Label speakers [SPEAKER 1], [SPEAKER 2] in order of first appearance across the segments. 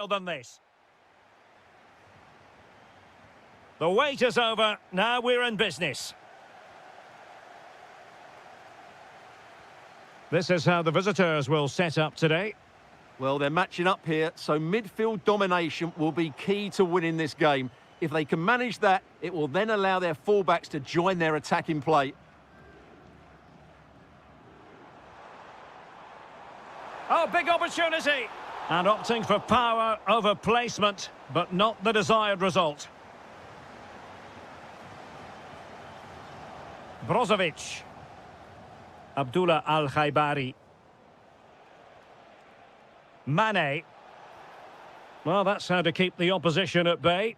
[SPEAKER 1] than this. The wait is over. Now we're in business. This is how the visitors will set up today.
[SPEAKER 2] Well, they're matching up here, so midfield domination will be key to winning this game. If they can manage that, it will then allow their fullbacks to join their attacking play.
[SPEAKER 1] Oh, big opportunity! And opting for power over placement, but not the desired result. Brozovic. Abdullah Al-Khaibari. Mane. Well, that's how to keep the opposition at bay.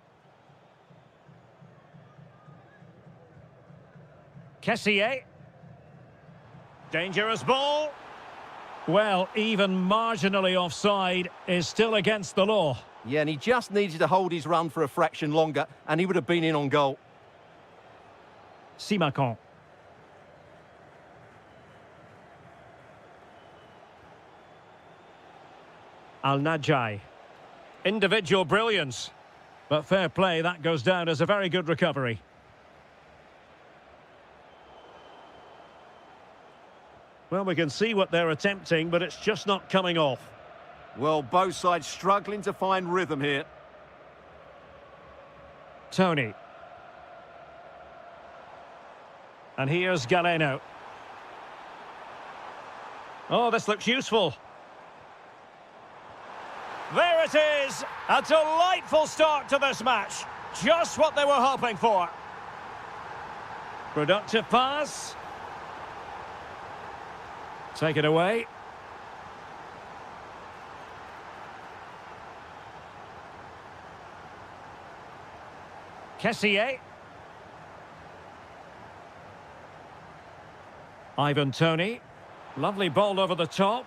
[SPEAKER 1] Kessié. Dangerous ball. Well, even marginally offside is still against the law.
[SPEAKER 2] Yeah, and he just needed to hold his run for a fraction longer, and he would have been in on goal.
[SPEAKER 1] Simakon. Al-Najai. Individual brilliance. But fair play, that goes down as a very good recovery. Well, we can see what they're attempting, but it's just not coming off.
[SPEAKER 2] Well, both sides struggling to find rhythm here.
[SPEAKER 1] Tony. And here's Galeno. Oh, this looks useful. There it is! A delightful start to this match. Just what they were hoping for. Productive pass. Take it away. Kessié. Ivan Toney. Lovely ball over the top.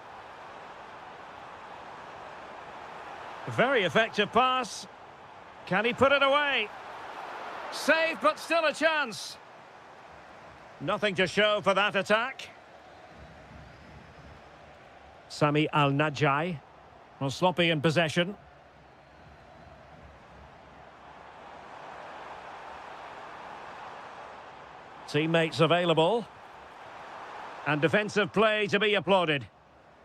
[SPEAKER 1] Very effective pass. Can he put it away? Save, but still a chance. Nothing to show for that attack. Sami Al-Najai. Well, sloppy in possession. Teammates available. And defensive play to be applauded.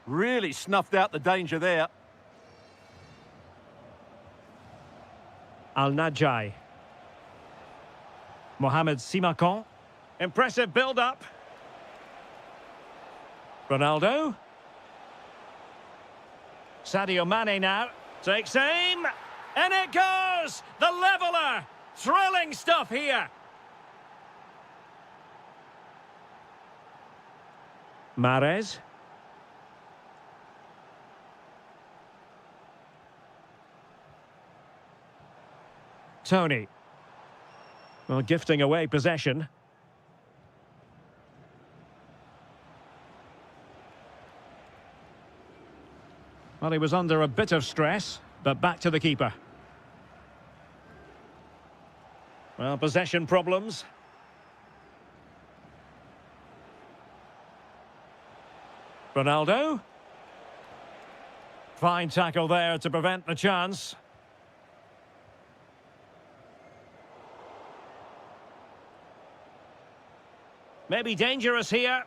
[SPEAKER 2] Really snuffed out the danger there.
[SPEAKER 1] Al-Najai. Mohamed Simakon. Impressive build-up. Ronaldo. Sadio Mane now. Takes aim. And it goes! The leveller! Thrilling stuff here. Mahrez. Tony. Well, gifting away possession. Well, he was under a bit of stress, but back to the keeper. Well, possession problems. Ronaldo. Fine tackle there to prevent the chance. Maybe dangerous here.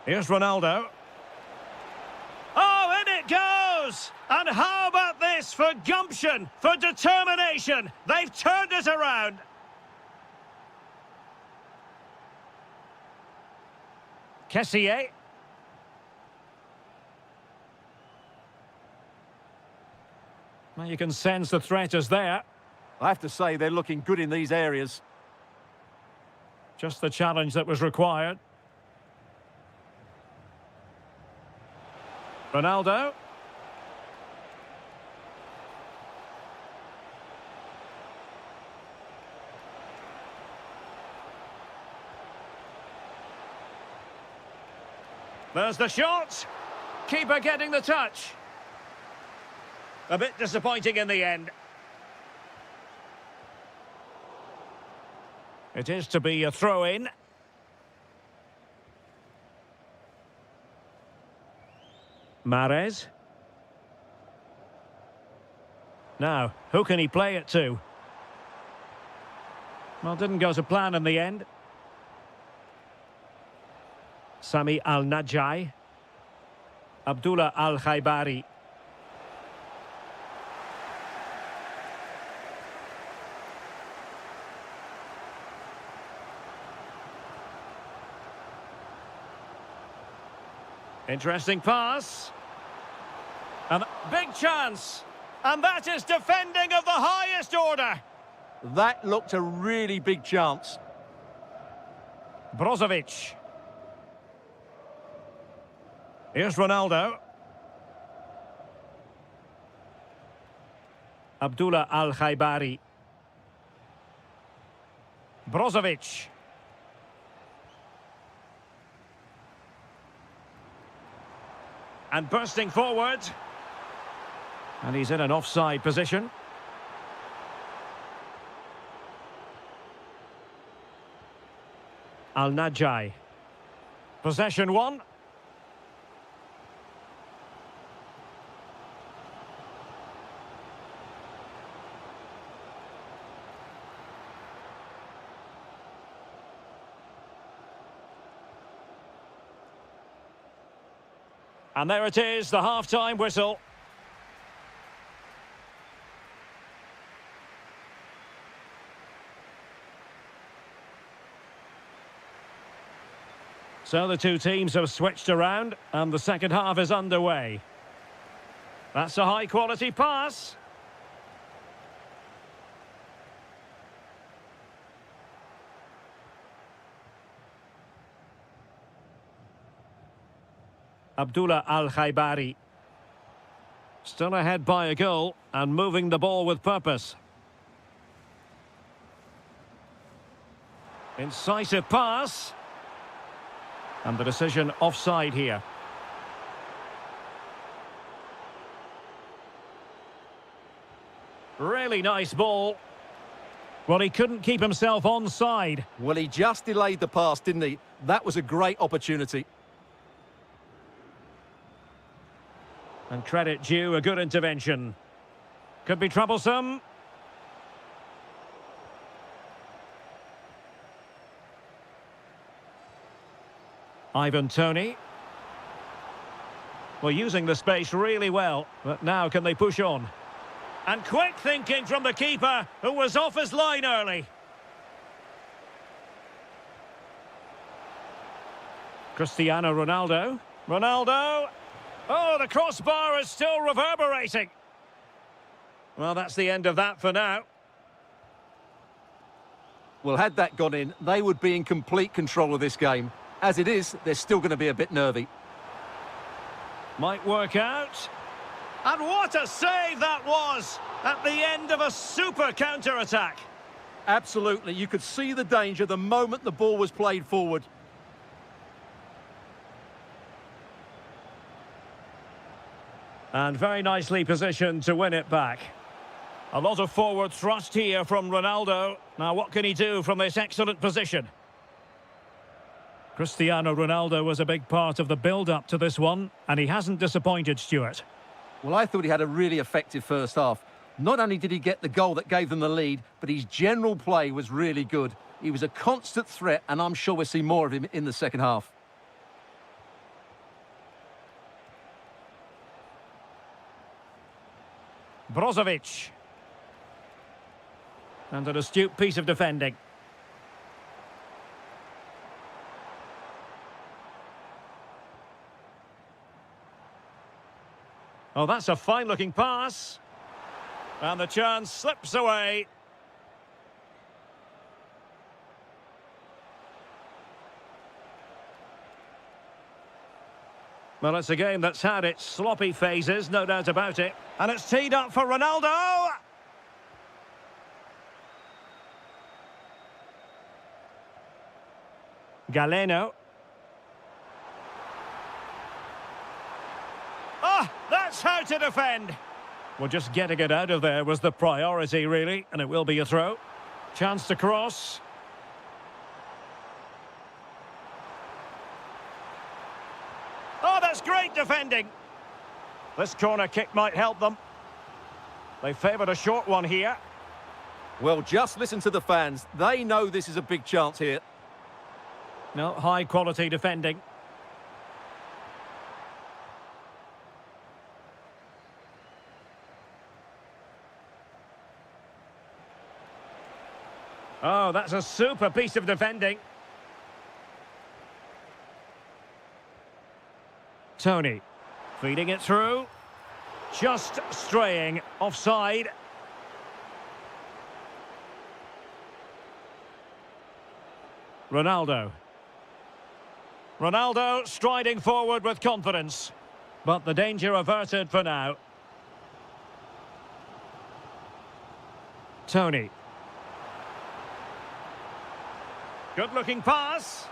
[SPEAKER 1] Here's Ronaldo. Oh, in it goes! And how about this for gumption, for determination? They've turned it around. Kessié. Well, you can sense the threat is there.
[SPEAKER 2] I have to say, they're looking good in these areas.
[SPEAKER 1] Just the challenge that was required. Ronaldo. There's the shot. Keeper getting the touch. A bit disappointing in the end. It is to be a throw-in. Mahrez. Now, who can he play it to? Well, didn't go to plan in the end. Sami Al-Najai. Abdullah Al-Khaibari. Interesting pass. And big chance. And that is defending of the highest order.
[SPEAKER 2] That looked a really big chance.
[SPEAKER 1] Brozovic. Here's Ronaldo. Abdullah Al-Khaibari. Brozovic. And bursting forward. And he's in an offside position. Al-Najai. Possession one. And there it is, the half-time whistle. So the two teams have switched around and the second half is underway. That's a high-quality pass. Abdullah Al-Khaibari. Still ahead by a goal and moving the ball with purpose. Incisive pass. And the decision offside here. Really nice ball. Well, he couldn't keep himself onside.
[SPEAKER 2] Well, he just delayed the pass, didn't he? That was a great opportunity.
[SPEAKER 1] And credit due, a good intervention. Could be troublesome. Ivan Toney. Well, using the space really well, but now can they push on? And quick thinking from the keeper, who was off his line early. Cristiano Ronaldo. Ronaldo. Oh, the crossbar is still reverberating. Well, that's the end of that for now.
[SPEAKER 2] Well, had that gone in, they would be in complete control of this game. As it is, they're still going to be a bit nervy.
[SPEAKER 1] Might work out. And what a save that was at the end of a super counter-attack.
[SPEAKER 2] Absolutely. You could see the danger the moment the ball was played forward.
[SPEAKER 1] And very nicely positioned to win it back. A lot of forward thrust here from Ronaldo. Now, what can he do from this excellent position? Cristiano Ronaldo was a big part of the build-up to this one, and he hasn't disappointed, Stuart.
[SPEAKER 2] Well, I thought he had a really effective first half. Not only did he get the goal that gave them the lead, but his general play was really good. He was a constant threat, and I'm sure we'll see more of him in the second half.
[SPEAKER 1] Brozovic. And an astute piece of defending. Oh, that's a fine-looking pass. And the chance slips away. Well, it's a game that's had its sloppy phases, no doubt about it. And it's teed up for Ronaldo. Galeno. Ah, that's how to defend. Well, just getting it out of there was the priority, really, and it will be a throw. Chance to cross. Oh, that's great defending. This corner kick might help them. They favoured a short one here.
[SPEAKER 2] Well, just listen to the fans. They know this is a big chance here.
[SPEAKER 1] No, high quality defending. Oh, that's a super piece of defending. Tony, feeding it through. Just straying offside. Ronaldo. Ronaldo striding forward with confidence. But the danger averted for now. Tony. Good-looking pass.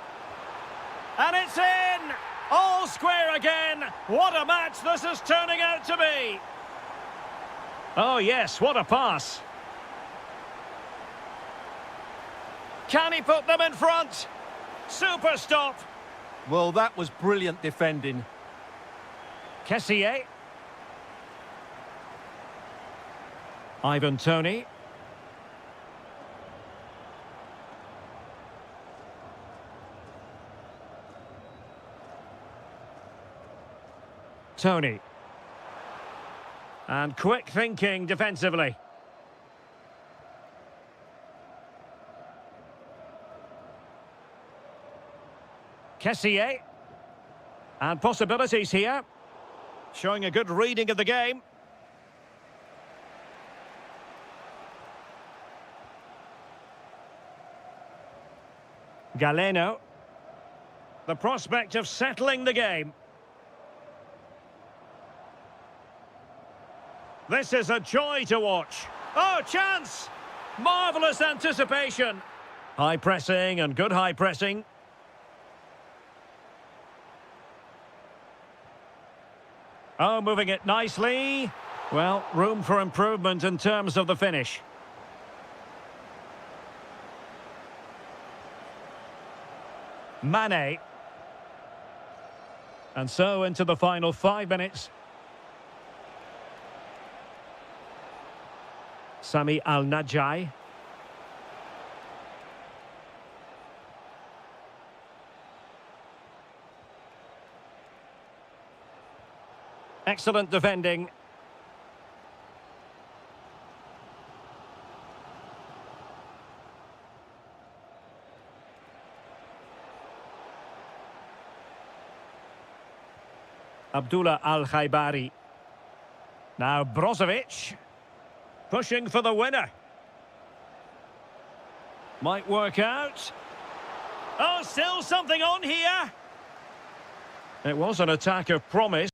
[SPEAKER 1] And it's in! All square again! What a match this is turning out to be! Oh yes, what a pass. Can he put them in front? Super stop!
[SPEAKER 2] Well, that was brilliant defending.
[SPEAKER 1] Kessier. Ivan Tony. Tony. And quick thinking defensively. Kessier. And possibilities here. Showing a good reading of the game. Galeno. The prospect of settling the game. This is a joy to watch. Oh, chance! Marvellous anticipation. High pressing and good high pressing. Oh, moving it nicely. Well, room for improvement in terms of the finish. Mane. And so into the final 5 minutes. Sami Al-Najai. Excellent defending. Abdullah Al-Khaibari. Now Brozovic. Pushing for the winner. Might work out. Oh, still something on here. It was an attack of promise.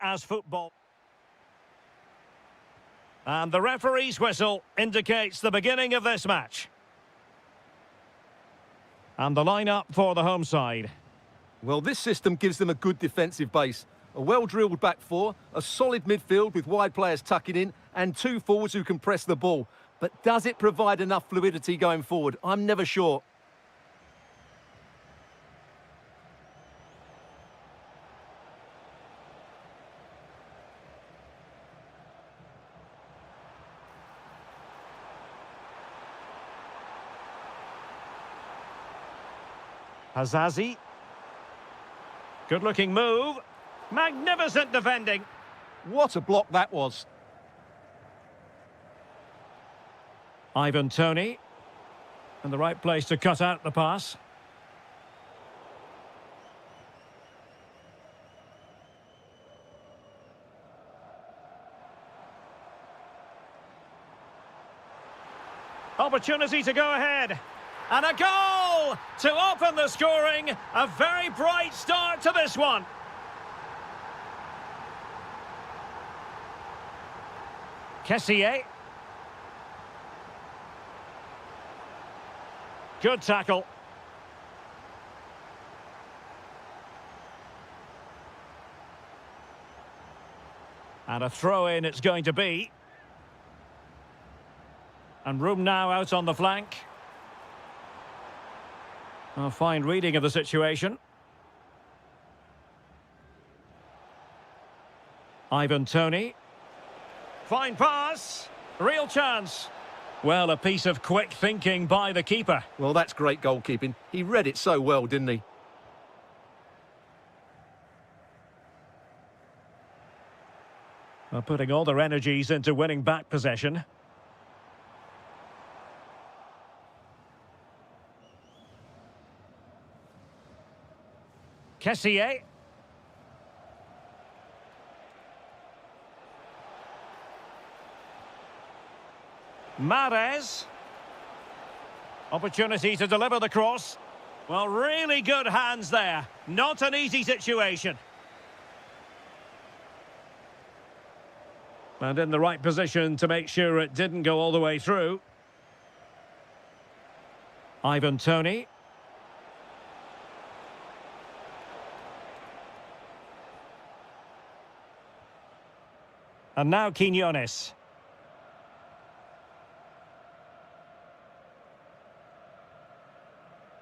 [SPEAKER 1] as football. And the referee's whistle indicates the beginning of this match. And the lineup for the home side.
[SPEAKER 2] Well, this system gives them a good defensive base. A well-drilled back four, a solid midfield with wide players tucking in, and two forwards who can press the ball. But does it provide enough fluidity going forward? I'm never sure.
[SPEAKER 1] Hazazi. Good-looking move. Magnificent defending.
[SPEAKER 2] What a block that was.
[SPEAKER 1] Ivan Toney. In the right place to cut out the pass. Opportunity to go ahead. And a goal to open the scoring. A very bright start to this one. Kessier. Good tackle. And a throw-in it's going to be. And room now out on the flank. A fine reading of the situation. Ivan Toney. Fine pass. Real chance. Well, a piece of quick thinking by the keeper.
[SPEAKER 2] Well, that's great goalkeeping. He read it so well, didn't he?
[SPEAKER 1] Well, putting all their energies into winning back possession. Kessier. Mahrez. Opportunity to deliver the cross. Well, really good hands there. Not an easy situation. And in the right position to make sure it didn't go all the way through. Ivan Toney. And now Quinones.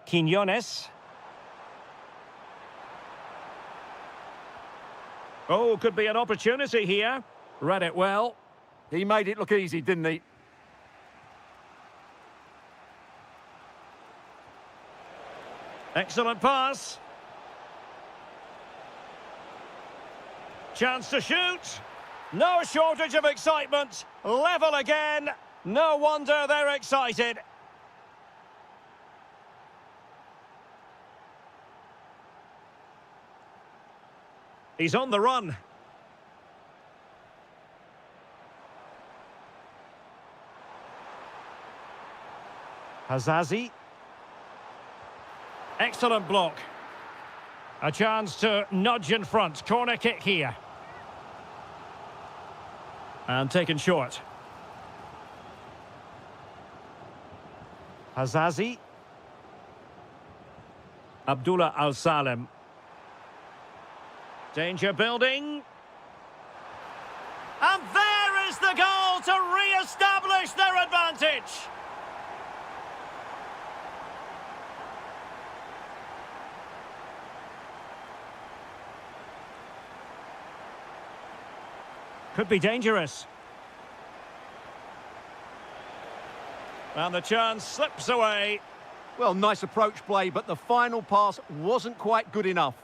[SPEAKER 1] Quinones. Oh, could be an opportunity here. Read it well.
[SPEAKER 2] He made it look easy, didn't he?
[SPEAKER 1] Excellent pass. Chance to shoot. No shortage of excitement. Level again. No wonder they're excited. He's on the run. Hazazi. Excellent block. A chance to nudge in front. Corner kick here. And taken short. Hazazi. Abdullah Al-Salem. Danger building. And there is the goal to re-establish their advantage. Could be dangerous. And the chance slips away.
[SPEAKER 2] Well, nice approach play, but the final pass wasn't quite good enough.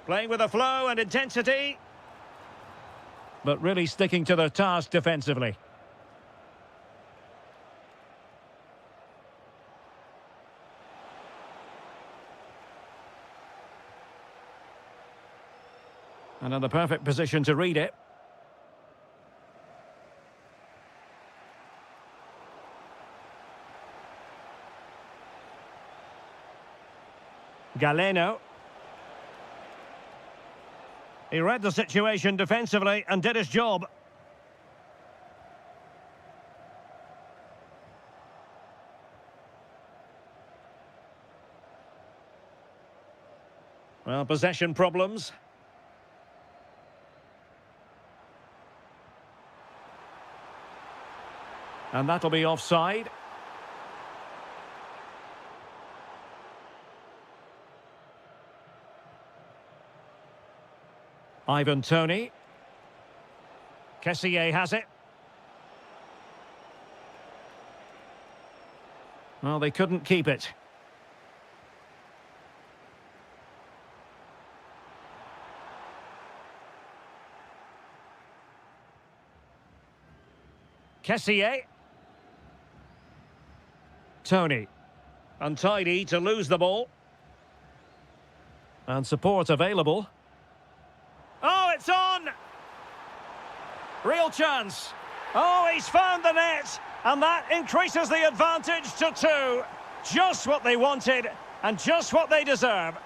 [SPEAKER 1] Playing with a flow and intensity. But really sticking to their task defensively. And in the perfect position to read it. Galeno. He read the situation defensively and did his job. Well, possession problems. And that'll be offside. Ivan Toney. Kessié has it. Well, they couldn't keep it. Kessié. Toney. Untidy to lose the ball. And support available. Oh, it's on! Real chance. Oh, he's found the net. And that increases the advantage to 2. Just what they wanted and just what they deserve.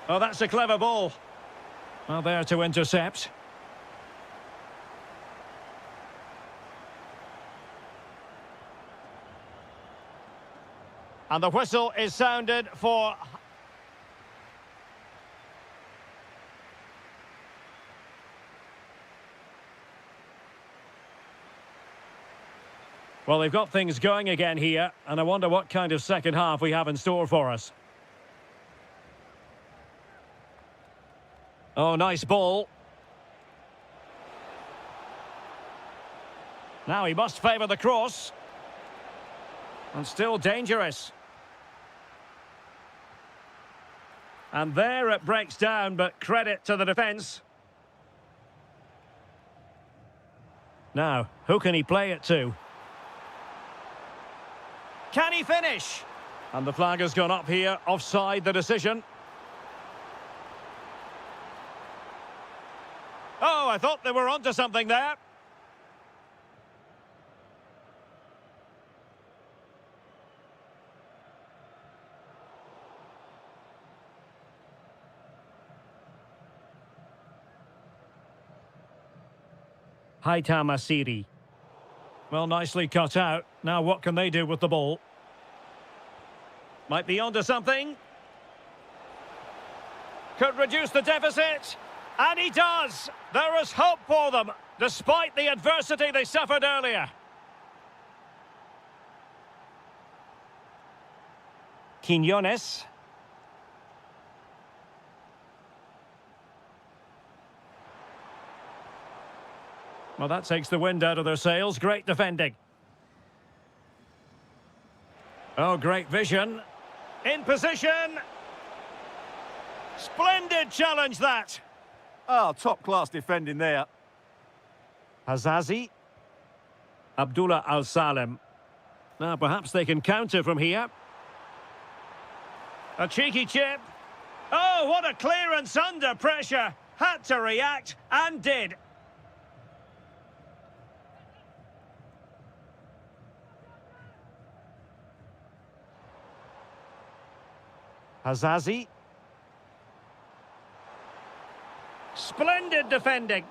[SPEAKER 1] Oh, that's a clever ball. Well, there to intercept. And the whistle is sounded for... Well, they've got things going again here, and I wonder what kind of second half we have in store for us. Oh, nice ball. Now he must favour the cross. And still dangerous. And there it breaks down, but credit to the defence. Now, who can he play it to? Can he finish? And the flag has gone up here, offside the decision. Oh, I thought they were onto something there. Haitham Asiri. Well, nicely cut out. Now what can they do with the ball? Might be onto something. Could reduce the deficit. And he does. There is hope for them, despite the adversity they suffered earlier. Quinones. Well, that takes the wind out of their sails. Great defending. Oh, great vision. In position. Splendid challenge, that.
[SPEAKER 2] Oh, top-class defending there.
[SPEAKER 1] Hazazi. Abdullah Al-Salem. Now, perhaps they can counter from here. A cheeky chip. Oh, what a clearance under pressure. Had to react, and did. Hazazi. Splendid defending.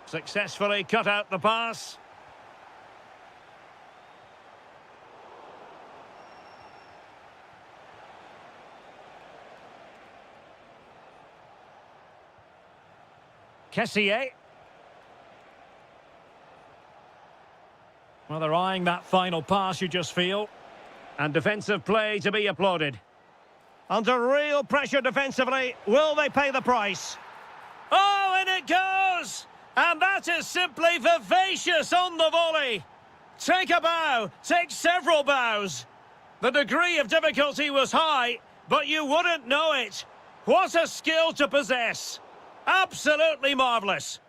[SPEAKER 1] Successfully cut out the pass. Kessié. Well, they're eyeing that final pass, you just feel. And defensive play to be applauded. Under real pressure defensively, will they pay the price? Oh, and it goes! And that is simply vivacious on the volley. Take a bow, take several bows. The degree of difficulty was high, but you wouldn't know it. What a skill to possess. Absolutely marvellous.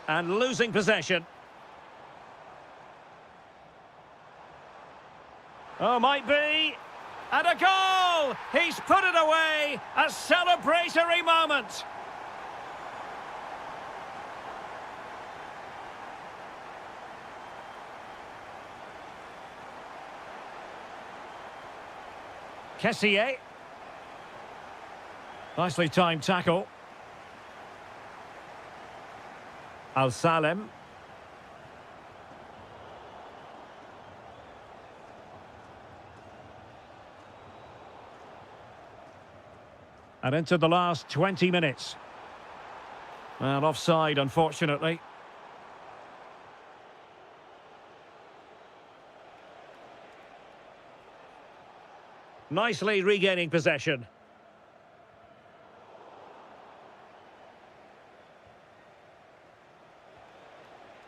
[SPEAKER 1] And losing possession. Oh, might be. And a goal! He's put it away. A celebratory moment. Kessié. Nicely timed tackle. Al-Salem. And into the last 20 minutes. Well, offside, unfortunately. Nicely regaining possession.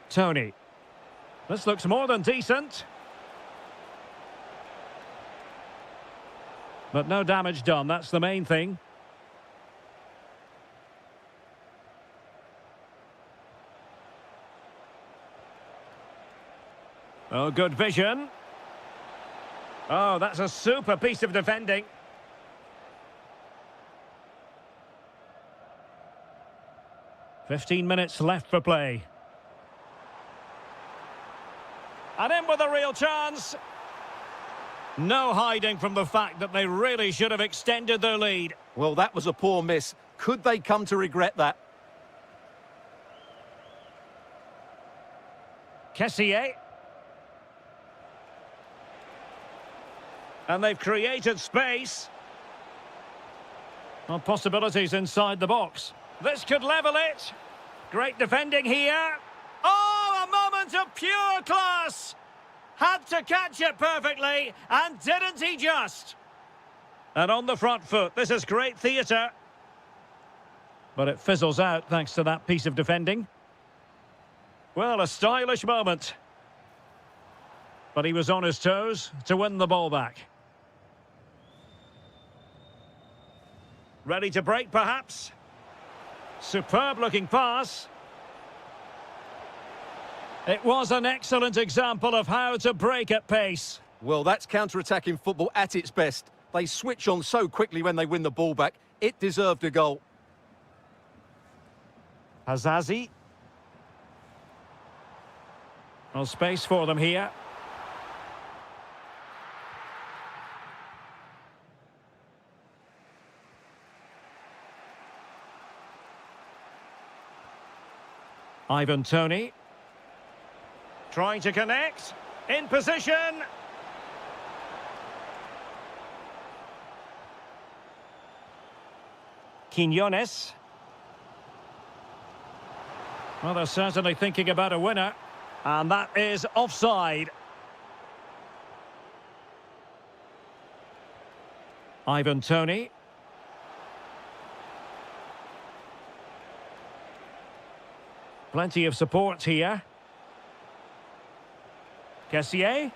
[SPEAKER 1] Tony. This looks more than decent. But no damage done, that's the main thing. Oh, good vision. Oh, that's a super piece of defending. "15 minutes left for play. And in with a real chance. No hiding from the fact that they really should have extended their lead.
[SPEAKER 2] Well, that was a poor miss. Could they come to regret that?
[SPEAKER 1] Kessié. And they've created space. Well, possibilities inside the box. This could level it. Great defending here. Oh, a moment of pure class. Had to catch it perfectly, and didn't he just? And on the front foot, this is great theatre. But it fizzles out thanks to that piece of defending. Well, a stylish moment. But he was on his toes to win the ball back. Ready to break, perhaps? Superb-looking pass. It was an excellent example of how to break at pace.
[SPEAKER 2] Well, that's counter-attacking football at its best. They switch on so quickly when they win the ball back. It deserved a goal.
[SPEAKER 1] Hazazi. No space for them here. Ivan Toney. Trying to connect. In position. Quinones. Well, they're certainly thinking about a winner. And that is offside. Ivan Toney. Plenty of support here. Kessié.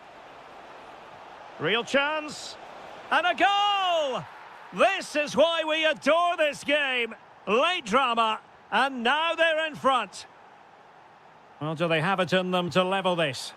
[SPEAKER 1] Real chance. And a goal! This is why we adore this game. Late drama, and now they're in front. Well, do they have it in them to level this?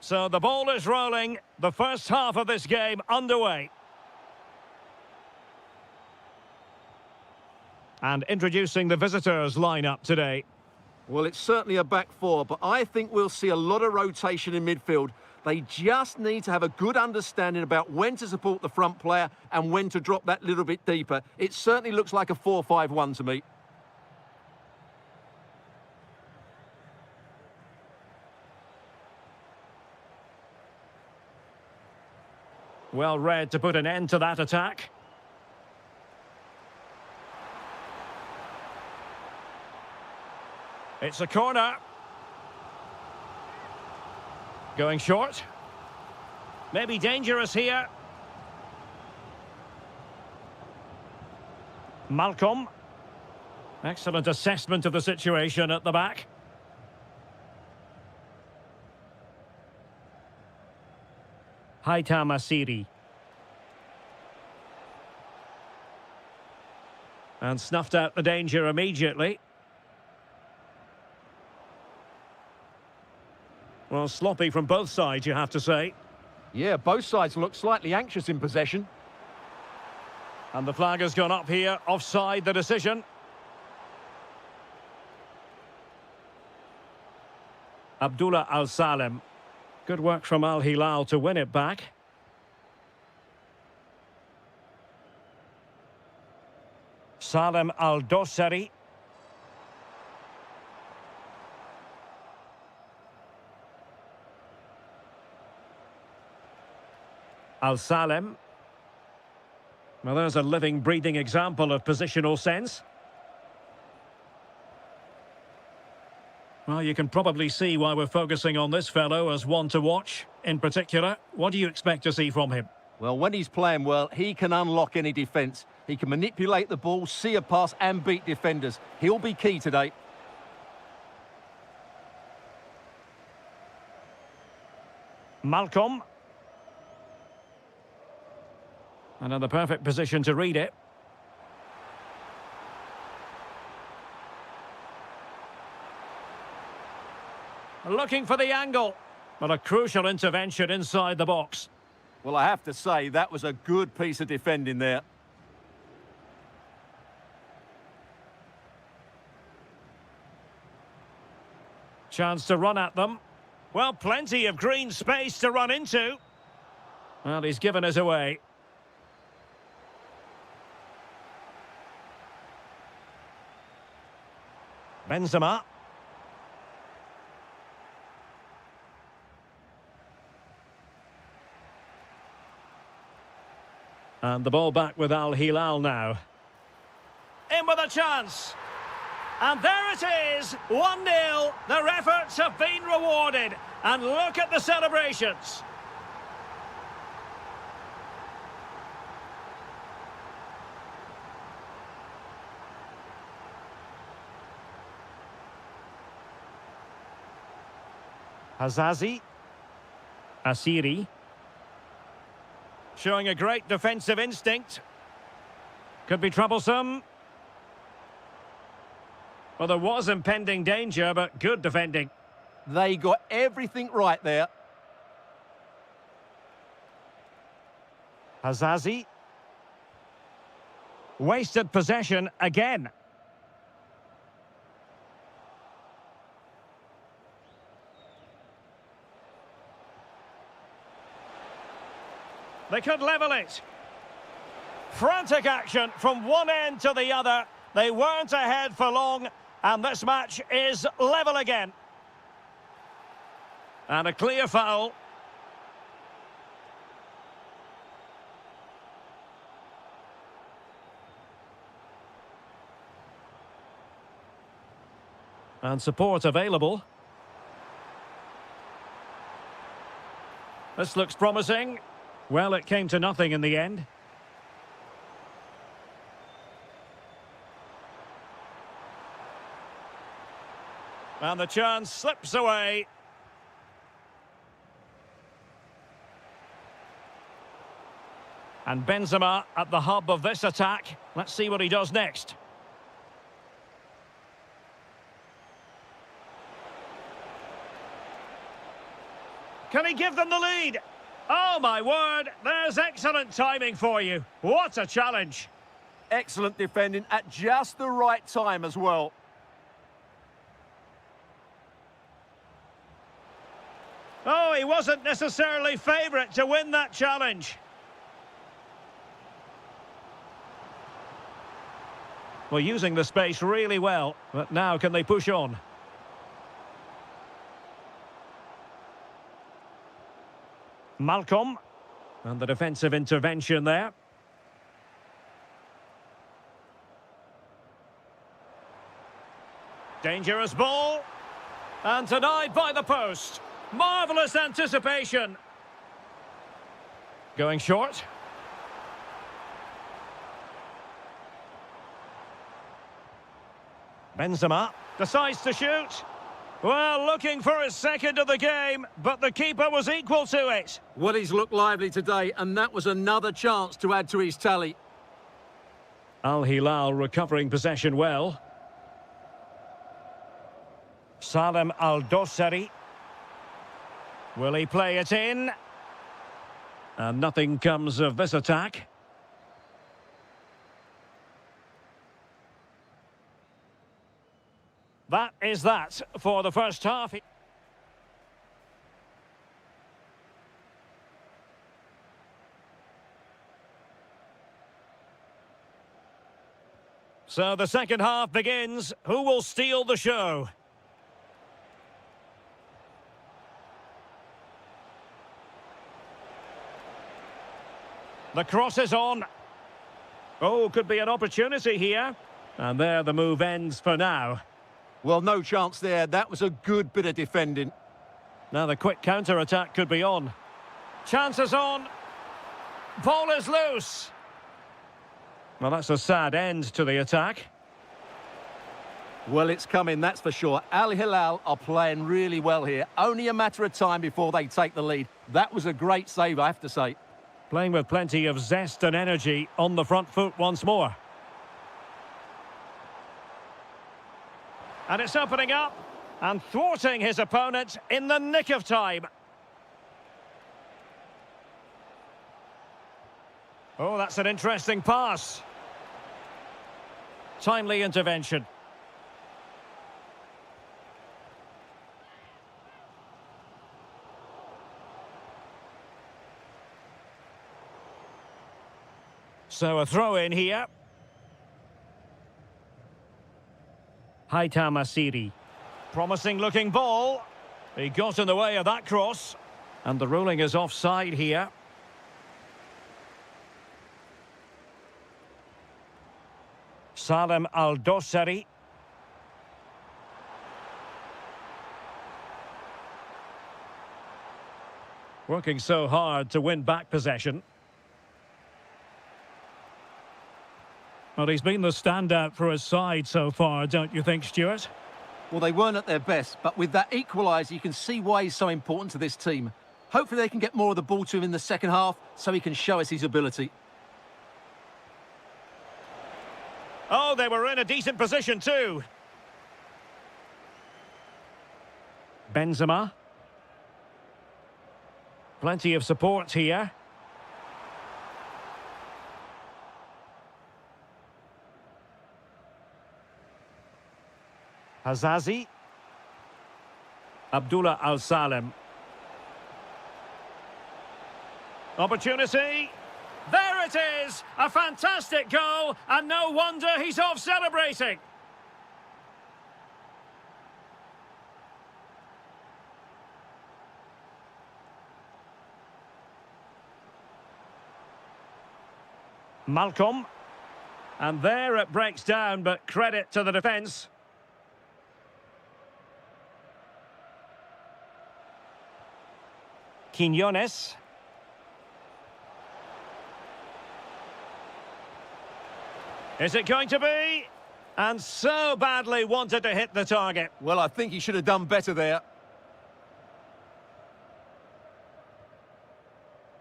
[SPEAKER 1] So the ball is rolling. The first half of this game underway. And introducing the visitors lineup today.
[SPEAKER 2] Well, it's certainly a back four, but I think we'll see a lot of rotation in midfield. They just need to have a good understanding about when to support the front player and when to drop that little bit deeper. It certainly looks like a 4-5-1 to me.
[SPEAKER 1] Well read to put an end to that attack. It's a corner. Going short. Maybe dangerous here. Malcolm. Excellent assessment of the situation at the back. Haitham Asiri. And snuffed out the danger immediately. Well, sloppy from both sides, you have to say.
[SPEAKER 2] Yeah, both sides look slightly anxious in possession.
[SPEAKER 1] And the flag has gone up here, offside the decision. Abdullah Al-Salem. Good work from Al Hilal to win it back. Salem Al-Dosari. Al-Salem. Well, there's a living, breathing example of positional sense. Well, you can probably see why we're focusing on this fellow as one to watch. In particular, what do you expect to see from him?
[SPEAKER 2] Well, when he's playing well, he can unlock any defence. He can manipulate the ball, see a pass and beat defenders. He'll be key today.
[SPEAKER 1] Malcolm. Another perfect position to read it. Looking for the angle. But a crucial intervention inside the box.
[SPEAKER 2] Well, I have to say, that was a good piece of defending there.
[SPEAKER 1] Chance to run at them. Well, plenty of green space to run into. Well, he's given us away. Benzema. And the ball back with Al Hilal now. In with a chance. And there it is, 1-0. Their efforts have been rewarded. And look at the celebrations. Hazazi. Asiri. Showing a great defensive instinct. Could be troublesome. Well, there was impending danger, but good defending.
[SPEAKER 2] They got everything right there.
[SPEAKER 1] Hazazi. Wasted possession again. They could level it. Frantic action from one end to the other. They weren't ahead for long, and this match is level again. And a clear foul. And support available. This looks promising. Well, it came to nothing in the end. And the chance slips away. And Benzema at the hub of this attack. Let's see what he does next. Can he give them the lead? Oh, my word. There's excellent timing for you. What a challenge.
[SPEAKER 2] Excellent defending at just the right time as well.
[SPEAKER 1] Oh, he wasn't necessarily favourite to win that challenge. Well, using the space really well, but now can they push on? Malcolm, and the defensive intervention there. Dangerous ball, and denied by the post. Marvellous anticipation. Going short. Benzema decides to shoot. Well, looking for his second of the game, but the keeper was equal to it.
[SPEAKER 2] Well, he's looked lively today, and that was another chance to add to his tally.
[SPEAKER 1] Al Hilal recovering possession well. Salem Al-Dossari. Will he play it in? And nothing comes of this attack. That is that for the first half. So the second half begins. Who will steal the show? The cross is on. Oh, could be an opportunity here. And there the move ends for now.
[SPEAKER 2] Well, no chance there. That was a good bit of defending.
[SPEAKER 1] Now the quick counter-attack could be on. Chances on. Ball is loose. Well, that's a sad end to the attack.
[SPEAKER 2] Well, it's coming, that's for sure. Al Hilal are playing really well here. Only a matter of time before they take the lead. That was a great save, I have to say.
[SPEAKER 1] Playing with plenty of zest and energy on the front foot once more. And it's opening up and thwarting his opponent in the nick of time. Oh, that's an interesting pass. Timely intervention. So a throw in here. Haitham Asiri. Promising looking ball. He got in the way of that cross. And the ruling is offside here. Salem Al-Dossari. Working so hard to win back possession. Well, he's been the standout for his side so far, don't you think, Stuart?
[SPEAKER 2] Well, they weren't at their best, but with that equaliser, you can see why he's so important to this team. Hopefully they can get more of the ball to him in the second half so he can show us his ability.
[SPEAKER 1] Oh, they were in a decent position too. Benzema. Plenty of support here. Hazazi. Abdullah Al-Salem. Opportunity. There it is! A fantastic goal, and no wonder he's off celebrating. Malcolm. And there it breaks down, but credit to the defence. Quinones. Is it going to be? And so badly wanted to hit the target.
[SPEAKER 2] Well, I think he should have done better there.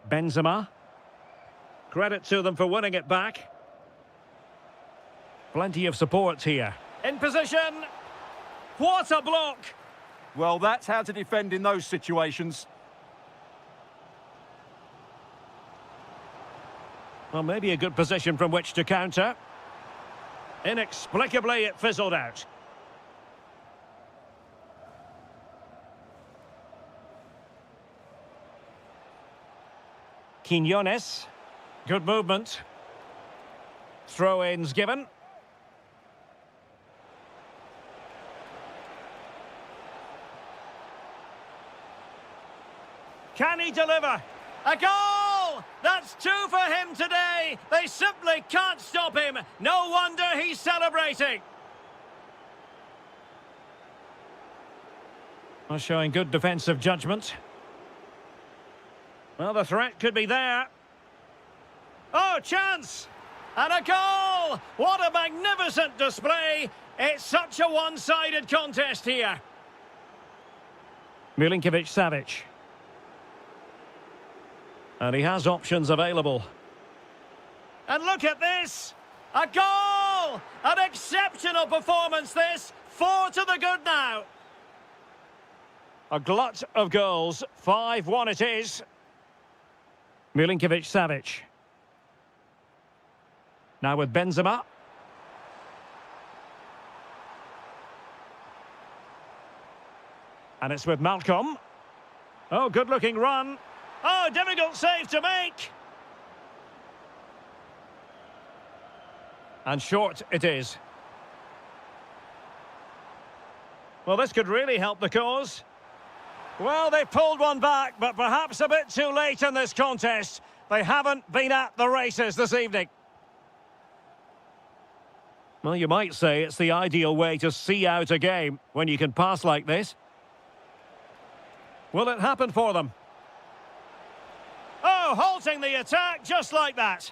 [SPEAKER 1] Benzema. Credit to them for winning it back. Plenty of support here. In position. What a block!
[SPEAKER 2] Well, that's how to defend in those situations.
[SPEAKER 1] Well, maybe a good position from which to counter. Inexplicably, it fizzled out. Quinones. Good movement. Throw-ins given. Can he deliver? A goal! That's two for him today. They simply can't stop him. No wonder he's celebrating. Well, showing good defensive judgment. Well, the threat could be there. Oh, chance! And a goal! What a magnificent display. It's such a one-sided contest here. Milinkovic-Savic. And he has options available. And look at this! A goal! An exceptional performance, this. 4 to the good now. A glut of goals. 5-1 it is. Milinkovic-Savic. Now with Benzema. And it's with Malcolm. Oh, good-looking run. Oh, difficult save to make. And short it is. Well, this could really help the cause. Well, they pulled one back, but perhaps a bit too late in this contest. They haven't been at the races this evening. Well, you might say it's the ideal way to see out a game when you can pass like this. Will it happen for them? Oh, halting the attack just like that.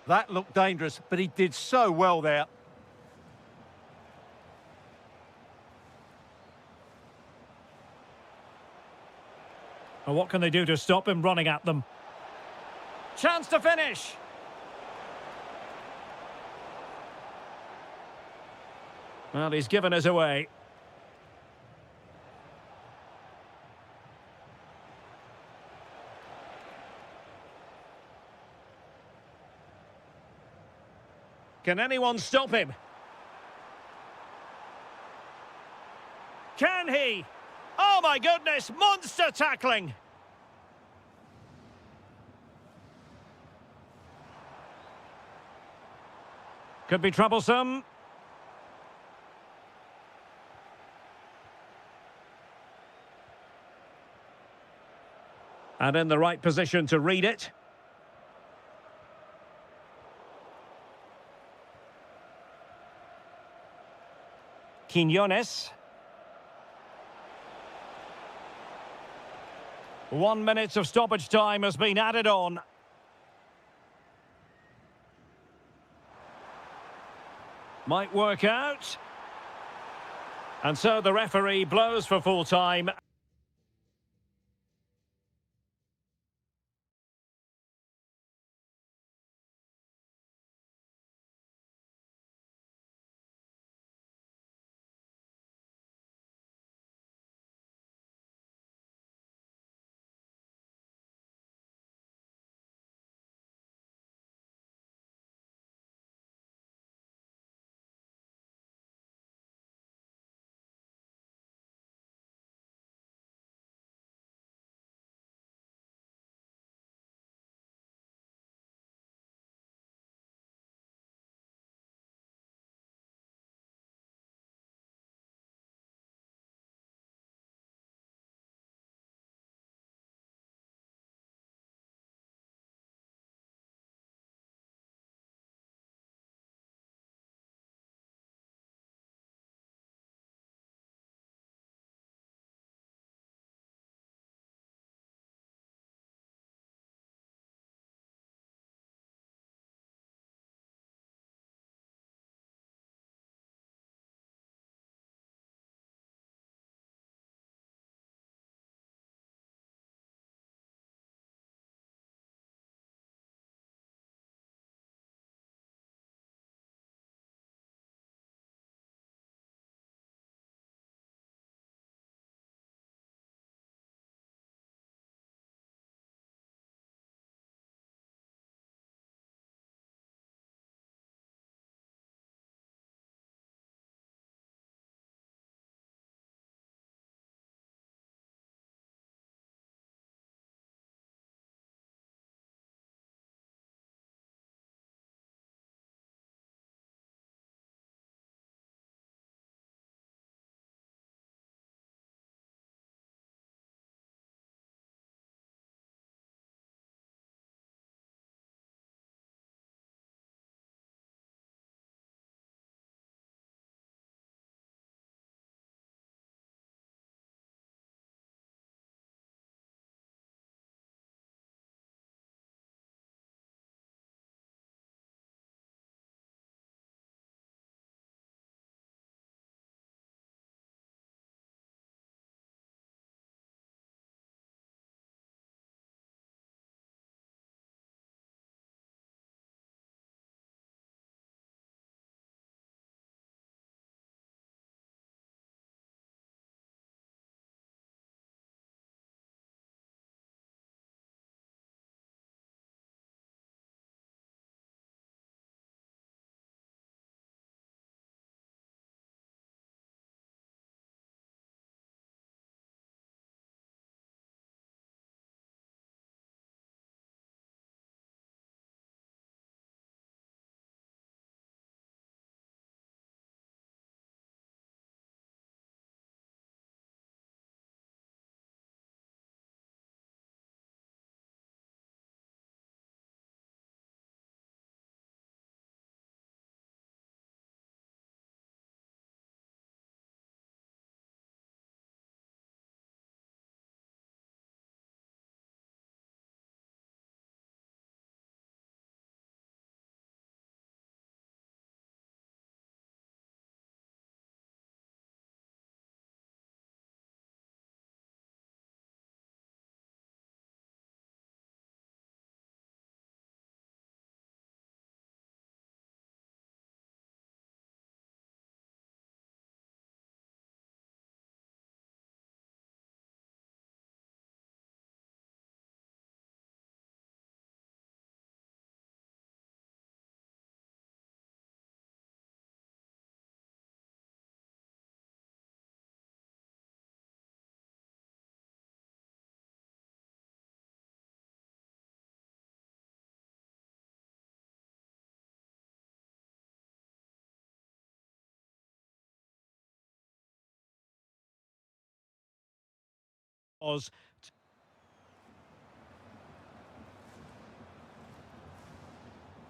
[SPEAKER 2] That looked dangerous, but he did so well there.
[SPEAKER 1] And what can they do to stop him running at them? Chance to finish. Well, he's given us away. Can anyone stop him? Can he? Oh my goodness, monster tackling! Could be troublesome. And in the right position to read it. Quinones. 1 minute of stoppage time has been added on. Might work out. And so the referee blows for full time.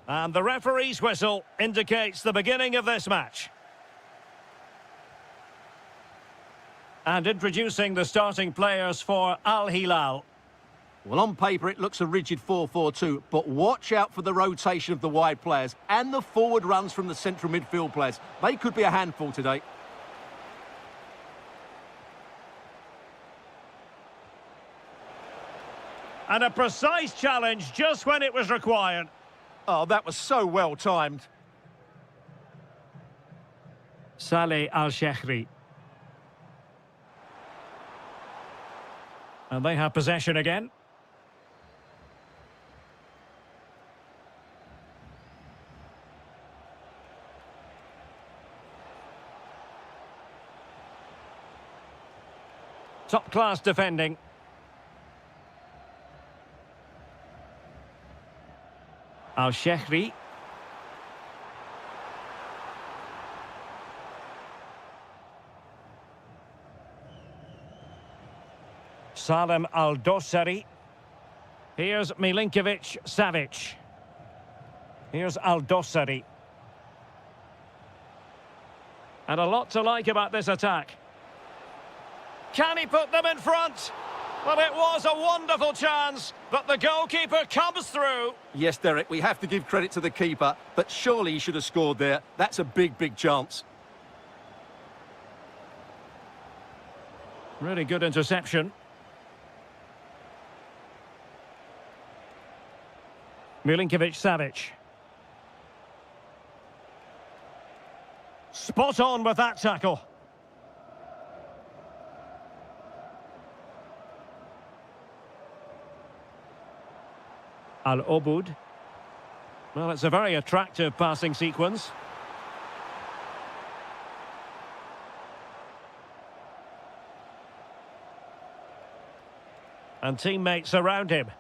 [SPEAKER 1] And the referee's whistle indicates the beginning of this match. And introducing the starting players for Al Hilal.
[SPEAKER 2] Well, on paper, it looks a rigid 4-4-2, but watch out for the rotation of the wide players and the forward runs from the central midfield players. They could be a handful today.
[SPEAKER 1] And a precise challenge just when it was required.
[SPEAKER 2] Oh, that was so well timed.
[SPEAKER 1] Saleh Al-Shehri. And they have possession again. Top-class defending. Al-Shehri. Salem Al-Dosari. Here's Milinkovic-Savic. Here's Al-Dosari. And a lot to like about this attack. Can he put them in front? Well, it was a wonderful chance, but the goalkeeper comes through.
[SPEAKER 2] Yes, Derek, we have to give credit to the keeper, but surely he should have scored there. That's a big, big chance.
[SPEAKER 1] Really good interception. Milinkovic-Savic. Spot on with that tackle. Al-Obud. Well, it's a very attractive passing sequence. And teammates around him.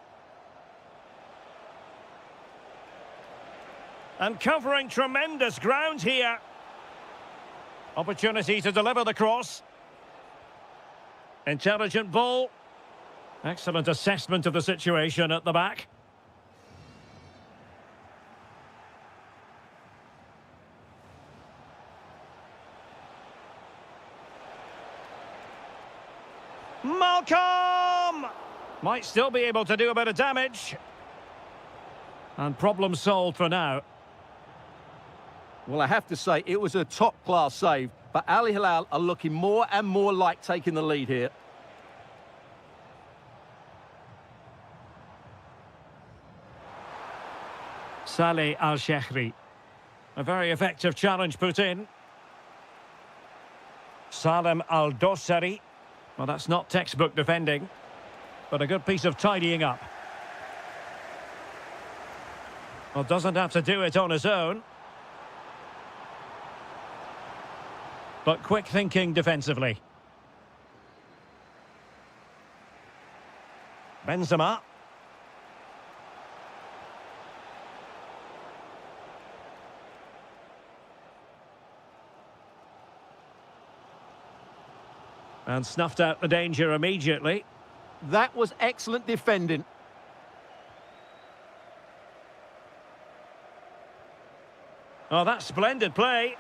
[SPEAKER 1] And covering tremendous ground here. Opportunity to deliver the cross. Intelligent ball. Excellent assessment of the situation at the back. Malcolm! Might still be able to do a bit of damage. And problem solved for now.
[SPEAKER 2] Well, I have to say, it was a top-class save, but Al Hilal are looking more and more like taking the lead here.
[SPEAKER 1] Saleh Al-Shehri. A very effective challenge put in. Salem Al-Dosari. Well, that's not textbook defending, but a good piece of tidying up. Well, doesn't have to do it on his own. But quick thinking defensively. Benzema. And snuffed out the danger immediately.
[SPEAKER 2] That was excellent defending.
[SPEAKER 1] Oh, that's splendid play.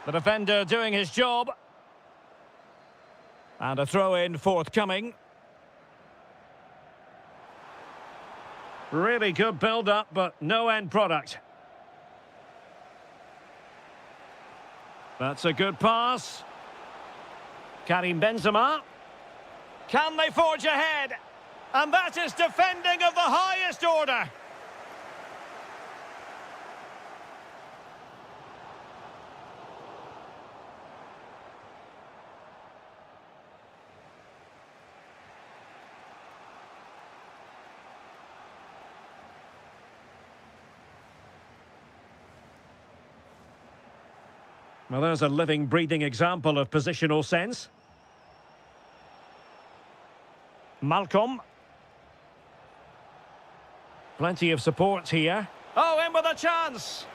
[SPEAKER 1] The defender doing his job. And a throw-in forthcoming. Really good build-up, but no end product. That's a good pass. Karim Benzema. Can they forge ahead? And that is defending of the highest order. Well, there's a living, breathing example of positional sense. Malcolm. Plenty of support here. Oh, in with a chance.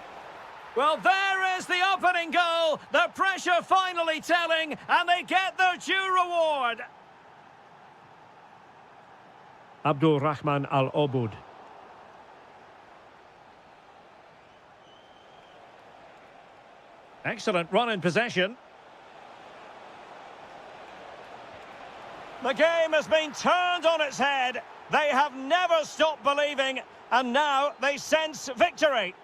[SPEAKER 1] Well, there is the opening goal. The pressure finally telling, and they get their due reward. Abdul Rahman Al-Obud. Excellent run in possession. The game has been turned on its head. They have never stopped believing, and now they sense victory.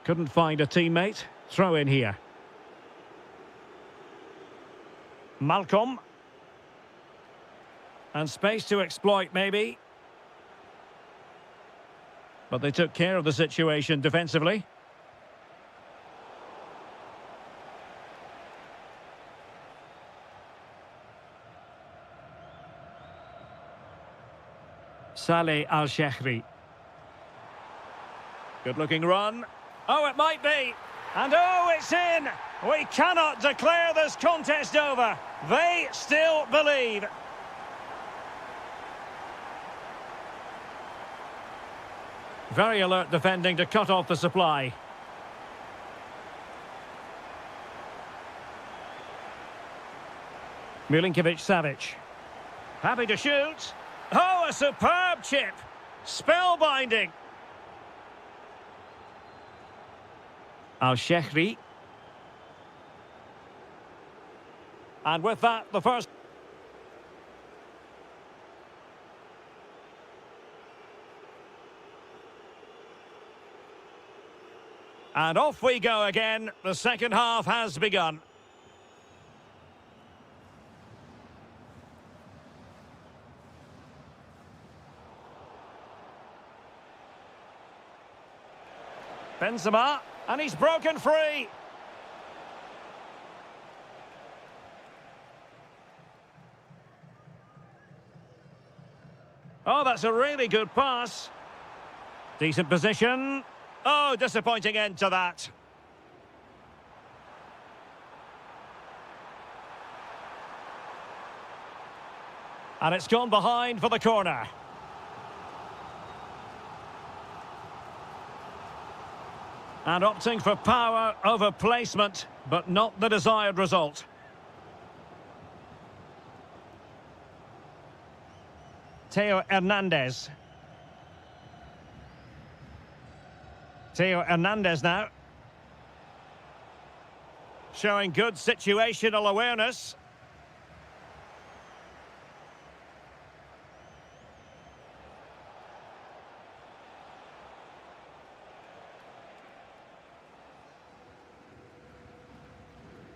[SPEAKER 1] Couldn't find a teammate. Throw in here. Malcolm. And space to exploit, maybe. But they took care of the situation defensively. Saleh Al-Shehri. Good-looking run. Oh, it might be. And oh, it's in. We cannot declare this contest over. They still believe. Very alert defending to cut off the supply. Milinkovic-Savic. Happy to shoot. Oh, a superb chip. Spellbinding. Al-Shehri. And with that, the first... And off we go again. The second half has begun. Benzema, and he's broken free. Oh, that's a really good pass. Decent position. Oh, disappointing end to that. And it's gone behind for the corner. And opting for power over placement, but not the desired result. Theo Hernandez. Theo Hernandez now. Showing good situational awareness.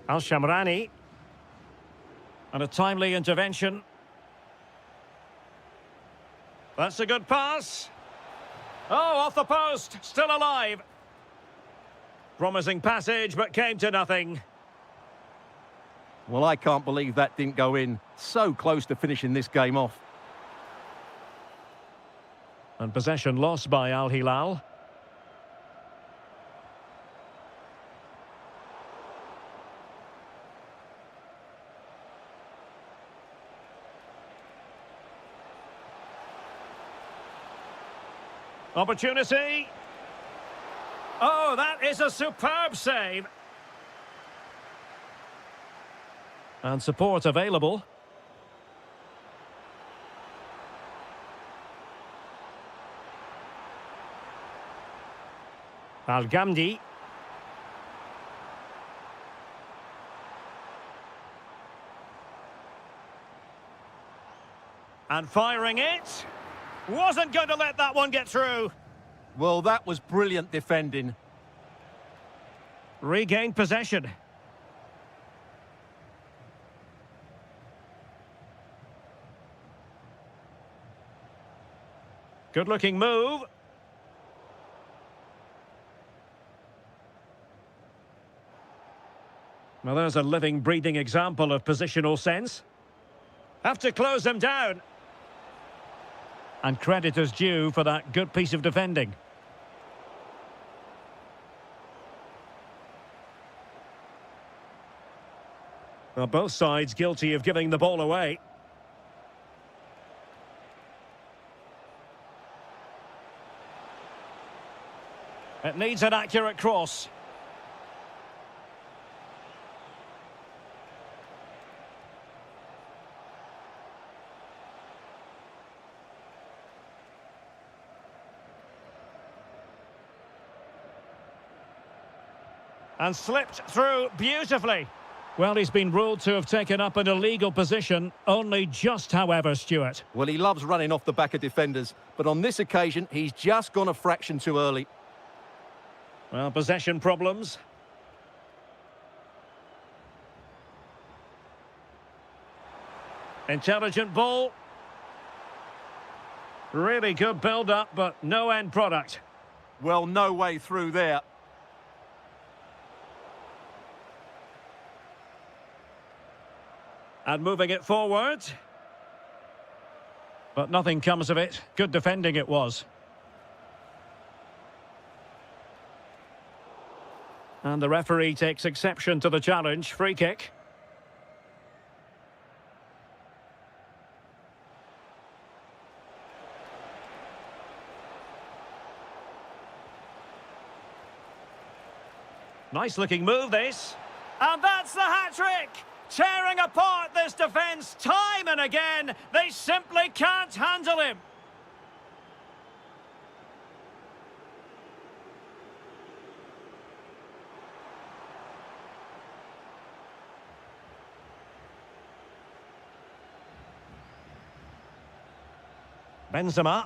[SPEAKER 1] Al-Shamrani. And a timely intervention. That's a good pass. Oh, off the post. Still alive. Promising passage, but came to nothing.
[SPEAKER 2] Well, I can't believe that didn't go in. So close to finishing this game off.
[SPEAKER 1] And possession lost by Al Hilal. Opportunity. Oh, that is a superb save. And support available. Al-Ghamdi. And firing it. Wasn't going to let that one get through.
[SPEAKER 2] Well, that was brilliant defending.
[SPEAKER 1] Regained possession. Good-looking move. Well, there's a living, breathing example of positional sense. Have to close them down. And credit is due for that good piece of defending. Well, both sides guilty of giving the ball away. It needs an accurate cross. And slipped through beautifully. Well, he's been ruled to have taken up an illegal position, only just, however, Stuart.
[SPEAKER 2] Well, he loves running off the back of defenders, but on this occasion, he's just gone a fraction too early.
[SPEAKER 1] Well, possession problems. Intelligent ball. Really good build-up, but no end product.
[SPEAKER 2] Well, no way through there.
[SPEAKER 1] And moving it forward. But nothing comes of it. Good defending it was. And the referee takes exception to the challenge. Free kick. Nice looking move, this. And that's the hat-trick! Tearing apart this defence time and again. They simply can't handle him. Benzema.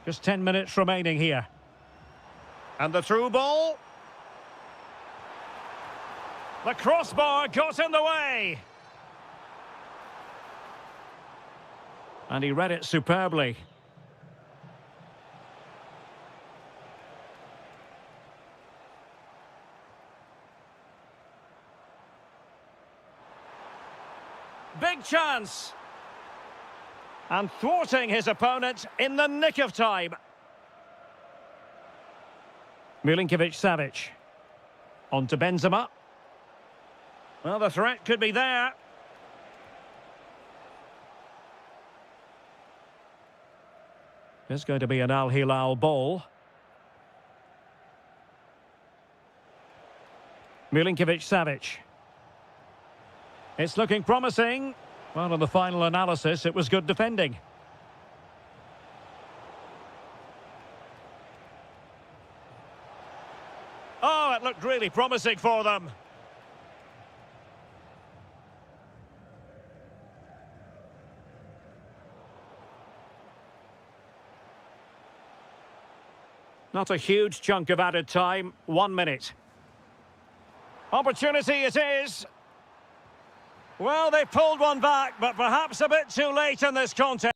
[SPEAKER 1] Just 10 minutes remaining here. And the through ball. The crossbar got in the way. And he read it superbly. Big chance. And thwarting his opponent in the nick of time. Milinkovic-Savic. On to Benzema. Well, the threat could be there. It's going to be an Al Hilal ball. Milinkovic-Savic. It's looking promising. Well, in the final analysis, it was good defending. Oh, it looked really promising for them. Not a huge chunk of added time. 1 minute. Opportunity it is. Well, they pulled one back, but perhaps a bit too late in this contest.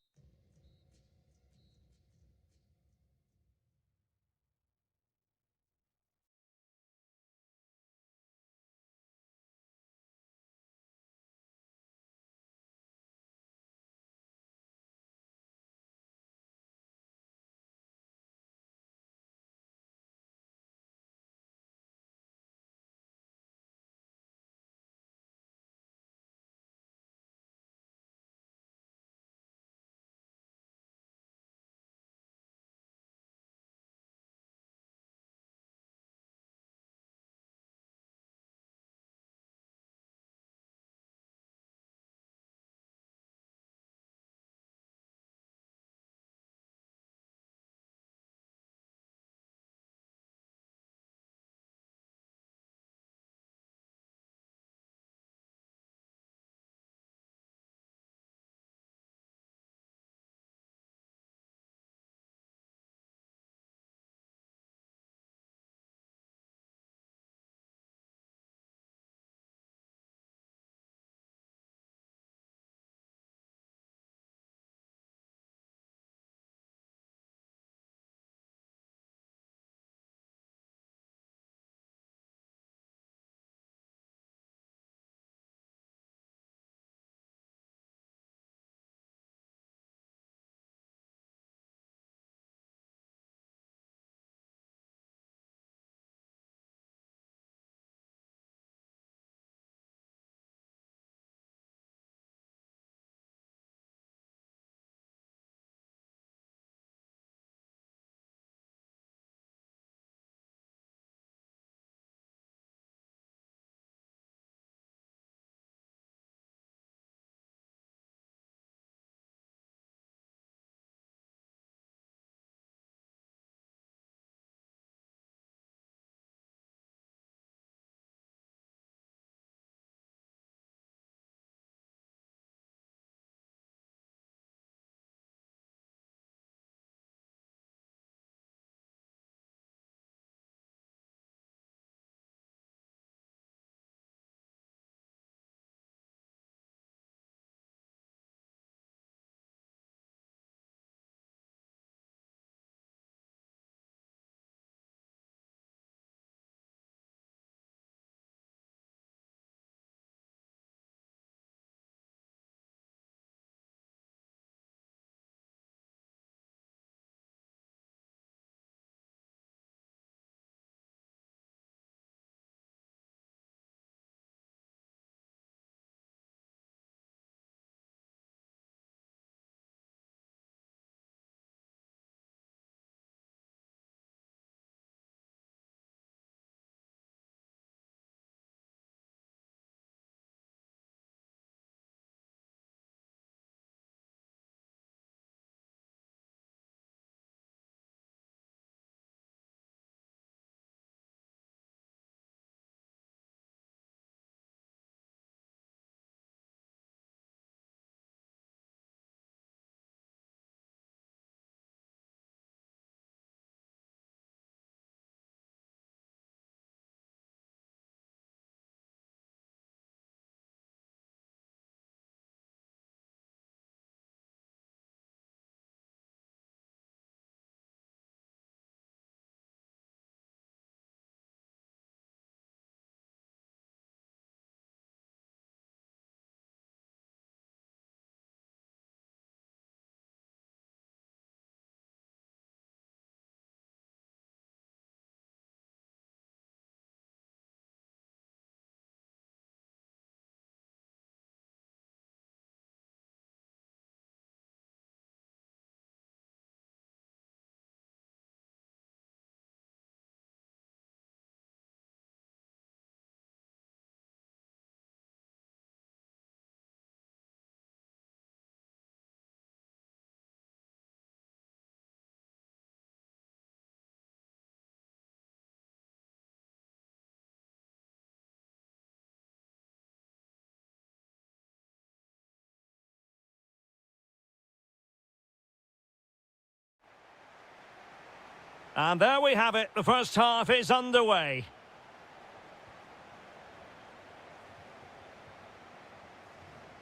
[SPEAKER 1] And there we have it. The first half is underway.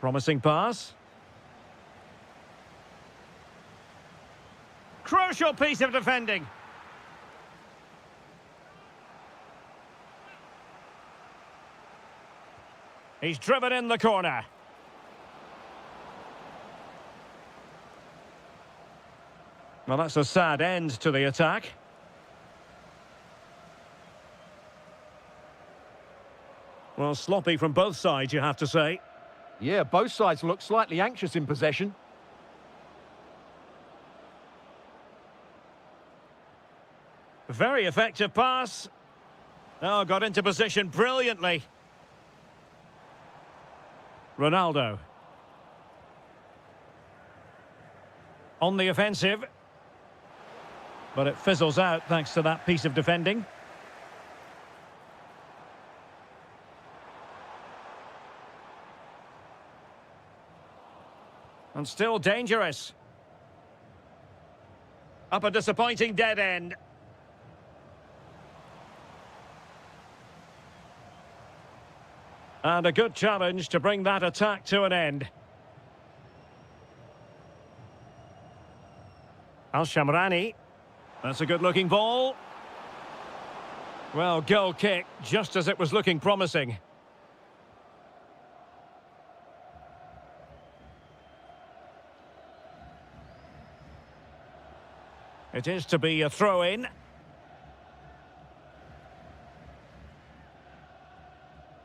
[SPEAKER 1] Promising pass. Crucial piece of defending. He's driven in the corner. Well, that's a sad end to the attack. Well, sloppy from both sides, you have to say.
[SPEAKER 2] Yeah, both sides look slightly anxious in possession.
[SPEAKER 1] Very effective pass. Oh, got into position brilliantly. Ronaldo. On the offensive. But it fizzles out thanks to that piece of defending. And still dangerous. Up a disappointing dead end. And a good challenge to bring that attack to an end. Al-Shamrani. That's a good-looking ball. Well, goal kick, just as it was looking promising. It is to be a throw-in.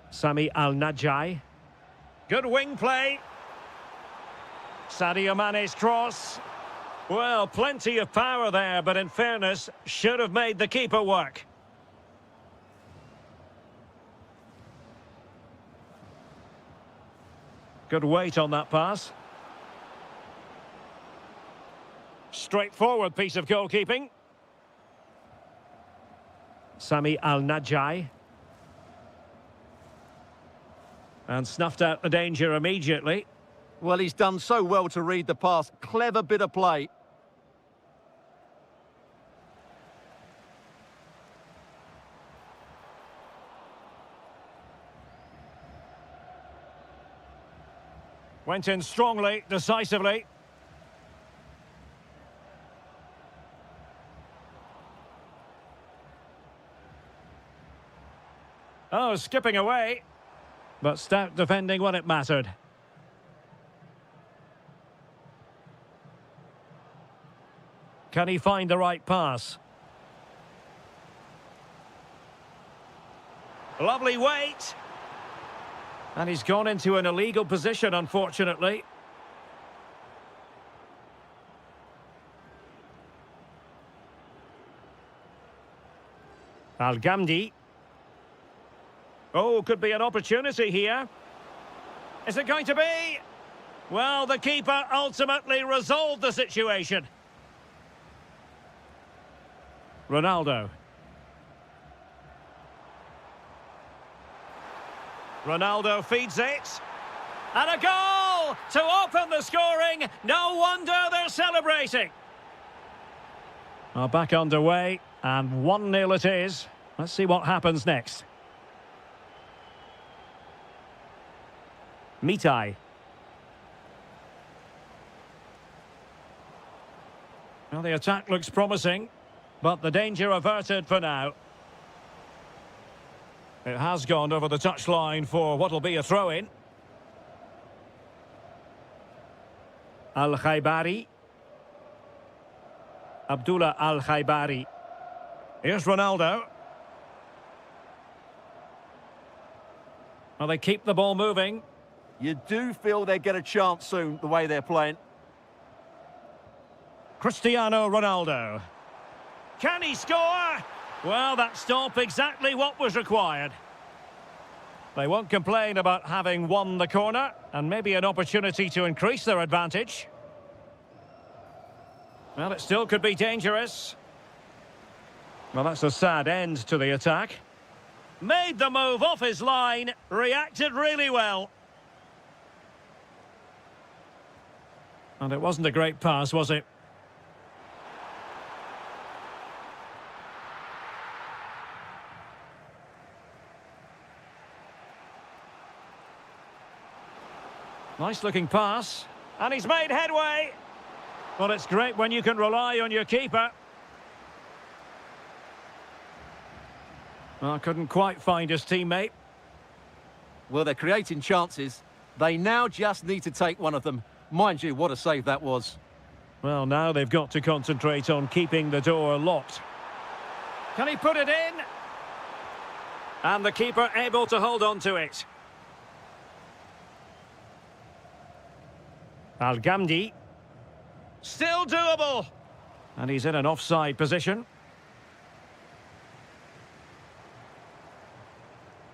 [SPEAKER 1] Sami Al-Najai. Good wing play. Sadio Mane's cross. Well, plenty of power there, but in fairness, should have made the keeper work. Good weight on that pass. Straightforward piece of goalkeeping. Sami Al-Najai. And snuffed out the danger immediately.
[SPEAKER 2] Well, he's done so well to read the pass. Clever bit of play.
[SPEAKER 1] Went in strongly, decisively. Oh, skipping away. But stout defending when it mattered. Can he find the right pass? Lovely weight. And he's gone into an illegal position, unfortunately. Al-Ghamdi. Oh, could be an opportunity here. Is it going to be? Well, the keeper ultimately resolved the situation. Ronaldo. Ronaldo feeds it. And a goal to open the scoring. No wonder they're celebrating. Well, back underway, and 1-0 it is. Let's see what happens next. Mitai. Well, the attack looks promising, but the danger averted for now. It has gone over the touchline for what will be a throw-in. Al-Khaibari. Abdullah Al-Khaibari. Here's Ronaldo. Well, they keep the ball moving.
[SPEAKER 2] You do feel they get a chance soon, the way they're playing.
[SPEAKER 1] Cristiano Ronaldo. Can he score? Well, that stop exactly what was required. They won't complain about having won the corner, and maybe an opportunity to increase their advantage. Well, it still could be dangerous. Well, that's a sad end to the attack. Made the move off his line, reacted really well. And it wasn't a great pass, was it? Nice looking pass. And he's made headway. Well, it's great when you can rely on your keeper. Well, couldn't quite find his teammate.
[SPEAKER 2] Well, they're creating chances. They now just need to take one of them. Mind you, what a save that was.
[SPEAKER 1] Well, now they've got to concentrate on keeping the door locked. Can he put it in? And the keeper able to hold on to it. Al-Ghamdi. Still doable. And he's in an offside position.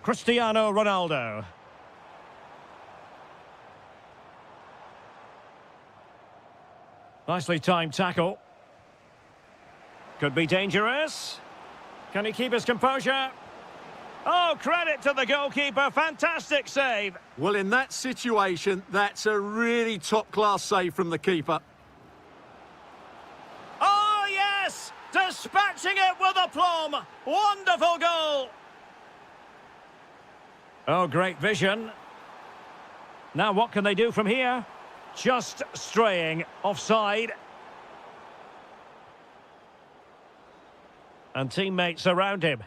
[SPEAKER 1] Cristiano Ronaldo. Nicely timed tackle. Could be dangerous. Can he keep his composure? Oh, credit to the goalkeeper. Fantastic save.
[SPEAKER 2] Well, in that situation, that's a really top-class save from the keeper.
[SPEAKER 1] Oh, yes! Dispatching it with aplomb. Wonderful goal. Oh, great vision. Now what can they do from here? Just straying offside. And teammates around him.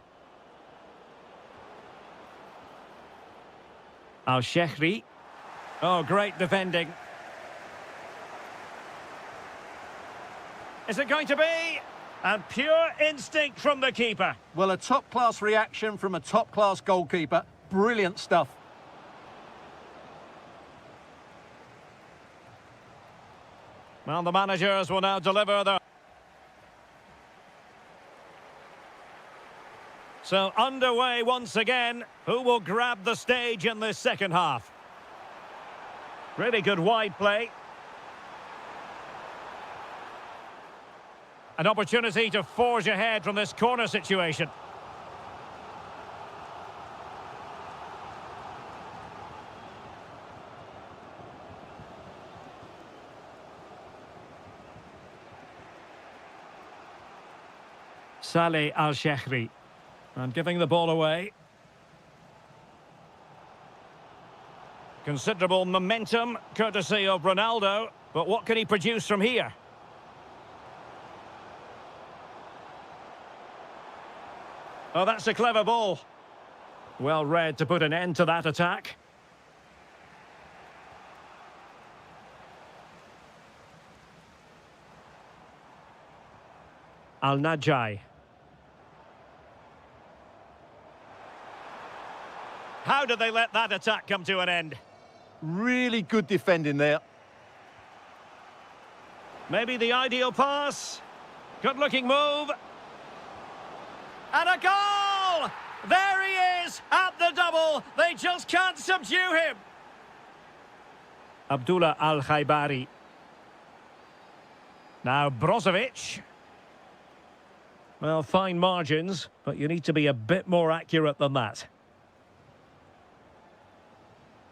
[SPEAKER 1] Al-Shehri. Oh, great defending. Is it going to be? And pure instinct from the keeper.
[SPEAKER 2] Well, a top-class reaction from a top-class goalkeeper. Brilliant stuff.
[SPEAKER 1] Well, the managers will now deliver their... So, underway once again. Who will grab the stage in this second half? Really good wide play. An opportunity to forge ahead from this corner situation. Saleh Al-Shehri. And giving the ball away. Considerable momentum, courtesy of Ronaldo. But what can he produce from here? Oh, that's a clever ball. Well read to put an end to that attack. Al-Najai. How did they let that attack come to an end?
[SPEAKER 2] Really good defending there.
[SPEAKER 1] Maybe the ideal pass. Good-looking move. And a goal! There he is at the double. They just can't subdue him. Abdullah Al-Khaibari. Now Brozovic. Well, fine margins, but you need to be a bit more accurate than that.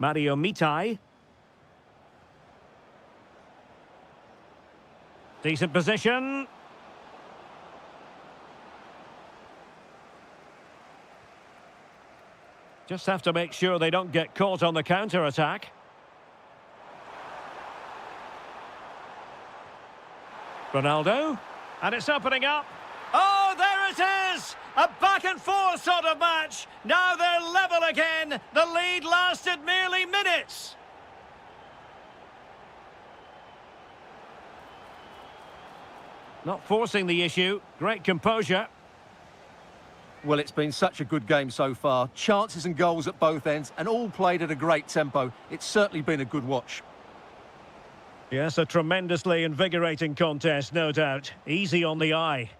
[SPEAKER 1] Mario Mitai. Decent position. Just have to make sure they don't get caught on the counter-attack. Ronaldo. And it's opening up. Oh, there it is! A back-and-forth sort of match. Now they're level again. The lead lasted merely minutes. Not forcing the issue. Great composure.
[SPEAKER 2] Well, it's been such a good game so far. Chances and goals at both ends, and all played at a great tempo. It's certainly been a good watch.
[SPEAKER 1] Yes, a tremendously invigorating contest, no doubt. Easy on the eye.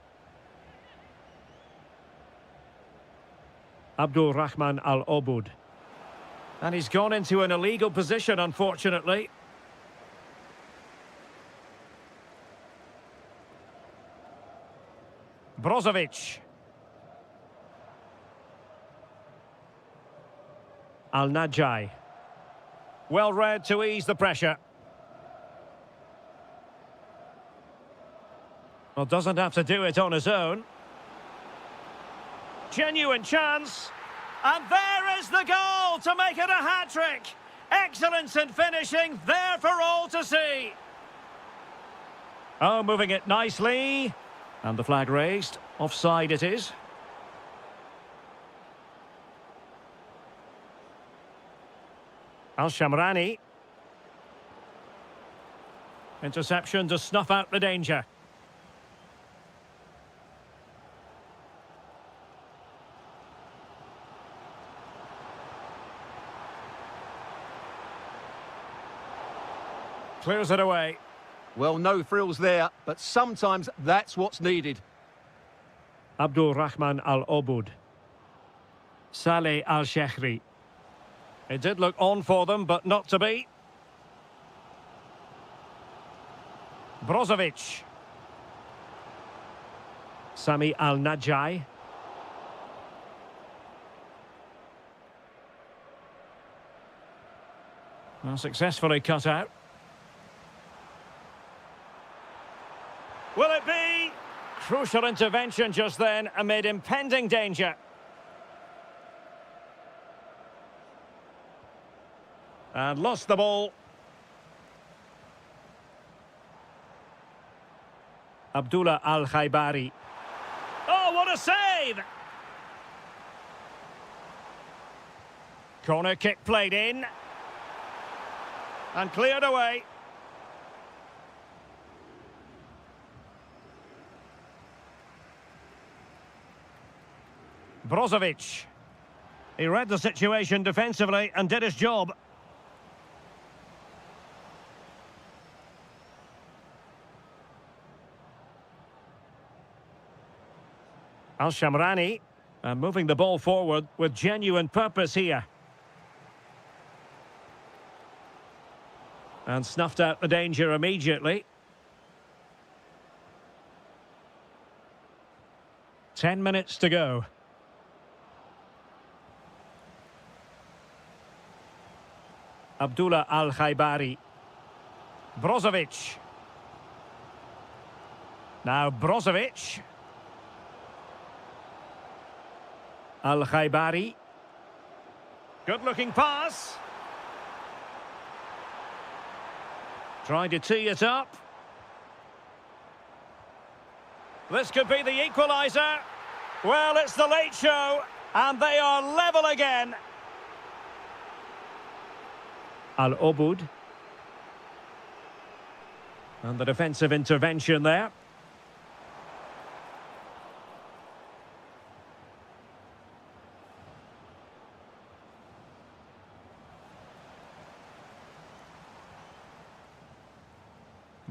[SPEAKER 1] Abdul Rahman Al-Obud. And he's gone into an illegal position, unfortunately. Brozovic. Al-Najai. Well read to ease the pressure. Well, doesn't have to do it on his own. Genuine chance. And there is the goal to make it a hat-trick. Excellence in finishing, there for all to see. Oh, moving it nicely. And the flag raised. Offside it is. Al-Shamrani. Interception to snuff out the danger. Clears it away.
[SPEAKER 2] Well, no frills there, but sometimes that's what's needed.
[SPEAKER 1] Abdul Rahman Al-Obud. Saleh Al-Shehri. It did look on for them, but not to be. Brozovic. Sami Al-Najai. Well, successfully cut out. Will it be? Crucial intervention just then amid impending danger. And lost the ball. Abdullah Al-Khaibari. Oh, what a save! Corner kick played in. And cleared away. Brozovic. He read the situation defensively and did his job. Al-Shamrani. And moving the ball forward with genuine purpose here. And snuffed out the danger immediately. 10 minutes to go. Abdullah Al-Khaibari. Brozovic. Now Brozovic. Al-Khaibari. Good-looking pass. Trying to tee it up. This could be the equaliser. Well, it's the late show, and they are level again. Al-Obud. And the defensive intervention there.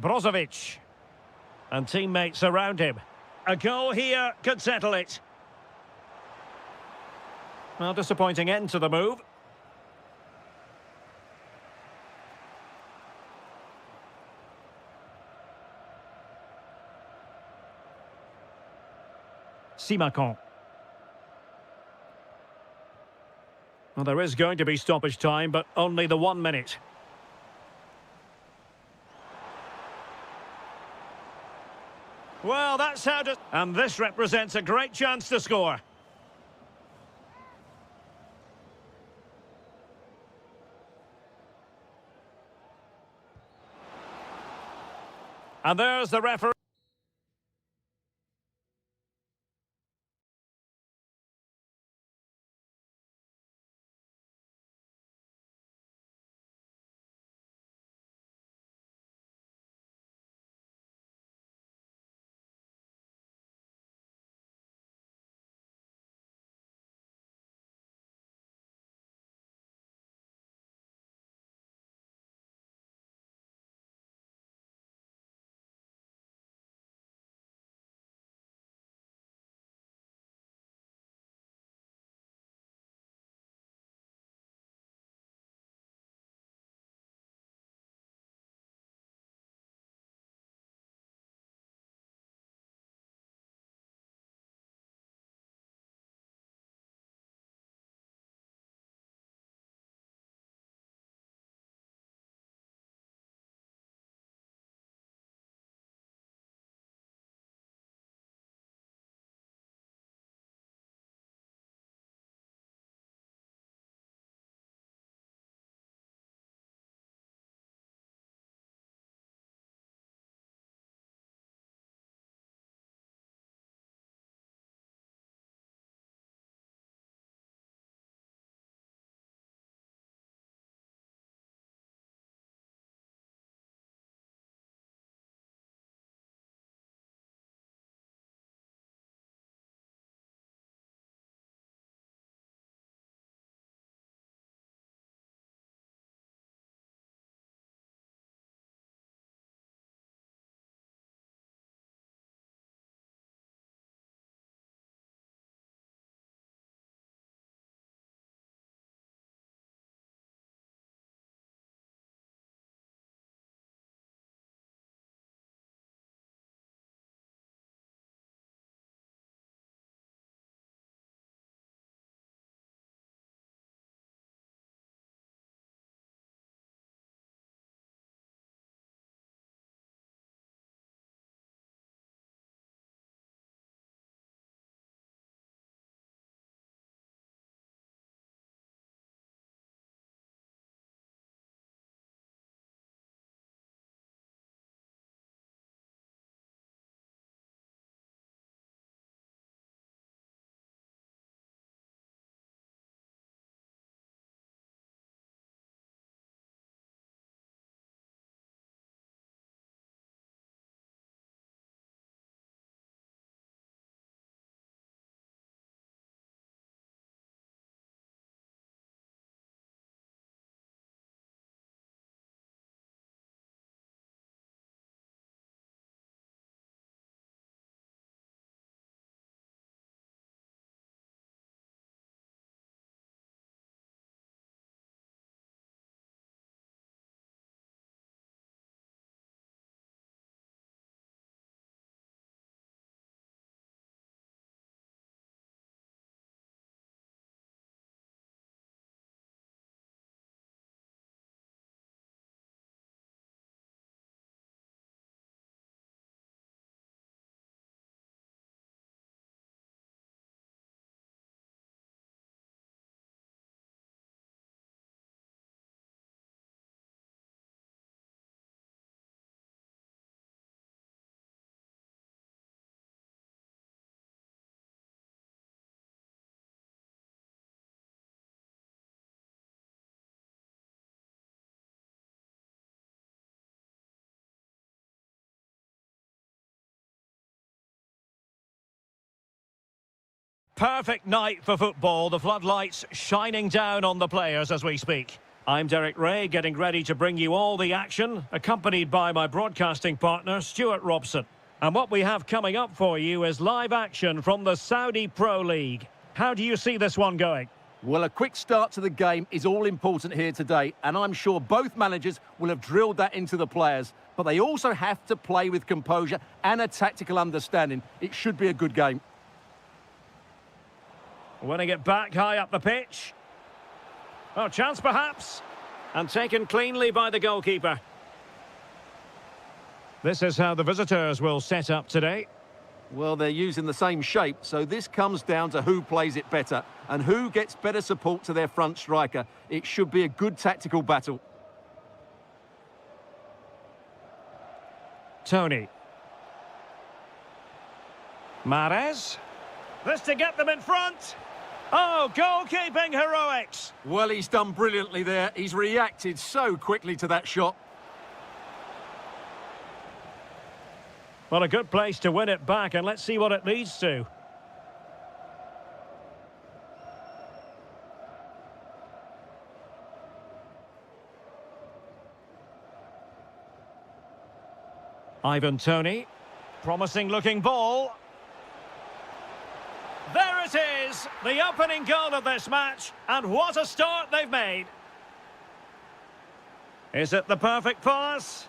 [SPEAKER 1] Brozovic. And teammates around him. A goal here could settle it. Well, disappointing end to the move. Simakon. Well, there is going to be stoppage time, but only the 1 minute. Well, that's how to... And this represents a great chance to score. And there's the referee. perfect night for football. The floodlights shining down on the players as we speak. I'm Derek Ray, getting ready to bring you all the action, accompanied by my broadcasting partner, Stuart Robson. And what we have coming up for you is live action from the Saudi Pro League. How do you see this one going?
[SPEAKER 2] Well, a quick start to the game is all important here today, and I'm sure both managers will have drilled that into the players. But they also have to play with composure and a tactical understanding. It should be a good game.
[SPEAKER 1] Winning it back high up the pitch. Oh, chance perhaps. And taken cleanly by the goalkeeper. This is how the visitors will set up today.
[SPEAKER 2] Well, they're using the same shape, so this comes down to who plays it better and who gets better support to their front striker. It should be a good tactical battle.
[SPEAKER 1] Tony. Mahrez. This to get them in front. Oh, goalkeeping heroics.
[SPEAKER 2] Well, he's done brilliantly there. He's reacted so quickly to that shot.
[SPEAKER 1] Well, a good place to win it back, and let's see what it leads to. Ivan Toney. Promising looking ball. There it is, the opening goal of this match, and what a start they've made. Is it the perfect pass?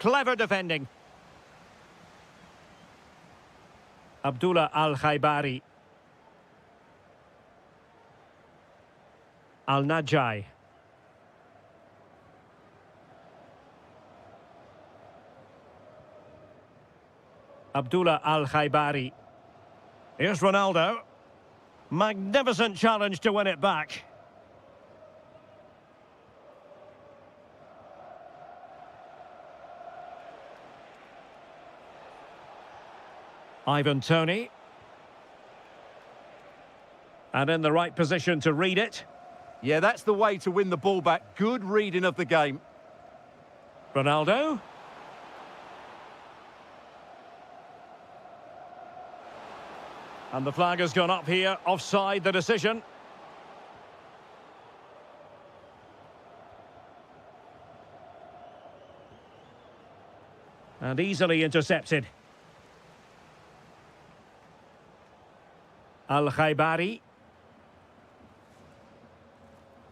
[SPEAKER 1] Clever defending. Abdullah Al-Khaibari. Al-Najai. Abdullah Al-Khaibari. Here's Ronaldo. Magnificent challenge to win it back. Ivan Toney. And in the right position to read it.
[SPEAKER 2] Yeah, that's the way to win the ball back. Good reading of the game.
[SPEAKER 1] Ronaldo. And the flag has gone up here. Offside the decision. And easily intercepted. Al-Khaibari.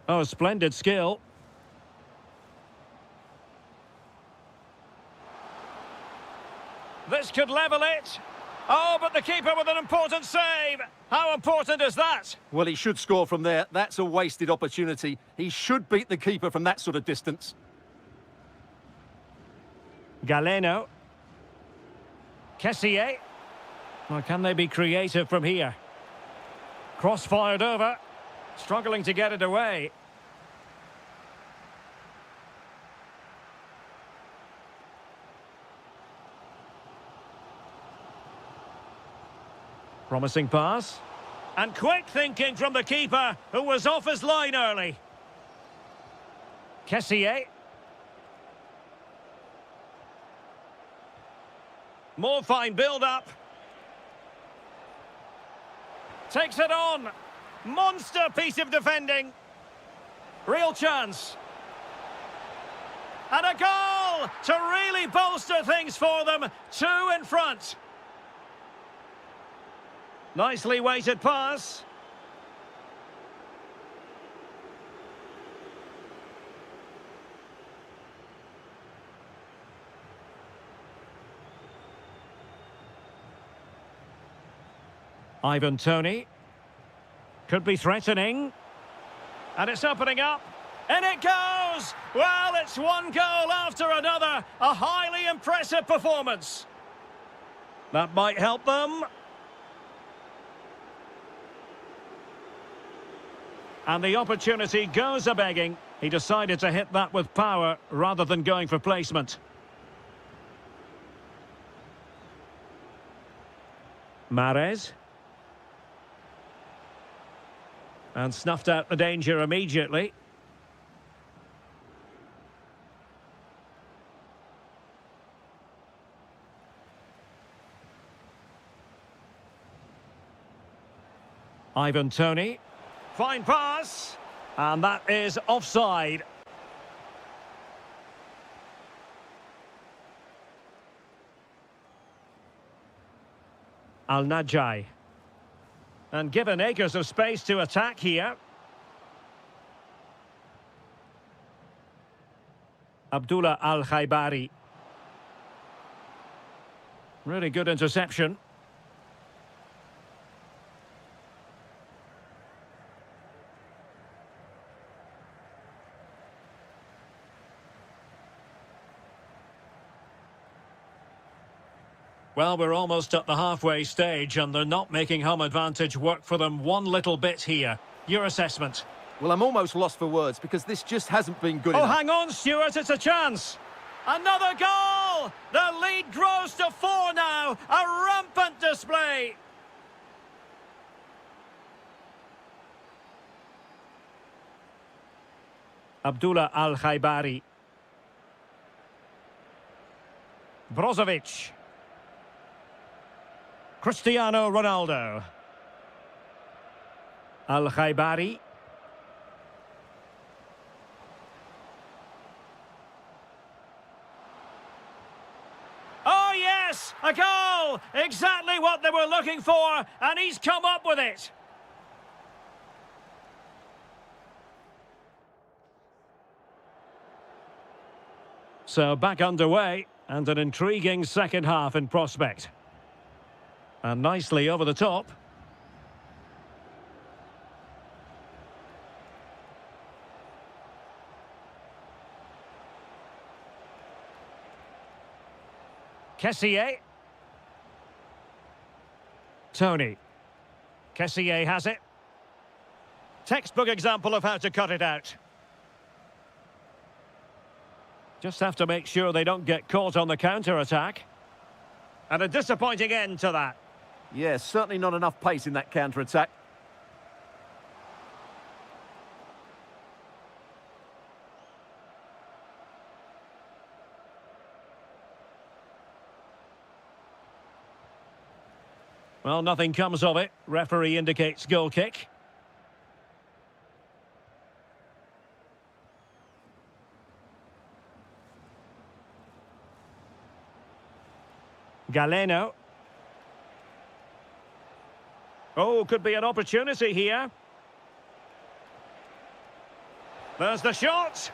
[SPEAKER 1] Oh, splendid skill. This could level it. Oh, but the keeper with an important save. How important is that?
[SPEAKER 2] Well, he should score from there. That's a wasted opportunity. He should beat the keeper from that sort of distance.
[SPEAKER 1] Galeno. Kessié. Well, can they be creative from here? Cross fired over. Struggling to get it away. Promising pass. And quick thinking from the keeper, who was off his line early. Kessié. More fine build-up. Takes it on. Monster piece of defending. Real chance. And a goal to really bolster things for them. 2 in front. Nicely weighted pass. Ivan Toney. Could be threatening. And it's opening up. And it goes! Well, it's one goal after another. A highly impressive performance. That might help them. And the opportunity goes a-begging. He decided to hit that with power rather than going for placement. Mahrez. And snuffed out the danger immediately. Ivan Toney. Fine pass. And that is offside. Al-Najai. And given acres of space to attack here. Abdullah Al-Khaibari. Really good interception. Well, we're almost at the halfway stage and they're not making home advantage work for them one little bit here. Your assessment?
[SPEAKER 2] Well, I'm almost lost for words because this just hasn't been good
[SPEAKER 1] Oh,
[SPEAKER 2] enough.
[SPEAKER 1] hang on, Stuart, it's a chance. Another goal! The lead grows to 4 now. A rampant display. Abdullah Al-Khaibari. Brozovic. Cristiano Ronaldo. Al-Khaibari. Oh, yes! A goal! Exactly what they were looking for, and he's come up with it. So back underway, and an intriguing second half in prospect. And nicely over the top. Kessié. Toney. Kessié has it. Textbook example of how to cut it out. Just have to make sure they don't get caught on the counter-attack. And a disappointing end to that.
[SPEAKER 2] Yeah, certainly not enough pace in that counter-attack.
[SPEAKER 1] Well, nothing comes of it. Referee indicates goal kick. Galeno. Oh, could be an opportunity here. There's the shot.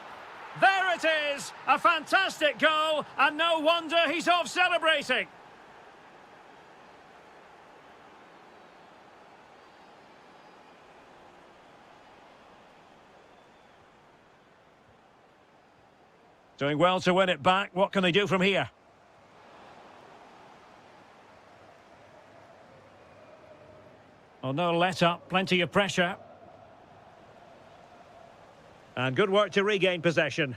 [SPEAKER 1] There it is! A fantastic goal, and no wonder he's off celebrating. Doing well to win it back. What can they do from here? Oh, no let up. Plenty of pressure. And good work to regain possession.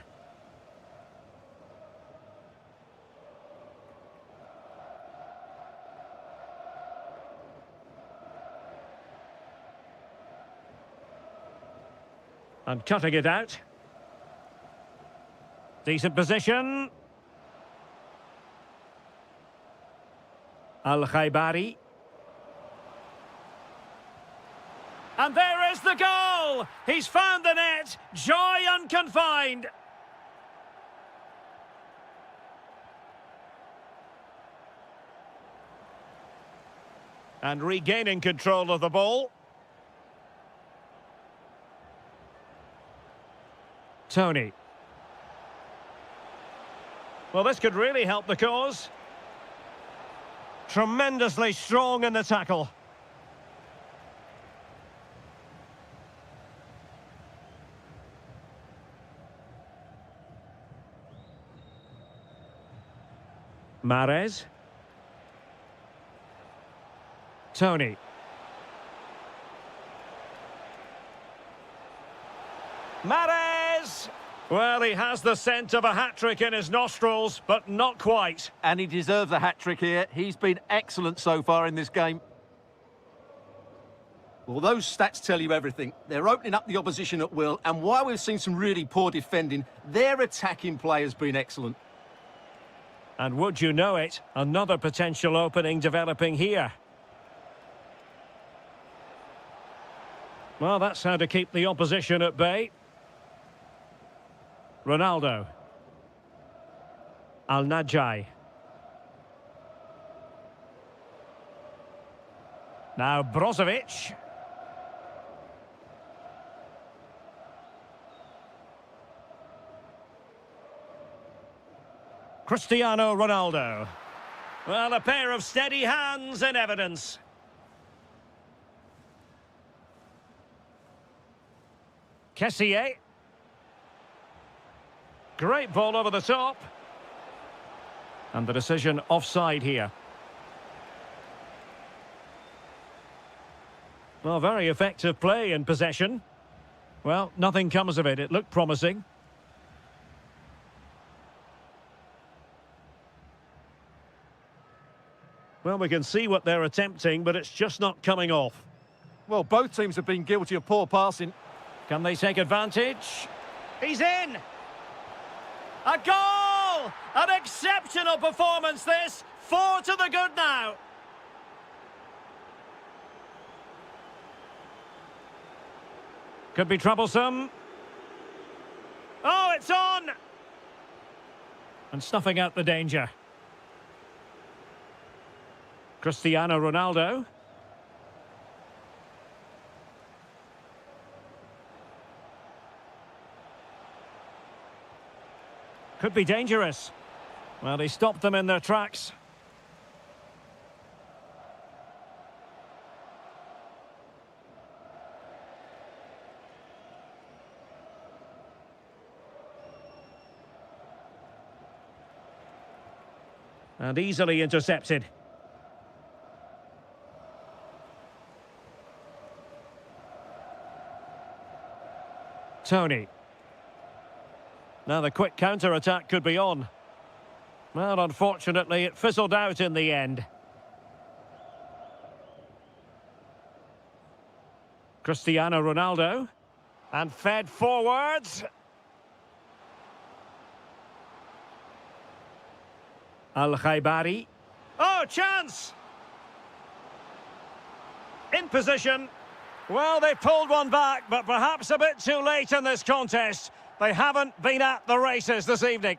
[SPEAKER 1] And cutting it out. Decent position. Al-Khaibari. And there is the goal! He's found the net. Joy unconfined. And regaining control of the ball. Toney. Well, this could really help the cause. Tremendously strong in the tackle. Mahrez. Toney. Mahrez! Well, he has the scent of a hat-trick in his nostrils, but not quite.
[SPEAKER 2] And he deserves a hat-trick here. He's been excellent so far in this game. Well, those stats tell you everything. They're opening up the opposition at will, and while we've seen some really poor defending, their attacking play has been excellent.
[SPEAKER 1] And would you know it, another potential opening developing here. Well, that's how to keep the opposition at bay. Ronaldo. Al-Najai. Now Brozovic. Cristiano Ronaldo. Well, a pair of steady hands in evidence. Kessié. Great ball over the top. And the decision offside here. Well, very effective play in possession. Well, nothing comes of it. It looked promising. Well, we can see what they're attempting, but it's just not coming off.
[SPEAKER 2] Well, both teams have been guilty of poor passing.
[SPEAKER 1] Can they take advantage? He's in! A goal! An exceptional performance, this! 4 to the good now. Could be troublesome. Oh, it's on! And snuffing out the danger. Cristiano Ronaldo. Could be dangerous. Well, he stopped them in their tracks. And easily intercepted. Tony. Now the quick counter-attack could be on. Well, unfortunately, it fizzled out in the end. Cristiano Ronaldo. And fed forwards. Al-Khaibari. Oh, chance! In position. Well, they pulled one back, but perhaps a bit too late in this contest. They haven't been at the races this evening.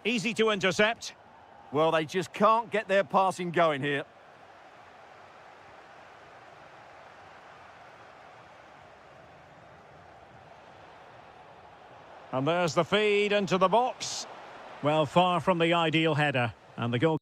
[SPEAKER 1] Easy to intercept.
[SPEAKER 2] Well, they just can't get their passing going here.
[SPEAKER 1] And there's the feed into the box. Well, far from the ideal header. And the goal...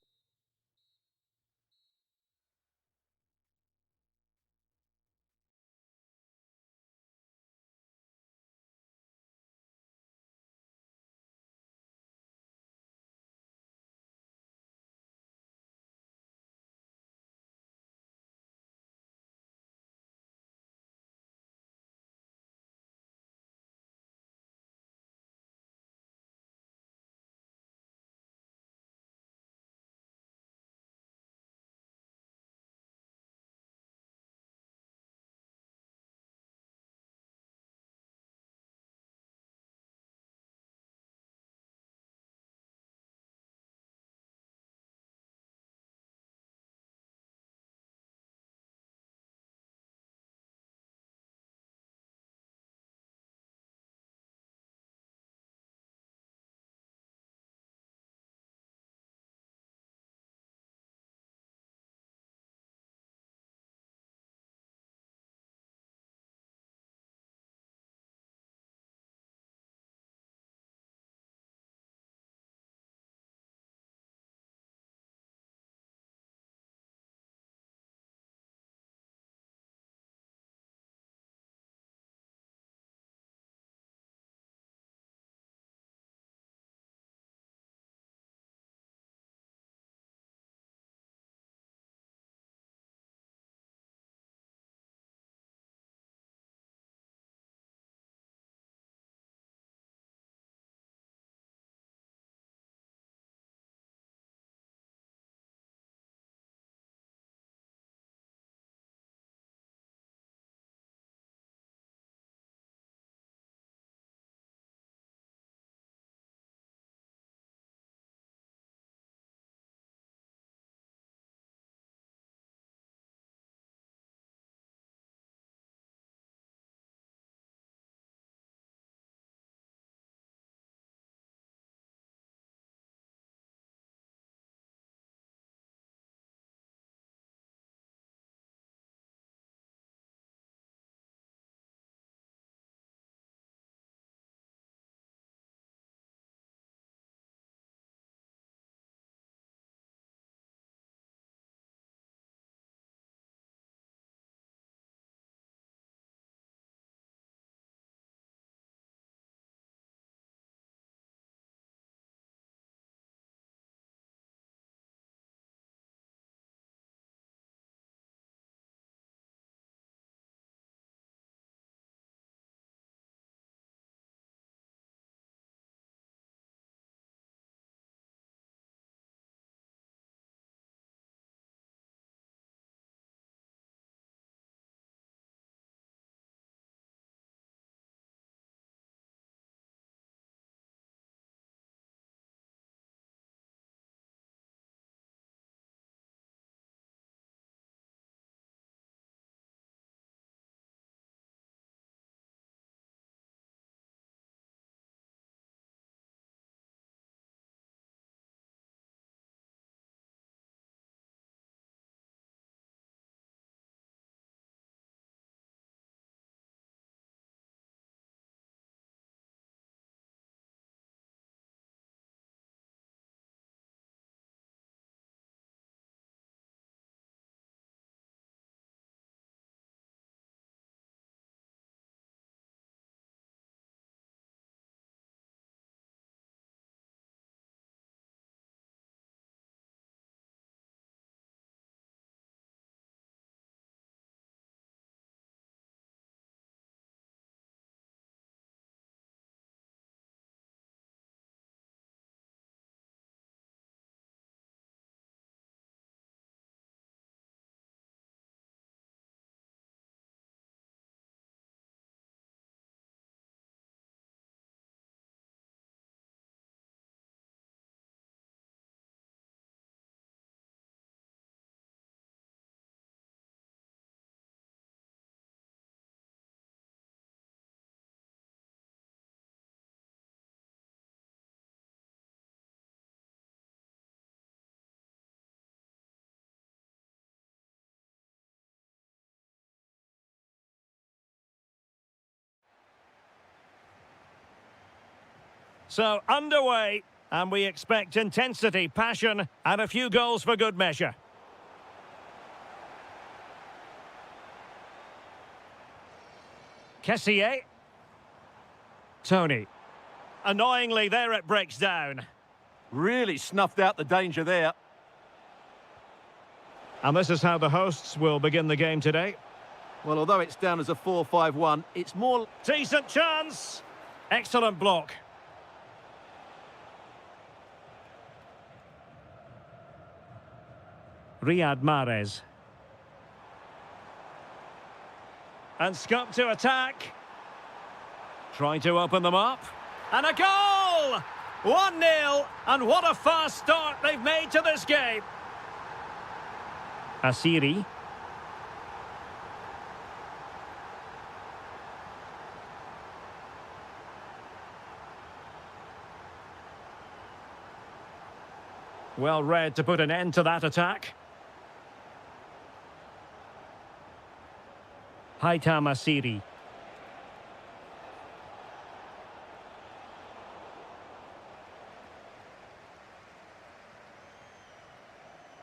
[SPEAKER 1] So, underway, and we expect intensity, passion, and a few goals for good measure. Kessié. Tony. Annoyingly, there it breaks down.
[SPEAKER 2] Really snuffed out the danger there.
[SPEAKER 1] And this is how the hosts will begin the game today.
[SPEAKER 2] Well, although it's down as a 4-5-1, it's more...
[SPEAKER 1] Decent chance. Excellent block. Riyad Mahrez. And Scup to attack. Trying to open them up. And a goal! 1-0, and what a fast start they've made to this game. Asiri. Well read to put an end to that attack. Haitham Asiri.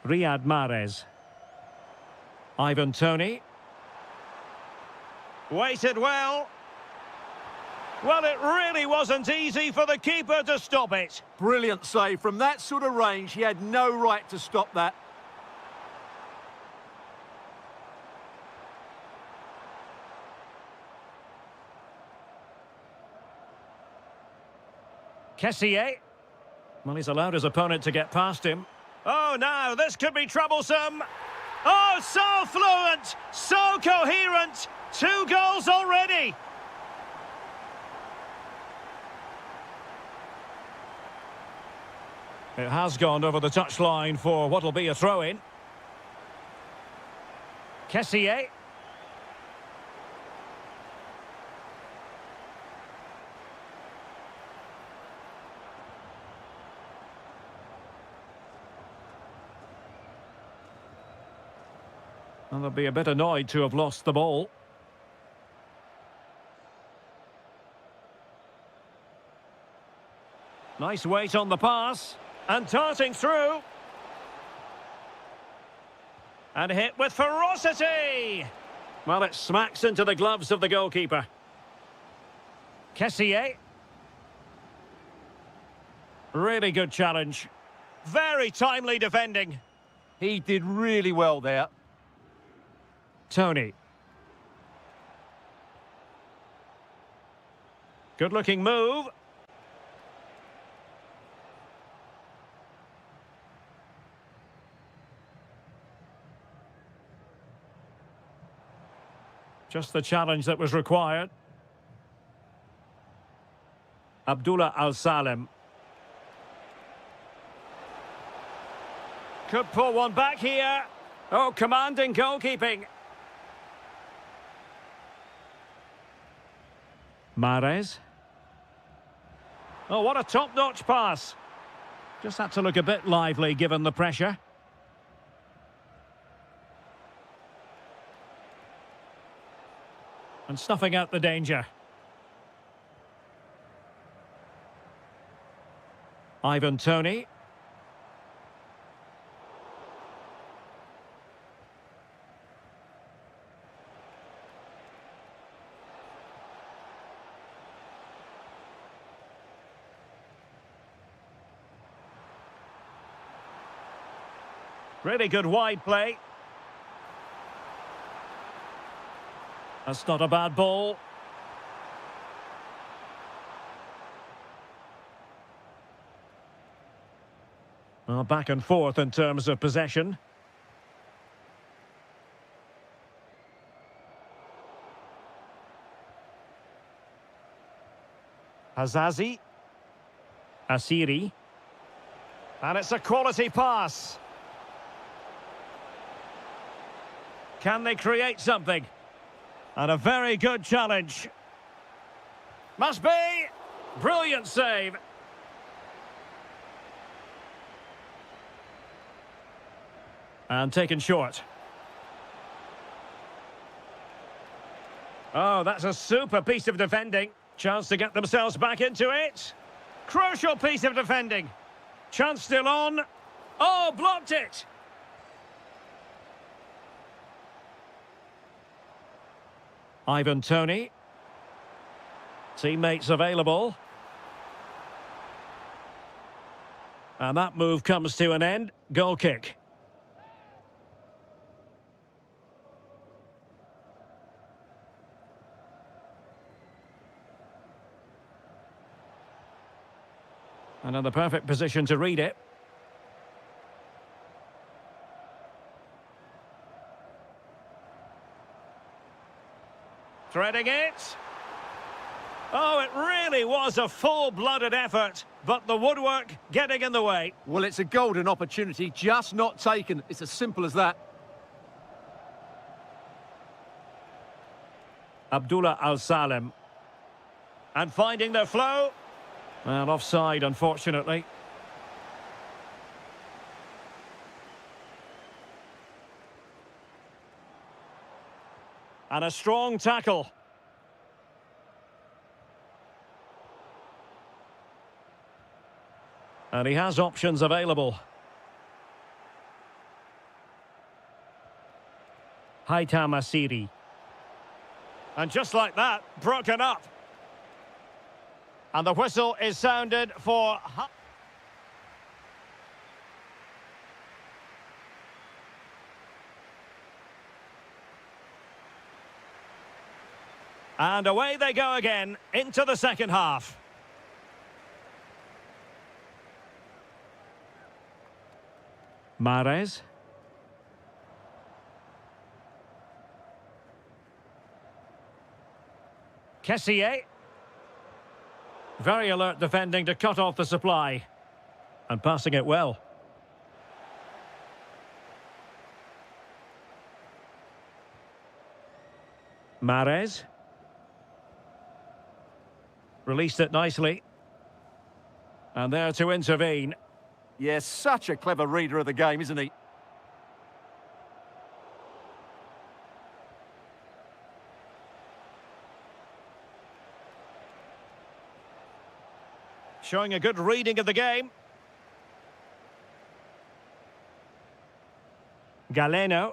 [SPEAKER 1] Riyad Mahrez. Ivan Toney. Waited well. Well, it really wasn't easy for the keeper to stop it.
[SPEAKER 2] Brilliant save. From that sort of range, he had no right to stop that.
[SPEAKER 1] Kessié. Well, he's allowed his opponent to get past him. Oh, now, this could be troublesome. Oh, so fluent, so coherent. 2 goals already. It has gone over the touchline for what will be a throw-in. Kessié. And they'll be a bit annoyed to have lost the ball. Nice weight on the pass. And darting through. And hit with ferocity. Well, it smacks into the gloves of the goalkeeper. Kessié. Really good challenge. Very timely defending.
[SPEAKER 2] He did really well there.
[SPEAKER 1] Tony. Good-looking move. Just the challenge that was required. Abdullah Al-Salem. Could pull one back here. Oh, commanding goalkeeping. Mahrez. Oh, what a top-notch pass. Just had to look a bit lively given the pressure. And snuffing out the danger. Ivan Toney. Really good wide play. That's not a bad ball. Well, back and forth in terms of possession. Hazazi. Asiri. And it's a quality pass. Can they create something? And a very good challenge. Must be. Brilliant save. And taken short. Oh, that's a super piece of defending. Chance to get themselves back into it. Crucial piece of defending. Chance still on. Oh, blocked it. Ivan Toney. Teammates available. And that move comes to an end. Goal kick. Another perfect position to read it. Threading it. Oh, it really was a full-blooded effort, but the woodwork getting in the way.
[SPEAKER 2] Well, it's a golden opportunity, just not taken. It's as simple as that.
[SPEAKER 1] Abdullah Al-Salem. And finding their flow. Well, offside, unfortunately. And a strong tackle. And he has options available. Haitham Asiri. And just like that, broken up. And the whistle is sounded for... And away they go again, into the second half. Mahrez. Kessié. Very alert defending to cut off the supply. And passing it well. Mahrez. Released it nicely. And there to intervene.
[SPEAKER 2] Yes, such a clever reader of the game, isn't he?
[SPEAKER 1] Showing a good reading of the game. Galeno.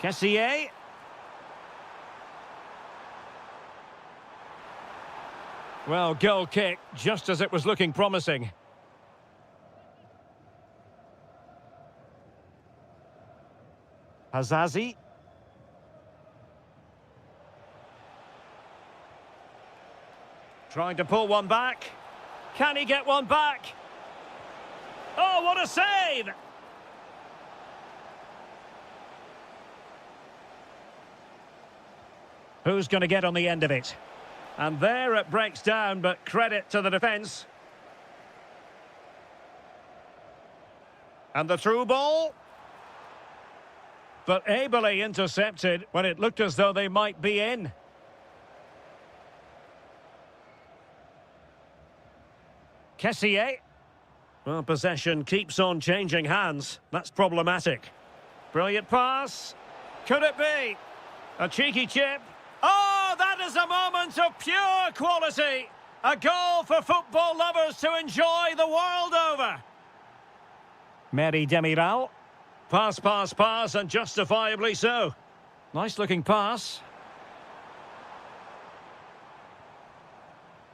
[SPEAKER 1] Kessié. Well, goal kick, just as it was looking promising. Hazazi. Trying to pull one back. Can he get one back? Oh, what a save! Who's going to get on the end of it? And there it breaks down, but credit to the defence. And the through ball. But ably intercepted when it looked as though they might be in. Kessié. Well, possession keeps on changing hands. That's problematic. Brilliant pass. Could it be? A cheeky chip. Oh, that is a moment of pure quality. A goal for football lovers to enjoy the world over. Mary Demiral. Pass, pass, pass, and justifiably so. Nice looking pass.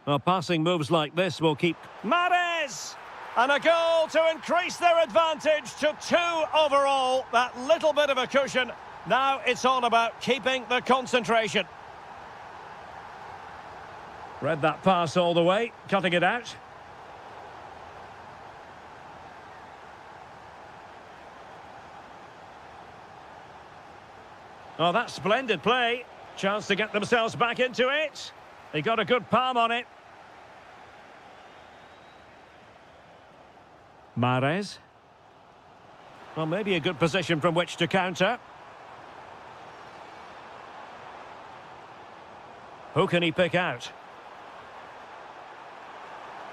[SPEAKER 1] Well, passing moves like this will keep... Mahrez! And a goal to increase their advantage to 2 overall. That little bit of a cushion. Now it's all about keeping the concentration. Read that pass all the way, cutting it out. Oh, that's splendid play. Chance to get themselves back into it. They got a good palm on it. Mahrez. Well, maybe a good position from which to counter. Who can he pick out?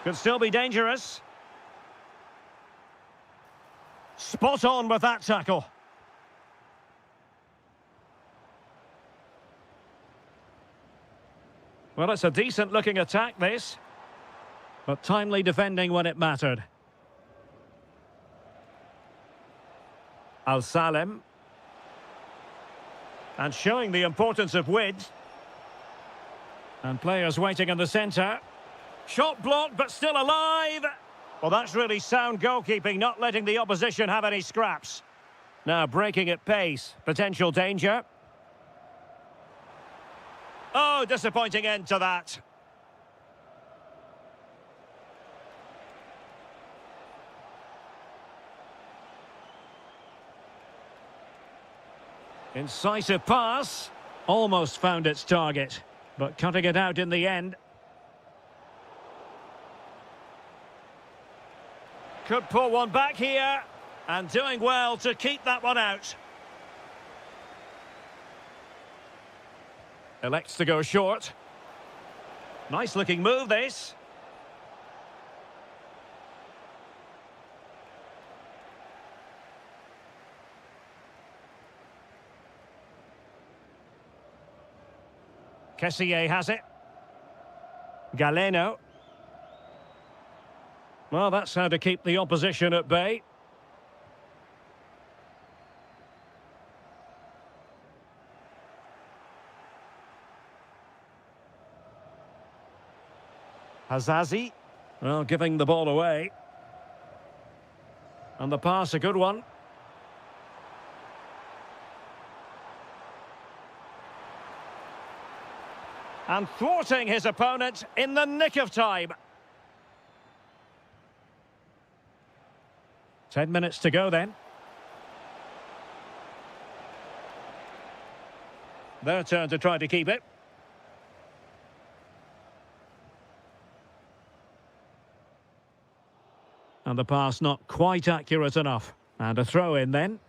[SPEAKER 1] Could still be dangerous. Spot on with that tackle. Well, it's a decent-looking attack, this. But timely defending when it mattered. Al-Salem. And showing the importance of width. And players waiting in the centre. Shot blocked, but still alive. Well, that's really sound goalkeeping, not letting the opposition have any scraps. Now breaking at pace. Potential danger. Oh, disappointing end to that. Incisive pass. Almost found its target, but cutting it out in the end. Could pull one back here, and doing well to keep that one out. Elects to go short. Nice looking move, this. Kessier has it. Galeno. Well, that's how to keep the opposition at bay. Hazazi. Well, giving the ball away. And the pass, a good one. And thwarting his opponent in the nick of time. 10 minutes to go then. Their turn to try to keep it. And the pass not quite accurate enough. And a throw in then.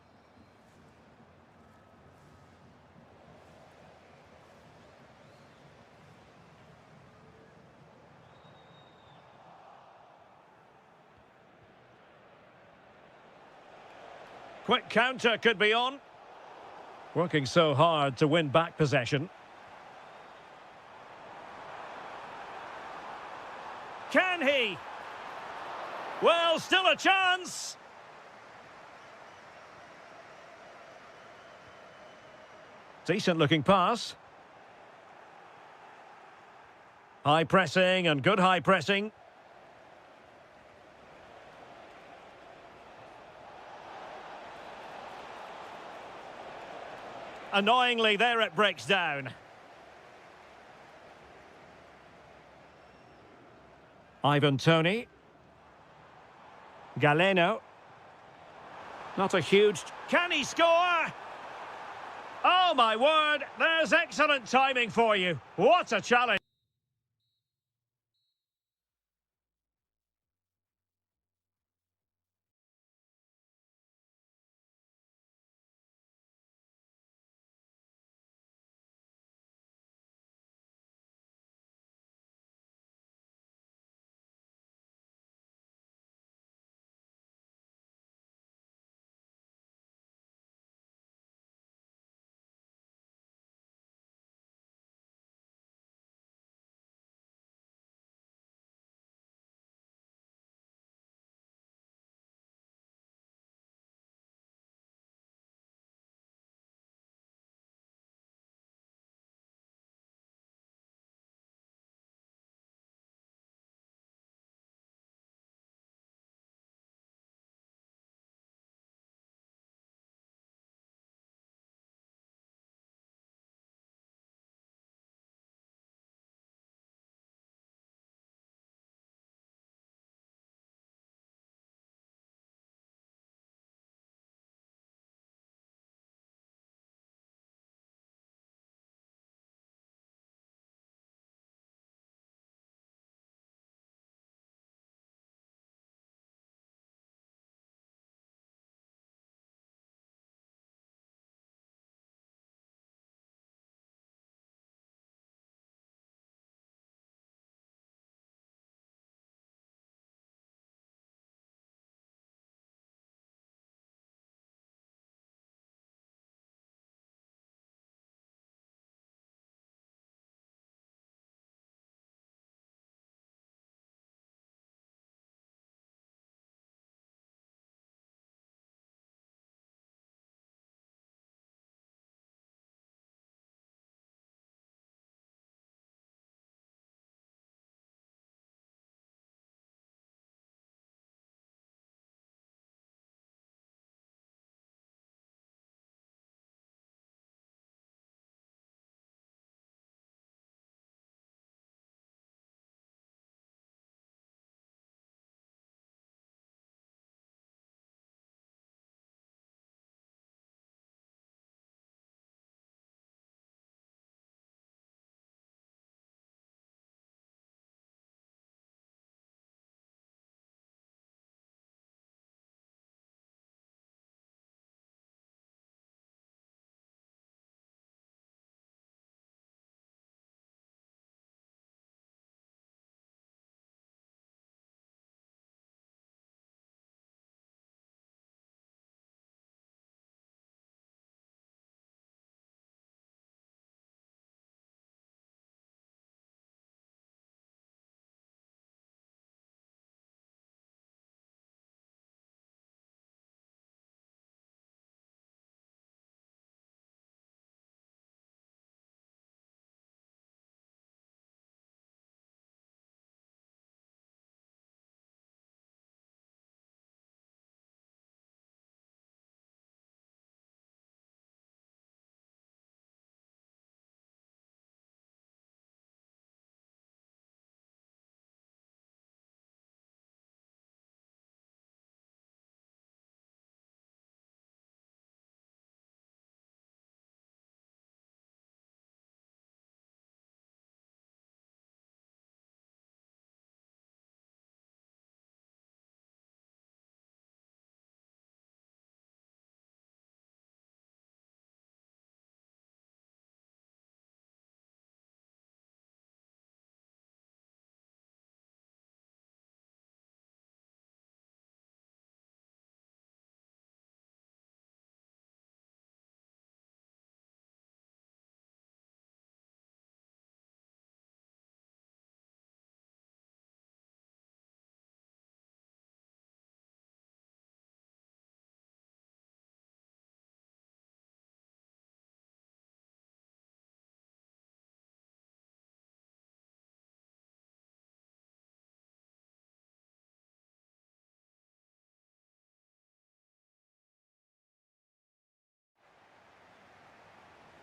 [SPEAKER 1] Quick counter could be on. Working so hard to win back possession. Can he? Well, still a chance. Decent looking pass. High pressing and good high pressing. Annoyingly, there it breaks down. Ivan Toney. Galeno. Not a huge... Can he score? Oh, my word. There's excellent timing for you. What a challenge.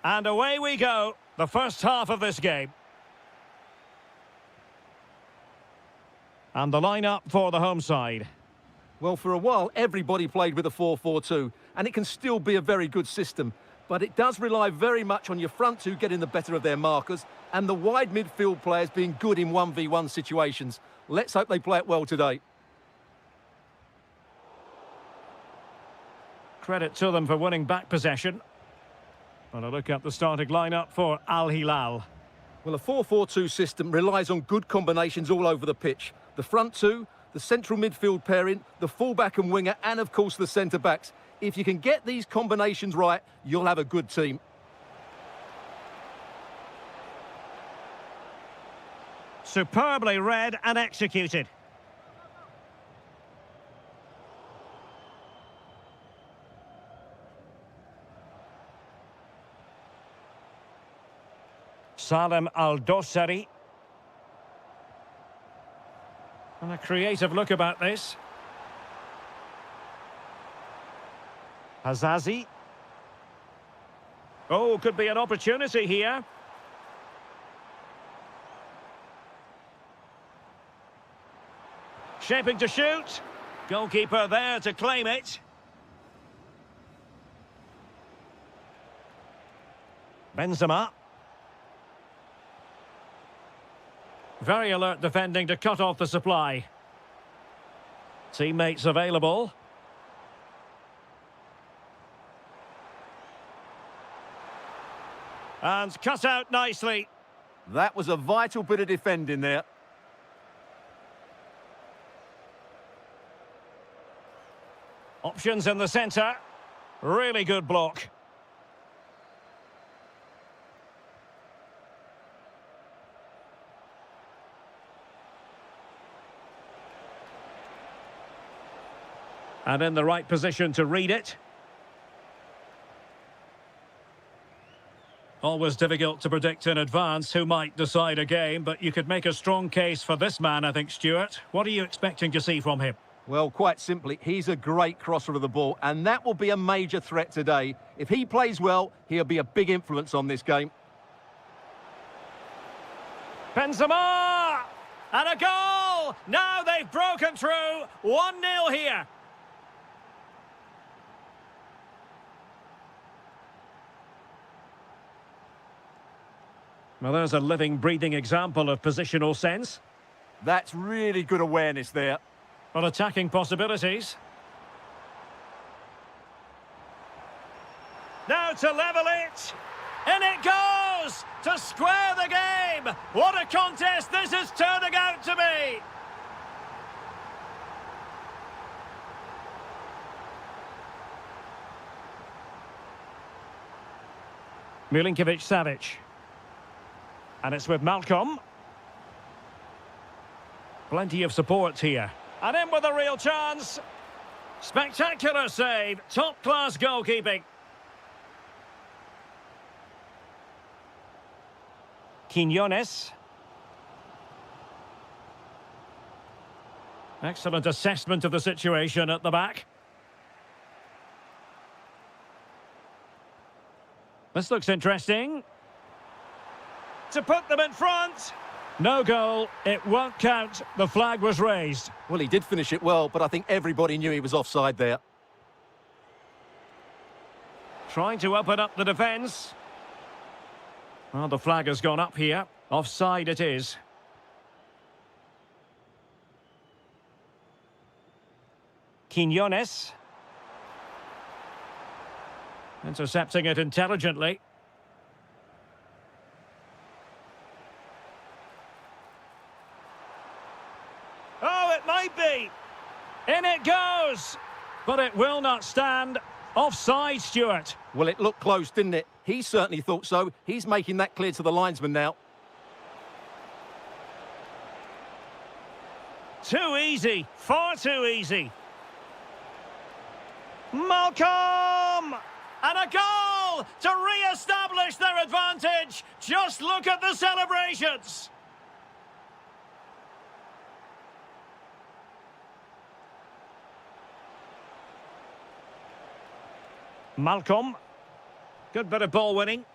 [SPEAKER 1] And away we go, the first half of this game. And the lineup for the home side.
[SPEAKER 2] Well, for a while, everybody played with a 4-4-2, and it can still be a very good system. But it does rely very much on your front two getting the better of their markers and the wide midfield players being good in 1v1 situations. Let's hope they play it well today.
[SPEAKER 1] Credit to them for winning back possession. And a look at the starting lineup for Al Hilal.
[SPEAKER 2] Well, a 4-4-2 system relies on good combinations all over the pitch. The front two, the central midfield pairing, the fullback and winger, and of course the centre-backs. If you can get these combinations right, you'll have a good team.
[SPEAKER 1] Superbly read and executed. Salem Al-Dossari. And a creative look about this. Hazazi. Oh, could be an opportunity here. Shaping to shoot. Goalkeeper there to claim it. Benzema. Very alert defending to cut off the supply. Teammates available. And cut out nicely.
[SPEAKER 2] That was a vital bit of defending there.
[SPEAKER 1] Options in the centre. Really good block. And in the right position to read it. Always difficult to predict in advance who might decide a game, but you could make a strong case for this man, I think, Stuart. What are you expecting to see from him?
[SPEAKER 2] Well, quite simply, he's a great crosser of the ball, and that will be a major threat today. If he plays well, he'll be a big influence on this game.
[SPEAKER 1] Benzema! And a goal! Now they've broken through. 1-0 here. Well, there's a living, breathing example of positional sense.
[SPEAKER 2] That's really good awareness there.
[SPEAKER 1] Well, attacking possibilities. Now to level it. In it goes! To square the game! What a contest this is turning out to be! Milinkovic-Savic. And it's with Malcolm. Plenty of support here. And in with a real chance. Spectacular save. Top-class goalkeeping. Quinones. Excellent assessment of the situation at the back. This looks interesting. To put them in front. No goal. It won't count. The flag was raised.
[SPEAKER 2] Well, he did finish it well, but I think everybody knew he was offside there.
[SPEAKER 1] Trying to open up the defence. Well, the flag has gone up here. Offside it is. Quinones. Intercepting it intelligently. Oh, it might be. In it goes. But it will not stand. Offside, Stuart.
[SPEAKER 2] Well, it looked close, didn't it? He certainly thought so. He's making that clear to the linesman now.
[SPEAKER 1] Too easy. Far too easy. Malcolm! And a goal to re-establish their advantage. Just look at the celebrations. Malcolm. Good bit of ball winning.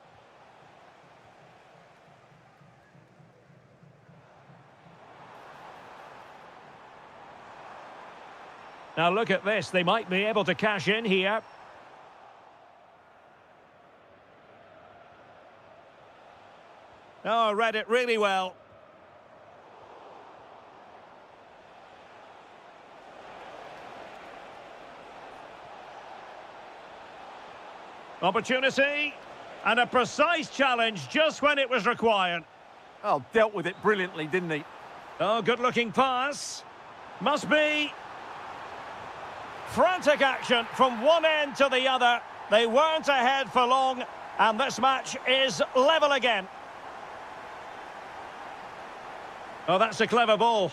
[SPEAKER 1] Now look at this, they might be able to cash in here. Oh, read it really well. Opportunity, and a precise challenge just when it was required.
[SPEAKER 2] Oh, dealt with it brilliantly, didn't he?
[SPEAKER 1] Oh, good-looking pass. Must be. Frantic action from one end to the other. They weren't ahead for long, and this match is level again. Oh, that's a clever ball.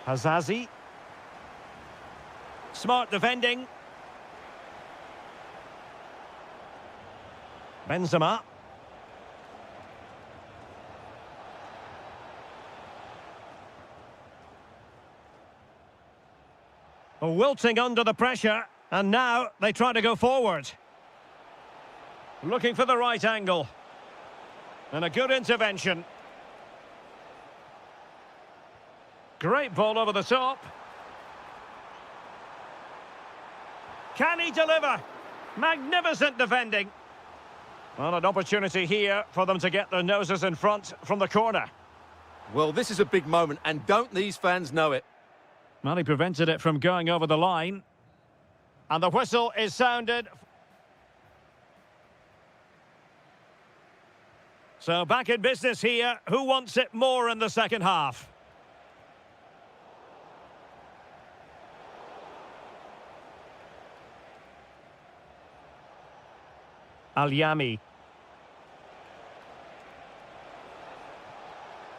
[SPEAKER 1] Hazazi. Smart defending. Benzema. Wilting under the pressure, and now they try to go forward. Looking for the right angle. And a good intervention. Great ball over the top. Can he deliver? Magnificent defending. Well, an opportunity here for them to get their noses in front from the corner.
[SPEAKER 2] Well, this is a big moment, and don't these fans know it?
[SPEAKER 1] Well, he prevented it from going over the line. And the whistle is sounded. So back in business here. Who wants it more in the second half? Al-Yami.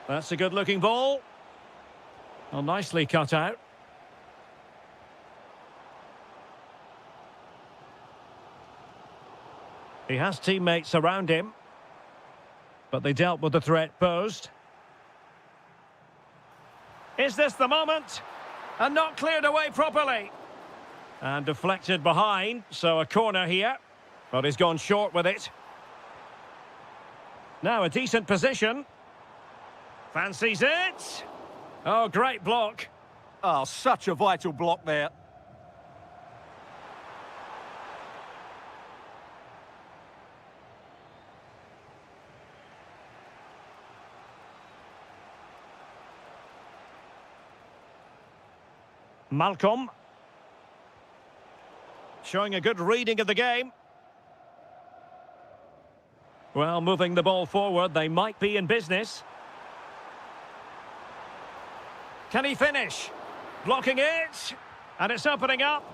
[SPEAKER 1] That's a good-looking ball. Well, nicely cut out. He has teammates around him, but they dealt with the threat posed. Is this the moment? And not cleared away properly. And deflected behind, so a corner here. But he's gone short with it. Now a decent position. Fancies it. Oh, great block.
[SPEAKER 2] Oh, such a vital block there.
[SPEAKER 1] Malcolm. Showing a good reading of the game. Well, moving the ball forward, they might be in business. Can he finish? Blocking it. And it's opening up.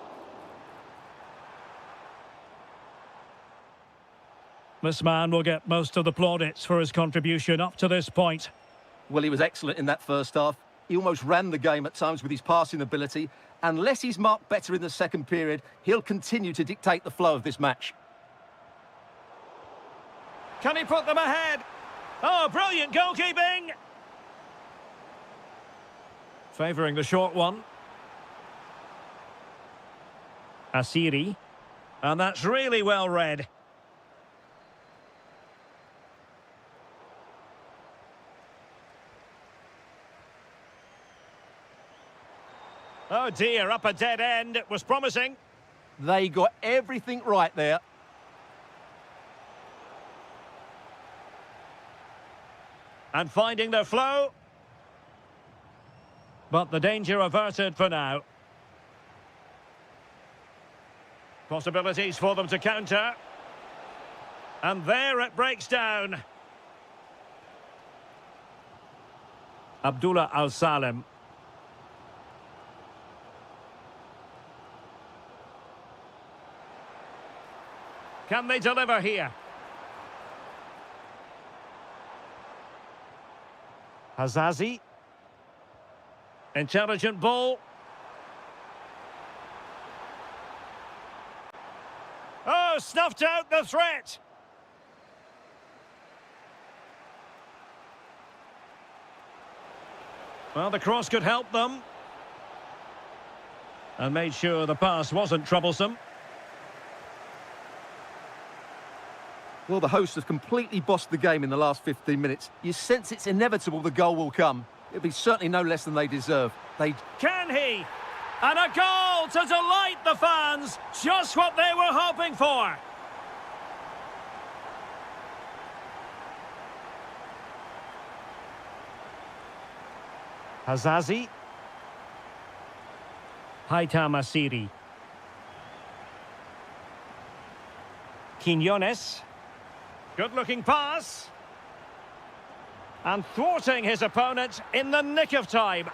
[SPEAKER 1] This man will get most of the plaudits for his contribution up to this point.
[SPEAKER 2] Well, he was excellent in that first half. He almost ran the game at times with his passing ability. Unless he's marked better in the second period, he'll continue to dictate the flow of this match.
[SPEAKER 1] Can he put them ahead? Oh, brilliant goalkeeping! Favouring the short one. Asiri. And that's really well read. Oh dear, up a dead end. It was promising.
[SPEAKER 2] They got everything right there.
[SPEAKER 1] And finding their flow. But the danger averted for now. Possibilities for them to counter. And there it breaks down. Abdullah Al-Salem. Can they deliver here? Hazazi. Intelligent ball. Oh, snuffed out the threat. Well, the cross could help them. And made sure the pass wasn't troublesome.
[SPEAKER 2] Well, the hosts have completely bossed the game in the last 15 minutes. You sense it's inevitable the goal will come. It'll be certainly no less than they deserve.
[SPEAKER 1] Can he? And a goal to delight the fans. Just what they were hoping for. Hazazi. Haitham Asiri. Quinones. Good-looking pass. And thwarting his opponent in the nick of time.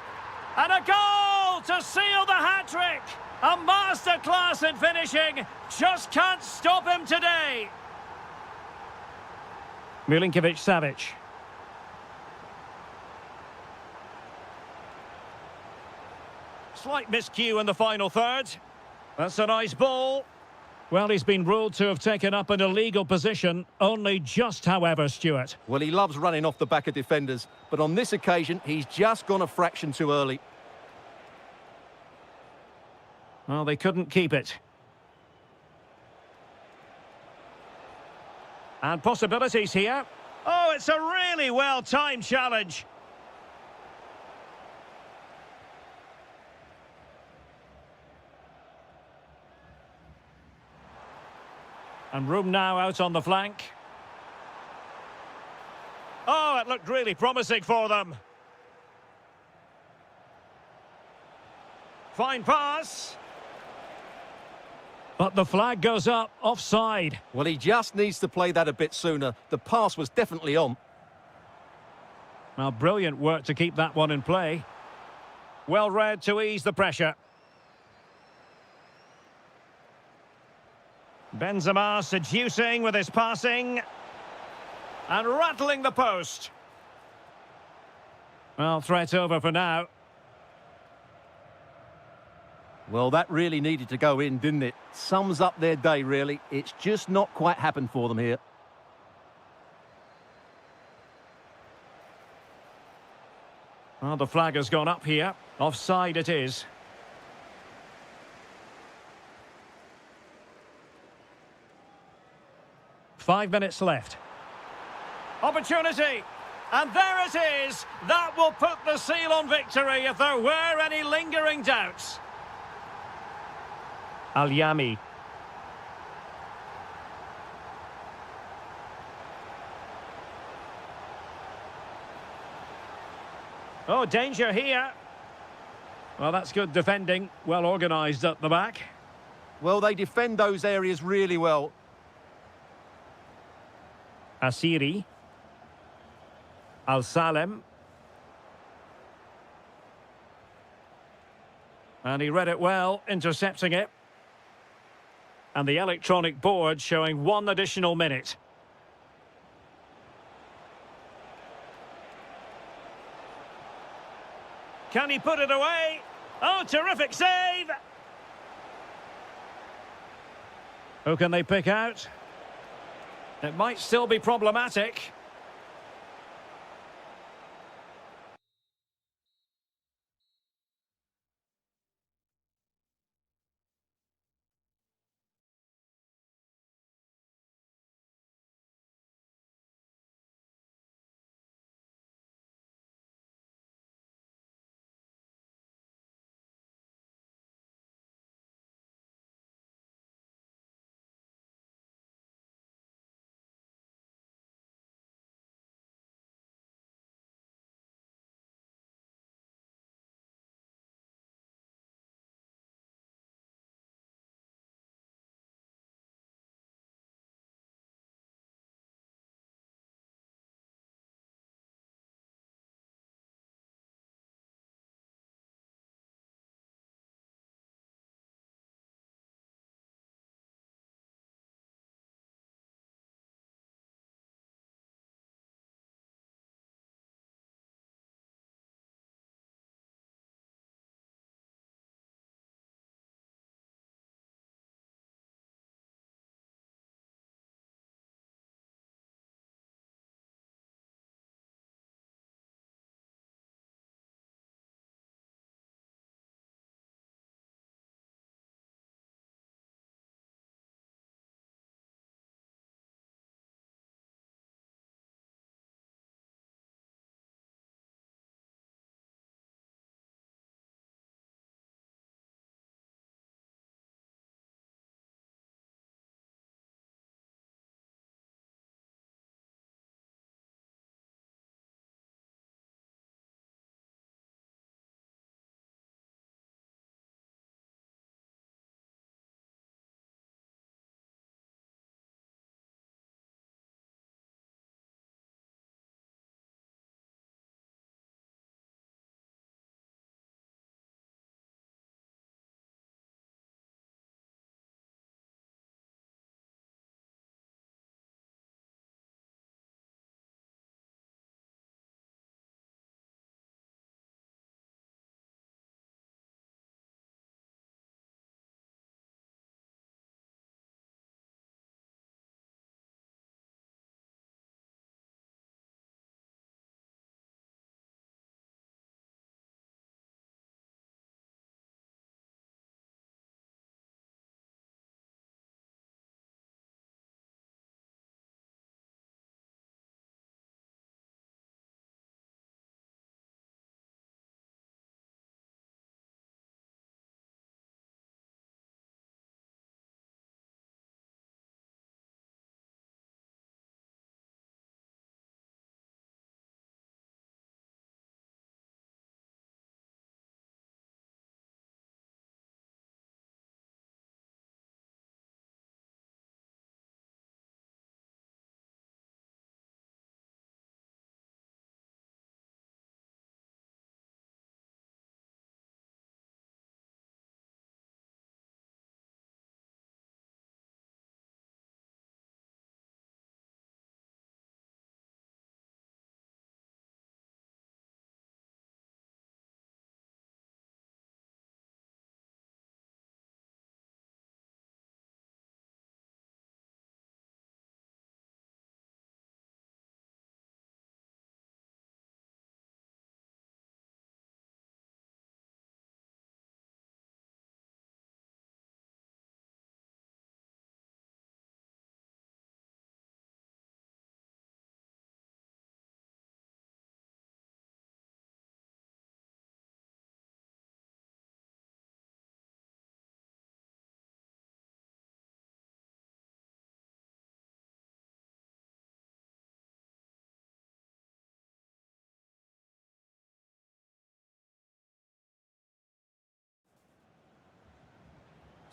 [SPEAKER 1] And a goal to seal the hat-trick. A masterclass in finishing. Just can't stop him today. Milinkovic-Savic. Slight miscue in the final third. That's a nice ball. Well, he's been ruled to have taken up an illegal position. Only just, however, Stuart.
[SPEAKER 2] Well, he loves running off the back of defenders, but on this occasion, he's just gone a fraction too early.
[SPEAKER 1] Well, they couldn't keep it. And possibilities here. Oh, it's a really well-timed challenge. And room now out on the flank. Oh, it looked really promising for them. Fine pass. But the flag goes up, offside.
[SPEAKER 2] Well, he just needs to play that a bit sooner. The pass was definitely on.
[SPEAKER 1] Well, brilliant work to keep that one in play. Well read to ease the pressure. Benzema seducing with his passing. And rattling the post. Well, threat over for now.
[SPEAKER 2] Well, that really needed to go in, didn't it? Sums up their day, really. It's just not quite happened for them here.
[SPEAKER 1] Well, the flag has gone up here. Offside it is. Five minutes left. Opportunity. And there it is. That will put the seal on victory if there were any lingering doubts. Al-Yami. Oh, danger here. Well, that's good defending. Well organised at the back.
[SPEAKER 2] Well, they defend those areas really well.
[SPEAKER 1] Asiri. Al-Salem. And he read it well, intercepting it. And the electronic board showing 1 additional minute. Can he put it away? Oh, terrific save! Who can they pick out? It might still be problematic.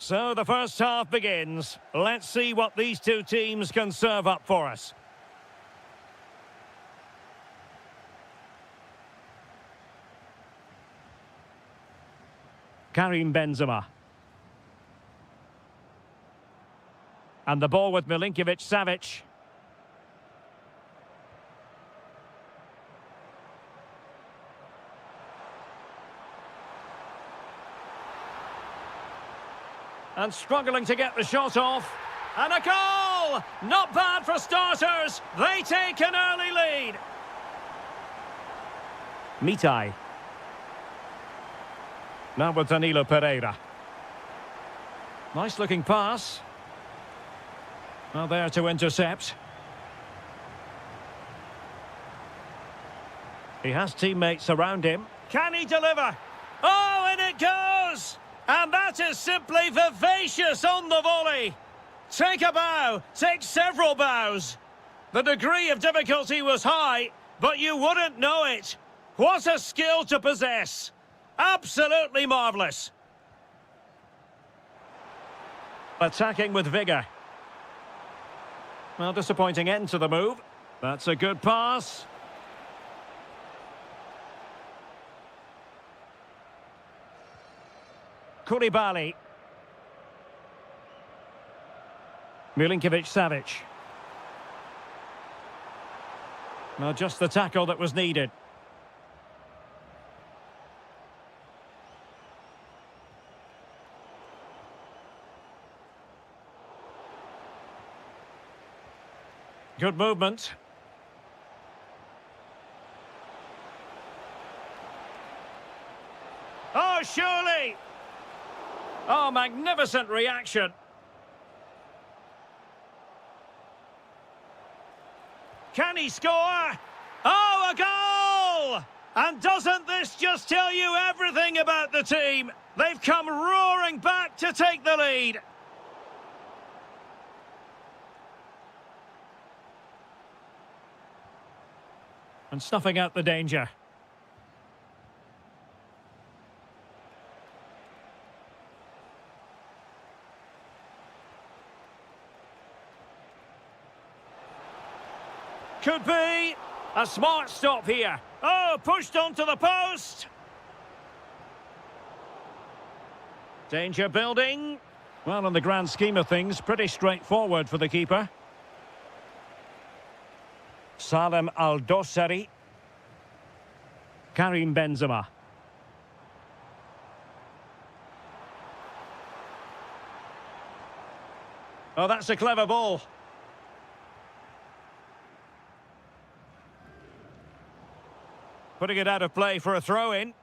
[SPEAKER 1] So the first half begins. Let's see what these two teams can serve up for us. Karim Benzema. And the ball with Milinkovic-Savic. And struggling to get the shot off. And a goal! Not bad for starters. They take an early lead. Mitai. Now with Danilo Pereira. Nice looking pass. Well, there to intercept. He has teammates around him. Can he deliver? Oh, and it goes! And that is simply vivacious on the volley. Take a bow, take several bows. The degree of difficulty was high, but you wouldn't know it. What a skill to possess. Absolutely marvellous. Attacking with vigour. Well, disappointing end to the move. That's a good pass. Koulibaly. Milinkovic-Savic. Well, just the tackle that was needed. Good movement. Oh, surely! Oh, magnificent reaction. Can he score? Oh, a goal! And doesn't this just tell you everything about the team? They've come roaring back to take the lead. And snuffing out the danger. Could be a smart stop here. Oh, pushed onto the post. Danger building. Well, in the grand scheme of things, pretty straightforward for the keeper. Salem Al-Dossari. Karim Benzema. Oh, that's a clever ball. Putting it out of play for a throw-in.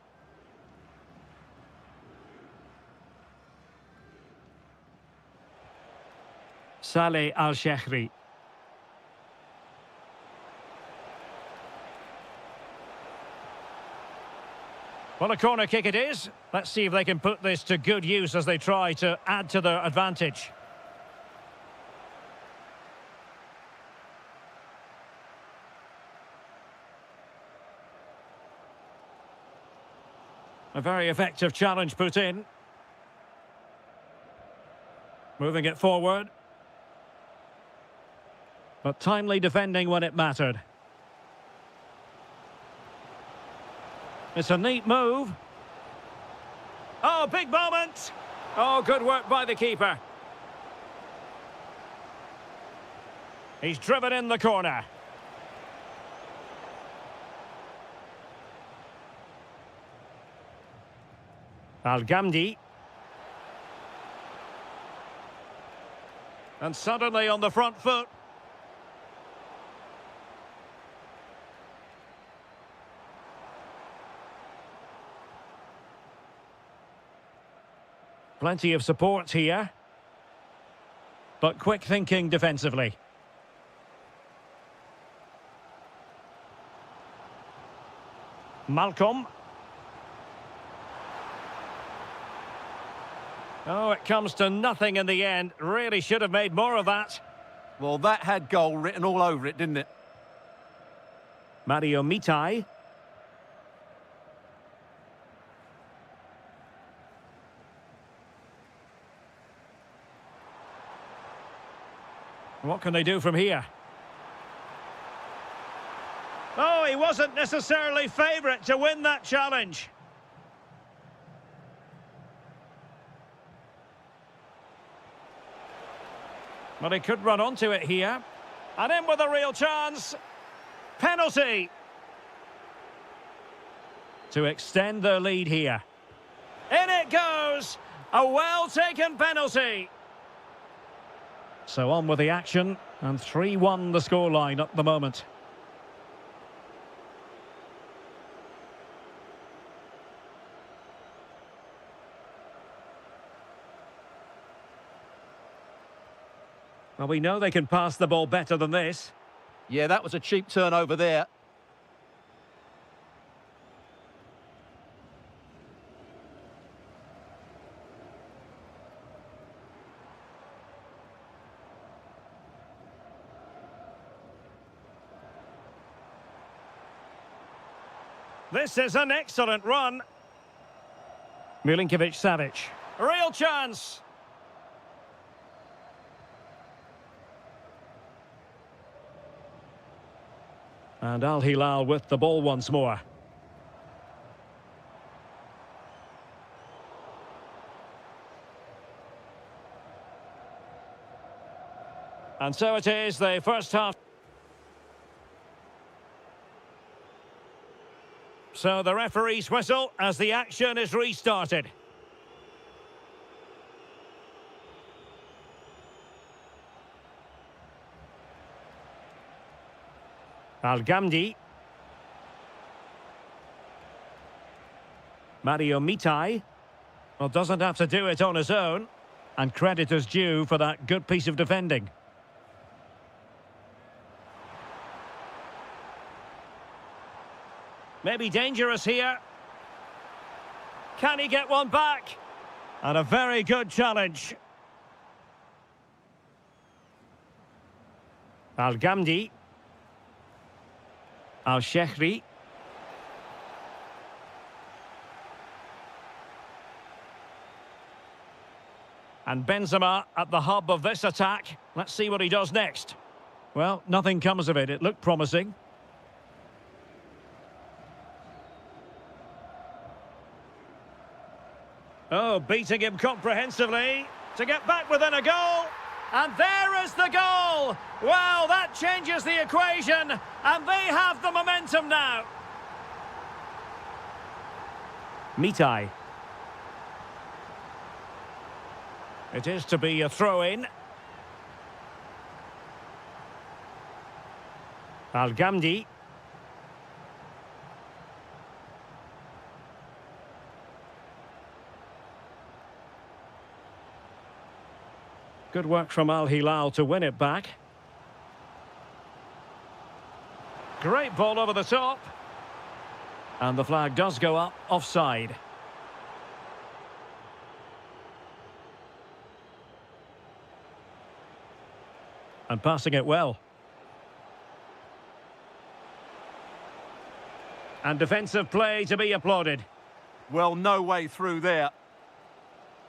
[SPEAKER 1] Saleh Al-Shehri. Well, a corner kick it is. Let's see if they can put this to good use as they try to add to their advantage. A very effective challenge put in. Moving it forward. But timely defending when it mattered. It's a neat move. Oh, big moment. Oh, good work by the keeper. He's driven in the corner. Al-Ghamdi. And suddenly on the front foot. Plenty of support here. But quick thinking defensively. Malcolm. Oh, it comes to nothing in the end. Really should have made more of that.
[SPEAKER 2] Well, that had goal written all over it, didn't it?
[SPEAKER 1] Mario Mitai. What can they do from here? Oh, he wasn't necessarily favourite to win that challenge. But he could run onto it here. And in with a real chance. Penalty. To extend their lead here. In it goes. A well-taken penalty. So on with the action. And 3-1 the scoreline at the moment. Well, we know they can pass the ball better than this.
[SPEAKER 2] Yeah, that was a cheap turnover there.
[SPEAKER 1] This is an excellent run. Milinkovic-Savic. Real chance. And Al Hilal with the ball once more. And so it is, the first half. So the referee's whistle as the action is restarted. Al-Ghamdi. Mario Mitai. Well, doesn't have to do it on his own. And credit is due for that good piece of defending. Maybe dangerous here. Can he get one back? And a very good challenge. Al-Ghamdi. Al-Shehri. And Benzema at the hub of this attack. Let's see what he does next. Well, nothing comes of it. It looked promising. Oh, beating him comprehensively to get back within a goal. And there is the goal! Well, that changes the equation, and they have the momentum now. Mitai. It is to be a throw-in. Al-Ghamdi. Good work from Al Hilal to win it back. Great ball over the top. And the flag does go up, offside. And passing it well. And defensive play to be applauded.
[SPEAKER 2] Well, no way through there.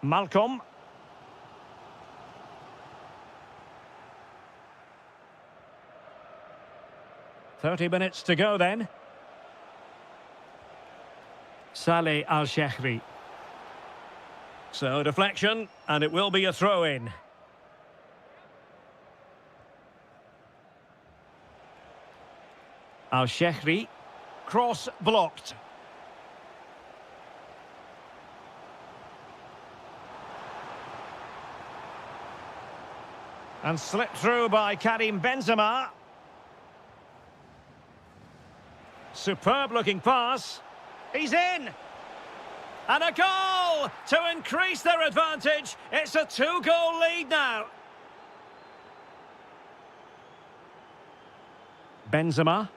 [SPEAKER 1] Malcolm. "30 minutes to go then." Saleh Al-Shehri. So deflection, and it will be a throw-in. Al-Shehri. Cross blocked. And slipped through by Karim Benzema. Superb looking pass. He's in. And a goal to increase their advantage. It's a 2-goal lead now. Benzema.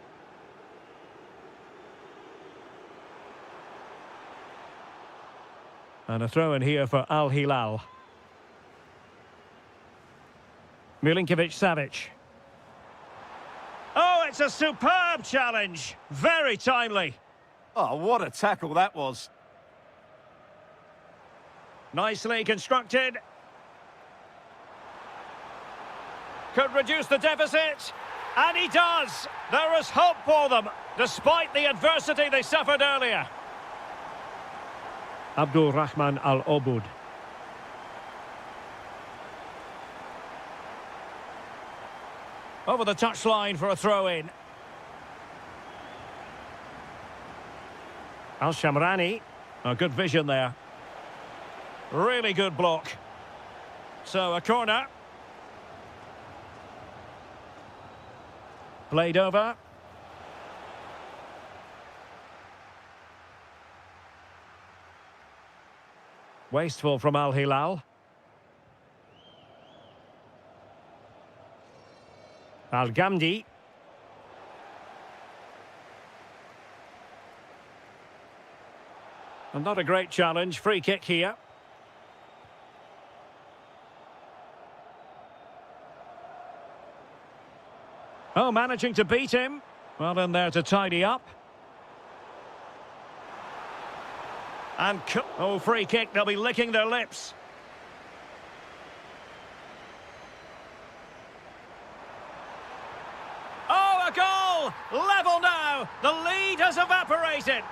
[SPEAKER 1] And a throw in here for Al Hilal. Milinkovic-Savic. Oh, it's a superb challenge. Very timely.
[SPEAKER 2] Oh, what a tackle that was.
[SPEAKER 1] Nicely constructed. Could reduce the deficit. And he does. There is hope for them, despite the adversity they suffered earlier. Abdul Rahman Al-Obud. Over the touchline for a throw-in. Al-Shamrani. A good vision there. Really good block. So a corner. Played over. Wasteful from Al Hilal. Al Gamdi. And not a great challenge. Free kick here. Oh, managing to beat him. Well in there to tidy up. And, oh, free kick. They'll be licking their lips. Oh, a goal! Level now. The lead has evaporated.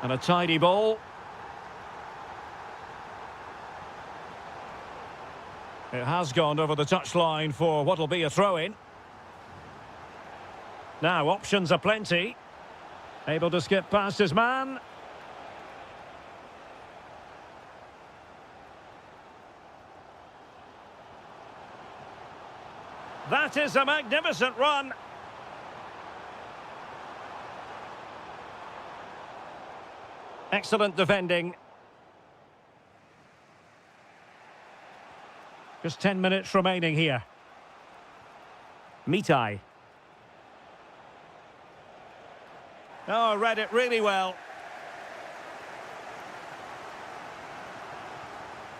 [SPEAKER 1] And a tidy ball. It has gone over the touchline for what will be a throw-in. Now, options are plenty. Able to skip past his man. That is a magnificent run. Excellent defending. Just 10 minutes remaining here. Mitai. Oh, read it really well.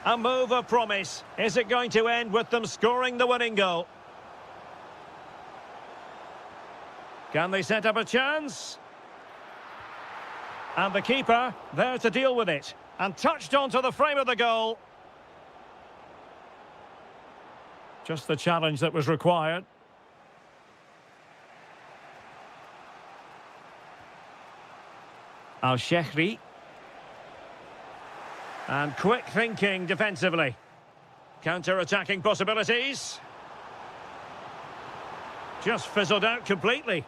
[SPEAKER 1] A move of promise. Is it going to end with them scoring the winning goal? Can they set up a chance? And the keeper there to deal with it. And touched onto the frame of the goal. Just the challenge that was required. Al-Shehri. And quick thinking defensively. Counter-attacking possibilities. Just fizzled out completely.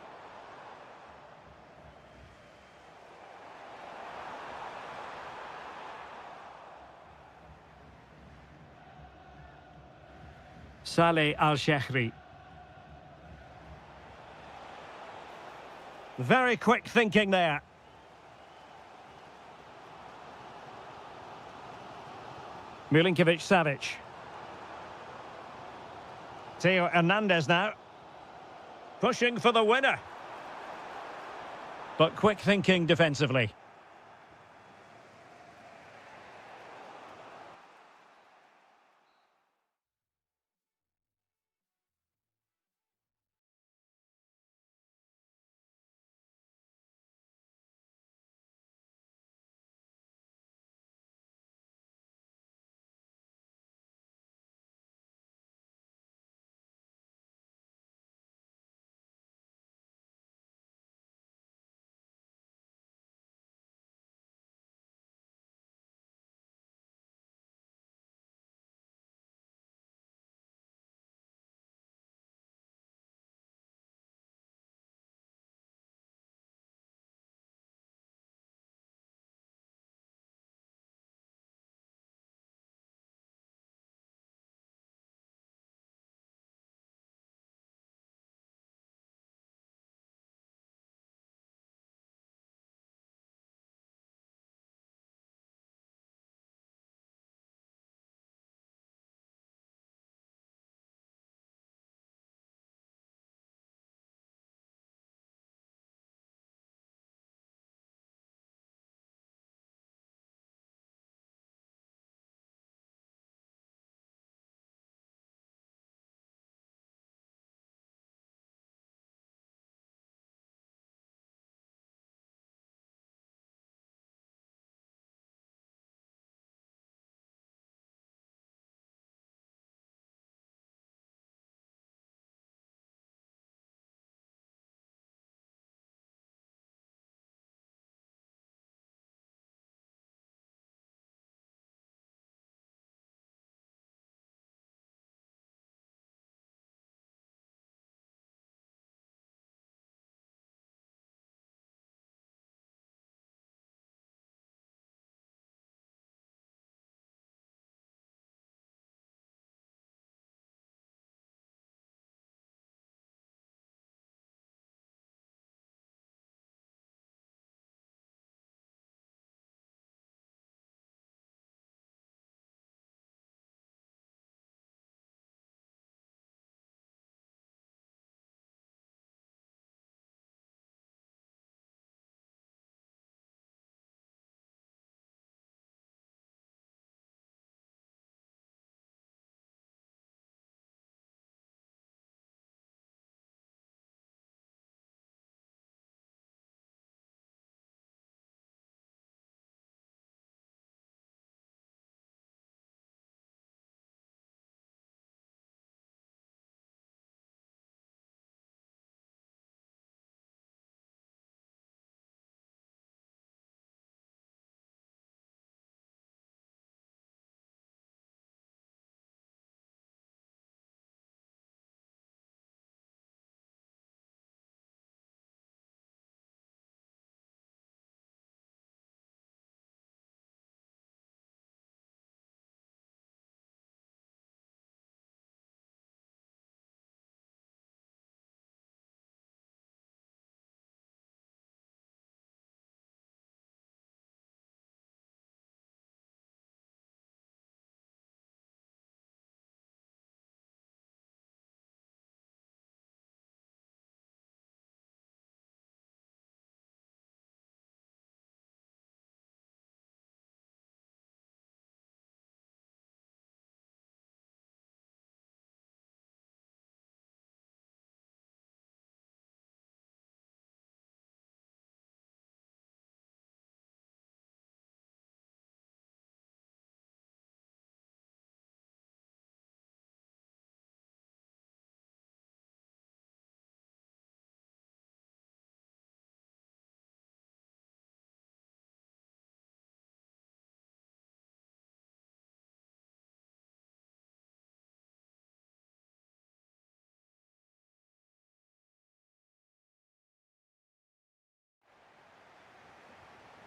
[SPEAKER 1] Saleh Al-Shehri. Very quick thinking there. Milinkovic-Savic. Theo Hernandez now. Pushing for the winner. But quick thinking defensively.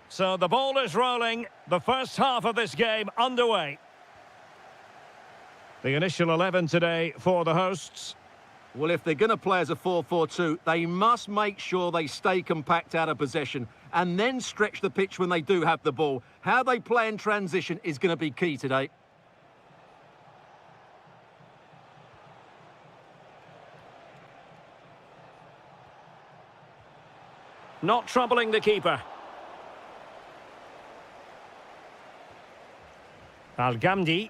[SPEAKER 1] So the ball is rolling. The first half of this game underway. The initial 11 today for the hosts.
[SPEAKER 2] Well, if they're going to play as a 4-4-2, they must make sure they stay compact out of possession and then stretch the pitch when they do have the ball. How they play in transition is going to be key today.
[SPEAKER 1] Not troubling the keeper. Al-Ghamdi.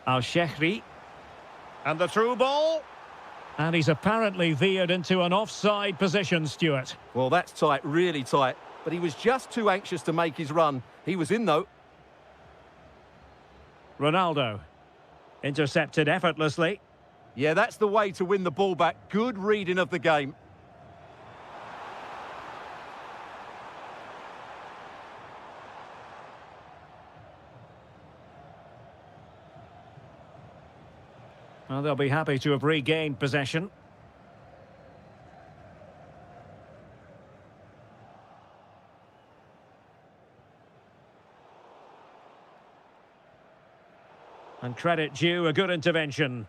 [SPEAKER 1] Al-Shehri. And the through ball. And he's apparently veered into an offside position, Stuart.
[SPEAKER 2] Well, that's tight, really tight. But he was just too anxious to make his run. He was in, though.
[SPEAKER 1] Ronaldo. Intercepted effortlessly.
[SPEAKER 2] Yeah, that's the way to win the ball back. Good reading of the game.
[SPEAKER 1] Well, they'll be happy to have regained possession. And credit due, a good intervention.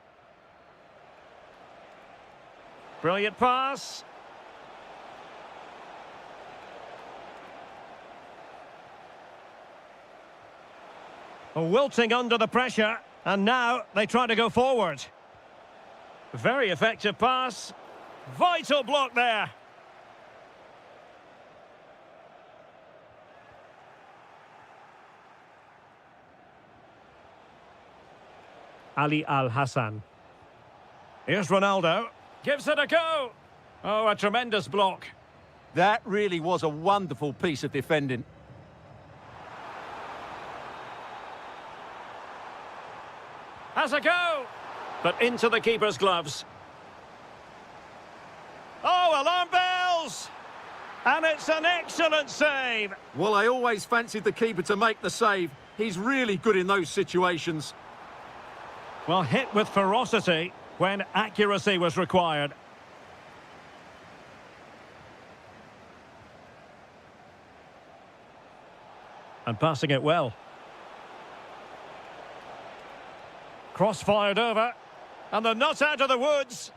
[SPEAKER 1] Brilliant pass. Wilting under the pressure. And now they try to go forward. Very effective pass. Vital block there. Ali Al-Hassan. Here's Ronaldo. Gives it a go. Oh, a tremendous block.
[SPEAKER 2] That really was a wonderful piece of defending.
[SPEAKER 1] Has a go, but into the keeper's gloves. Oh, alarm bells! And it's an excellent save.
[SPEAKER 2] Well, I always fancied the keeper to make the save. He's really good in those situations.
[SPEAKER 1] Well, hit with ferocity when accuracy was required. And passing it well. Cross-fired over, and they're not out of the woods.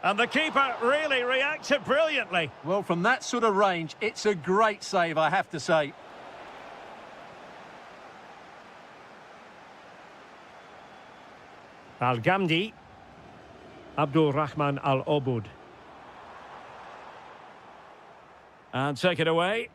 [SPEAKER 1] And the keeper really reacted brilliantly.
[SPEAKER 2] Well, from that sort of range, it's a great save, I have to say.
[SPEAKER 1] Al-Ghamdi. Abdul Rahman Al-Obud. And take it away.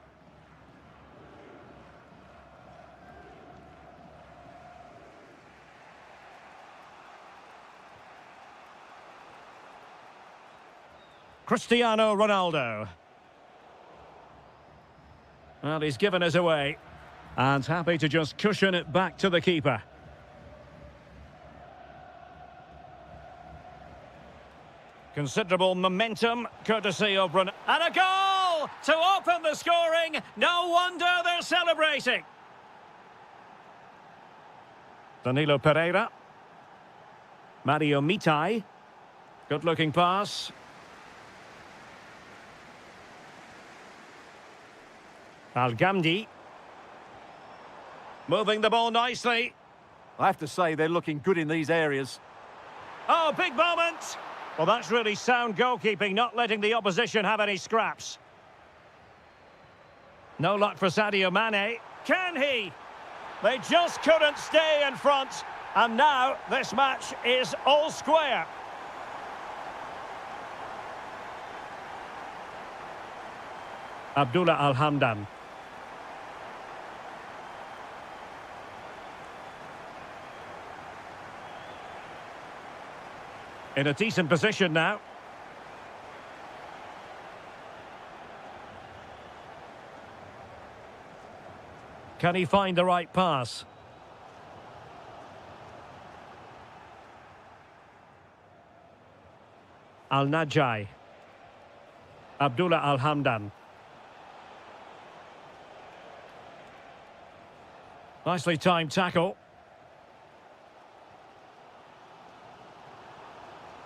[SPEAKER 1] Cristiano Ronaldo. Well, he's given us away. And happy to just cushion it back to the keeper. Considerable momentum, courtesy of Ronaldo. And a goal to open the scoring. No wonder they're celebrating. Danilo Pereira. Mario Mitai. Good-looking pass. Al-Ghamdi. Moving the ball nicely.
[SPEAKER 2] I have to say, they're looking good in these areas.
[SPEAKER 1] Oh, big moment. Well, that's really sound goalkeeping, not letting the opposition have any scraps. No luck for Sadio Mane. Can he? They just couldn't stay in front. And now this match is all square. Abdullah Al-Hamdan. In a decent position now. Can he find the right pass? Al-Najai. Abdullah Al-Hamdan. Nicely timed tackle.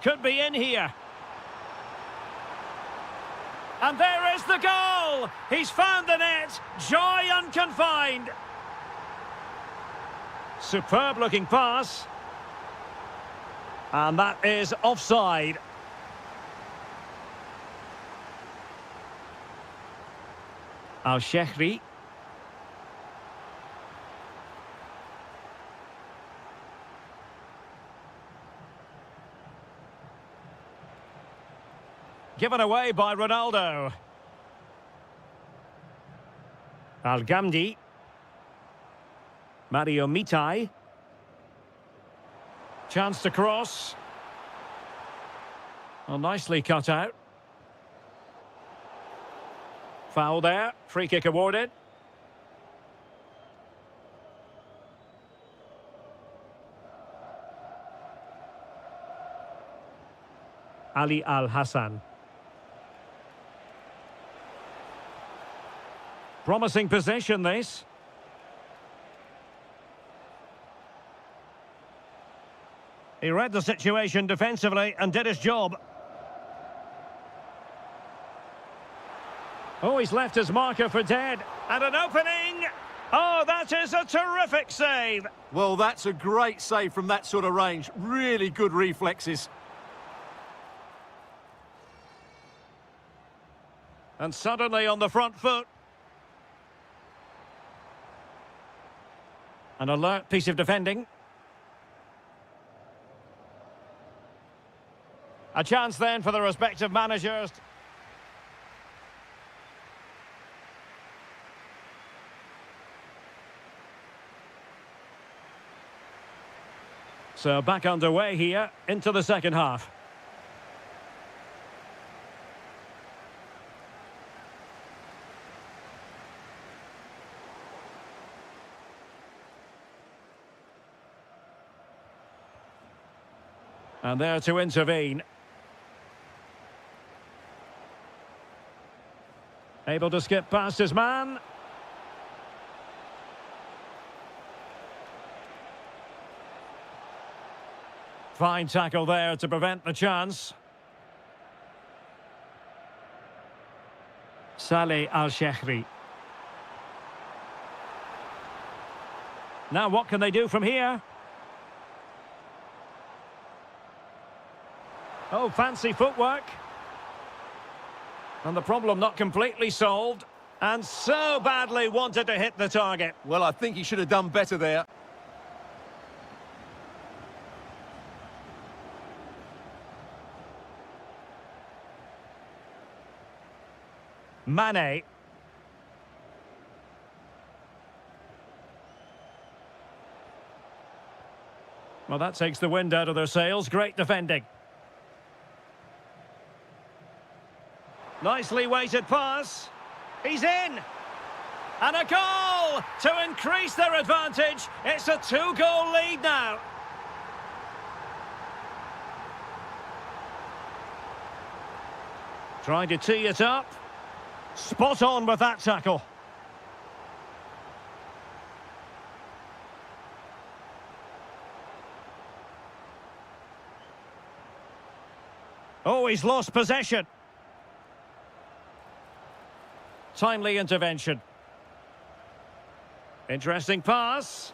[SPEAKER 1] Could be in here. And there is the goal! He's found the net, joy unconfined. Superb looking pass. And that is offside. Al-Shehri. Given away by Ronaldo. Al-Gamdi. Mario Mitai. Chance to cross. Well, nicely cut out. Foul there. Free kick awarded. Ali Al-Hassan. Promising possession, this. He read the situation defensively and did his job. Oh, he's left his marker for dead. And an opening! Oh, that is a terrific save!
[SPEAKER 2] Well, that's a great save from that sort of range. Really good reflexes.
[SPEAKER 1] And suddenly on the front foot. An alert piece of defending. A chance then for the respective managers. So back underway here into the second half. And there to intervene. Able to skip past his man. Fine tackle there to prevent the chance. Saleh Al-Shehri. Now what can they do from here? Oh, fancy footwork. And the problem not completely solved. And so badly wanted to hit the target.
[SPEAKER 2] Well, I think he should have done better there.
[SPEAKER 1] Mane. Well, that takes the wind out of their sails. Great defending. Nicely weighted pass. He's in. And a goal to increase their advantage. It's a 2-goal lead now. Trying to tee it up. Spot on with that tackle. Oh, he's lost possession. Timely intervention. Interesting pass.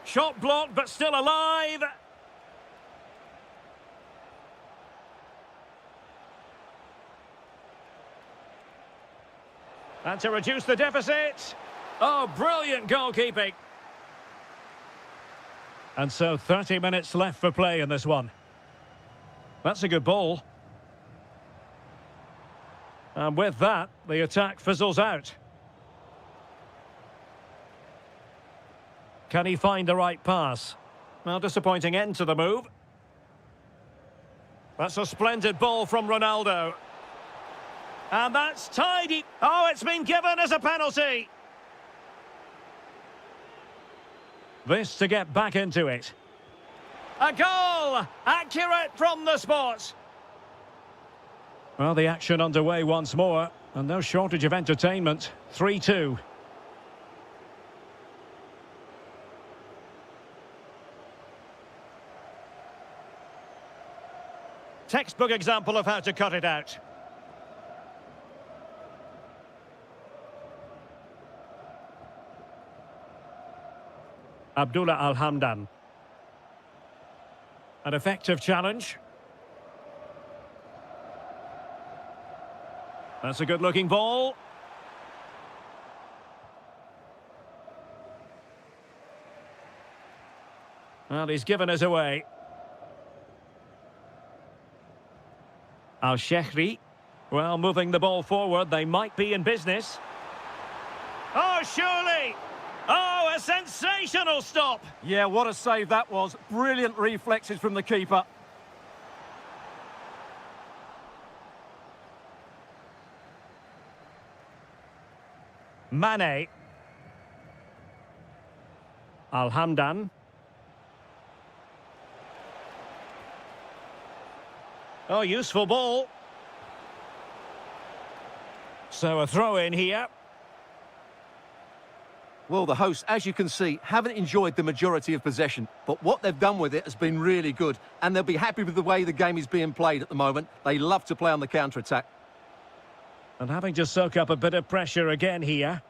[SPEAKER 1] Shot blocked, but still alive. And to reduce the deficit. Oh, brilliant goalkeeping. And so 30 minutes left for play in this one. That's a good ball. And with that, the attack fizzles out. Can he find the right pass? Well, disappointing end to the move. That's a splendid ball from Ronaldo. And that's tidy. Oh, it's been given as a penalty. This to get back into it. A goal! Accurate from the spot. Well, the action underway once more. And no shortage of entertainment. 3-2. Textbook example of how to cut it out. Abdullah Al-Hamdan. An effective challenge. That's a good-looking ball. Well, he's given us away. Al-Shehri. Well, moving the ball forward, they might be in business. Oh, surely! Oh, a sensational stop!
[SPEAKER 2] Yeah, what a save that was. Brilliant reflexes from the keeper.
[SPEAKER 1] Mane. Al-Hamdan. Oh, useful ball. So a throw in here.
[SPEAKER 2] Well, the hosts, as you can see, haven't enjoyed the majority of possession, but what they've done with it has been really good, and they'll be happy with the way the game is being played at the moment. They love to play on the counter-attack.
[SPEAKER 1] And having to soak up a bit of pressure again here.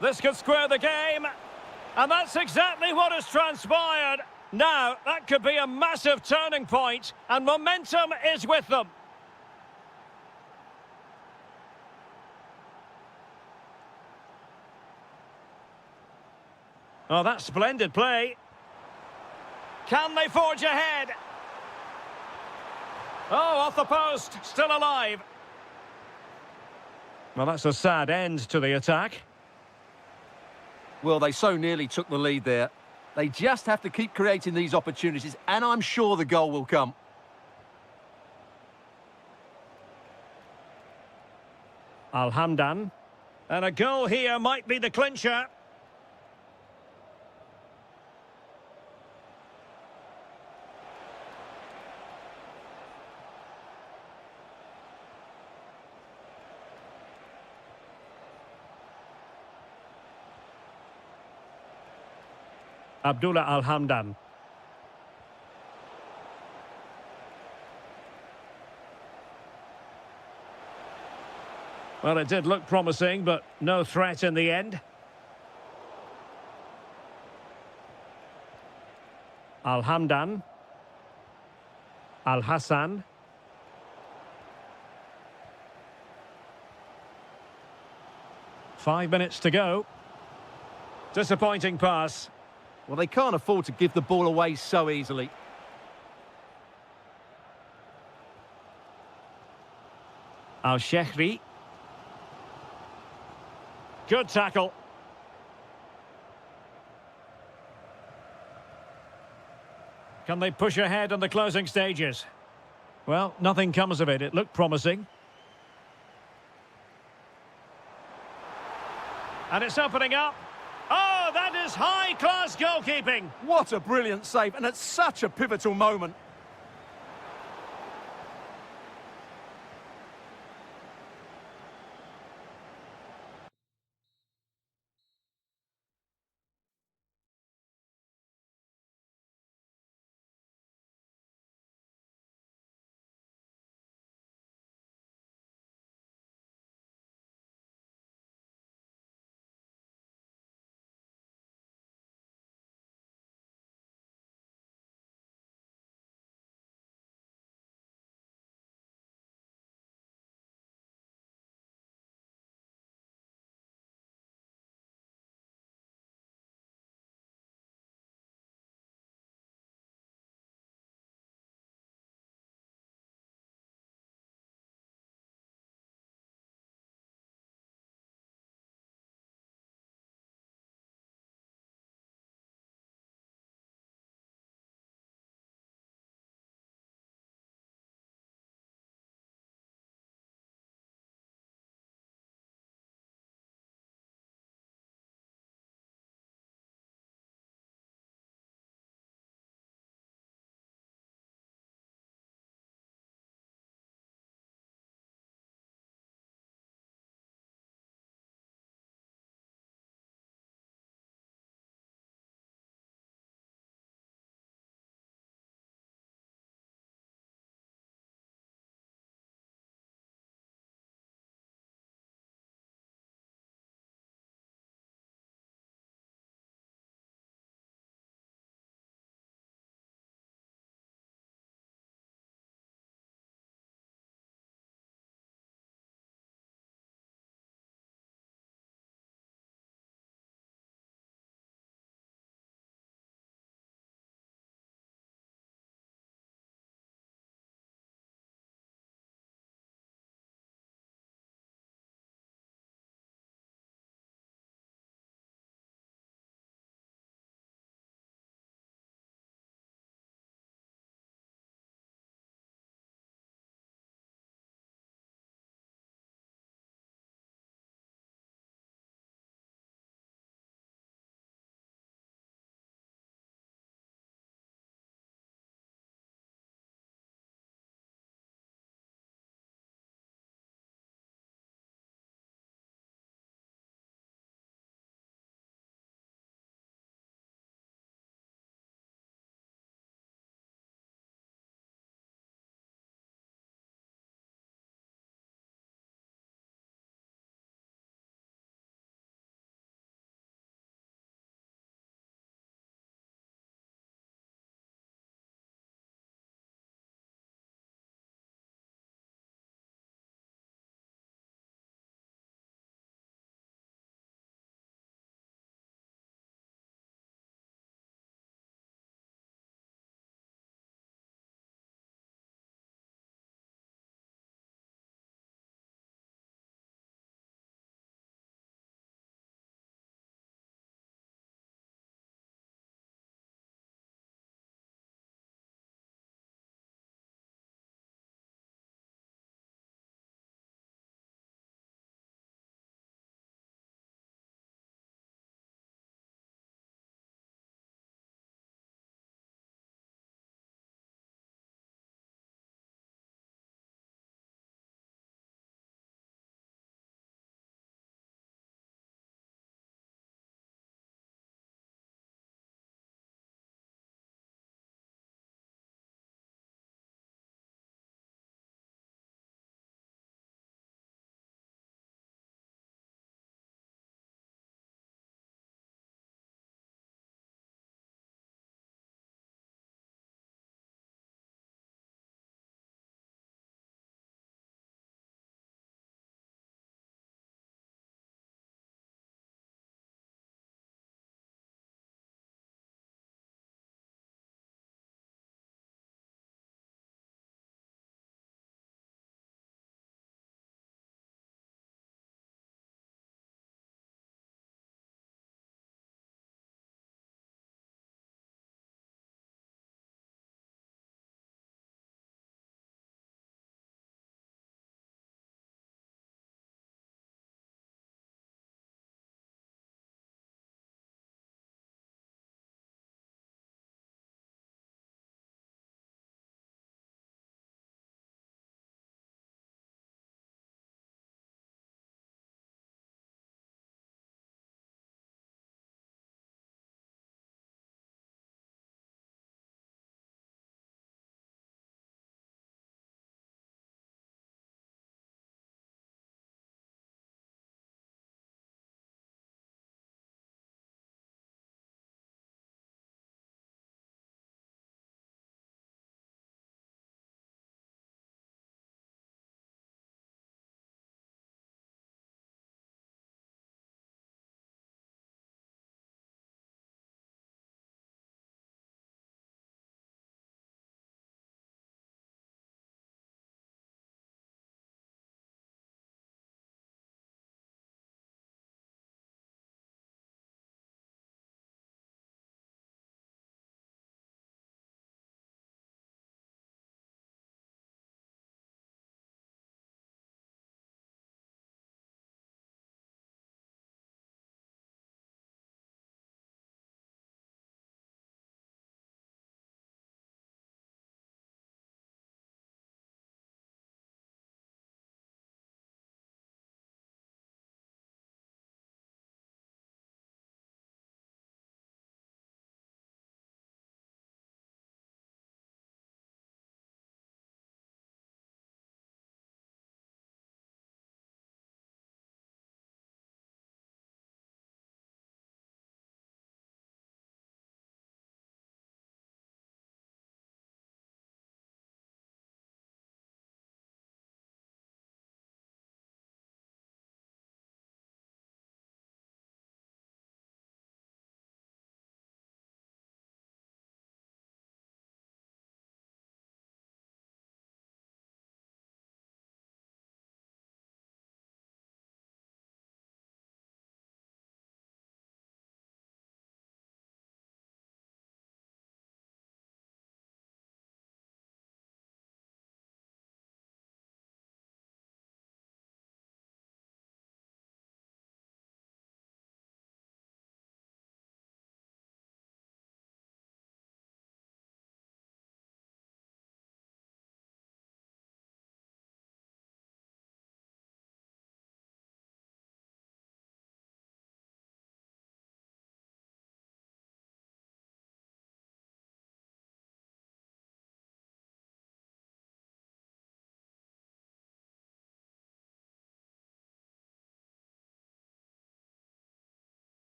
[SPEAKER 1] This could square the game, and that's exactly what has transpired. Now, that could be a massive turning point, and momentum is with them. Oh, that's splendid play. Can they forge ahead? Oh, off the post, still alive. Well, that's a sad end to the attack.
[SPEAKER 2] Well, they so nearly took the lead there. They just have to keep creating these opportunities, and I'm sure the goal will come.
[SPEAKER 1] Al-Hamdan. And a goal here might be the clincher. Abdullah Al-Hamdan. Well, it did look promising, but no threat in the end. Al-Hamdan. Al-Hassan. .5 minutes to go. Disappointing pass.
[SPEAKER 2] Well, they can't afford to give the ball away so easily.
[SPEAKER 1] Al-Shehri. Good tackle. Can they push ahead in the closing stages? Well, nothing comes of it. It looked promising. And it's opening up. Oh, that is high-class goalkeeping.
[SPEAKER 2] What a brilliant save, and at such a pivotal moment.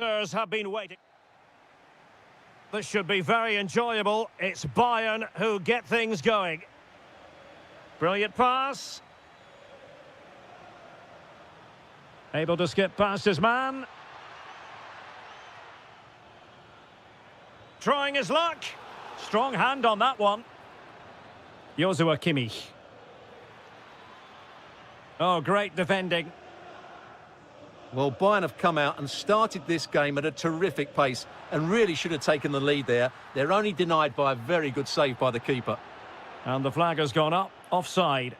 [SPEAKER 1] Have been waiting. This should be very enjoyable. It's Bayern who get things going. Brilliant pass. Able to skip past his man. Trying his luck. Strong hand on that one. Joshua Kimmich. Oh, great defending.
[SPEAKER 2] Well, Bayern have come out and started this game at a terrific pace and really should have taken the lead there. They're only denied by a very good save by the keeper.
[SPEAKER 1] And the flag has gone up. Offside.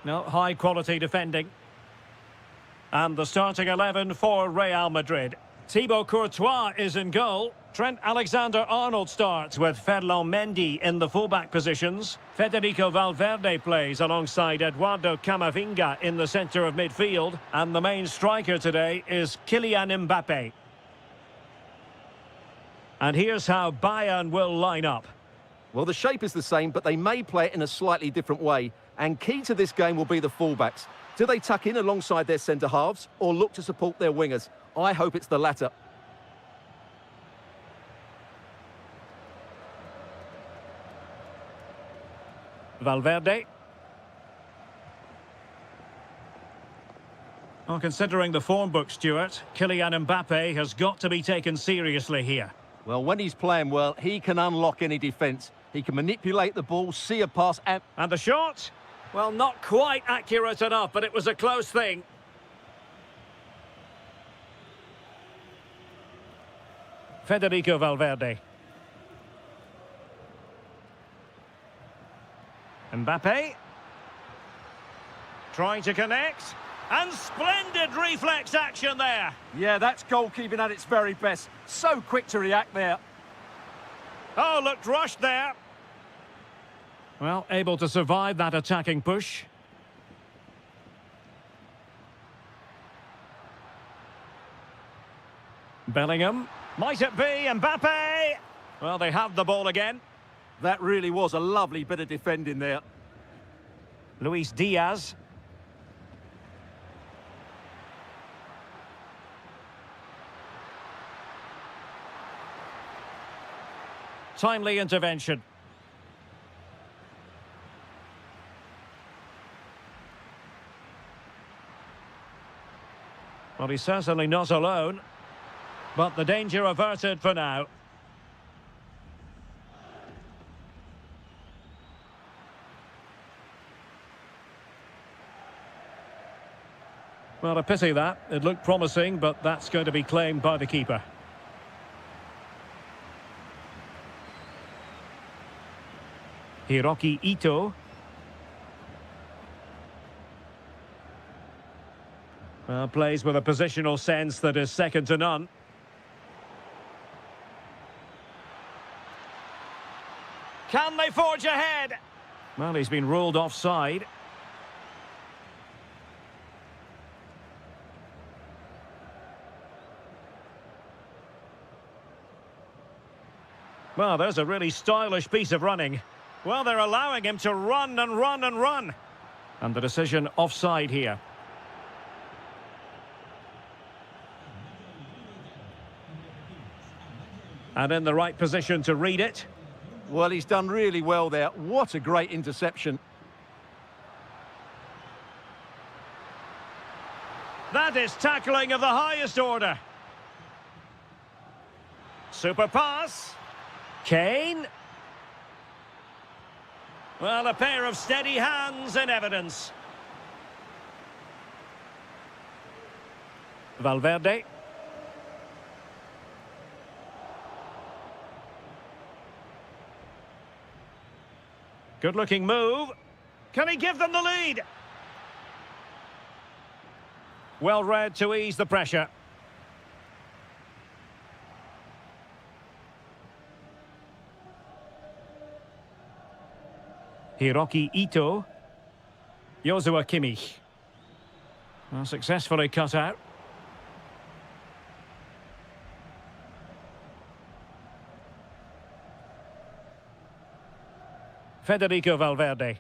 [SPEAKER 1] No, high-quality defending. And the starting 11 for Real Madrid. Thibaut Courtois is in goal. Trent Alexander-Arnold starts with Ferland Mendy in the fullback positions. Federico Valverde plays alongside Eduardo Camavinga in the centre of midfield. And the main striker today is Kylian Mbappe. And here's how Bayern will line up.
[SPEAKER 2] Well, the shape is the same, but they may play it in a slightly different way. And key to this game will be the fullbacks. Do they tuck in alongside their centre-halves or look to support their wingers? I hope it's the latter.
[SPEAKER 1] Valverde. Well, considering the form book, Stuart, Kylian Mbappe has got to be taken seriously here.
[SPEAKER 2] Well, when he's playing well, he can unlock any defence. He can manipulate the ball, see a pass and...
[SPEAKER 1] And the shot? Well, not quite accurate enough, but it was a close thing. Federico Valverde. Mbappe. Trying to connect. And splendid reflex action there.
[SPEAKER 2] Yeah, that's goalkeeping at its very best. So quick to react there.
[SPEAKER 1] Oh, looked rushed there. Well, able to survive that attacking push. Bellingham. Might it be Mbappe? Well, they have the ball again.
[SPEAKER 2] That really was a lovely bit of defending there.
[SPEAKER 1] Luis Diaz. Timely intervention. Well, he's certainly not alone, but the danger averted for now. Well, a pity that. It looked promising, but that's going to be claimed by the keeper. Hiroki Ito. Well, plays with a positional sense that is second to none. Can they forge ahead? Well, he's been ruled offside. Well, there's a really stylish piece of running. Well, they're allowing him to run and run and run. And the decision offside here. And in the right position to read it.
[SPEAKER 2] Well, he's done really well there. What a great interception.
[SPEAKER 1] That is tackling of the highest order. Super pass. Kane. Well, a pair of steady hands in evidence. Valverde. Good-looking move. Can he give them the lead? Well read to ease the pressure. Hiroki Ito. Joshua Kimmich. Well, successfully cut out. Federico Valverde.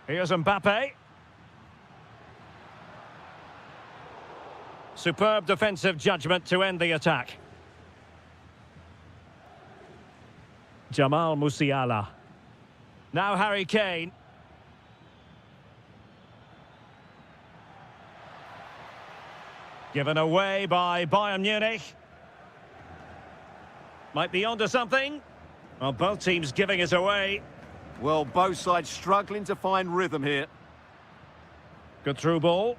[SPEAKER 1] Here's Mbappe. Superb defensive judgment to end the attack. Jamal Musiala. Now Harry Kane. Given away by Bayern Munich. Might be onto something. Well, both teams giving it away.
[SPEAKER 2] Well, both sides struggling to find rhythm here.
[SPEAKER 1] Good through ball.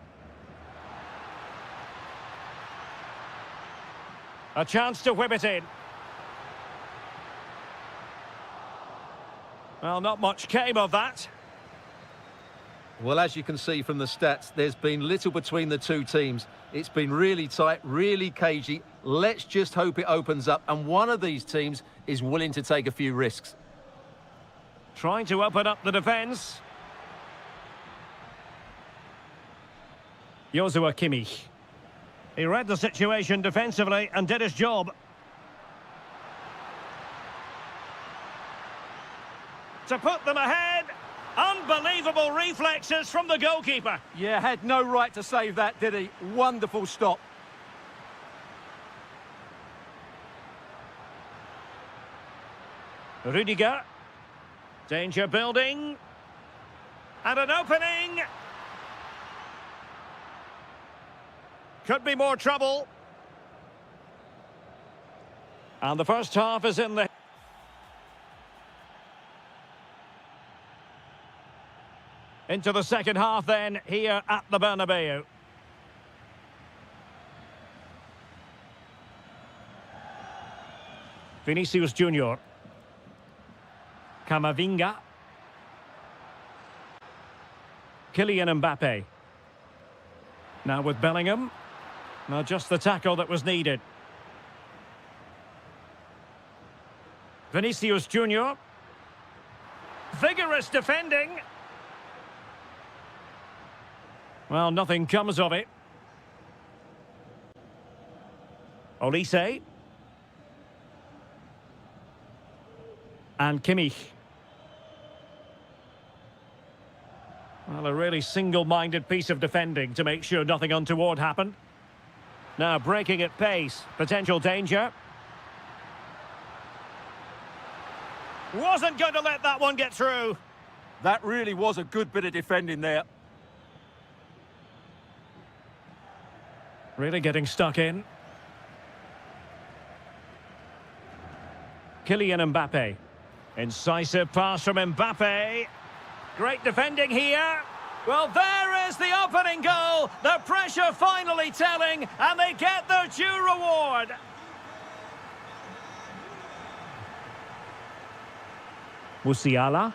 [SPEAKER 1] A chance to whip it in. Well, not much came of that.
[SPEAKER 2] Well, as you can see from the stats, there's been little between the two teams. It's been really tight, really cagey. Let's just hope it opens up, and one of these teams is willing to take a few risks.
[SPEAKER 1] Trying to open up the defence. Joshua Kimmich. He read the situation defensively and did his job. To put them ahead. Unbelievable reflexes from the goalkeeper.
[SPEAKER 2] Yeah, had no right to save that, did he? Wonderful stop.
[SPEAKER 1] Rudiger. Danger building. And an opening. Could be more trouble. And the first half is in the... Into the second half then, here at the Bernabeu. Vinicius Junior. Camavinga. Kylian Mbappe. Now with Bellingham. Now just the tackle that was needed. Vinicius Junior. Vigorous defending. Well, nothing comes of it. Olise. And Kimmich. Well, a really single-minded piece of defending to make sure nothing untoward happened. Now breaking at pace. Potential danger. Wasn't going to let that one get through.
[SPEAKER 2] That really was a good bit of defending there.
[SPEAKER 1] Really getting stuck in. Kylian Mbappe. Incisive pass from Mbappe. Great defending here. Well, there is the opening goal. The pressure finally telling, and they get their due reward. Musiala.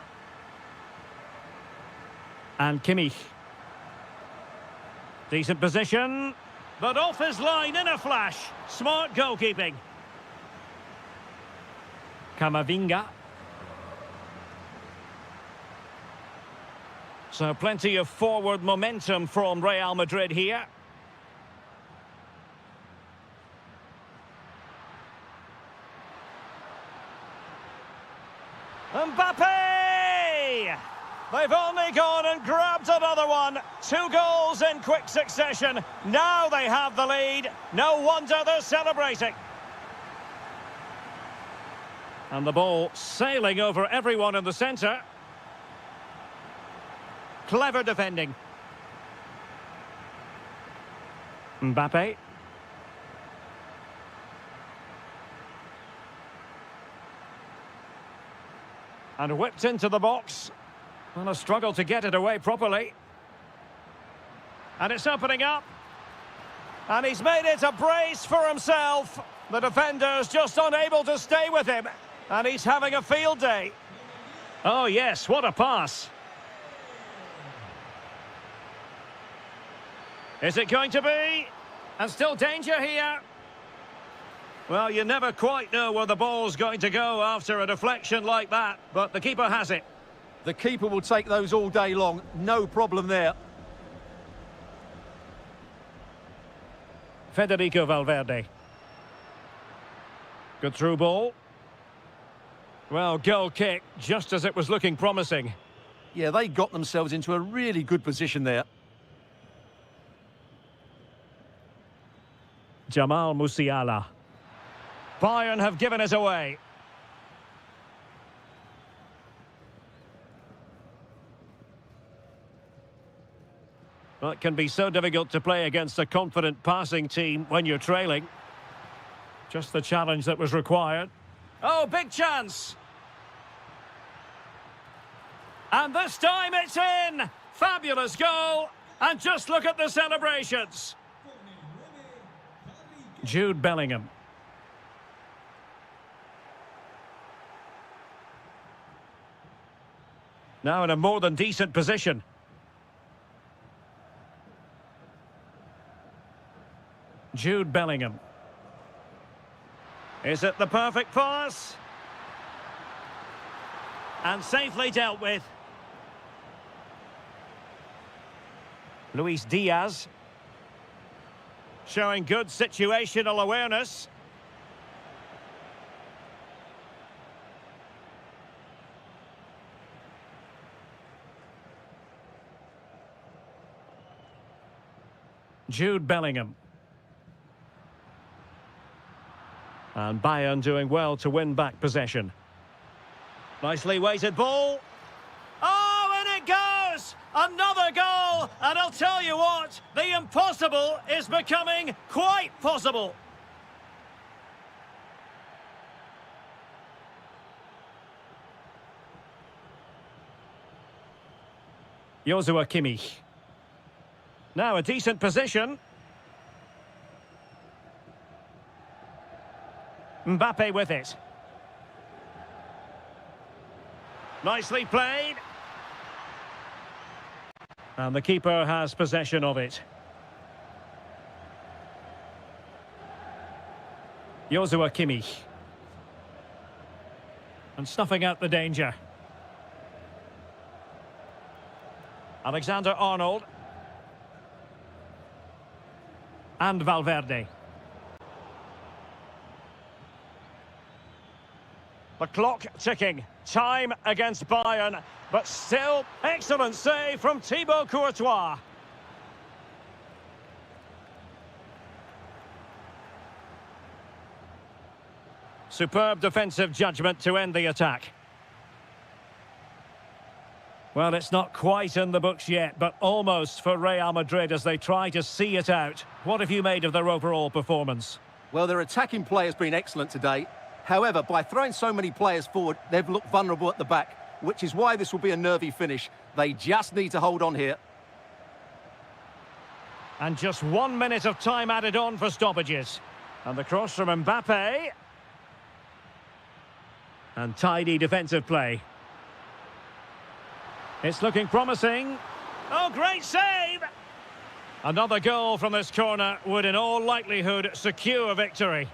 [SPEAKER 1] And Kimmich. Decent position. But off his line in a flash. Smart goalkeeping. Camavinga. So plenty of forward momentum from Real Madrid here. Mbappe! They've only gone and grabbed another one. 2 goals in quick succession. Now they have the lead. No wonder they're celebrating. And the ball sailing over everyone in the centre. Clever defending. Mbappe. And whipped into the box. And a struggle to get it away properly. And it's opening up. And he's made it a brace for himself. The defender's just unable to stay with him. And he's having a field day. Oh yes, what a pass. Is it going to be? And still danger here. Well, you never quite know where the ball's going to go after a deflection like that. But the keeper has it.
[SPEAKER 2] The keeper will take those all day long. No problem there.
[SPEAKER 1] Federico Valverde. Good through ball. Well, goal kick, just as it was looking promising.
[SPEAKER 2] Yeah, they got themselves into a really good position there.
[SPEAKER 1] Jamal Musiala. Bayern have given us away. Well, it can be so difficult to play against a confident passing team when you're trailing. Just the challenge that was required. Oh, big chance! And this time it's in! Fabulous goal! And just look at the celebrations! Jude Bellingham. Now in a more than decent position. Jude Bellingham. Is it the perfect pass? And safely dealt with. Luis Diaz. Showing good situational awareness. Jude Bellingham. And Bayern doing well to win back possession. Nicely weighted ball. Oh, and it goes! Another goal! And I'll tell you what, the impossible is becoming quite possible. Joshua Kimmich. Now a decent position. Mbappe with it. Nicely played. And the keeper has possession of it. Joshua Kimmich. And snuffing out the danger. Alexander-Arnold. And Valverde. The clock ticking. Time against Bayern. But still, excellent save from Thibaut Courtois. Superb defensive judgment to end the attack. Well, it's not quite in the books yet, but almost for Real Madrid as they try to see it out. What have you made of their overall performance?
[SPEAKER 2] Well, their attacking play has been excellent today. However, by throwing so many players forward, they've looked vulnerable at the back, which is why this will be a nervy finish. They just need to hold on here.
[SPEAKER 1] And just 1 minute of time added on for stoppages. And the cross from Mbappe. And tidy defensive play. It's looking promising. Oh, great save! Another goal from this corner would in all likelihood secure victory.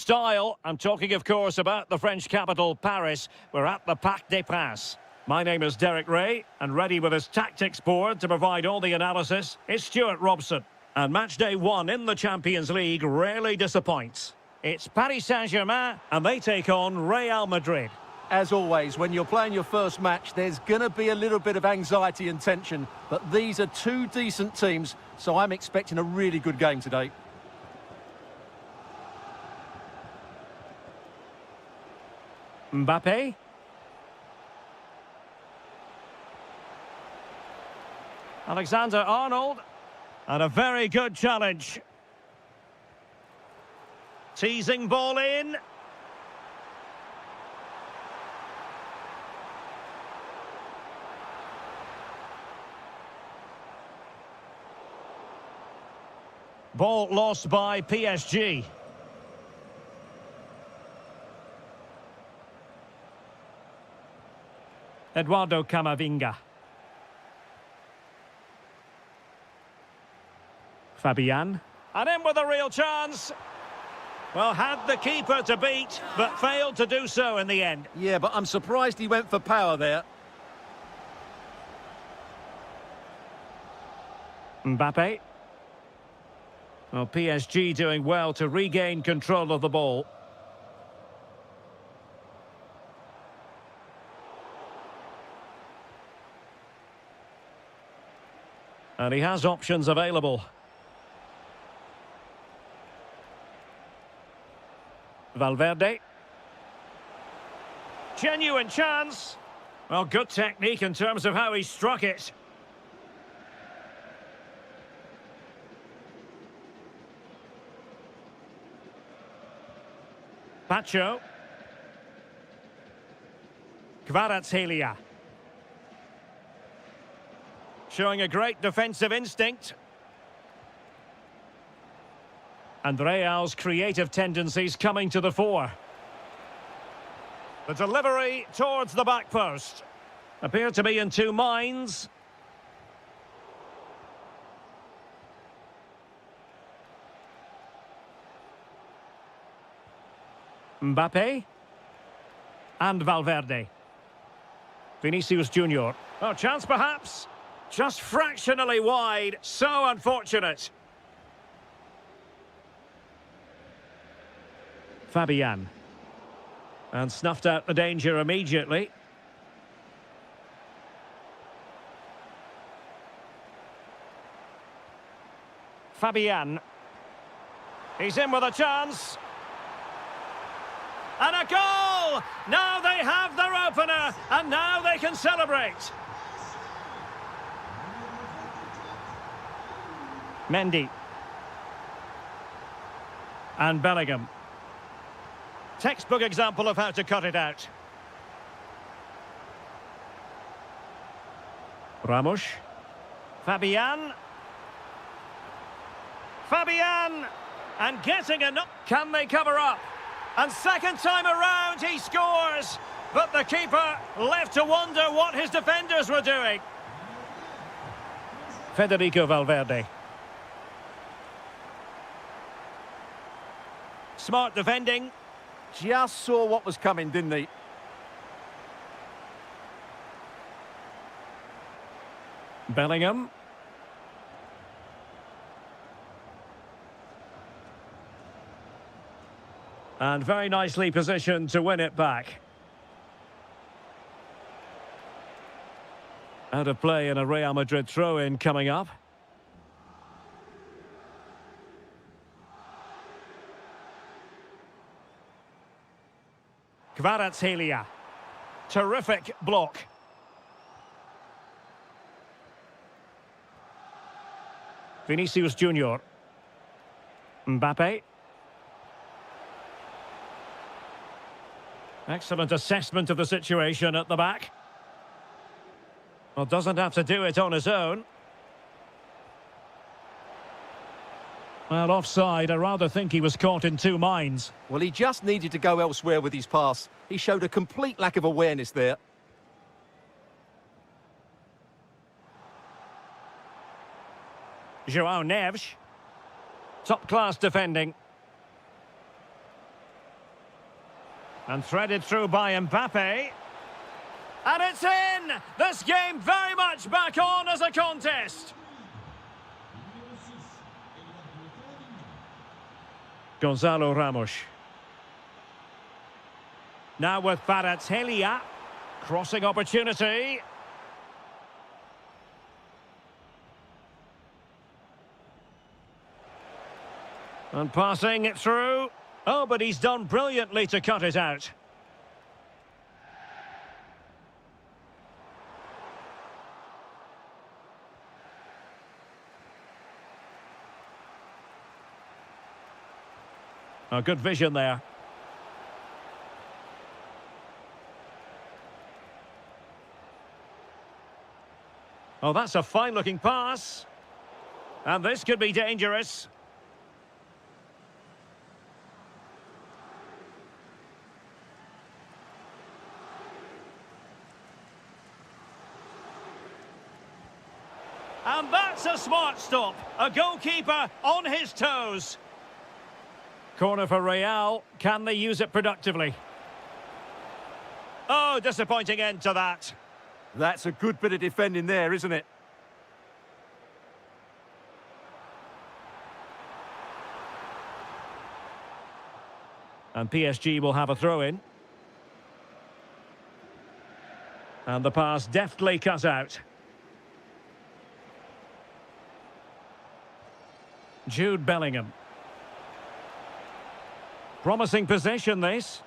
[SPEAKER 1] style. I'm talking, of course, about the French capital, Paris. We're at the Parc des Princes. My name is Derek Ray, and ready with his tactics board to provide all the analysis is Stuart Robson. And match day 1 in the Champions League rarely disappoints. It's Paris Saint-Germain, and they take on Real Madrid.
[SPEAKER 2] As always, when you're playing your first match, there's going to be a little bit of anxiety and tension, but these are two decent teams, so I'm expecting a really good game today.
[SPEAKER 1] Mbappe. Alexander-Arnold. And a very good challenge. Teasing ball in. Ball lost by PSG. Eduardo Camavinga. Fabian. And in with a real chance. Well, had the keeper to beat, but failed to do so in the end.
[SPEAKER 2] Yeah, but I'm surprised he went for power there.
[SPEAKER 1] Mbappe. Well, PSG doing well to regain control of the ball. And he has options available. Valverde. Genuine chance. Well, good technique in terms of how he struck it. Pacho. Kvaratskhelia. Showing a great defensive instinct. And Real's creative tendencies coming to the fore. The delivery towards the back post. Appear to be in two minds. Mbappe. And Valverde. Vinicius Junior. Oh, chance perhaps. Just fractionally wide. So unfortunate. Fabian. And snuffed out the danger immediately. Fabian. He's in with a chance. And a goal! Now they have their opener, and now they can celebrate. Mendy. And Bellingham. Textbook example of how to cut it out. Ramos. Fabian. Fabian! And getting enough. Can they cover up? And second time around he scores. But the keeper left to wonder what his defenders were doing. Federico Valverde. Smart defending.
[SPEAKER 2] Just saw what was coming, didn't he?
[SPEAKER 1] Bellingham. And very nicely positioned to win it back. Out of play in a Real Madrid throw-in coming up. Kvaratskhelia. Terrific block. Vinicius Junior. Mbappe. Excellent assessment of the situation at the back. Well, doesn't have to do it on his own. Well, offside. I rather think he was caught in two minds.
[SPEAKER 2] Well, he just needed to go elsewhere with his pass. He showed a complete lack of awareness there.
[SPEAKER 1] João Neves. Top-class defending. And threaded through by Mbappe. And it's in! This game very much back on as a contest. Gonzalo Ramos. Now with Kvaratskhelia. Crossing opportunity. And passing it through. Oh, but he's done brilliantly to cut it out. A good vision there. Oh, that's a fine-looking pass. And this could be dangerous. And that's a smart stop. A goalkeeper on his toes. Corner for Real. Can they use it productively? Oh, disappointing end to that.
[SPEAKER 2] That's a good bit of defending there, isn't it?
[SPEAKER 1] And PSG will have a throw-in. And the pass deftly cut out. Jude Bellingham. Promising possession, this.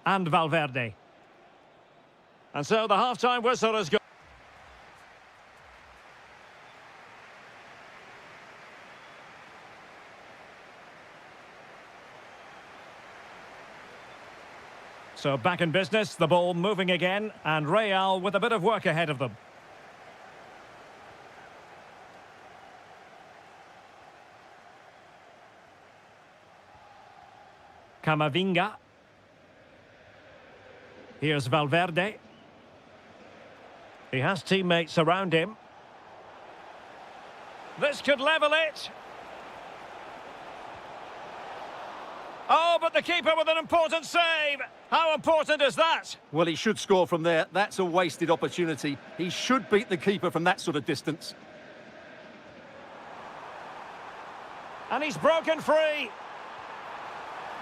[SPEAKER 1] And Valverde. And so the half-time whistle has gone. So back in business, the ball moving again, and Real with a bit of work ahead of them. Camavinga. Here's Valverde. He has teammates around him. This could level it. Oh, but the keeper with an important save. How important is that?
[SPEAKER 2] Well, he should score from there. That's a wasted opportunity. He should beat the keeper from that sort of distance.
[SPEAKER 1] And he's broken free.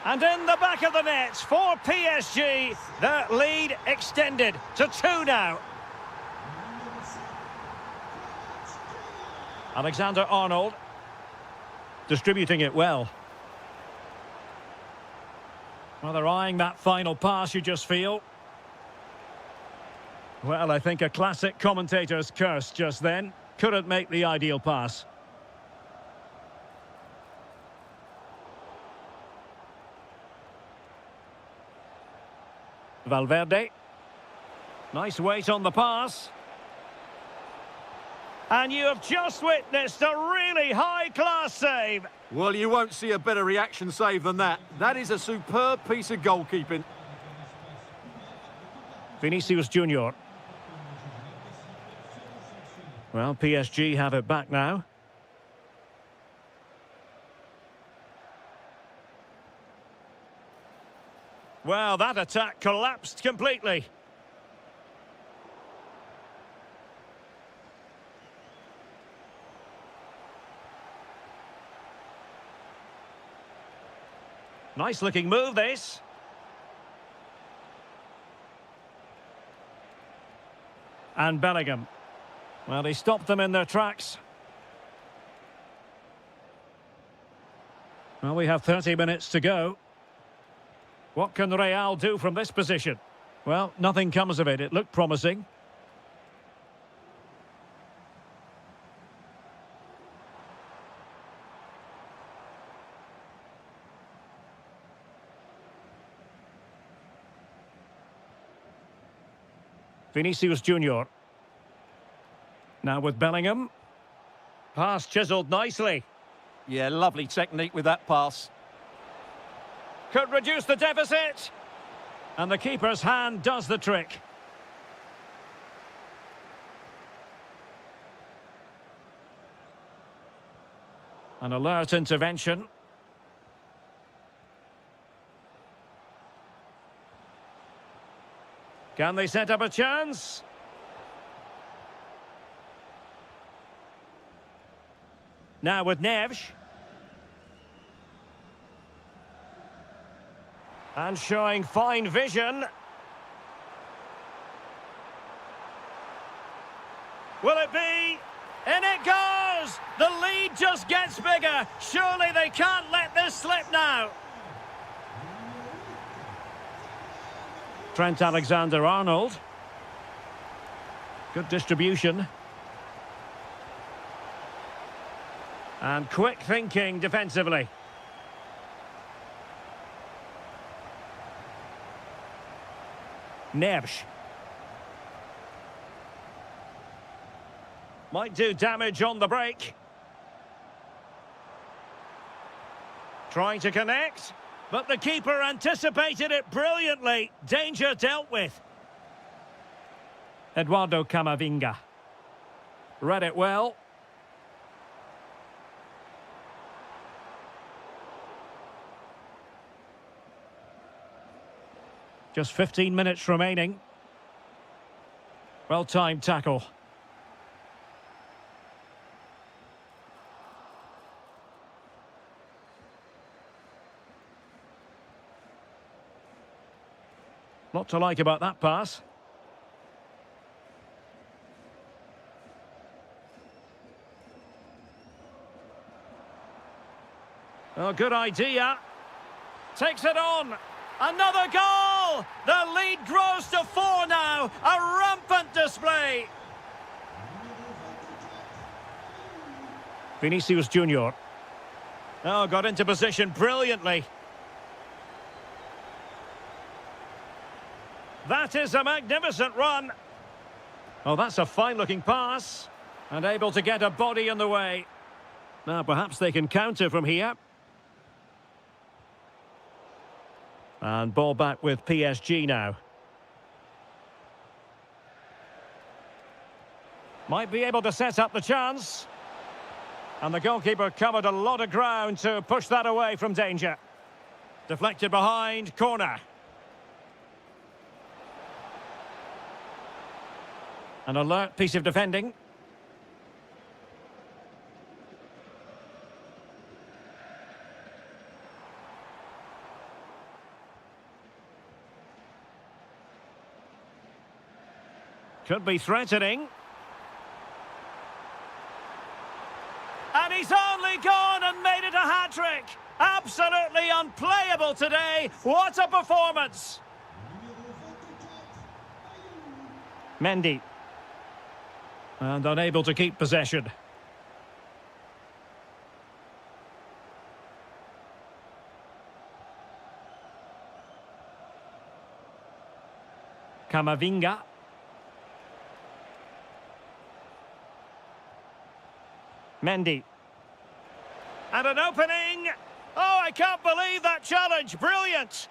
[SPEAKER 1] And in the back of the net for PSG, their lead extended to 2 now. Alexander-Arnold distributing it well. Well, they're eyeing that final pass, you just feel. Well, I think a classic commentator's curse just then. Couldn't make the ideal pass. Valverde. Nice weight on the pass. And you have just witnessed a really high-class save.
[SPEAKER 2] Well, you won't see a better reaction save than that. That is a superb piece of goalkeeping.
[SPEAKER 1] Vinicius Junior. Well, PSG have it back now. Well, that attack collapsed completely. Nice looking move, this. And Bellingham. Well, he stopped them in their tracks. Well, we have 30 minutes to go. What can Real do from this position? Well, nothing comes of it. It looked promising. Vinicius Junior. Now with Bellingham. Pass chiselled nicely.
[SPEAKER 2] Yeah, lovely technique with that pass.
[SPEAKER 1] Could reduce the deficit. And the keeper's hand does the trick. An alert intervention. Can they set up a chance? Now with Nevs. And showing fine vision. Will it be? In it goes! The lead just gets bigger. Surely they can't let this slip now. Trent Alexander-Arnold. Good distribution. And quick thinking defensively. Nevs. Might do damage on the break. Trying to connect, but the keeper anticipated it brilliantly. Danger dealt with. Eduardo Camavinga. Read it well. Just 15 minutes remaining. Well-timed tackle. Lot to like about that pass. Oh, good idea. Takes it on. Another goal! The lead grows to 4 now. A rampant display. Vinicius Junior. Oh, got into position brilliantly. That is a magnificent run. Oh, that's a fine-looking pass. And able to get a body in the way. Now, perhaps they can counter from here. And ball back with PSG now. Might be able to set up the chance. And the goalkeeper covered a lot of ground to push that away from danger. Deflected behind, corner. An alert piece of defending. Could be threatening. And he's only gone and made it a hat-trick. Absolutely unplayable today. What a performance. Mendy. And unable to keep possession. Camavinga. Mendy. And an opening. Oh, I can't believe that challenge. Brilliant.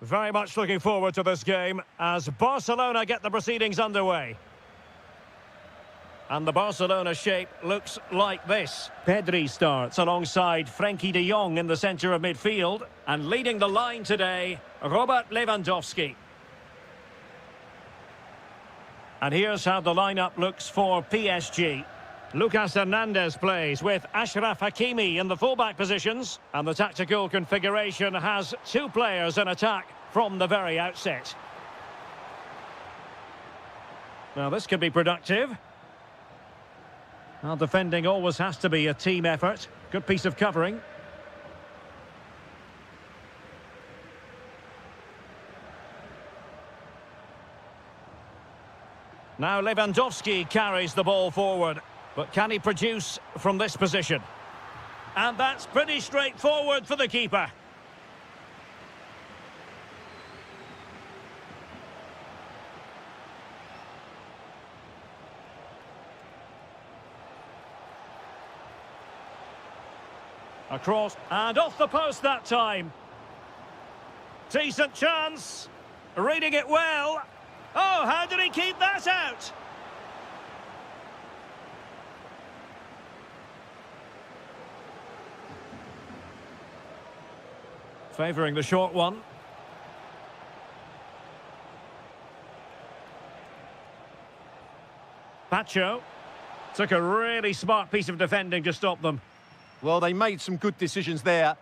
[SPEAKER 1] Very much looking forward to this game as Barcelona get the proceedings underway. And the Barcelona shape looks like this. Pedri starts alongside Frenkie de Jong in the centre of midfield. And leading the line today, Robert Lewandowski. And here's how the lineup looks for PSG. Lucas Hernandez plays with Achraf Hakimi in the fullback positions. And the tactical configuration has two players in attack from the very outset. Now this could be productive. Well, defending always has to be a team effort. Good piece of covering. Now Lewandowski carries the ball forward. But can he produce from this position? And that's pretty straightforward for the keeper. Across and off the post that time. Decent chance. Reading it well. Oh, how did he keep that out? Favouring the short one. Pacho took a really smart piece of defending to stop them.
[SPEAKER 2] Well, they made some good decisions there.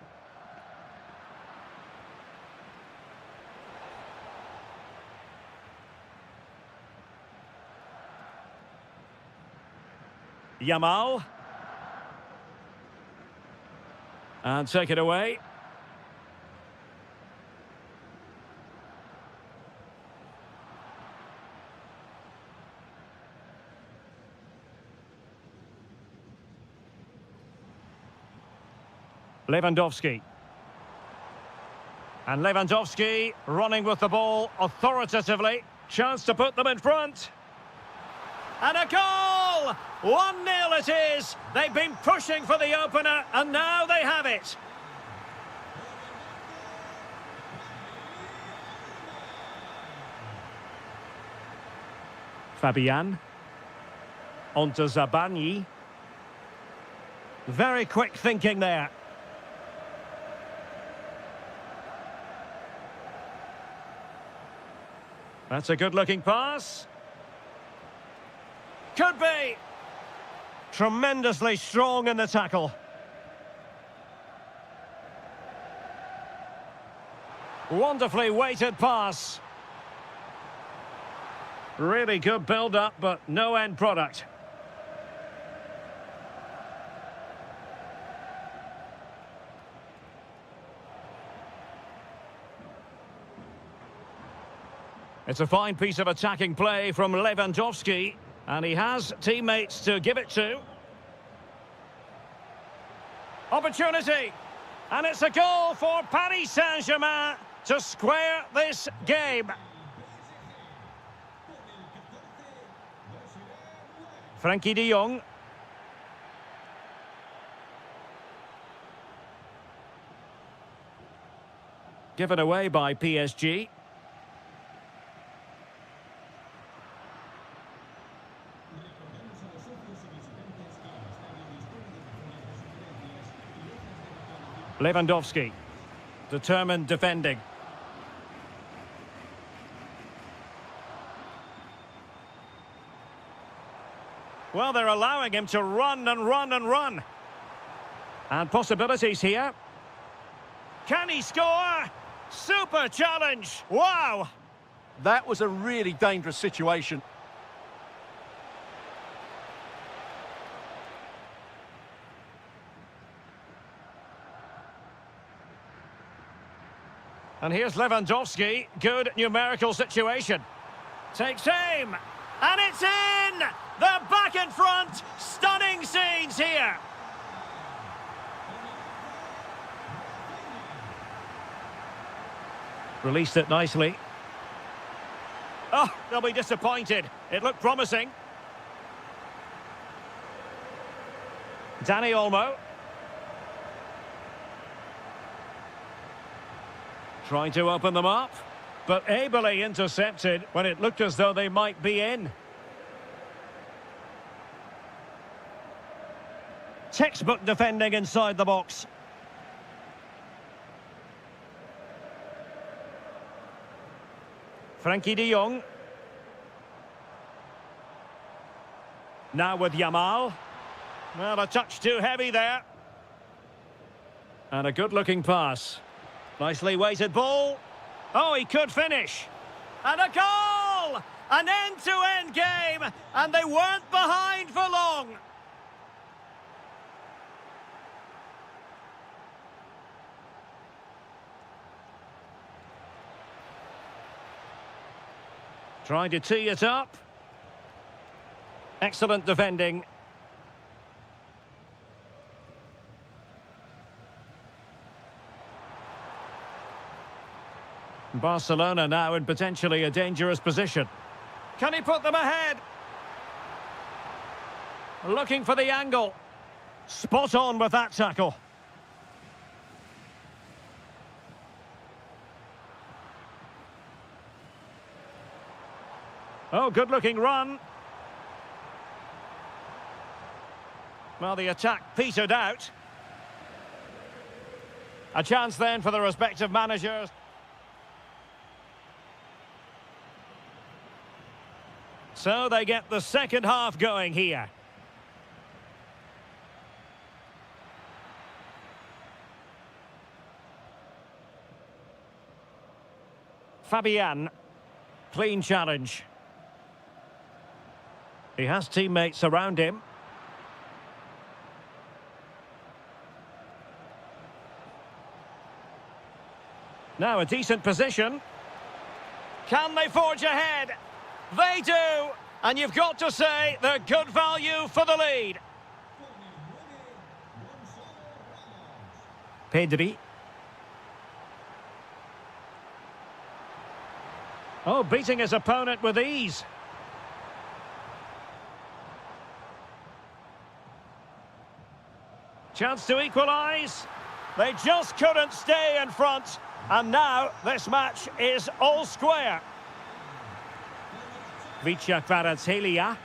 [SPEAKER 1] Yamal. And take it away. Lewandowski. And Lewandowski running with the ball authoritatively. Chance to put them in front. And a goal! 1-0 it is. They've been pushing for the opener, and now they have it. Fabian. On to Zabani. Very quick thinking there. That's a good-looking pass. Could be. Tremendously strong in the tackle. Wonderfully weighted pass. Really good build-up, but no end product. It's a fine piece of attacking play from Lewandowski, and he has teammates to give it to. Opportunity, and it's a goal for Paris Saint-Germain to square this game. Frenkie de Jong. Given away by PSG. Lewandowski, determined defending. Well, they're allowing him to run and run and run. And possibilities here. Can he score? Super challenge. Wow.
[SPEAKER 2] That was a really dangerous situation.
[SPEAKER 1] And here's Lewandowski. Good numerical situation. Takes aim. And it's in! They're back in front. Stunning scenes here. Released it nicely. Oh, they'll be disappointed. It looked promising. Dani Olmo. Trying to open them up, but ably intercepted when it looked as though they might be in. Textbook defending inside the box. Frankie de Jong. Now with Yamal. Well, a touch too heavy there. And a good-looking pass. Nicely weighted ball. Oh, he could finish. And a goal! An end-to-end game, and they weren't behind for long. Trying to tee it up. Excellent defending. Barcelona now in potentially a dangerous position. Can he put them ahead? Looking for the angle. Spot on with that tackle. Oh, good-looking run. Well, the attack petered out. A chance then for the respective managers. So they get the second half going here. Fabian. Clean challenge. He has teammates around him. Now a decent position. Can they forge ahead? They do! And you've got to say they're good value for the lead. Pedri. Oh, beating his opponent with ease. Chance to equalise. They just couldn't stay in front. And now this match is all square. Kvaratskhelia.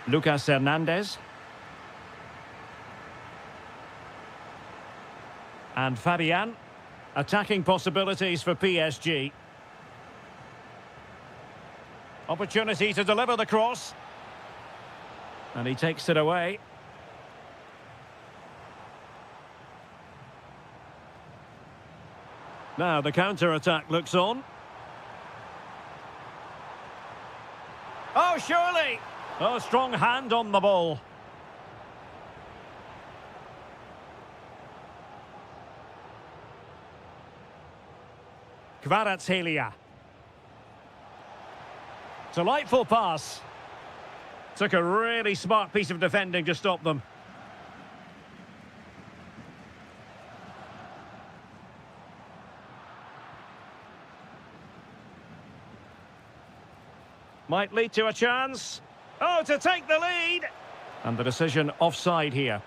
[SPEAKER 1] Lucas Hernandez. And Fabian. Attacking possibilities for PSG. Opportunity to deliver the cross. And he takes it away. Now the counter-attack looks on. Oh, surely! Oh, strong hand on the ball. Kvaratskhelia. Delightful pass. Took a really smart piece of defending to stop them. Might lead to a chance. Oh, to take the lead! And the decision offside here.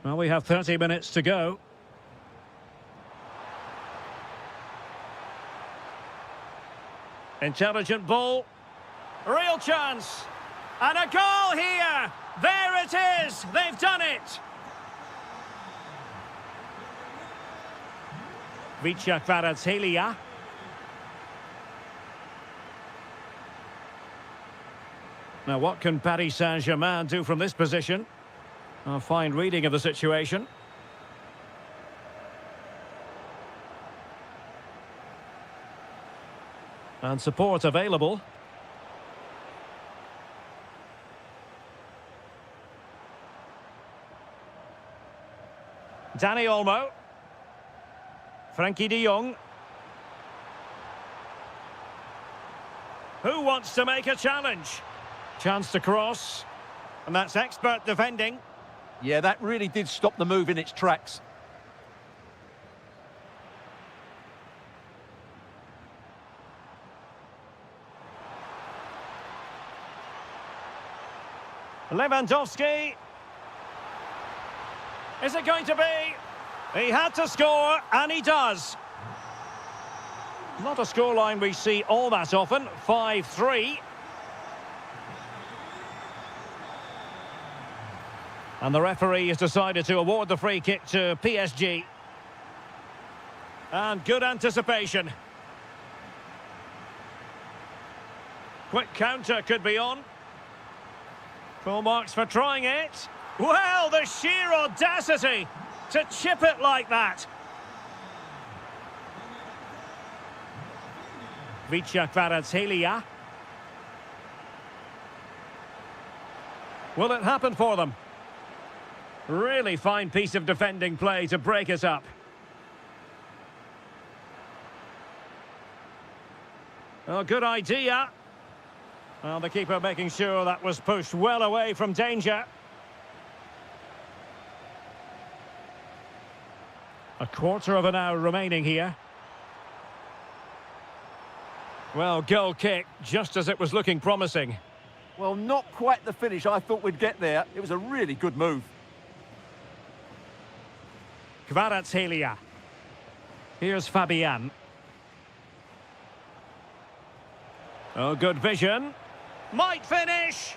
[SPEAKER 1] Well, we have 30 minutes to go. Intelligent ball. Real chance. And a goal here! There it is! They've done it! Kvaratskhelia. Now, what can Paris Saint-Germain do from this position? A fine reading of the situation. And support available. Dani Olmo. Frankie de Jong. Who wants to make a challenge? Chance to cross. And that's expert defending.
[SPEAKER 2] Yeah, that really did stop the move in its tracks.
[SPEAKER 1] Lewandowski. Is it going to be? He had to score, and he does. Not a scoreline we see all that often, 5-3. And the referee has decided to award the free kick to PSG. And good anticipation. Quick counter could be on. Full marks for trying it. Well, the sheer audacity to chip it like that. Kvaratskhelia. Will it happen for them? Really fine piece of defending play to break it up. Oh, good idea. Well, the keeper making sure that was pushed well away from danger. A quarter of an hour remaining here. Well, goal kick, just as it was looking promising.
[SPEAKER 2] Well, not quite the finish I thought we'd get there. It was a really good move.
[SPEAKER 1] Kvaratskhelia. Here's Fabian. Oh, good vision. Might finish.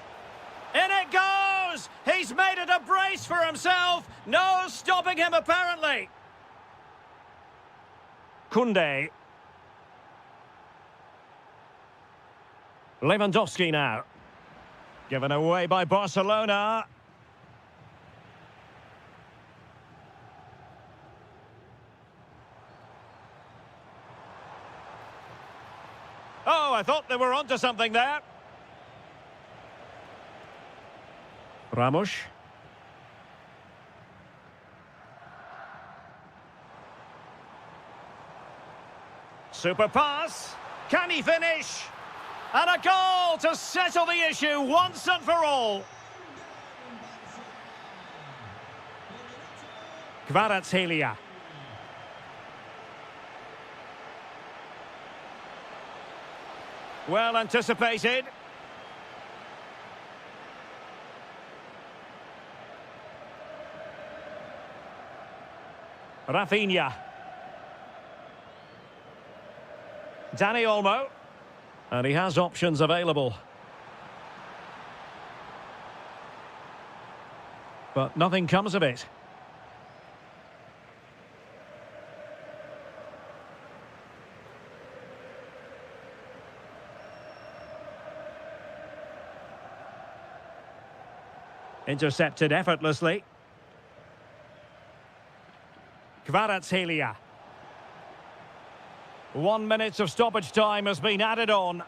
[SPEAKER 1] In it goes! He's made it a brace for himself. No stopping him, apparently. Kunde. Lewandowski now. Given away by Barcelona. Oh, I thought they were onto something there. Ramos. Super pass. Can he finish? And a goal to settle the issue once and for all. Kvaratskhelia. Well anticipated. Rafinha. Dani Olmo. And he has options available. But nothing comes of it. Intercepted effortlessly. Kvaratskhelia. 1 minute of stoppage time has been added on.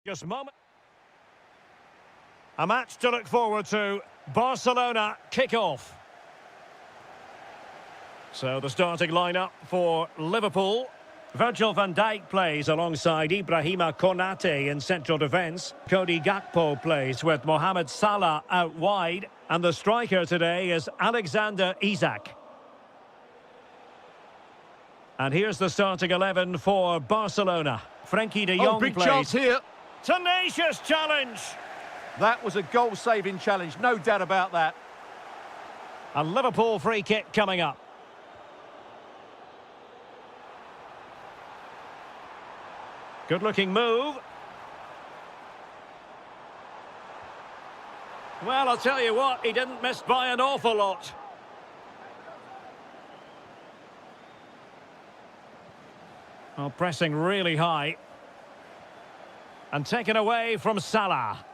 [SPEAKER 1] Just moment. A match to look forward to. Barcelona kick-off. So the starting lineup for Liverpool. Virgil van Dijk plays alongside Ibrahima Konate in central defence. Cody Gakpo plays with Mohamed Salah out wide. And the striker today is Alexander Isak. And here's the starting 11 for Barcelona. Frenkie de Jong
[SPEAKER 2] big
[SPEAKER 1] plays.
[SPEAKER 2] chance here.
[SPEAKER 1] Tenacious challenge.
[SPEAKER 2] That was a goal-saving challenge, no doubt about that.
[SPEAKER 1] A Liverpool free kick coming up. Good-looking move. Well, I'll tell you what, he didn't miss by an awful lot. Oh, pressing really high. And taken away from Salah.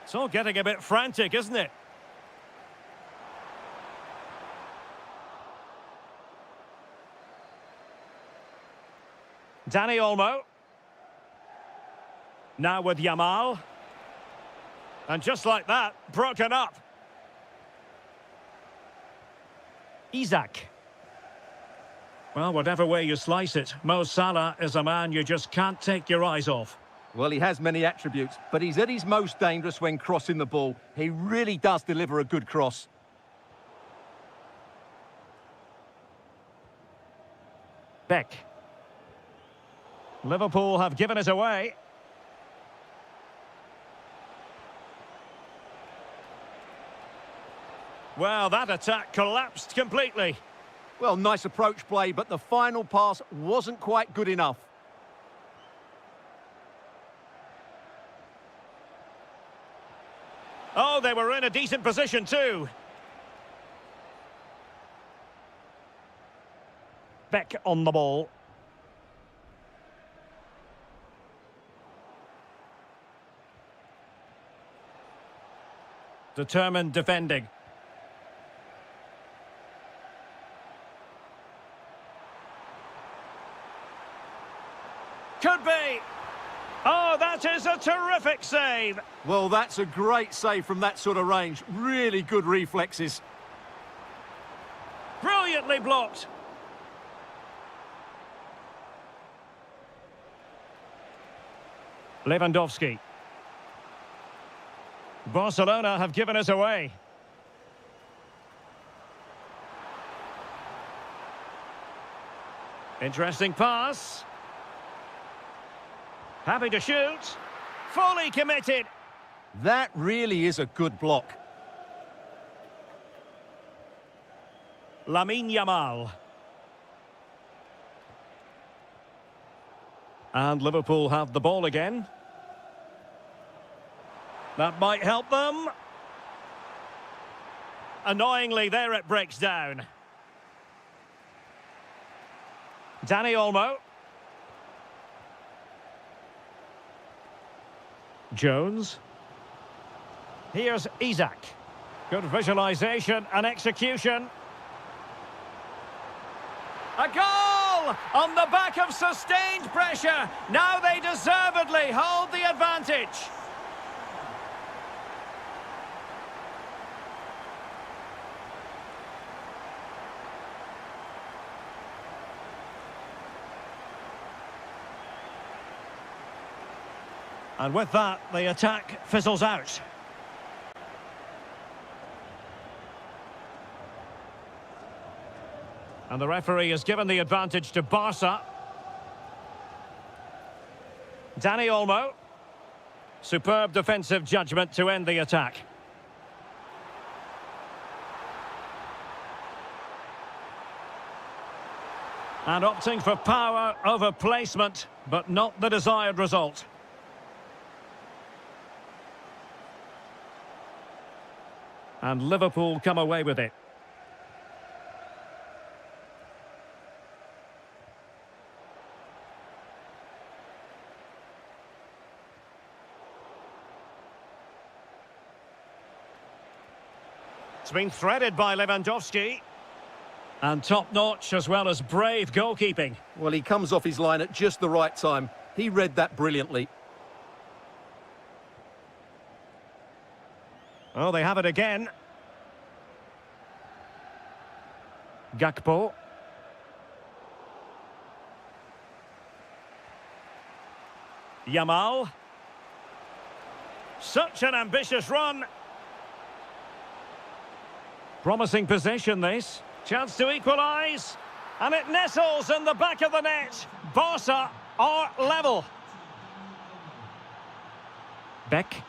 [SPEAKER 1] It's all getting a bit frantic, isn't it? Dani Olmo. Now with Yamal. And just like that, broken up. Isak. Well, whatever way you slice it, Mo Salah is a man you just can't take your eyes off.
[SPEAKER 2] Well, he has many attributes, but he's at his most dangerous when crossing the ball. He really does deliver a good cross.
[SPEAKER 1] Beck. Liverpool have given it away. Well, that attack collapsed completely.
[SPEAKER 2] Well, nice approach play, but the final pass wasn't quite good enough.
[SPEAKER 1] Oh, they were in a decent position too. Beck on the ball. Determined defending. Could be. Oh, that is a terrific save.
[SPEAKER 2] Well, that's a great save from that sort of range. Really good reflexes.
[SPEAKER 1] Brilliantly blocked. Lewandowski. Barcelona have given us away. Interesting pass. Happy to shoot. Fully committed.
[SPEAKER 2] That really is a good block.
[SPEAKER 1] Lamine Yamal. And Liverpool have the ball again. That might help them. Annoyingly, there it breaks down. Dani Olmo. Jones. Here's Isak. Good visualization and execution. A goal! On the back of sustained pressure. Now they deservedly hold the advantage. And with that, the attack fizzles out. And the referee has given the advantage to Barca. Dani Olmo. Superb defensive judgment to end the attack. And opting for power over placement, but not the desired result. And Liverpool come away with it. It's been threaded by Lewandowski. And top-notch as well as brave goalkeeping.
[SPEAKER 2] Well, he comes off his line at just the right time. He read that brilliantly.
[SPEAKER 1] Oh, they have it again. Gakpo. Yamal. Such an ambitious run. Promising possession, this. Chance to equalise. And it nestles in the back of the net. Barca are level. Beck.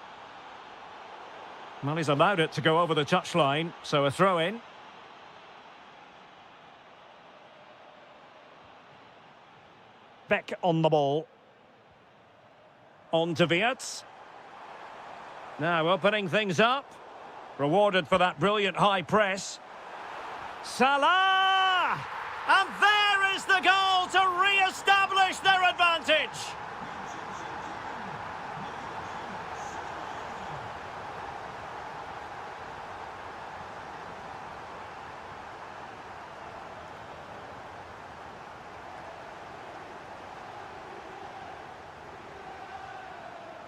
[SPEAKER 1] Well, he's allowed it to go over the touchline, so a throw-in. Beck on the ball. On to Wirtz. Now opening things up. Rewarded for that brilliant high press. Salah! And there is the goal to re-establish their advantage.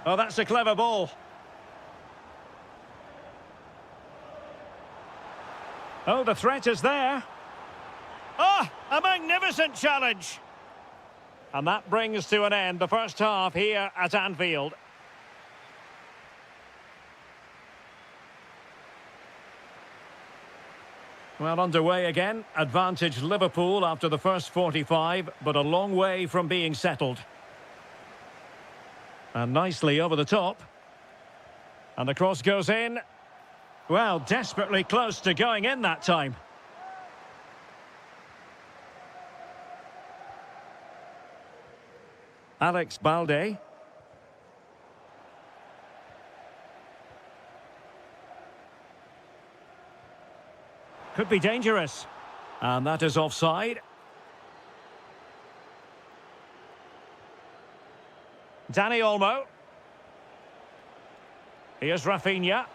[SPEAKER 1] Oh, that's a clever ball. Oh, the threat is there. Oh, a magnificent challenge. And that brings to an end the first half here at Anfield. Well, underway again. Advantage Liverpool after the first 45, but a long way from being settled. And nicely over the top. And the cross goes in. Well, desperately close to going in that time. Alex Balde. Could be dangerous. And that is offside. Dani Olmo. Here's Rafinha.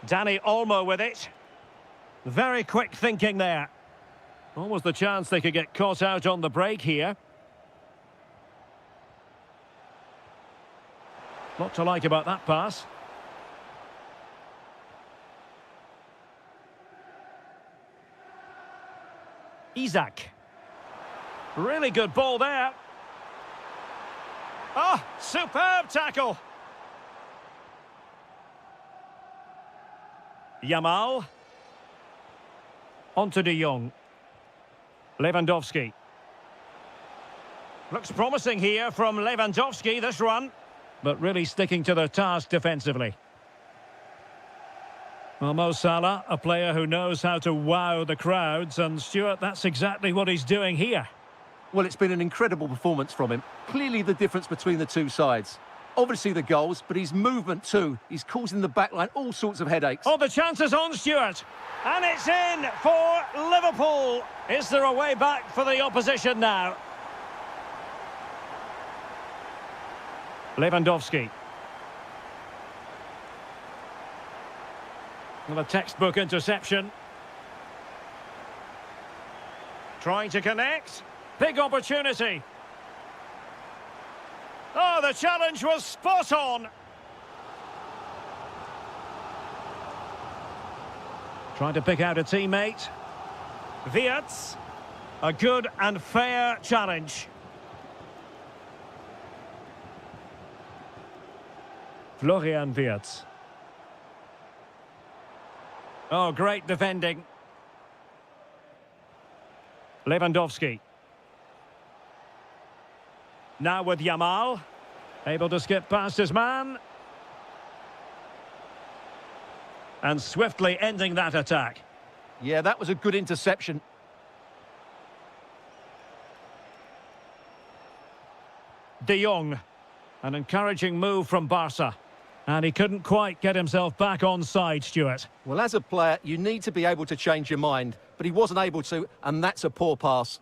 [SPEAKER 1] Dani Olmo with it. Very quick thinking there. Almost the chance they could get caught out on the break here. Lot to like about that pass. Isak. Really good ball there. Oh, superb tackle. Yamal. On to De Jong. Lewandowski. Looks promising here from Lewandowski, this run. But really sticking to their task defensively. Well, Mo Salah, a player who knows how to wow the crowds. And Stuart, that's exactly what he's doing here.
[SPEAKER 2] Well, it's been an incredible performance from him. Clearly the difference between the two sides. Obviously the goals, but his movement too. He's causing the backline all sorts of headaches.
[SPEAKER 1] Oh, the chance is on, Stuart. And it's in for Liverpool. Is there a way back for the opposition now? Lewandowski. Well, a textbook interception. Trying to connect. Big opportunity. Oh, the challenge was spot on. Trying to pick out a teammate. Wirtz. A good and fair challenge. Florian Wirtz. Oh, great defending. Lewandowski. Now with Yamal. Able to skip past his man. And swiftly ending that attack.
[SPEAKER 2] Yeah, that was a good interception.
[SPEAKER 1] De Jong. An encouraging move from Barca. And he couldn't quite get himself back on side, Stuart.
[SPEAKER 2] Well, as a player, you need to be able to change your mind. But he wasn't able to, and that's a poor pass.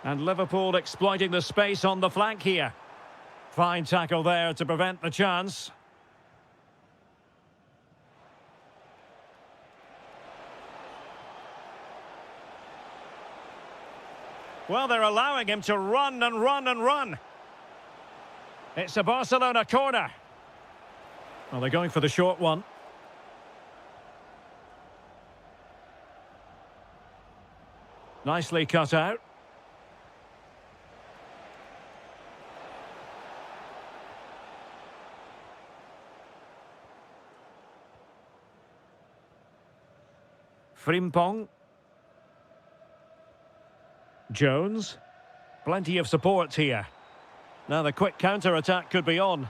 [SPEAKER 1] And Liverpool exploiting the space on the flank here. Fine tackle there to prevent the chance. Well, they're allowing him to run and run and run. It's a Barcelona corner. Well, they're going for the short one. Nicely cut out. Frimpong. Jones. Plenty of support here. Now the quick counter-attack could be on.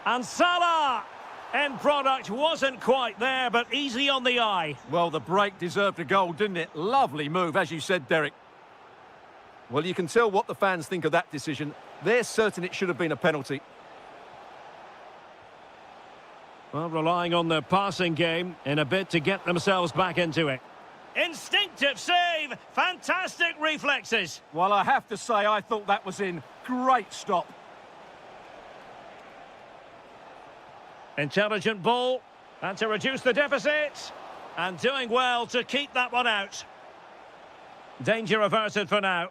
[SPEAKER 1] And Salah! End product wasn't quite there, but easy on the eye.
[SPEAKER 2] Well, the break deserved a goal, didn't it? Lovely move, as you said, Derek. Well, you can tell what the fans think of that decision. They're certain it should have been a penalty.
[SPEAKER 1] Well, relying on their passing game in a bid to get themselves back into it. Instinctive save! Fantastic reflexes!
[SPEAKER 2] Well, I have to say, I thought that was in. Great stop.
[SPEAKER 1] Intelligent ball, and to reduce the deficit. And doing well to keep that one out. Danger averted for now.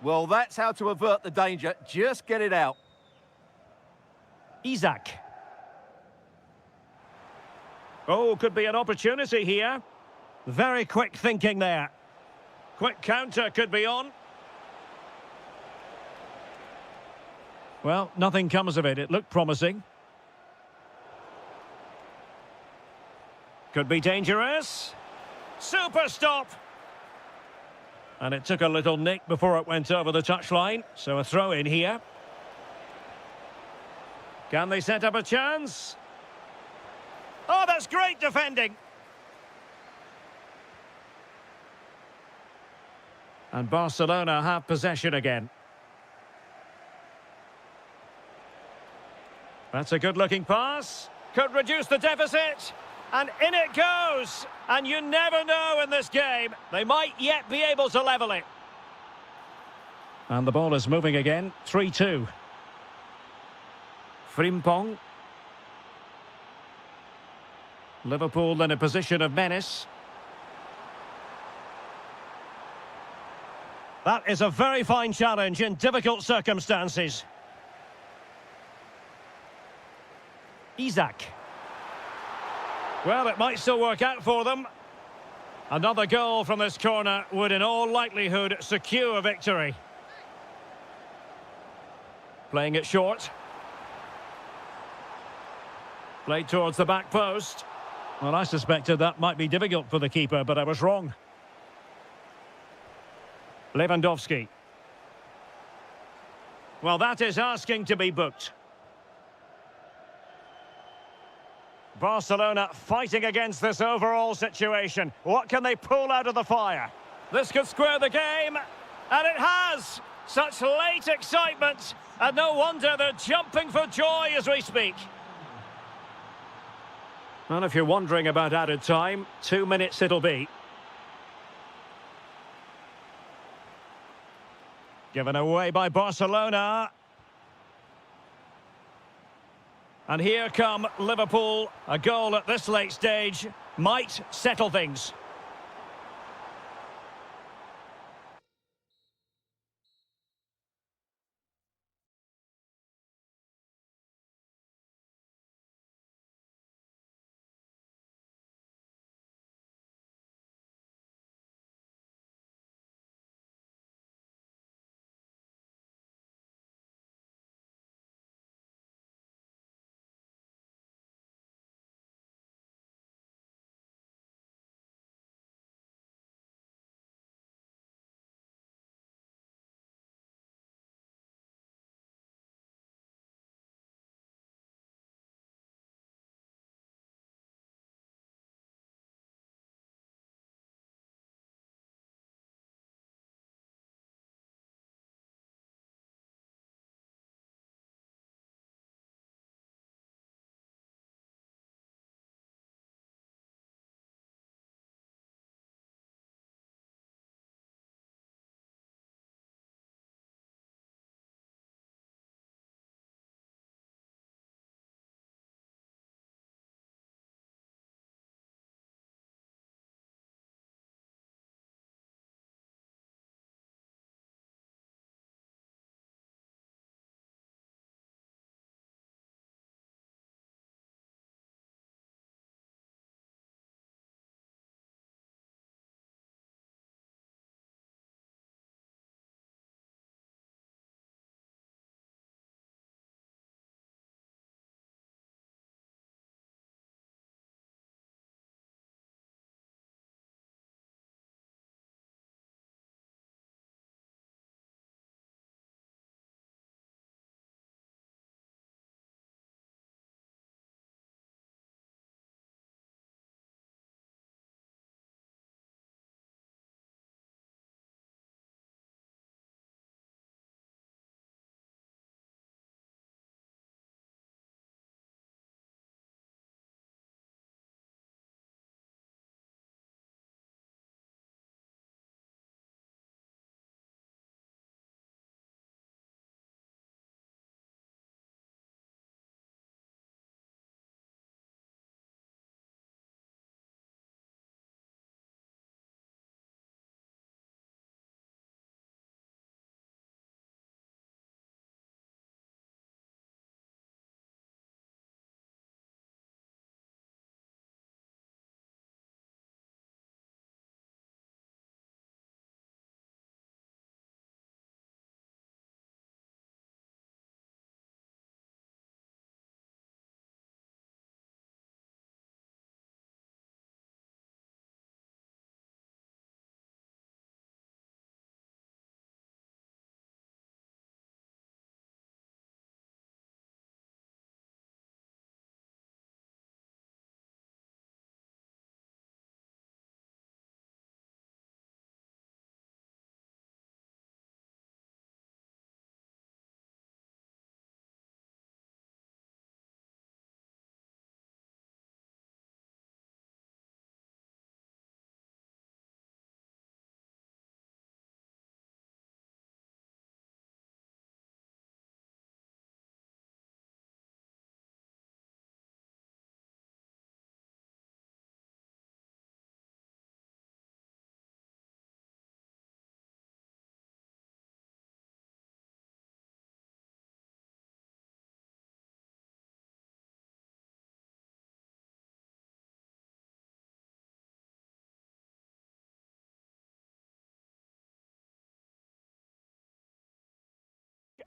[SPEAKER 2] Well, that's how to avert the danger. Just get it out.
[SPEAKER 1] Isak. Oh, could be an opportunity here. Very quick thinking there. Quick counter could be on. Well, nothing comes of it. It looked promising. Could be dangerous. Super stop. And it took a little nick before it went over the touchline. So a throw in here. Can they set up a chance? Oh, that's great defending. And Barcelona have possession again. That's a good-looking pass. Could reduce the deficit. And in it goes. And you never know in this game. They might yet be able to level it. And the ball is moving again. 3-2. Frimpong. Liverpool in a position of menace. That is a very fine challenge in difficult circumstances. Isak. Well, it might still work out for them. Another goal from this corner would in all likelihood secure victory. Playing it short. Played towards the back post. Well, I suspected that might be difficult for the keeper, but I was wrong. Lewandowski. Well, that is asking to be booked. Barcelona fighting against this overall situation. What can they pull out of the fire? This could square the game, and it has! Such late excitement, and no wonder they're jumping for joy as we speak. And if you're wondering about added time, 2 minutes it'll be. Given away by Barcelona. And here come Liverpool. A goal at this late stage might settle things.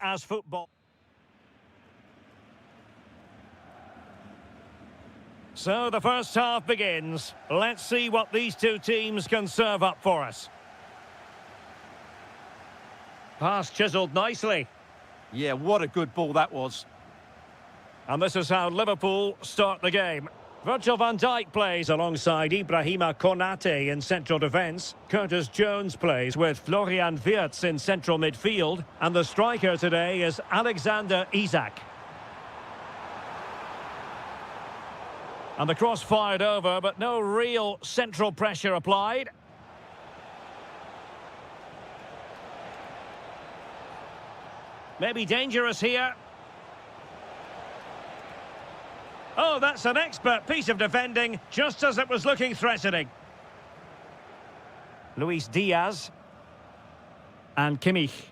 [SPEAKER 1] as football. So the first half begins. Let's see what these two teams can serve up for us. Pass chiselled nicely.
[SPEAKER 2] Yeah, what a good ball that was.
[SPEAKER 1] And this is how Liverpool start the game. Virgil van Dijk plays alongside Ibrahima Konate in central defence. Curtis Jones plays with Florian Wirtz in central midfield. And the striker today is Alexander Isak. And the cross fired over, but no real central pressure applied. Maybe dangerous here. Oh, that's an expert piece of defending, just as it was looking threatening. Luis Diaz. And Kimmich.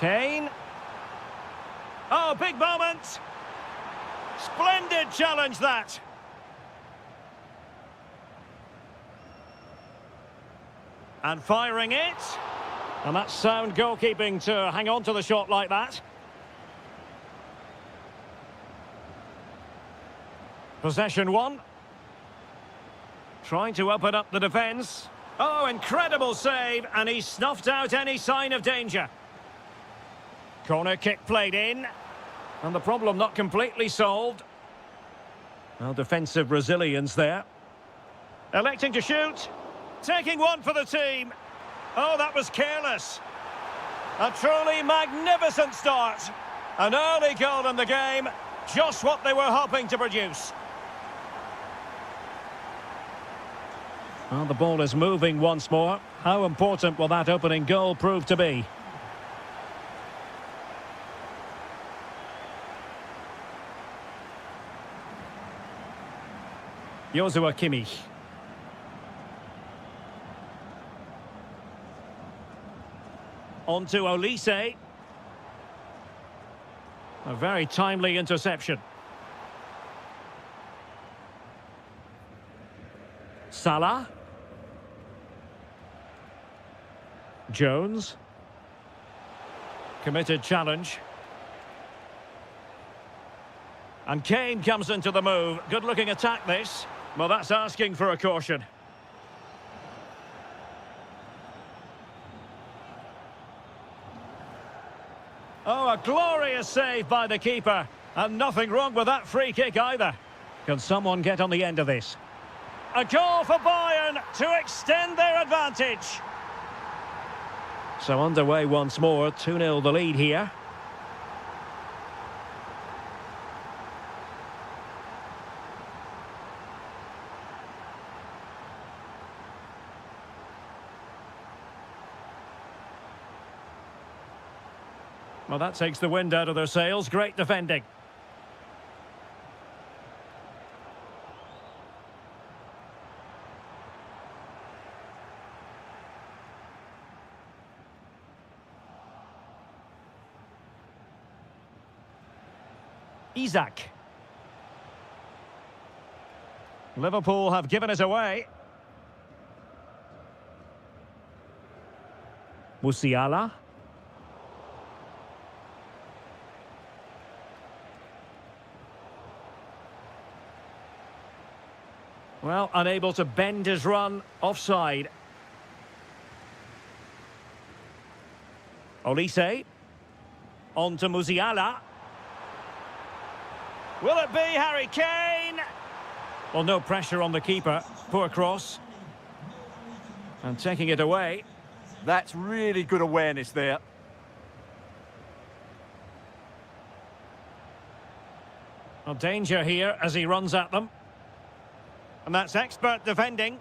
[SPEAKER 1] Kane. Oh, big moment. Splendid challenge, that. And firing it. And that's sound goalkeeping to hang on to the shot like that. Possession one. Trying to open up the defence. Oh, incredible save, and he snuffed out any sign of danger. Corner kick played in. And the problem not completely solved. Well, defensive resilience there. Electing to shoot. Taking one for the team. Oh, that was careless. A truly magnificent start. An early goal in the game. Just what they were hoping to produce. Well, the ball is moving once more. How important will that opening goal prove to be? Joshua Kimmich. On to Olise. A very timely interception. Salah. Jones. Committed challenge. And Kane comes into the move. Good-looking attack, this. Well, that's asking for a caution. Oh, a glorious save by the keeper. And nothing wrong with that free kick either. Can someone get on the end of this? A goal for Bayern to extend their advantage. So underway once more, 2-0 the lead here. Well, that takes the wind out of their sails. Great defending. Isak. Liverpool have given it away. Musiala. Well, unable to bend his run, offside. Olise. On to Musiala. Will it be Harry Kane? Well, no pressure on the keeper. Poor cross. And taking it away.
[SPEAKER 2] That's really good awareness there.
[SPEAKER 1] Well, danger here as he runs at them. And that's expert defending.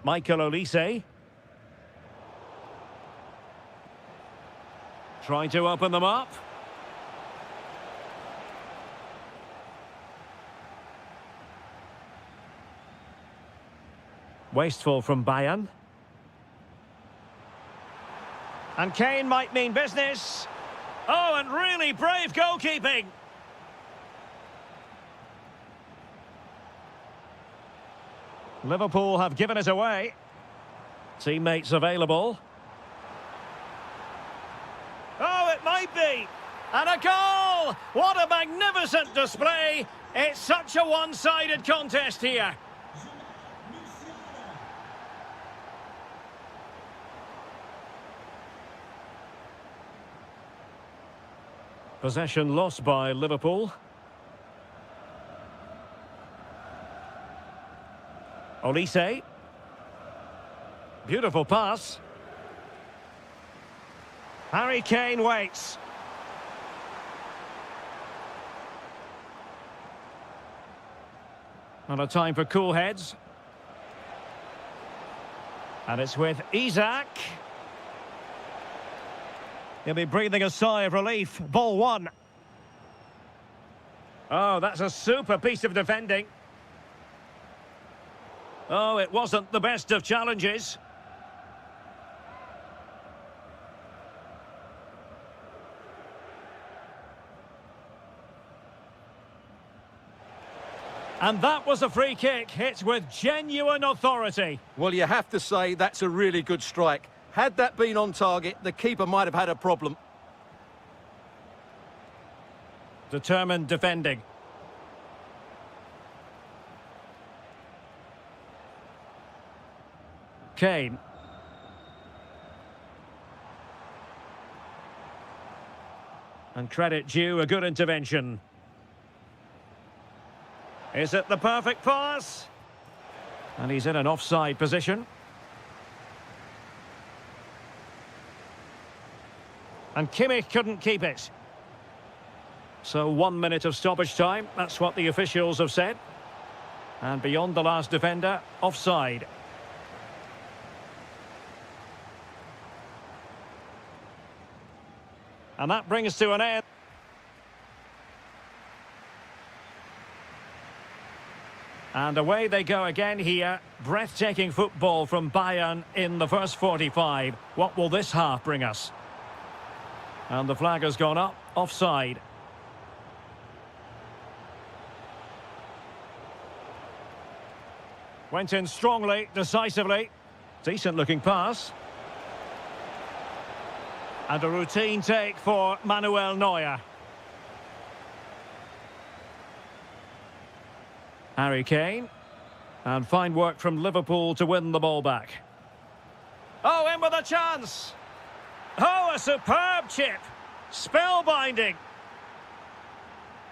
[SPEAKER 1] Michael Olise. Trying to open them up. Wasteful from Bayern. And Kane might mean business. Oh, and really brave goalkeeping. Liverpool have given it away. Teammates available. Oh, it might be. And a goal! What a magnificent display! It's such a one-sided contest here. Possession lost by Liverpool. Olise. Beautiful pass. Harry Kane waits. Not a time for cool heads. And it's with Isak. He'll be breathing a sigh of relief. Ball one. Oh, that's a super piece of defending. Oh, it wasn't the best of challenges. And that was a free kick, hit with genuine authority.
[SPEAKER 2] Well, you have to say that's a really good strike. Had that been on target, the keeper might have had a problem.
[SPEAKER 1] Determined defending. Kane. And credit due, a good intervention. Is it the perfect pass? And he's in an offside position. And Kimmich couldn't keep it. So 1 minute of stoppage time, that's what the officials have said. And beyond the last defender, offside. And that brings to an end. And away they go again here. Breathtaking football from Bayern in the first 45. What will this half bring us? And the flag has gone up, offside. Went in strongly, decisively. Decent looking pass. And a routine take for Manuel Neuer. Harry Kane. And fine work from Liverpool to win the ball back. Oh, in with a chance! Oh, a superb chip! Spellbinding!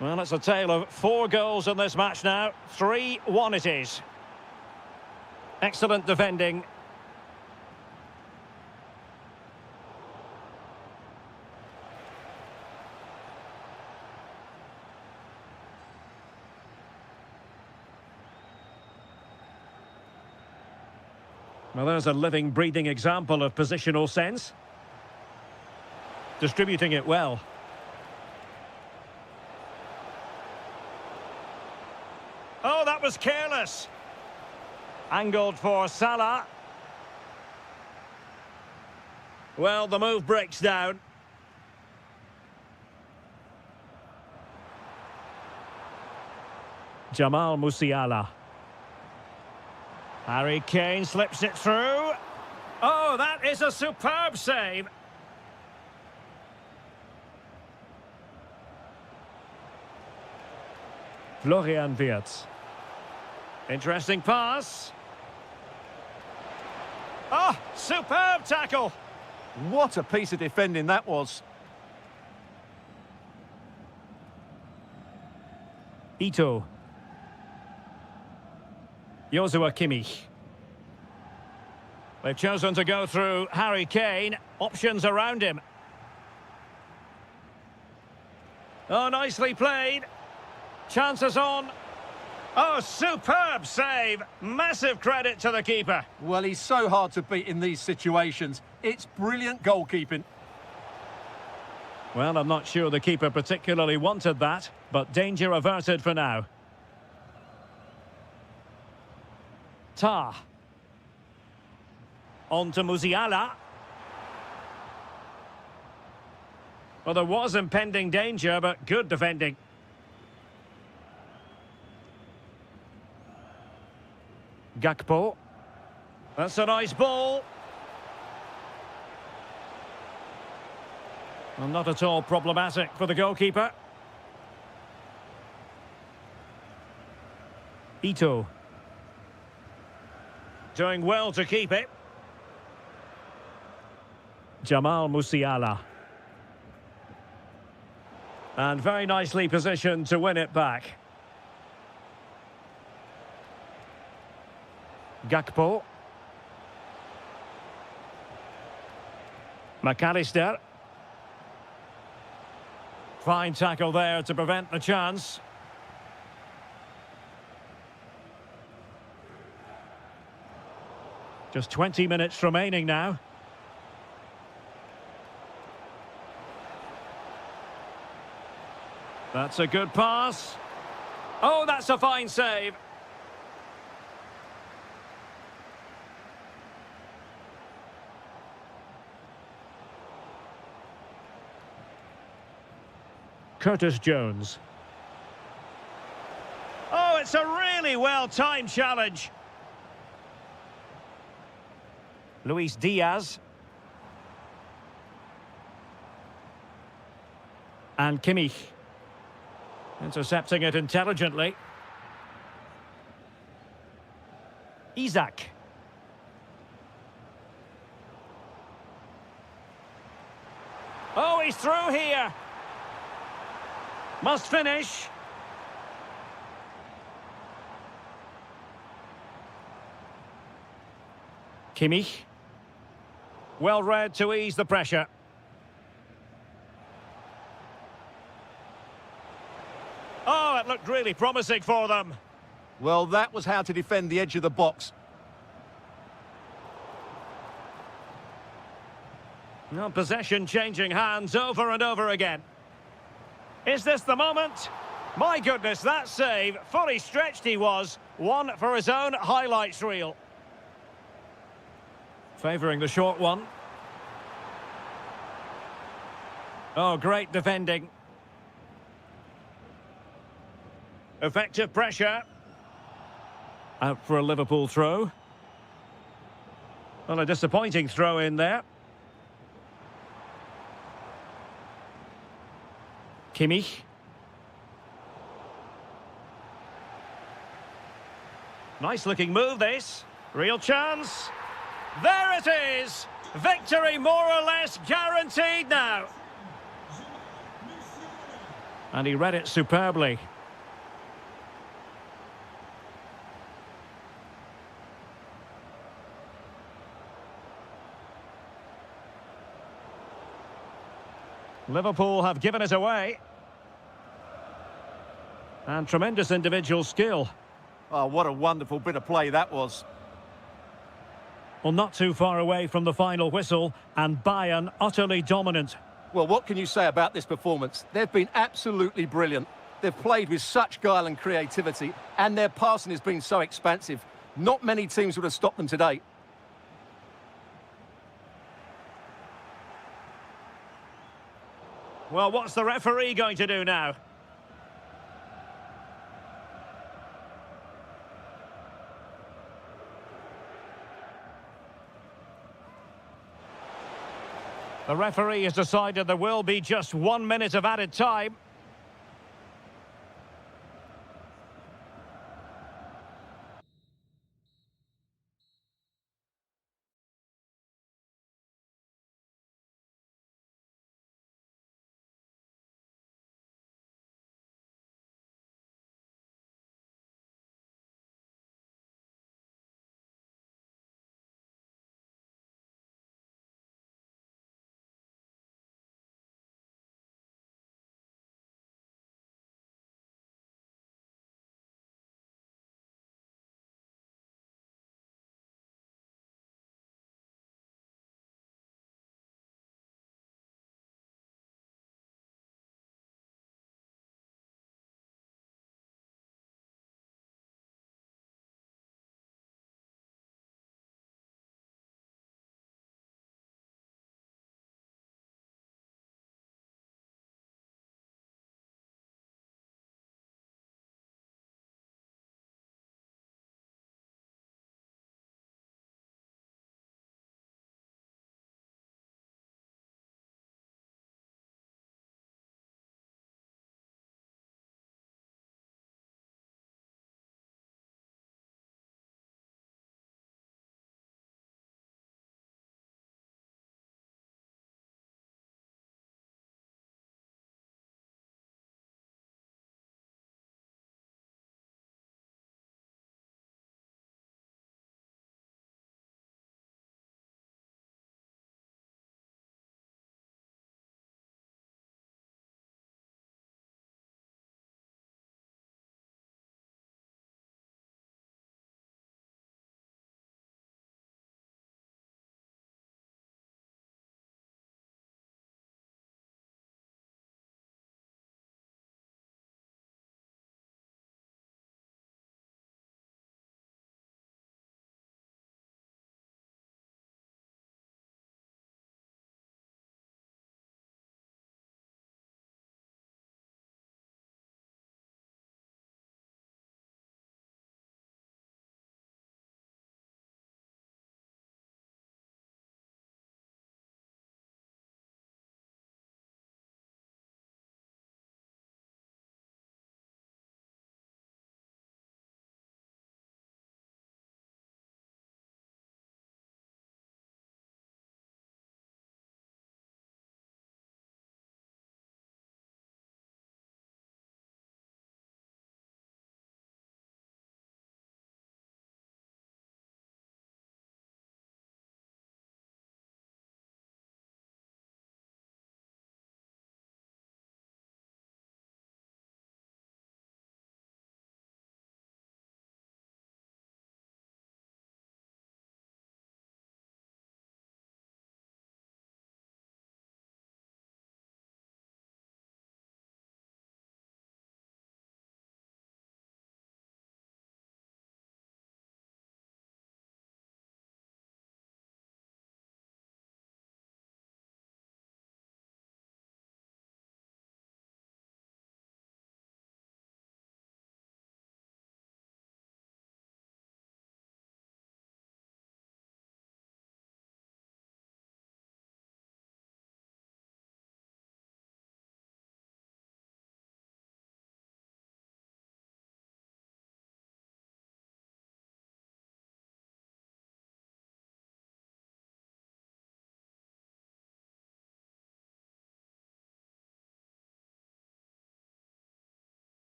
[SPEAKER 1] Well, it's a tale of 4 goals in this match now. 3-1 it is. Excellent defending. Well, there's a living, breathing example of positional sense. Distributing it well. Oh, that was careless. Angled for Salah. Well, the move breaks down. Jamal Musiala. Harry Kane slips it through. Oh, that is a superb save. Florian Wirtz. Interesting pass. Oh, superb tackle.
[SPEAKER 2] What a piece of defending that was.
[SPEAKER 1] Ito. Joshua Kimmich. They've chosen to go through Harry Kane. Options around him. Oh, nicely played. Chances on. Oh, superb save. Massive credit to the keeper.
[SPEAKER 2] Well, he's so hard to beat in these situations. It's brilliant goalkeeping.
[SPEAKER 1] Well, I'm not sure the keeper particularly wanted that, but danger averted for now. Tah. On to Musiala. Well, there was impending danger, but good defending. Gakpo. That's a nice ball. Well, not at all problematic for the goalkeeper. Ito. Doing well to keep it. Jamal Musiala. And very nicely positioned to win it back. Gakpo. McAllister. Fine tackle there to prevent the chance. Just 20 minutes remaining now. That's a good pass. Oh, that's a fine save. Curtis Jones. Oh, it's a really well-timed challenge. Luis Diaz. And Kimmich. Intercepting it intelligently. Isaac. Oh, he's through here. Must finish. Kimmich. Well read to ease the pressure. Oh, it looked really promising for them.
[SPEAKER 2] Well, that was how to defend the edge of the box.
[SPEAKER 1] Well, possession changing hands over and over again. Is this the moment? My goodness, that save, fully stretched he was, one for his own highlights reel. Favouring the short one. Oh, great defending. Effective pressure. Out for a Liverpool throw. Well, a disappointing throw in there. Kimmich. Nice looking move this. Real chance. There it is! Victory more or less guaranteed now. And he read it superbly. Liverpool have given it away. And tremendous individual skill.
[SPEAKER 2] Oh, what a wonderful bit of play that was.
[SPEAKER 1] Well, not too far away from the final whistle, and Bayern utterly dominant.
[SPEAKER 2] Well, what can you say about this performance? They've been absolutely brilliant. They've played with such guile and creativity, and their passing has been so expansive. Not many teams would have stopped them today.
[SPEAKER 1] Well, what's the referee going to do now? The referee has decided there will be just 1 minute of added time.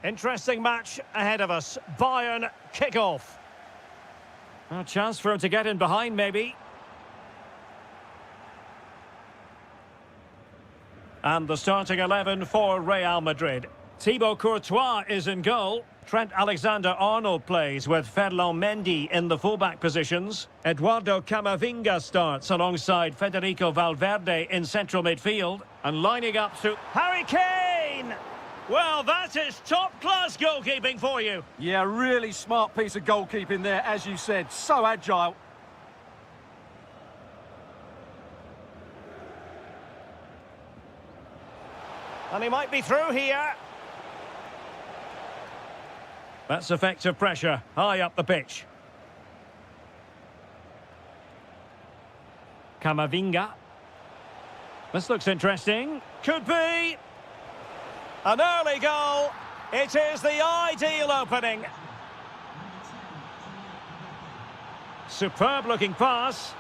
[SPEAKER 1] Interesting match ahead of us. Bayern kick-off. A chance for him to get in behind, maybe. And the starting 11 for Real Madrid. Thibaut Courtois is in goal. Trent Alexander-Arnold plays with Ferland Mendy in the fullback positions. Eduardo Camavinga starts alongside Federico Valverde in central midfield. And lining up to Harry Kane! Well, that is top-class goalkeeping for you.
[SPEAKER 2] Yeah, really smart piece of goalkeeping there, as you said. So agile.
[SPEAKER 1] And he might be through here. That's effective pressure, high up the pitch. Camavinga. This looks interesting. Could be. An early goal. It is the ideal opening. Superb looking pass.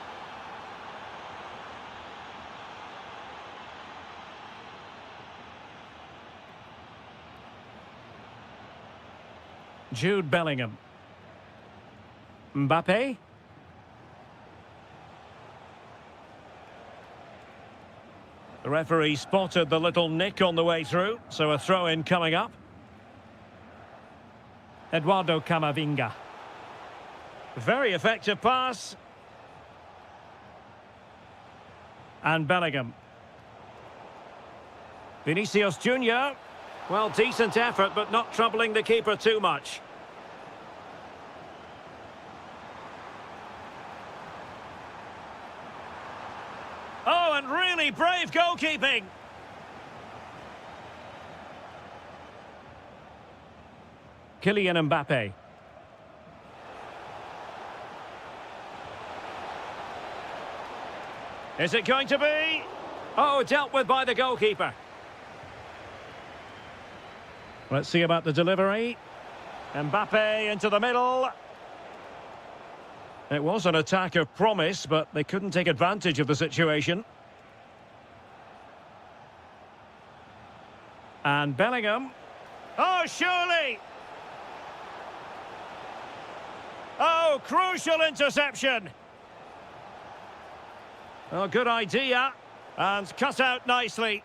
[SPEAKER 1] Jude Bellingham. Mbappe. The referee spotted the little nick on the way through, so a throw-in coming up. Eduardo Camavinga. Very effective pass. And Bellingham. Vinicius Junior. Well, decent effort, but not troubling the keeper too much. Oh, and really brave goalkeeping. Kylian Mbappe. Is it going to be? Oh, dealt with by the goalkeeper. Let's see about the delivery. Mbappe into the middle. It was an attack of promise, but they couldn't take advantage of the situation. And Bellingham. Oh, surely! Oh, crucial interception! Oh, good idea. And cut out nicely.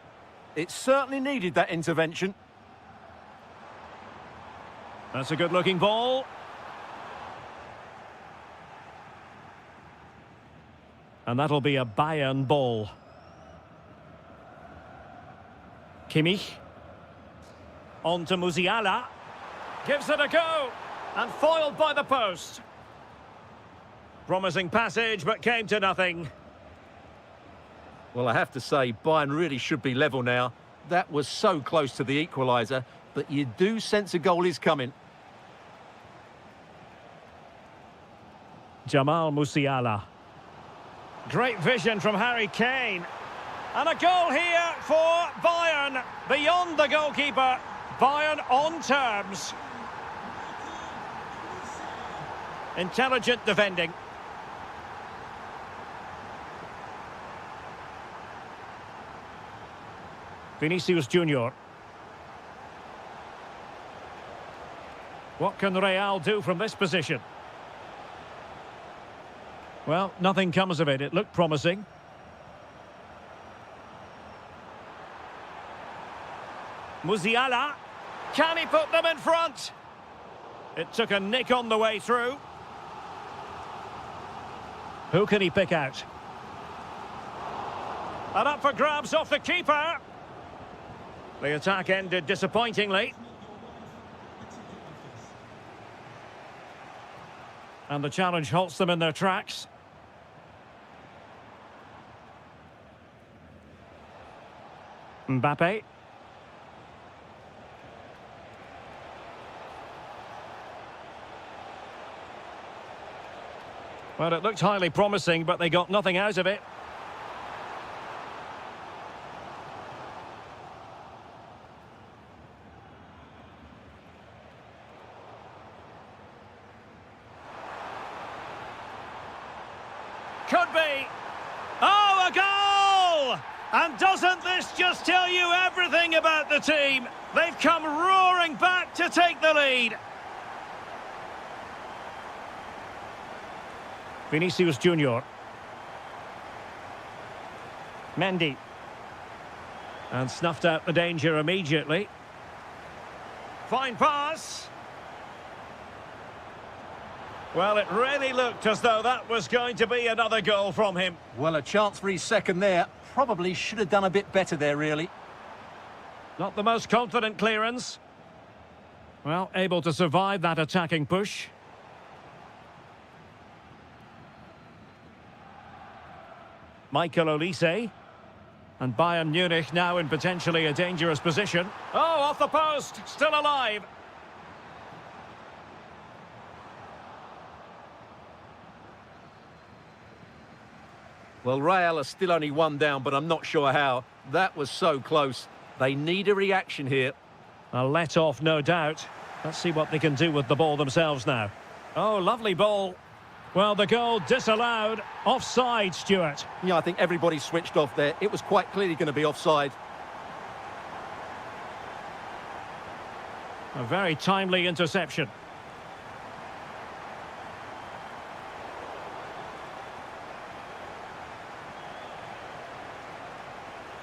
[SPEAKER 2] It certainly needed that intervention.
[SPEAKER 1] That's a good-looking ball. And that'll be a Bayern ball. Kimmich. On to Musiala. Gives it a go. And foiled by the post. Promising passage, but came to nothing.
[SPEAKER 2] Well, I have to say, Bayern really should be level now. That was so close to the equaliser, but you do sense a goal is coming.
[SPEAKER 1] Jamal Musiala. Great vision from Harry Kane. And a goal here for Bayern. Beyond the goalkeeper. Bayern on terms. Intelligent defending. Vinicius Junior. What can Real do from this position? Well, nothing comes of it. It looked promising. Musiala. Can he put them in front? It took a nick on the way through. Who can he pick out? And up for grabs off the keeper. The attack ended disappointingly. And the challenge halts them in their tracks. Mbappe. Well, it looked highly promising, but they got nothing out of it. Could be. Oh, a goal! And doesn't this just tell you everything about the team? They've come roaring back to take the lead. Vinicius Junior. Mendy. And snuffed out the danger immediately. Fine pass. Well, it really looked as though that was going to be another goal from him.
[SPEAKER 2] Well, a chance for his second there. Probably should have done a bit better there, really.
[SPEAKER 1] Not the most confident clearance. Well, able to survive that attacking push. Michael Olise. And Bayern Munich now in potentially a dangerous position. Oh, off the post, still alive.
[SPEAKER 2] Well, Real are still only one down, but I'm not sure how. That was so close. They need a reaction here.
[SPEAKER 1] A let-off, no doubt. Let's see what they can do with the ball themselves now. Oh, lovely ball. Well, the goal disallowed. Offside, Stuart.
[SPEAKER 2] Yeah, I think everybody switched off there. It was quite clearly going to be offside.
[SPEAKER 1] A very timely interception.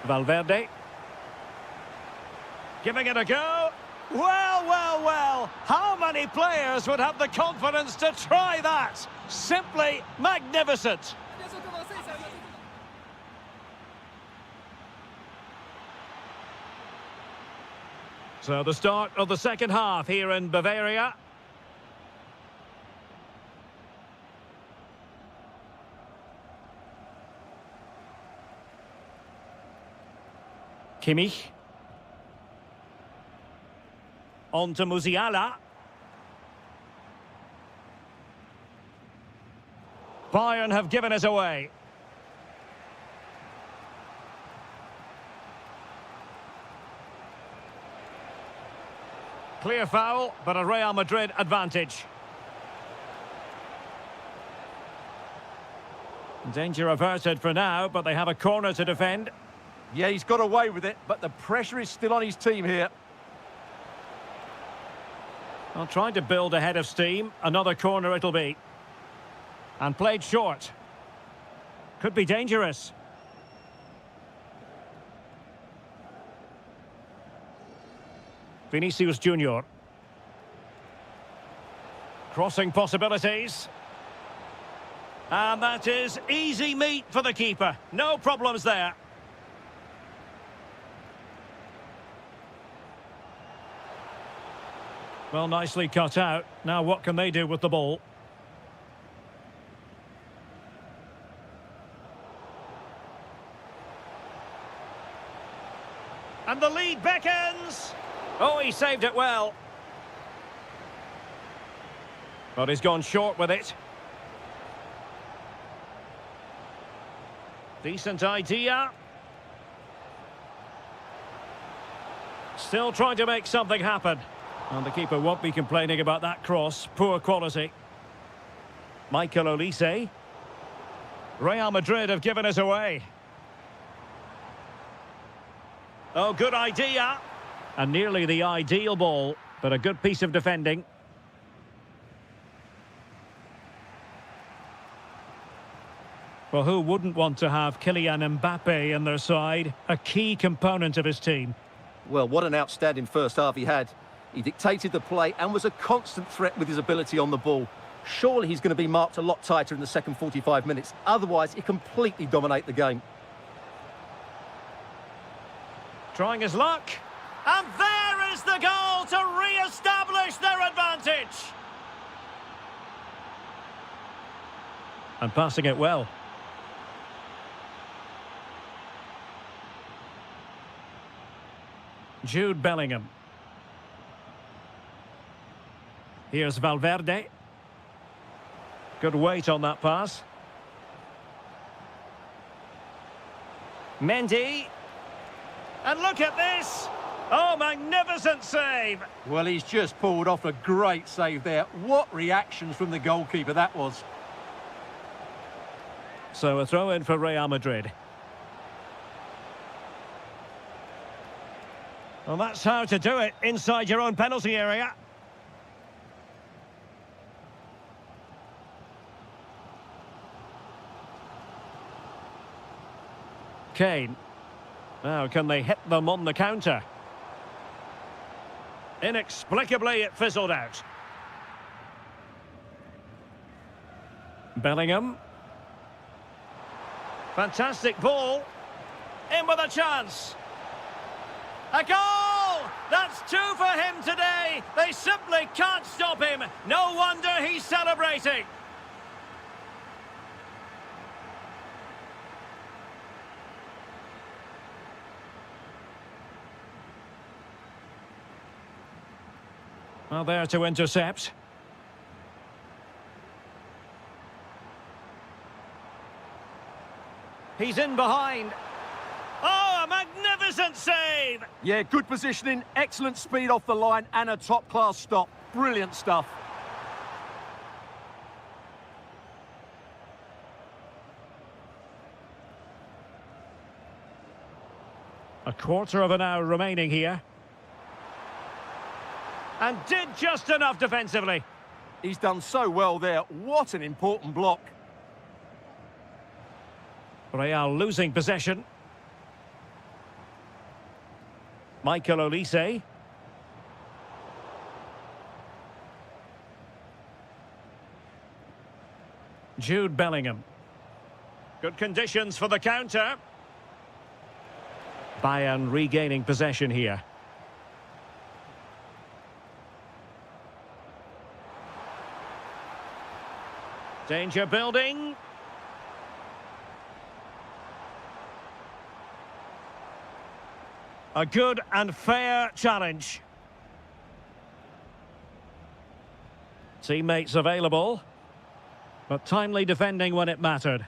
[SPEAKER 1] Valverde. Giving it a go. Well, well, well. How many players would have the confidence to try that? Simply magnificent. So the start of the second half here in Bavaria. Kimmich. On to Musiala. Bayern have given it away. Clear foul, but a Real Madrid advantage. Danger averted for now, but they have a corner to defend.
[SPEAKER 2] Yeah, he's got away with it, but the pressure is still on his team here.
[SPEAKER 1] Well, trying to build a head of steam. Another corner it'll be. And played short. Could be dangerous. Vinicius Junior. Crossing possibilities. And that is easy meat for the keeper. No problems there. Well, nicely cut out. Now what can they do with the ball? And the lead beckons. Oh, he saved it well. But he's gone short with it. Decent idea. Still trying to make something happen. And the keeper won't be complaining about that cross. Poor quality. Michael Olise. Real Madrid have given it away. Oh, good idea. And nearly the ideal ball, but a good piece of defending. Well, who wouldn't want to have Kylian Mbappe in their side? A key component of his team.
[SPEAKER 2] Well, what an outstanding first half he had. He dictated the play and was a constant threat with his ability on the ball. Surely he's going to be marked a lot tighter in the second 45 minutes. Otherwise, he completely dominate the game.
[SPEAKER 1] Trying his luck. And there is the goal to re-establish their advantage. And passing it well. Jude Bellingham. Here's Valverde. Good weight on that pass. Mendy. And look at this. Oh, magnificent save.
[SPEAKER 2] Well, he's just pulled off a great save there. What reactions from the goalkeeper that was.
[SPEAKER 1] So a throw in for Real Madrid. Well, that's how to do it inside your own penalty area. Kane. Now, can they hit them on the counter? Inexplicably, it fizzled out. Bellingham. Fantastic ball. In with a chance. A goal! That's 2 for him today. They simply can't stop him. No wonder he's celebrating. Well, there to intercept. He's in behind. Oh, a magnificent save!
[SPEAKER 2] Yeah, good positioning, excellent speed off the line, and a top-class stop. Brilliant stuff.
[SPEAKER 1] A quarter of an hour remaining here. And did just enough defensively.
[SPEAKER 2] He's done so well there. What an important block.
[SPEAKER 1] Real losing possession. Michael Olise. Jude Bellingham. Good conditions for the counter. Bayern regaining possession here. Danger building. A good and fair challenge. Teammates available, but timely defending when it mattered.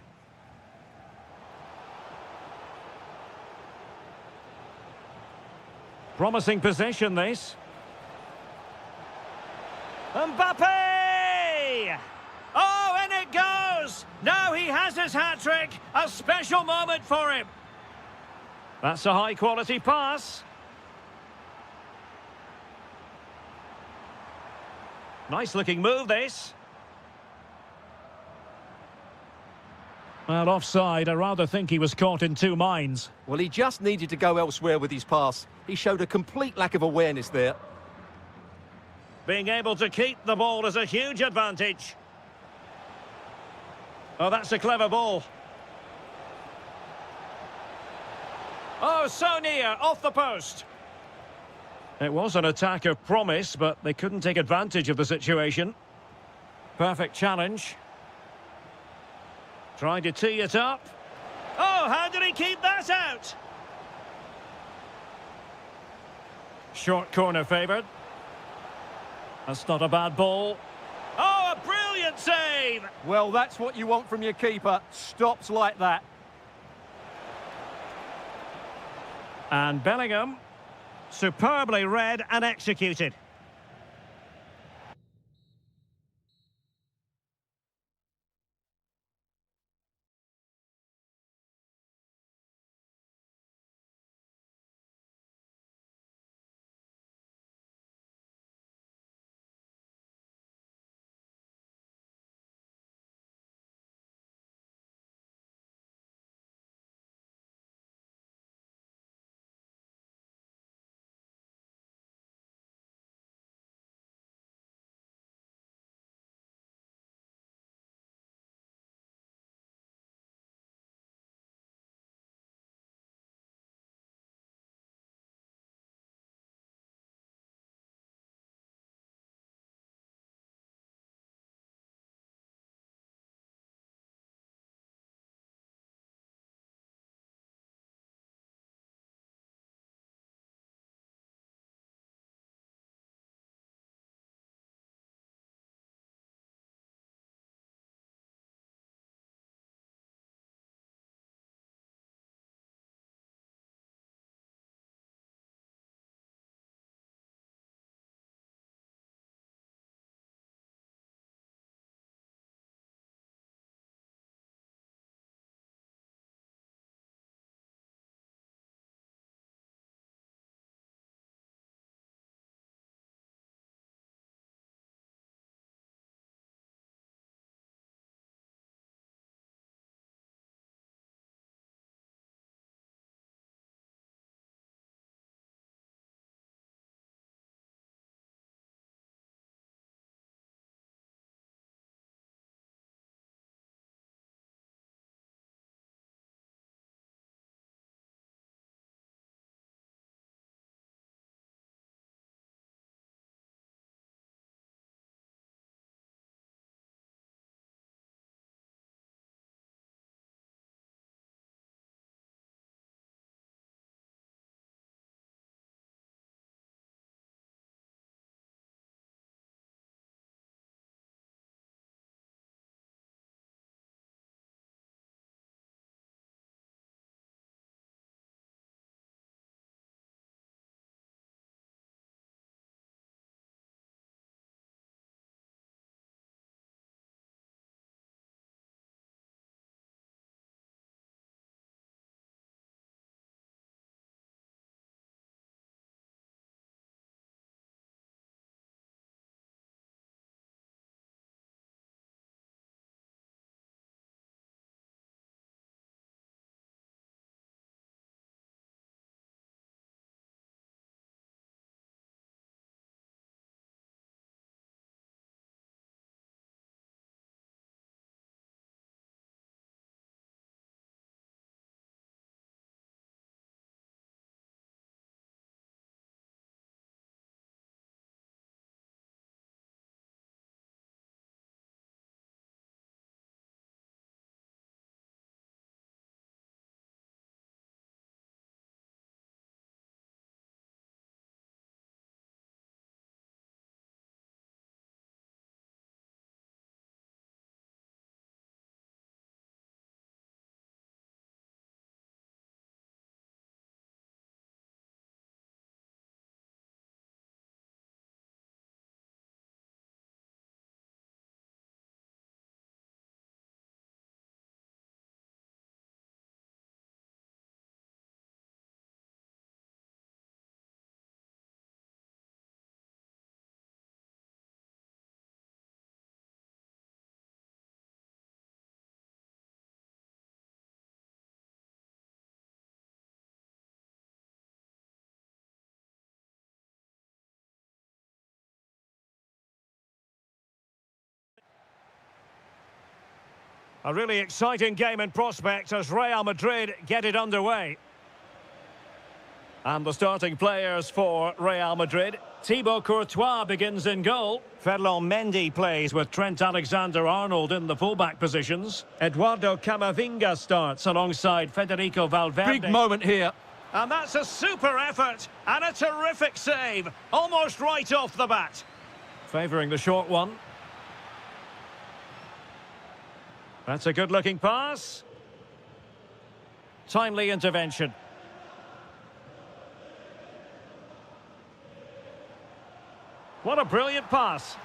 [SPEAKER 1] Promising possession, this. Mbappe! Oh, in it goes! Now he has his hat-trick. A special moment for him. That's a high-quality pass. Nice-looking move, this. Well, offside. I rather think he was caught in two minds.
[SPEAKER 2] Well, he just needed to go elsewhere with his pass. He showed a complete lack of awareness there.
[SPEAKER 1] Being able to keep the ball is a huge advantage. Oh, that's a clever ball. Oh, so near, off the post. It was an attack of promise, but they couldn't take advantage of the situation. Perfect challenge. Trying to tee it up. Oh, how did he keep that out? Short corner favoured. That's not a bad ball. Oh, a brilliant save!
[SPEAKER 2] Well, that's what you want from your keeper. Stops like that.
[SPEAKER 1] And Bellingham, superbly read and executed. A really exciting game in prospect as Real Madrid get it underway. And the starting players for Real Madrid. Thibaut Courtois begins in goal. Ferland Mendy plays with Trent Alexander-Arnold in the fullback positions. Eduardo Camavinga starts alongside Federico Valverde.
[SPEAKER 2] Big moment here.
[SPEAKER 1] And that's a super effort and a terrific save. Almost right off the bat. Favouring the short one. That's a good-looking pass. Timely intervention. What a brilliant pass.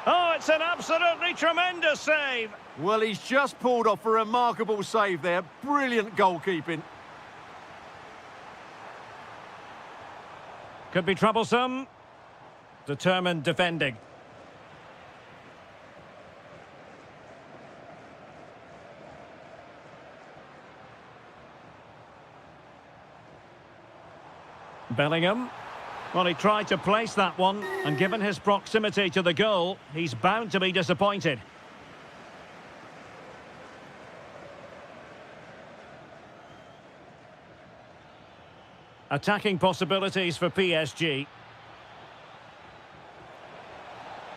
[SPEAKER 1] Oh, it's an absolutely tremendous save.
[SPEAKER 2] Well, he's just pulled off a remarkable save there. Brilliant goalkeeping.
[SPEAKER 1] Could be troublesome. Determined defending. Bellingham. Well, he tried to place that one, and given his proximity to the goal, he's bound to be disappointed. Attacking possibilities for PSG.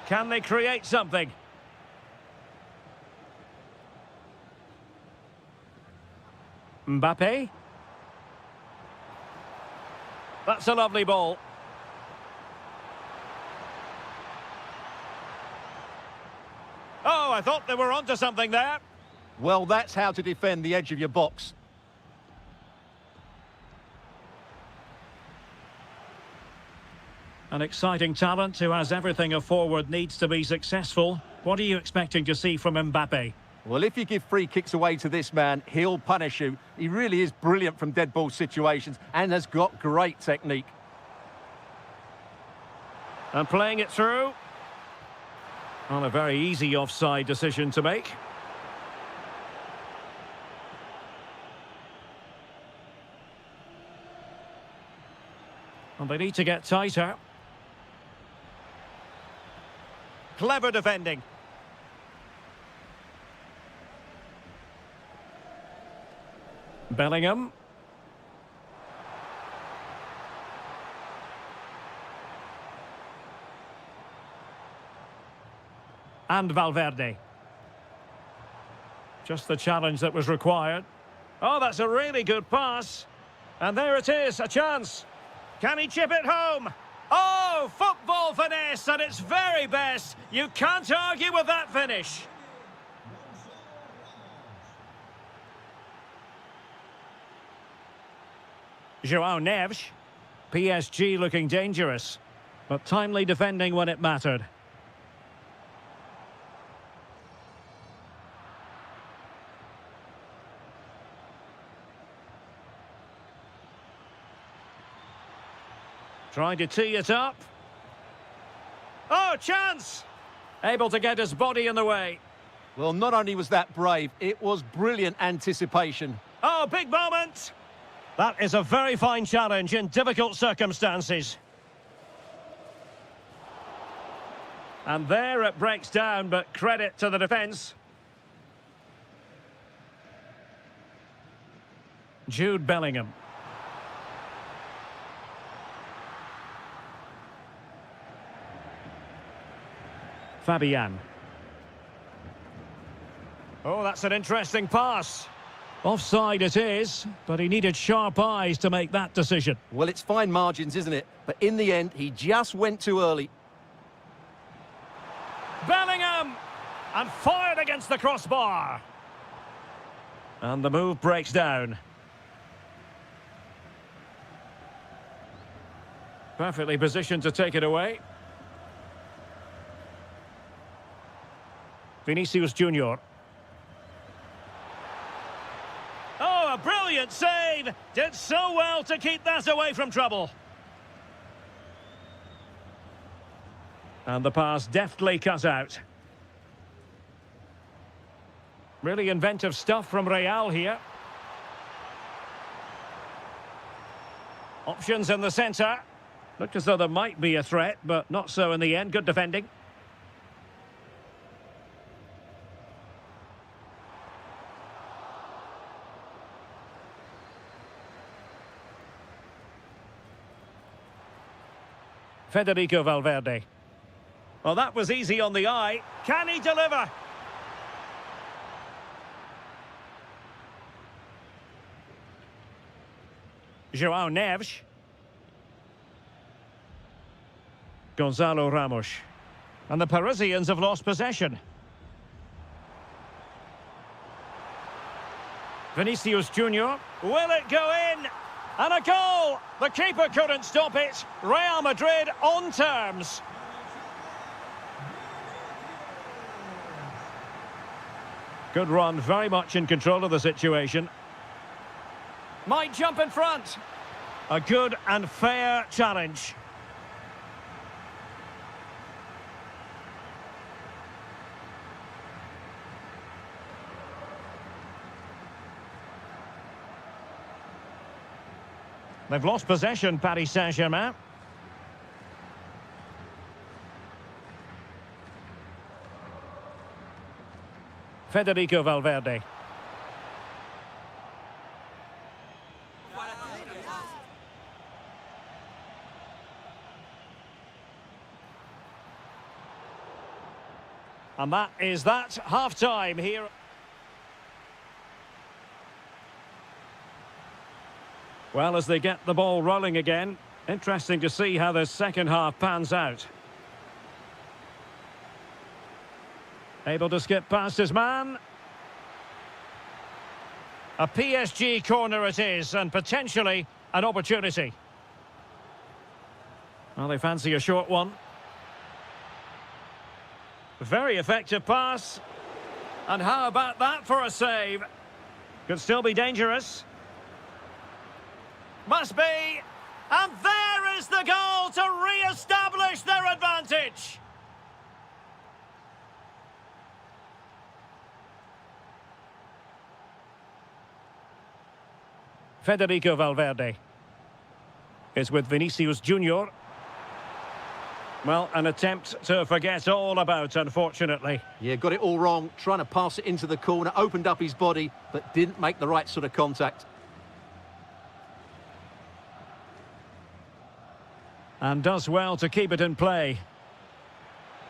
[SPEAKER 1] Can they create something? Mbappe. That's a lovely ball. Oh, I thought they were onto something there.
[SPEAKER 2] Well, that's how to defend the edge of your box.
[SPEAKER 1] An exciting talent who has everything a forward needs to be successful. What are you expecting to see from Mbappe?
[SPEAKER 2] Well, if you give free kicks away to this man, he'll punish you. He really is brilliant from dead ball situations and has got great technique.
[SPEAKER 1] And playing it through. Well, a very easy offside decision to make. Well, they need to get tighter. Clever defending. Bellingham. And Valverde. Just the challenge that was required. Oh, that's a really good pass. And there it is, a chance. Can he chip it home? Oh, football finesse at its very best. You can't argue with that finish. João Neves. PSG looking dangerous, but timely defending when it mattered. Trying to tee it up. Oh, chance! Able to get his body in the way.
[SPEAKER 2] Well, not only was that brave, it was brilliant anticipation.
[SPEAKER 1] Oh, big moment! That is a very fine challenge in difficult circumstances. And there it breaks down, but credit to the defence. Jude Bellingham. Fabian. Oh, that's an interesting pass. Offside it is, but he needed sharp eyes to make that decision.
[SPEAKER 2] Well, it's fine margins, isn't it? But in the end, he just went too early.
[SPEAKER 1] Bellingham! And fired against the crossbar. And the move breaks down. Perfectly positioned to take it away. Vinicius Junior. Oh, a brilliant save! Did so well to keep that away from trouble. And the pass deftly cut out. Really inventive stuff from Real here. Options in the centre. Looked as though there might be a threat, but not so in the end. Good defending. Federico Valverde. Well, that was easy on the eye. Can he deliver? João Neves. Gonzalo Ramos. And the Parisians have lost possession. Vinicius Junior. Will it go in? And a goal! The keeper couldn't stop it. Real Madrid on terms. Good run, very much in control of the situation. Might jump in front. A good and fair challenge. They've lost possession, Paris Saint-Germain. Federico Valverde. And that is that. Half-time here. Well, as they get the ball rolling again, interesting to see how the second half pans out. Able to skip past his man. A PSG corner it is, and potentially an opportunity. Well, they fancy a short one. Very effective pass. And how about that for a save? Could still be dangerous. Must be. And there is the goal to re-establish their advantage. Federico Valverde is with Vinicius Junior. Well, an attempt to forget all about, unfortunately.
[SPEAKER 2] Yeah, got it all wrong. Trying to pass it into the corner, opened up his body, but didn't make the right sort of contact.
[SPEAKER 1] And does well to keep it in play.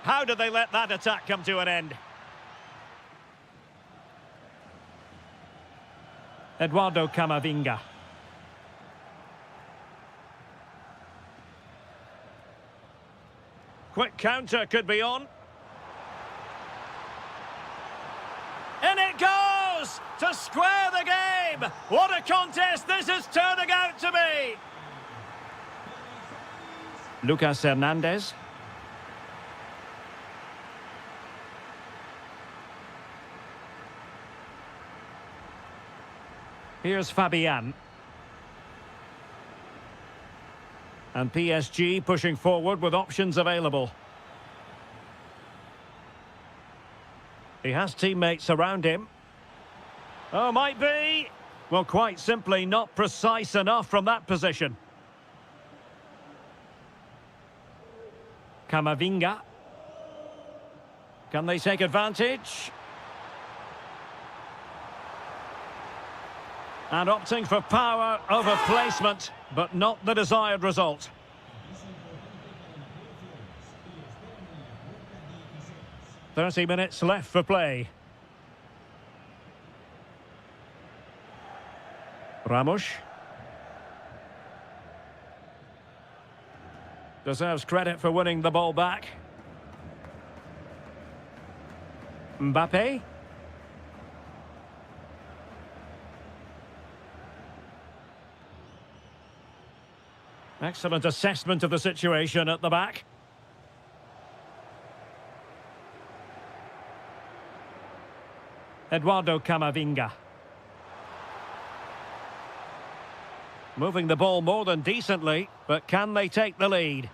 [SPEAKER 1] How did they let that attack come to an end? Eduardo Camavinga. Quick counter could be on. In it goes! To square the game! What a contest this is turning out to be! Lucas Hernandez. Here's Fabian. And PSG pushing forward with options available. He has teammates around him. Oh, might be. Well, quite simply not precise enough from that position. Camavinga. Can they take advantage? And opting for power over placement, but not the desired result. "30 minutes left for play. Ramos. Deserves credit for winning the ball back. Mbappe. Excellent assessment of the situation at the back. Eduardo Camavinga. Moving the ball more than decently, but can they take the lead?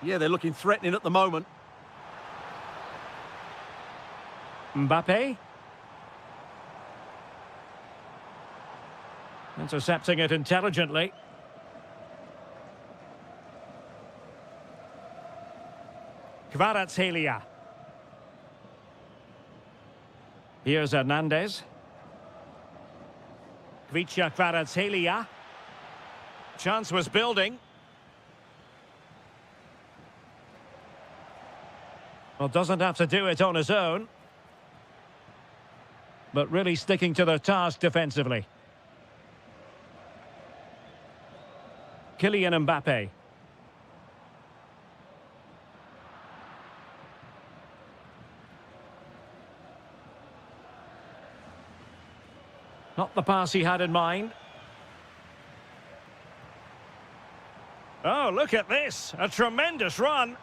[SPEAKER 2] Yeah, they're looking threatening at the moment.
[SPEAKER 1] Mbappe. Intercepting it intelligently. Kvaratskhelia. Here's Hernandez. Kvaratskhelia. Chance was building. Well, doesn't have to do it on his own. But really sticking to their task defensively. Kylian Mbappe. Not the pass he had in mind. Oh, look at this. A tremendous run.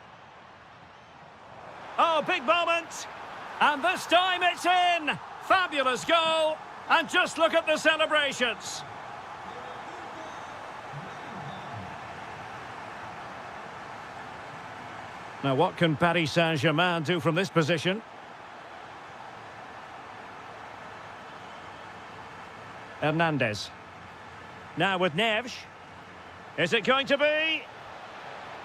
[SPEAKER 1] Oh, big moment. And this time it's in. Fabulous goal. And just look at the celebrations. Now, what can Paris Saint-Germain do from this position? Hernandez. Now with Neves. Is it going to be?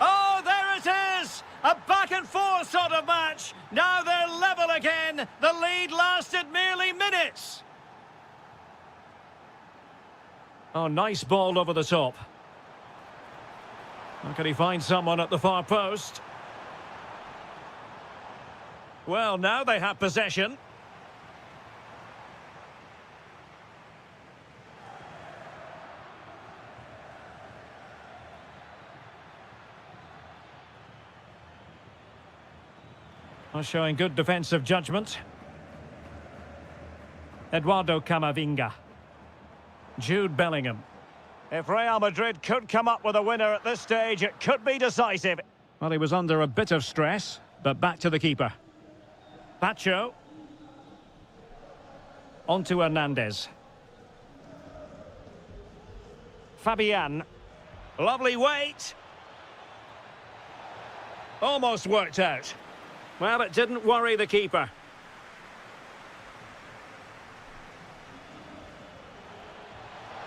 [SPEAKER 1] Oh, there it is! A back and forth sort of match. Now they're level again. The lead lasted merely minutes. Oh, nice ball over the top. How can he find someone at the far post? Well, now they have possession. Showing good defensive judgment. Eduardo Camavinga. Jude Bellingham. If Real Madrid could come up with a winner at this stage, it could be decisive. Well, he was under a bit of stress, but back to the keeper. Pacho. On to Hernandez. Fabian. Lovely weight. Almost worked out. Well, it didn't worry the keeper.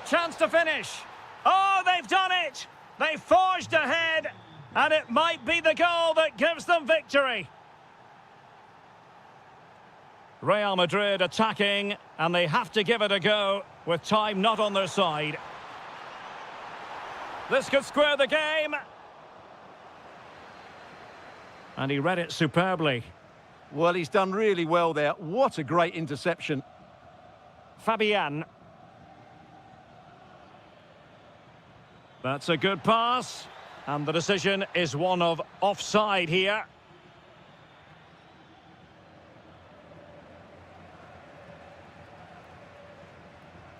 [SPEAKER 1] Chance to finish. Oh, they've done it! They forged ahead, and it might be the goal that gives them victory. Real Madrid attacking, and they have to give it a go, with time not on their side. This could square the game. And he read it superbly.
[SPEAKER 2] Well, he's done really well there. What a great interception.
[SPEAKER 1] Fabian. That's a good pass. And the decision is one of offside here.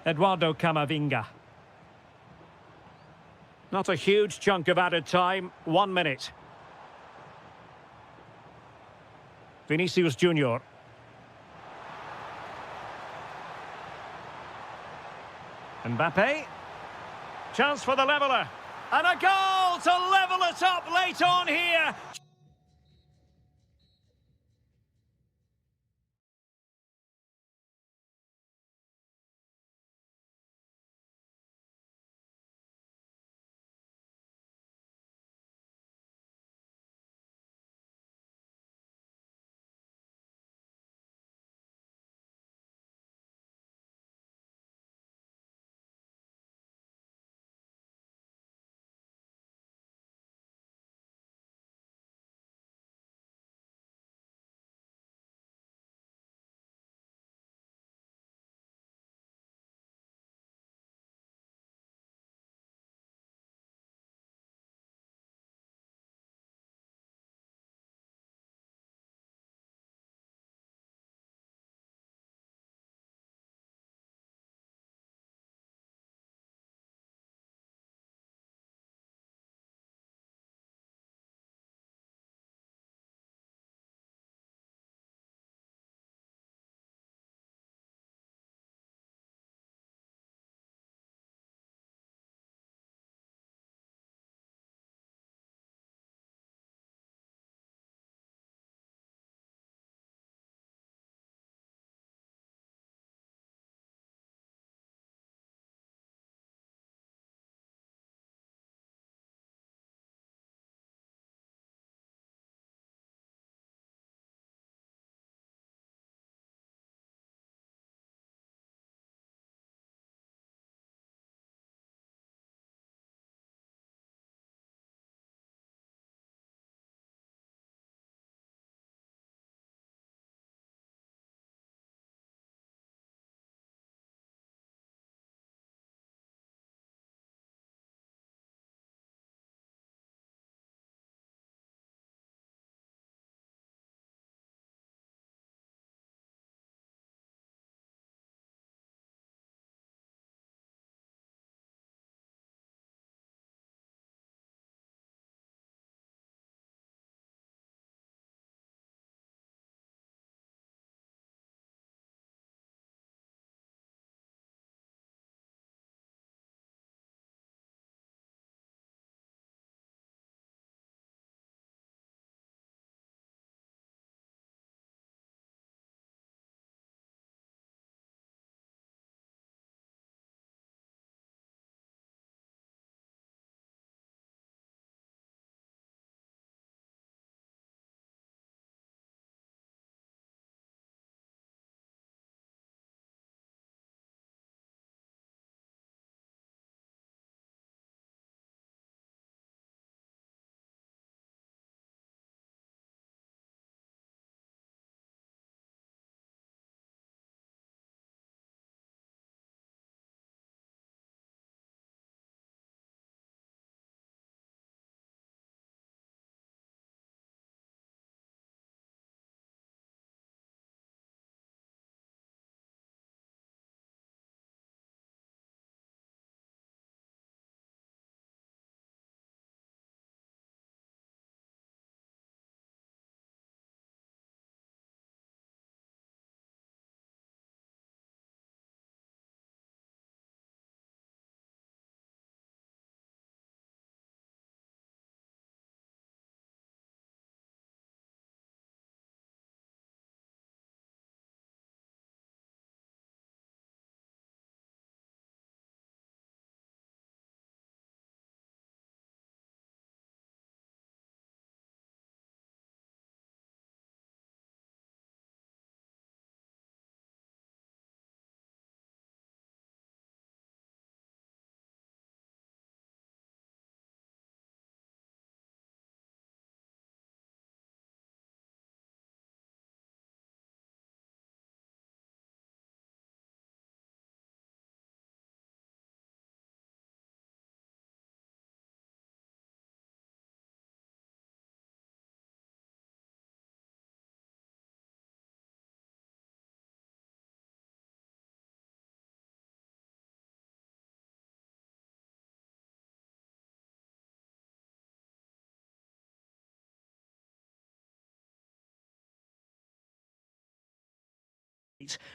[SPEAKER 1] Eduardo Camavinga. Not a huge chunk of added time. 1 minute. Vinicius Junior. Mbappe. Chance for the leveller. And a goal to level it up late on here.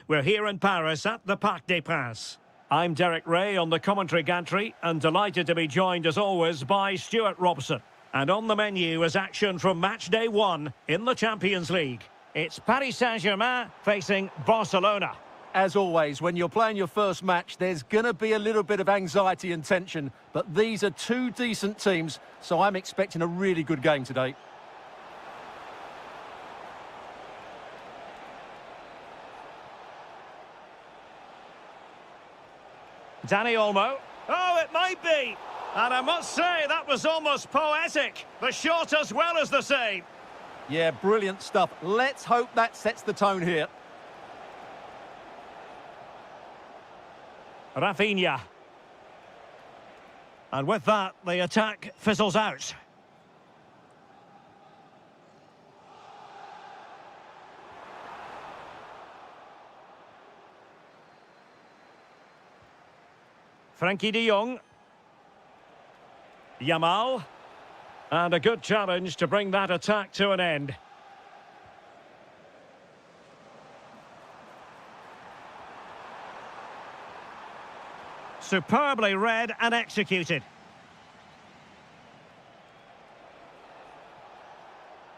[SPEAKER 1] We're here in Paris at the Parc des Princes. I'm Derek Ray on the commentary gantry and delighted to be joined as always by Stuart Robson. And on the menu is action from match day 1 in the Champions League. It's Paris Saint-Germain facing Barcelona.
[SPEAKER 2] As always, when you're playing your first match, there's going to be a little bit of anxiety and tension, but these are two decent teams, so I'm expecting a really good game today.
[SPEAKER 1] Dani Olmo. Oh, it might be. And I must say, that was almost poetic. The shot as well as the save.
[SPEAKER 2] Yeah, brilliant stuff. Let's hope that sets the tone here.
[SPEAKER 1] Rafinha. And with that, the attack fizzles out. Frankie de Jong. Yamal. And a good challenge to bring that attack to an end. Superbly read and executed.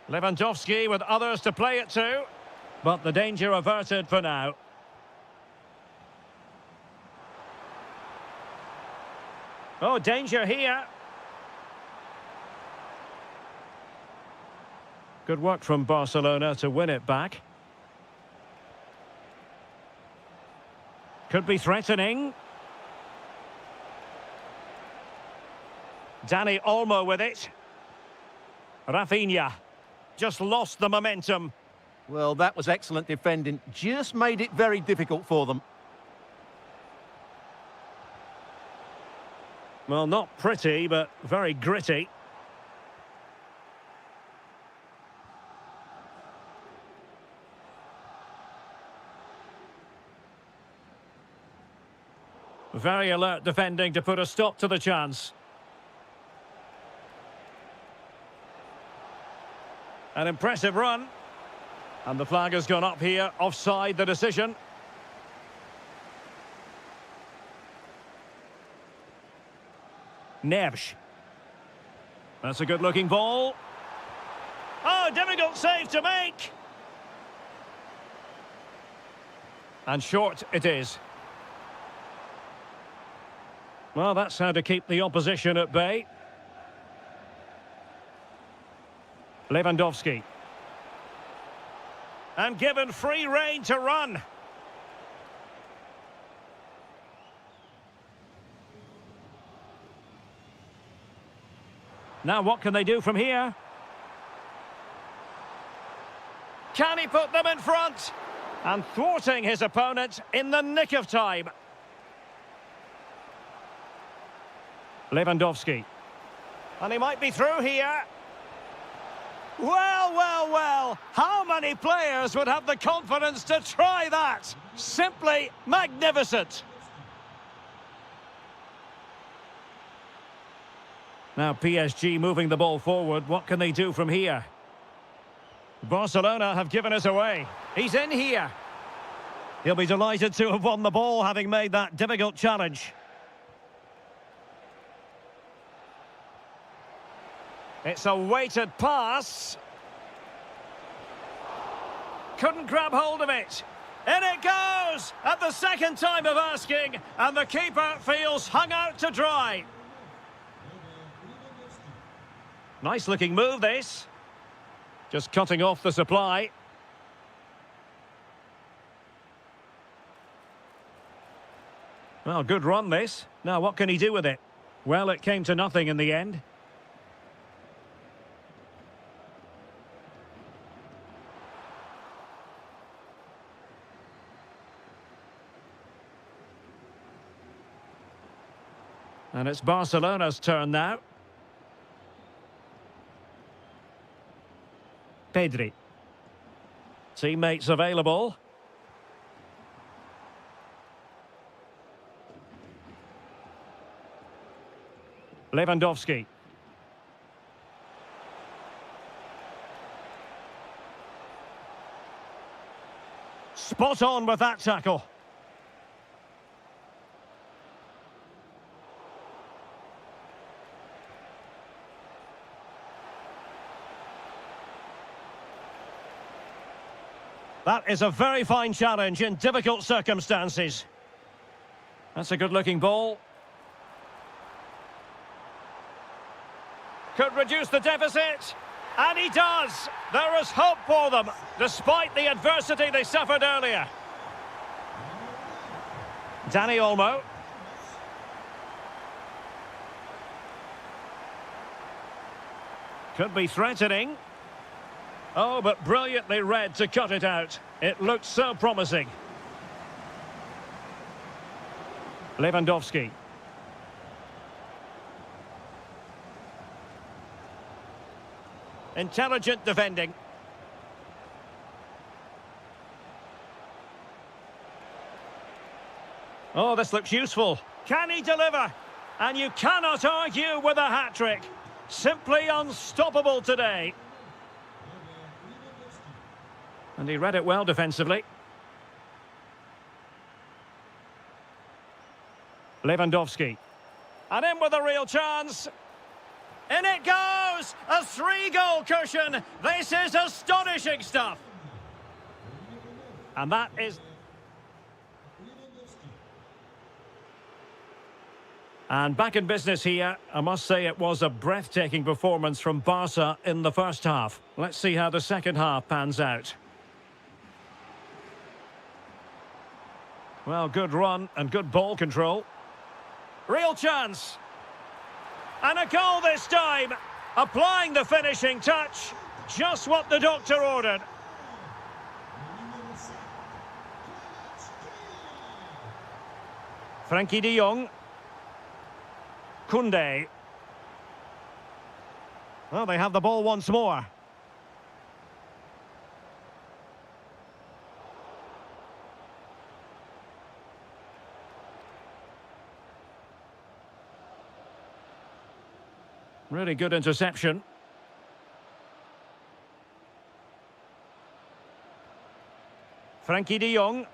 [SPEAKER 1] Lewandowski with others to play it to. But the danger averted for now. Oh, danger here. Good work from Barcelona to win it back. Could be threatening. Dani Olmo with it. Rafinha just lost the momentum.
[SPEAKER 2] Well, that was excellent defending. Just made it very difficult for them.
[SPEAKER 1] Well, not pretty, but very gritty. Very alert defending to put a stop to the chance. An impressive run. And the flag has gone up here, offside the decision. Neves. That's a good-looking ball. Oh, difficult save to make. And short it is. Well, that's how to keep the opposition at bay. Lewandowski. And given free rein to run. Now what can they do from here? Can he put them in front? And thwarting his opponent in the nick of time. Lewandowski. And he might be through here. Well, well, well. How many players would have the confidence to try that? Simply magnificent. Now PSG moving the ball forward. What can they do from here? Barcelona have given us away. He's in here. He'll be delighted to have won the ball, having made that difficult challenge. It's a weighted pass. Couldn't grab hold of it. In it goes! At the second time of asking, and the keeper feels hung out to dry. Nice looking move, this. Just cutting off the supply. Well, good run, this. Now, what can he do with it? Well, it came to nothing in the end. And it's Barcelona's turn now. Pedri. Teammates available. Lewandowski. Spot on with that tackle. That is a very fine challenge in difficult circumstances. That's a good-looking ball. Could reduce the deficit. And he does. There is hope for them, despite the adversity they suffered earlier. Danny Olmo. Could be threatening. Oh, but brilliantly read to cut it out. It looked so promising. Lewandowski. Intelligent defending. Oh, this looks useful. Can he deliver? And you cannot argue with a hat-trick. Simply unstoppable today. And he read it well defensively. Lewandowski. And in with a real chance. In it goes! A 3-goal cushion! This is astonishing stuff! And that is... And back in business here, I must say it was a breathtaking performance from Barca in the first half. Let's see how the second half pans out. Well, good run and good ball control. Real chance. And a goal this time. Applying the finishing touch. Just what the doctor ordered. Frankie de Jong. Koundé. Well, they have the ball once more. Really good interception. Frankie de Jong.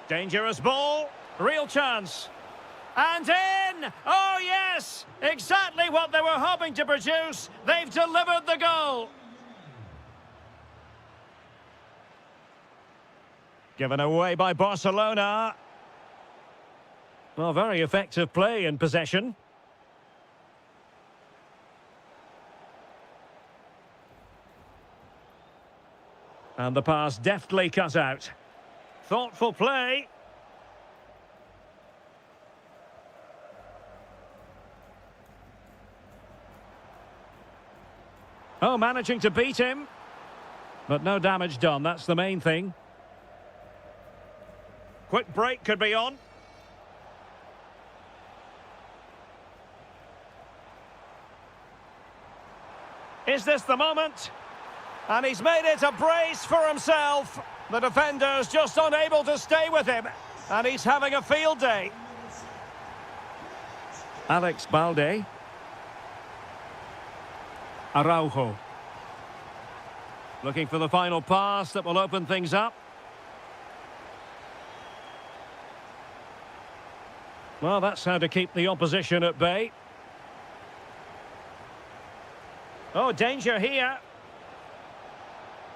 [SPEAKER 1] Dangerous ball. Real chance. And in! Oh, yes! Exactly what they were hoping to produce. They've delivered the goal. Given away by Barcelona. Well, very effective play in possession. And the pass deftly cut out. Thoughtful play. Oh, managing to beat him. But no damage done, that's the main thing. Quick break could be on. Is this the moment? And he's made it a brace for himself. The defender's just unable to stay with him. And he's having a field day. Alex Balde. Araujo. Looking for the final pass that will open things up. Well, that's how to keep the opposition at bay. Oh, danger here.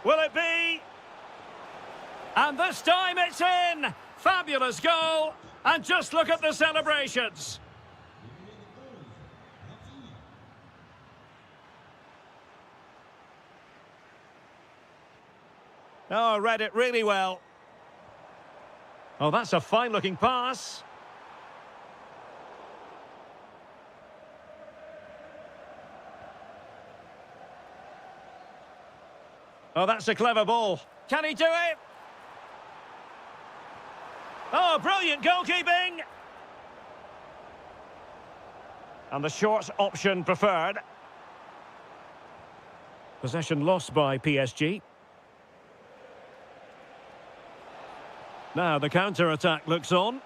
[SPEAKER 1] Will it be? And this time it's in! Fabulous goal! And just look at the celebrations! Oh, read it really well. Oh, that's a fine-looking pass. Oh, that's a clever ball. Can he do it? Oh, brilliant goalkeeping! And the short option preferred. Possession lost by PSG. Now the counter-attack looks on.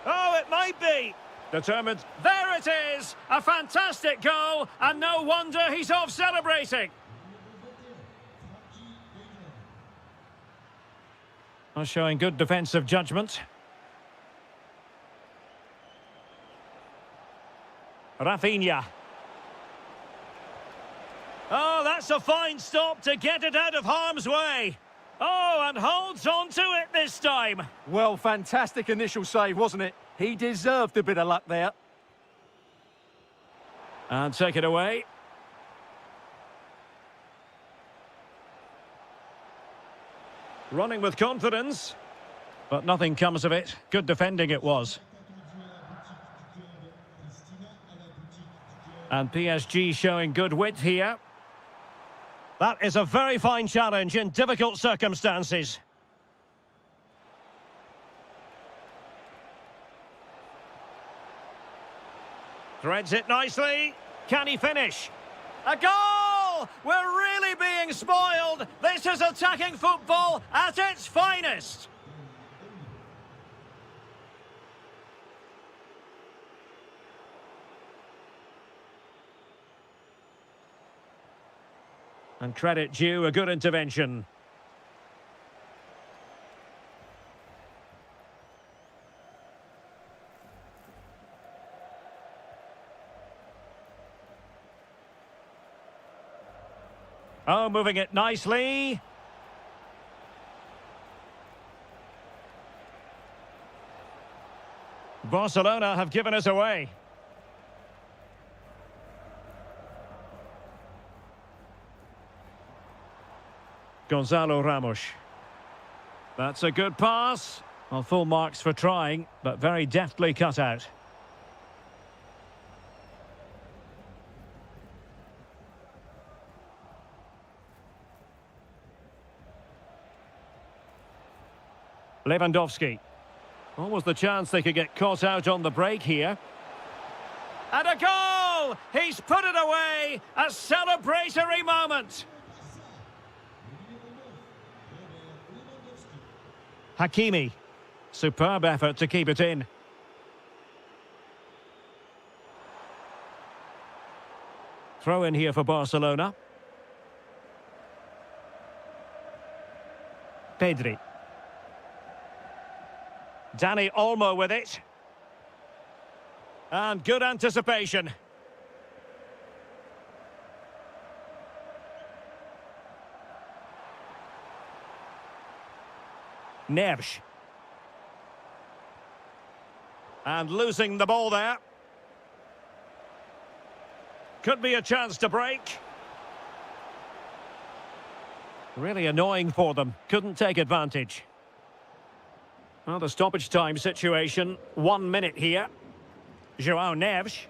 [SPEAKER 1] Oh, it might be! Determined. There it is! A fantastic goal, and no wonder he's off celebrating. Are showing good defensive judgment. Rafinha. Oh, that's a fine stop to get it out of harm's way. Oh, and holds on to it this time.
[SPEAKER 2] Well, fantastic initial save, wasn't it? He deserved a bit of luck there.
[SPEAKER 1] And take it away. Running with confidence, but nothing comes of it. Good defending it was. And PSG showing good width here. That is a very fine challenge in difficult circumstances. Threads it nicely. Can he finish? A goal! We're really being spoiled. This is attacking football at its finest. And credit due, a good intervention. Oh, moving it nicely. Barcelona have given us away. Gonzalo Ramos. That's a good pass. Well, full marks for trying, but very deftly cut out. Lewandowski. What was the chance they could get caught out on the break here? And a goal! He's put it away! A celebratory moment! Hakimi. Superb effort to keep it in. Throw in here for Barcelona. Pedri. Dani Olmo with it. And good anticipation. Neves. And losing the ball there. Could be a chance to break. Really annoying for them. Couldn't take advantage. Well, the stoppage time situation. 1 minute here. João Neves.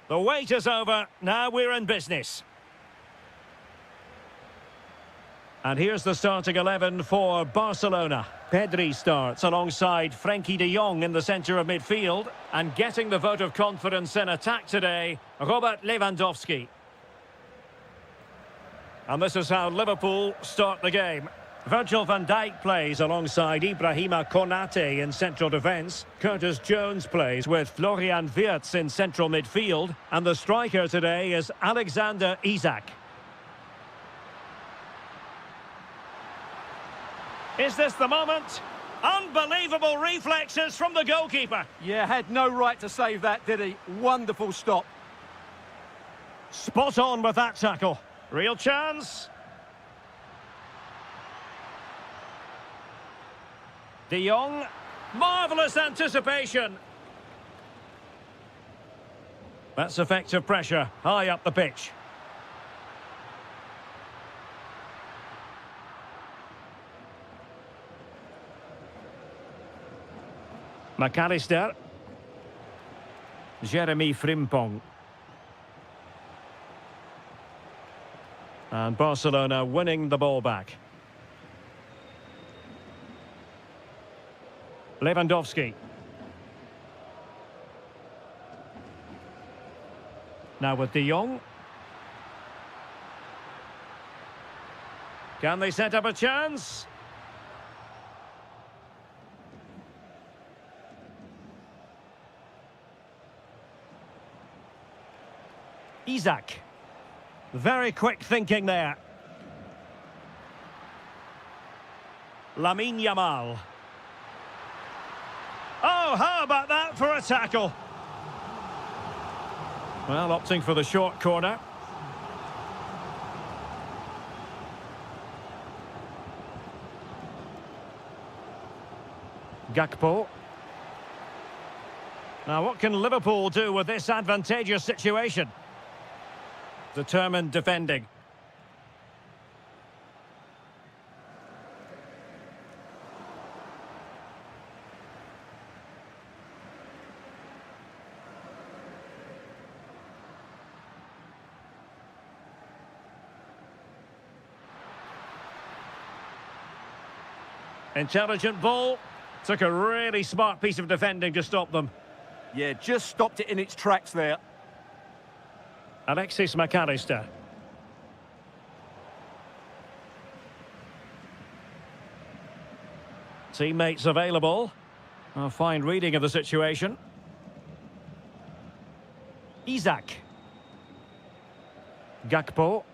[SPEAKER 1] The wait is over. Now we're in business. And here's the starting 11 for Barcelona. Pedri starts alongside Frenkie de Jong in the centre of midfield. And getting the vote of confidence in attack today, Robert Lewandowski. And this is how Liverpool start the game. Virgil van Dijk plays alongside Ibrahima Konate in central defence. Curtis Jones plays with Florian Wirtz in central midfield. And the striker today is Alexander Isak. Is this the moment? Unbelievable reflexes from the goalkeeper.
[SPEAKER 2] Yeah, had no right to save that, did he? Wonderful stop.
[SPEAKER 1] Spot on with that tackle. Real chance. De Jong, marvellous anticipation. That's effective pressure, high up the pitch. McAllister. Jeremy Frimpong. And Barcelona winning the ball back. Lewandowski. Now with De Jong. Can they set up a chance? Isak. Very quick thinking there. Lamine Yamal. Oh, how about that for a tackle? Well, opting for the short corner. Gakpo. Now, what can Liverpool do with this advantageous situation? Determined defending. Intelligent ball. Took a really smart piece of defending to stop them.
[SPEAKER 2] Yeah, just stopped it in its tracks there.
[SPEAKER 1] Alexis McAllister. Teammates available. A fine reading of the situation. Isak. Gakpo.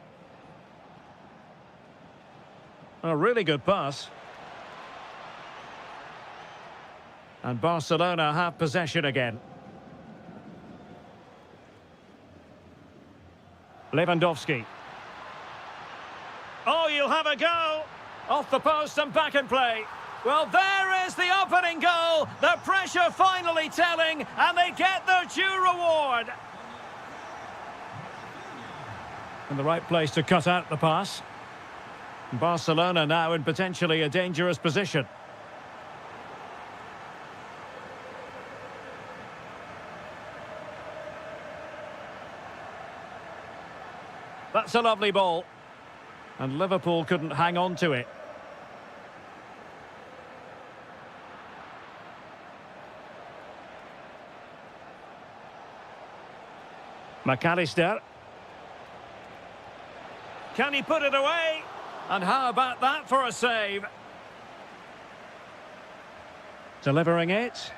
[SPEAKER 1] A really good pass. And Barcelona have possession again. Lewandowski. Oh, you'll have a go. Off the post and back in play. Well, there is the opening goal. The pressure finally telling, and they get their due reward. In the right place to cut out the pass. Barcelona now in potentially a dangerous position. That's a lovely ball. And Liverpool couldn't hang on to it. McAllister. Can he put it away? And how about that for a save? Delivering it.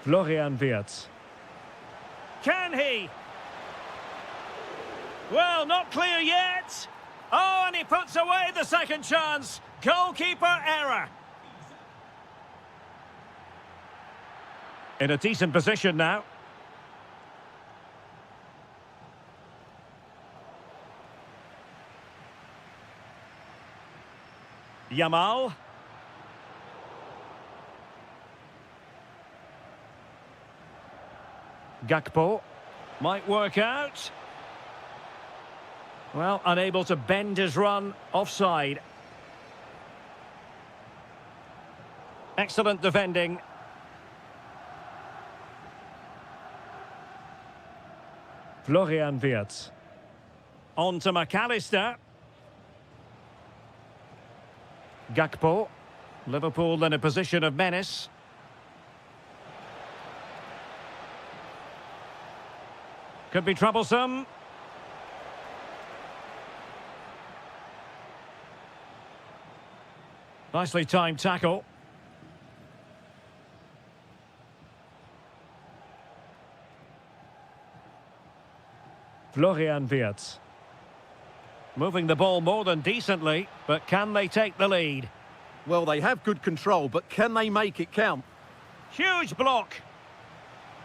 [SPEAKER 1] Florian Wirtz. Can he? Well, not clear yet. Oh, and he puts away the second chance. Goalkeeper error. In a decent position now. Yamal. Gakpo. Might work out. Well, unable to bend his run. Offside. Excellent defending. Florian Wirtz. On to McAllister. Gakpo. Liverpool in a position of menace. Could be troublesome. Nicely timed tackle. Florian Wirtz. Moving the ball more than decently, but can they take the lead?
[SPEAKER 2] Well, they have good control, but can they make it count?
[SPEAKER 1] Huge block.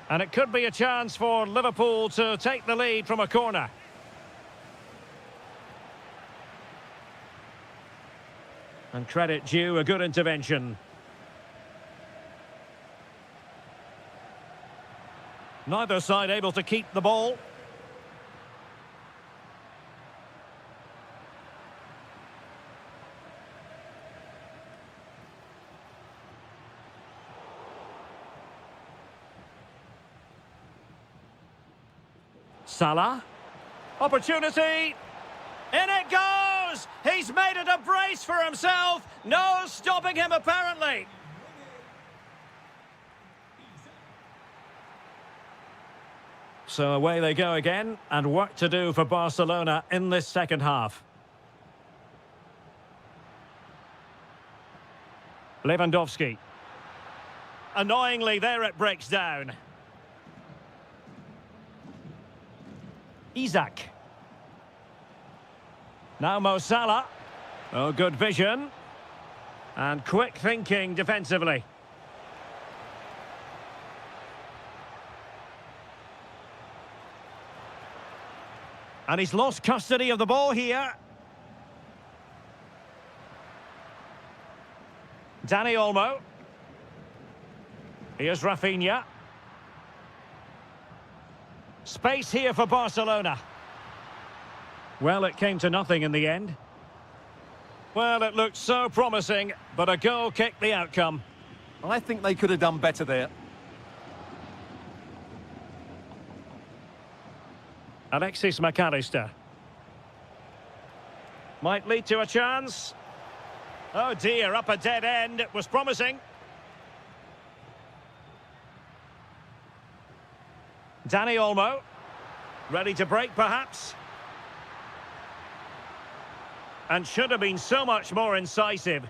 [SPEAKER 1] And it could be a chance for Liverpool to take the lead from a corner. And credit due, a good intervention. Neither side able to keep the ball. Salah. Opportunity. In it goes! He's made it a brace for himself. No stopping him, apparently. So away they go again, and work to do for Barcelona in this second half. Lewandowski. Annoyingly, there it breaks down. Isaac. Now Mo Salah. Oh, good vision. And quick thinking defensively. And he's lost custody of the ball here. Dani Olmo. Here's Rafinha. Space here for Barcelona. Well, it came to nothing in the end. Well, it looked so promising, but a goal kicked the outcome.
[SPEAKER 2] I think they could have done better there.
[SPEAKER 1] Alexis McAllister. Might lead to a chance. Oh dear, up a dead end. It was promising. Dani Olmo. Ready to break, perhaps. And should have been so much more incisive.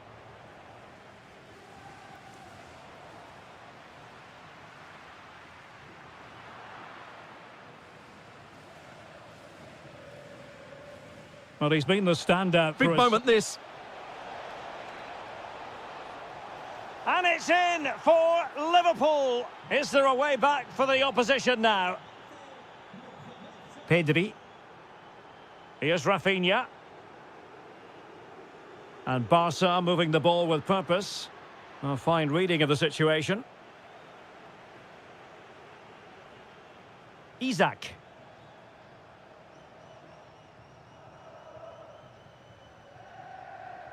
[SPEAKER 1] Well, he's been the standout.
[SPEAKER 2] Big moment, this.
[SPEAKER 1] And it's in for Liverpool. Is there a way back for the opposition now? Pedri. Here's Rafinha. And Barca moving the ball with purpose. A fine reading of the situation. Isaac.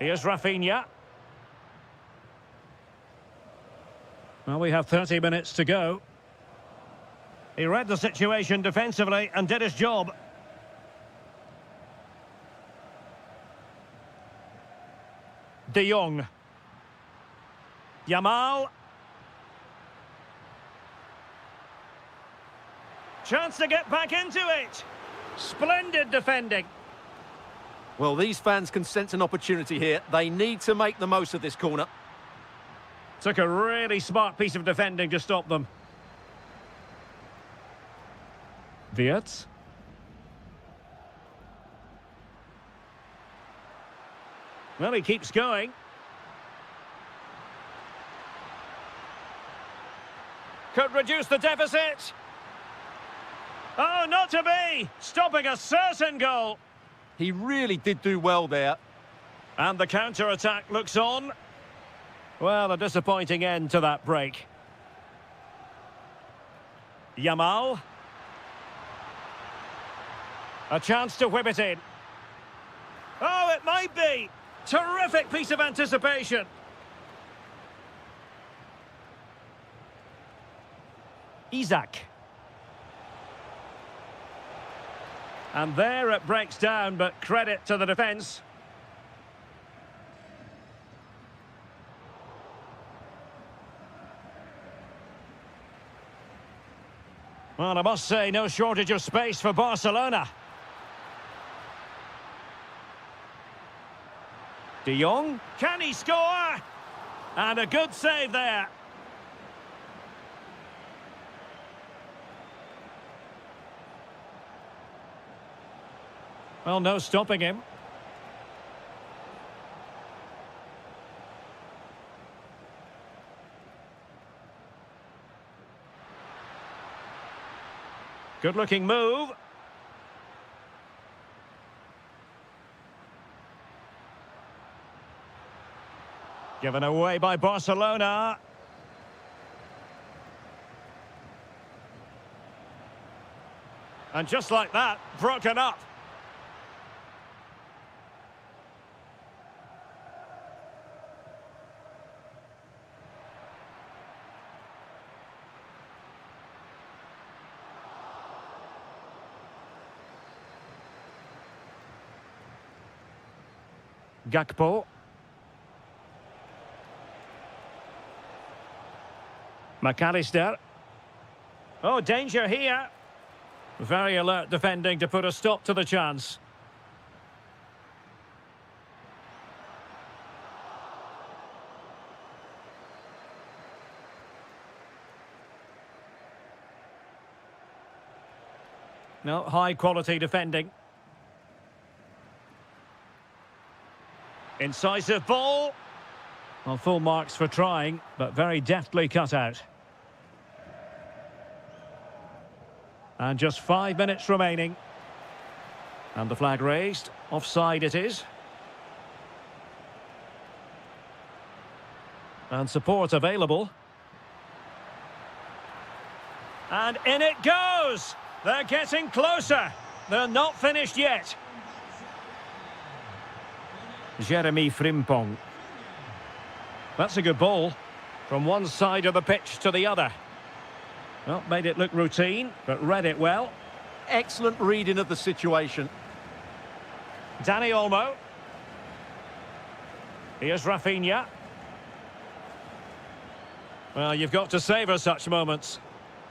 [SPEAKER 1] Here's Rafinha. Well, we have 30 minutes to go. He read the situation defensively and did his job. De Jong. Yamal. Chance to get back into it. Splendid defending.
[SPEAKER 2] Well, these fans can sense an opportunity here. They need to make the most of this corner.
[SPEAKER 1] Took a really smart piece of defending to stop them. Wirtz. Well, he keeps going. Could reduce the deficit. Oh, not to be! Stopping a certain goal.
[SPEAKER 2] He really did do well there.
[SPEAKER 1] And the counter-attack looks on. Well, a disappointing end to that break. Yamal. A chance to whip it in. Oh, it might be. Terrific piece of anticipation. Isaac. And there it breaks down, but credit to the defence. Well, I must say, no shortage of space for Barcelona. De Jong, can he score? And a good save there. Well, no stopping him. Good-looking move. Given away by Barcelona. And just like that, broken up. Gakpo. McAllister. Oh, danger here. Very alert defending to put a stop to the chance. No, high quality defending. Incisive ball. Well, full marks for trying, but very deftly cut out. And just 5 minutes remaining. And the flag raised. Offside it is. And support available. And in it goes! They're getting closer. They're not finished yet. Jeremy Frimpong. That's a good ball. From one side of the pitch to the other. Well, made it look routine, but read it well.
[SPEAKER 2] Excellent reading of the situation.
[SPEAKER 1] Dani Olmo. Here's Rafinha. Well, you've got to savour such moments.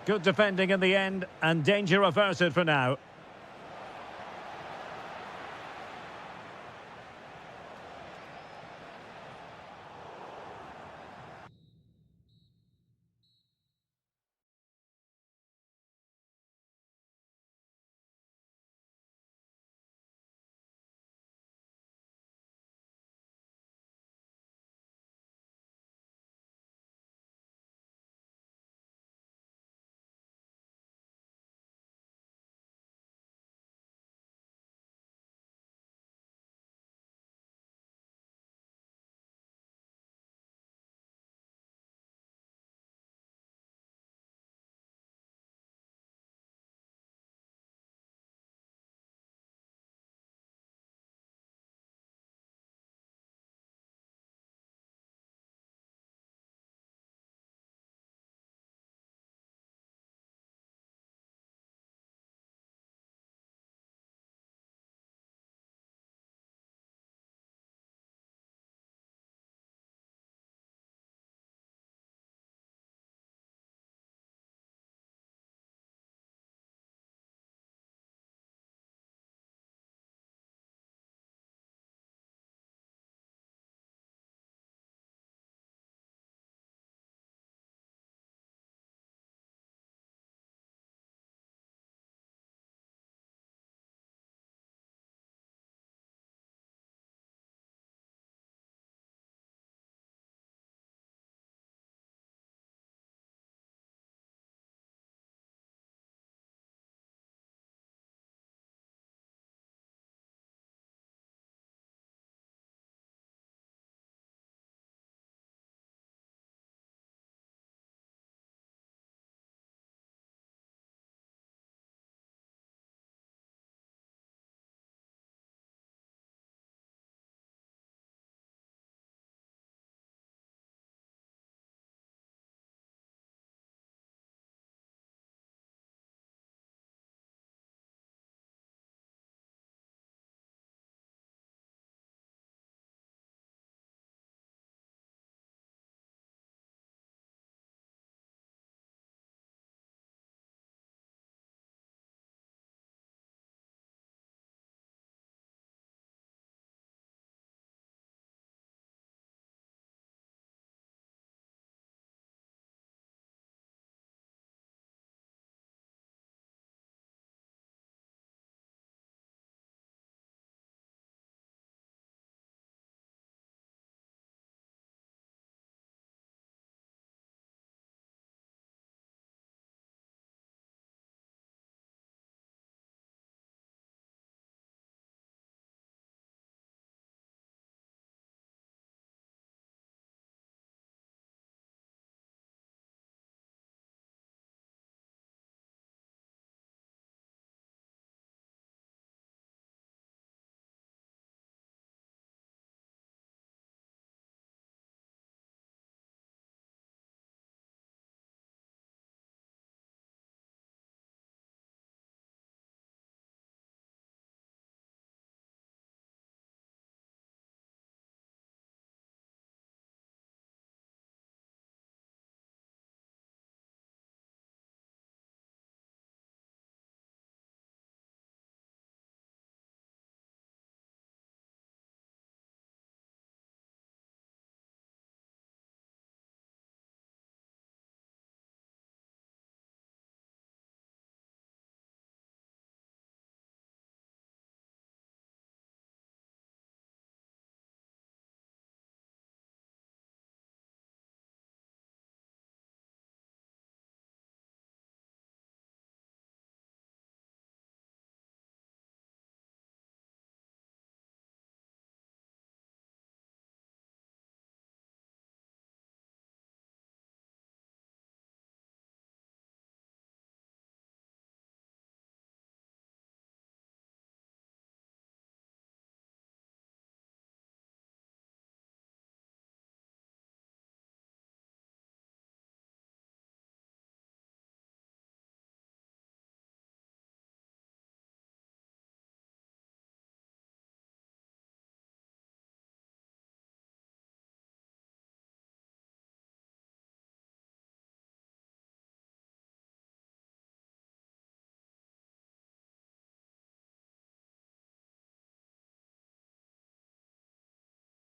[SPEAKER 1] Good defending in the end, and danger averted for now.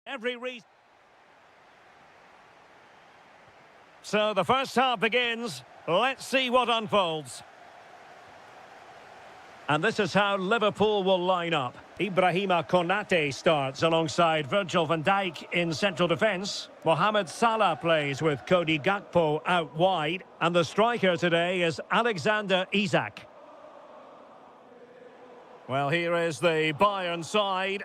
[SPEAKER 1] Every reason. So the first half begins. Let's see what unfolds. And this is how Liverpool will line up. Ibrahima Konate starts alongside Virgil van Dijk in central defence. Mohamed Salah plays with Cody Gakpo out wide. And the striker today is Alexander Isak. Well, here is the Bayern side.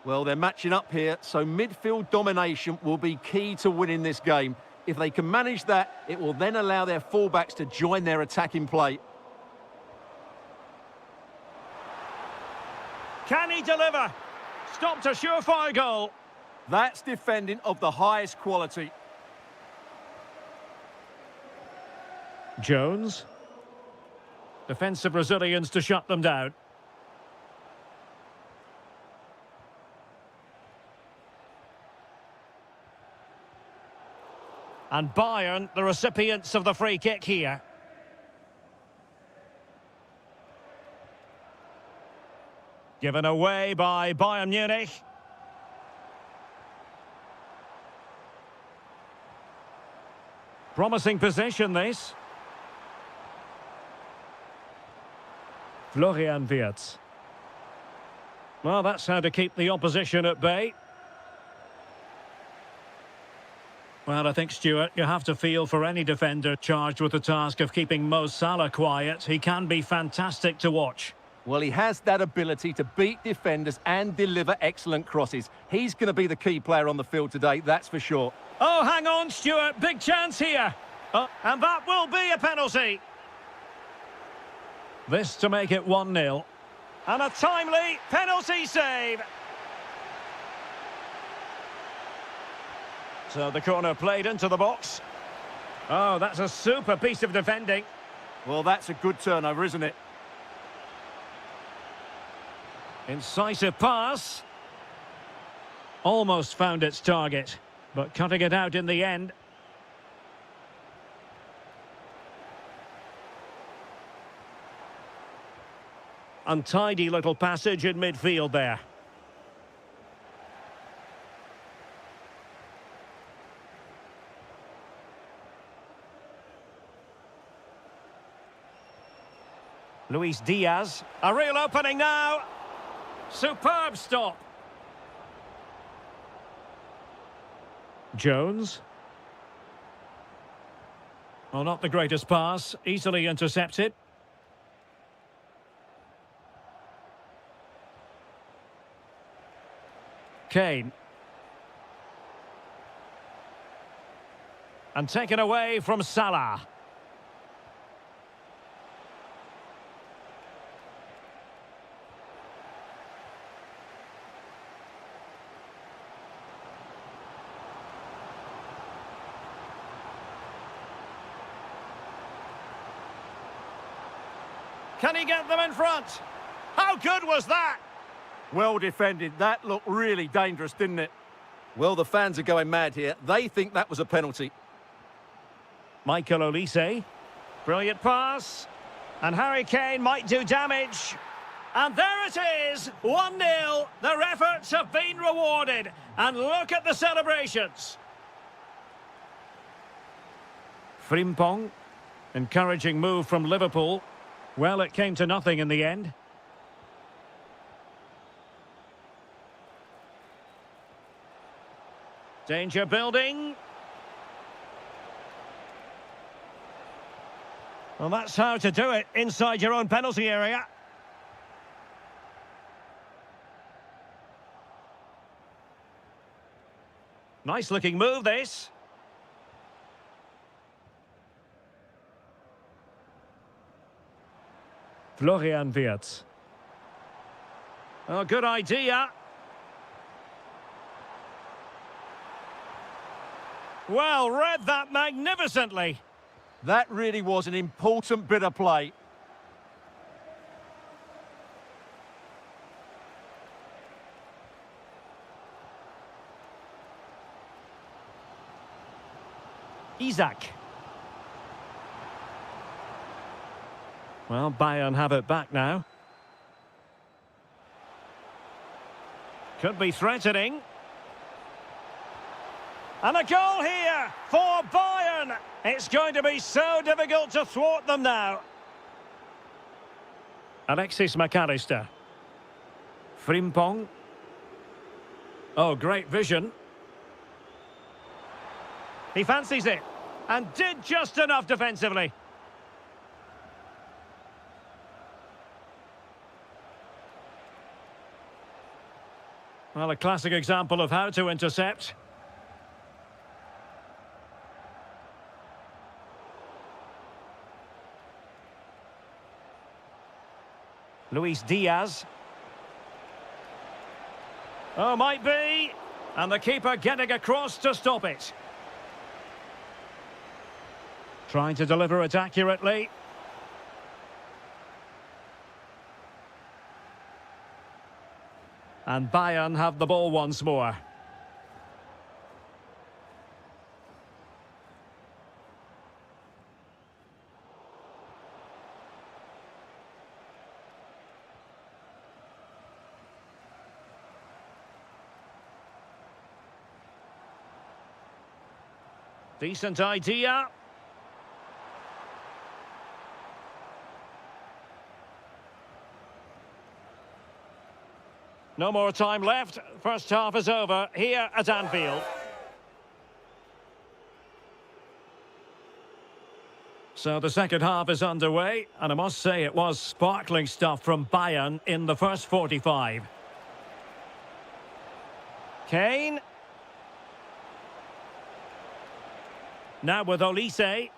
[SPEAKER 2] Well, they're matching up here, so midfield domination will be key to winning this game. If they can manage that, it will then allow their fullbacks to join their attacking play.
[SPEAKER 1] Can he deliver? Stopped a surefire goal.
[SPEAKER 2] That's defending of the highest quality.
[SPEAKER 1] Jones. Defensive Brazilians to shut them down. And Bayern, the recipients of the free kick here. Given away by Bayern Munich. Promising position, this. Florian Wirtz. Well, that's how to keep the opposition at bay. Well, I think, Stuart, you have to feel for any defender charged with the task of keeping Mo Salah quiet. He can be fantastic to watch.
[SPEAKER 2] Well, he has that ability to beat defenders and deliver excellent crosses. He's going to be the key player on the field today, that's for sure.
[SPEAKER 1] Oh, hang on, Stuart. Big chance here. Oh, and that will be a penalty. This to make it 1-0. And a timely penalty save. So the corner played into the box. Oh, that's a super piece of defending.
[SPEAKER 2] Well, that's a good turnover, isn't it?
[SPEAKER 1] Incisive pass. Almost found its target, but cutting it out in the end. Untidy little passage in midfield there. Luis Diaz. A real opening now. Superb stop. Jones. Well, not the greatest pass. Easily intercepted. Kane. And taken away from Salah. Can he get them in front? How good was that?
[SPEAKER 2] Well defended. That looked really dangerous, didn't it? Well, the fans are going mad here. They think that was a penalty.
[SPEAKER 1] Michael Olise. Brilliant pass. And Harry Kane might do damage. And there it is, 1-0. Their efforts have been rewarded. And look at the celebrations. Frimpong. Encouraging move from Liverpool. Well, it came to nothing in the end. Danger building. Well, that's how to do it inside your own penalty area. Nice looking move, this. Florian Wirtz. Oh, good idea. Well, read that magnificently.
[SPEAKER 2] That really was an important bit of play.
[SPEAKER 1] Isak. Well, Bayern have it back now. Could be threatening. And a goal here for Bayern. It's going to be so difficult to thwart them now. Alexis McAllister. Frimpong. Oh, great vision. He fancies it. And did just enough defensively. Well, a classic example of how to intercept. Luis Diaz. Oh, might be. And the keeper getting across to stop it. Trying to deliver it accurately. And Bayern have the ball once more. Decent idea. No more time left. First half is over here at Anfield. So the second half is underway, and I must say it was sparkling stuff from Bayern in the first 45. Kane. Now with Olise.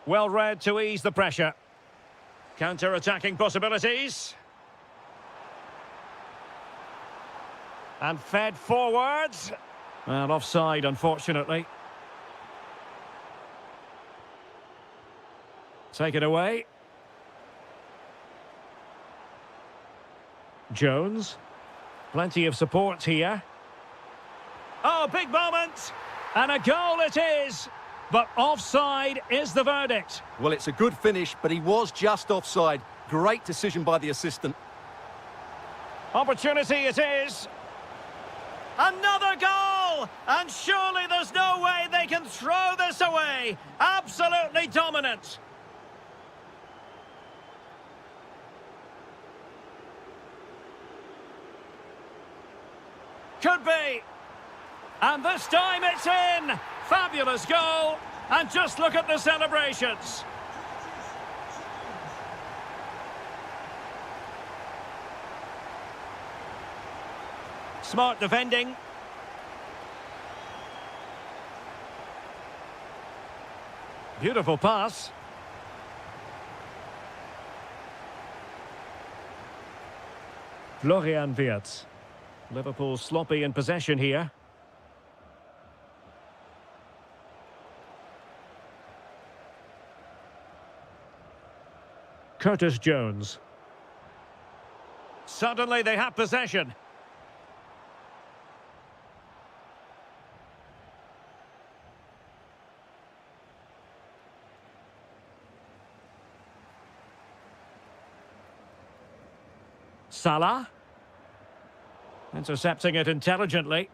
[SPEAKER 1] Well read to ease the pressure. Counter-attacking possibilities. And fed forwards. And offside, unfortunately. Take it away. Jones. Plenty of support here. Oh, big moment. And a goal it is. But offside is the verdict.
[SPEAKER 2] Well, it's a good finish, but he was just offside. Great decision by the assistant.
[SPEAKER 1] Opportunity it is. Another goal! And surely there's no way they can throw this away. Absolutely dominant. Could be. And this time it's in. Fabulous goal. And just look at the celebrations. Smart defending. Beautiful pass. Florian Wirtz. Liverpool sloppy in possession here. Curtis Jones. Suddenly they have possession. Salah. Intercepting it intelligently.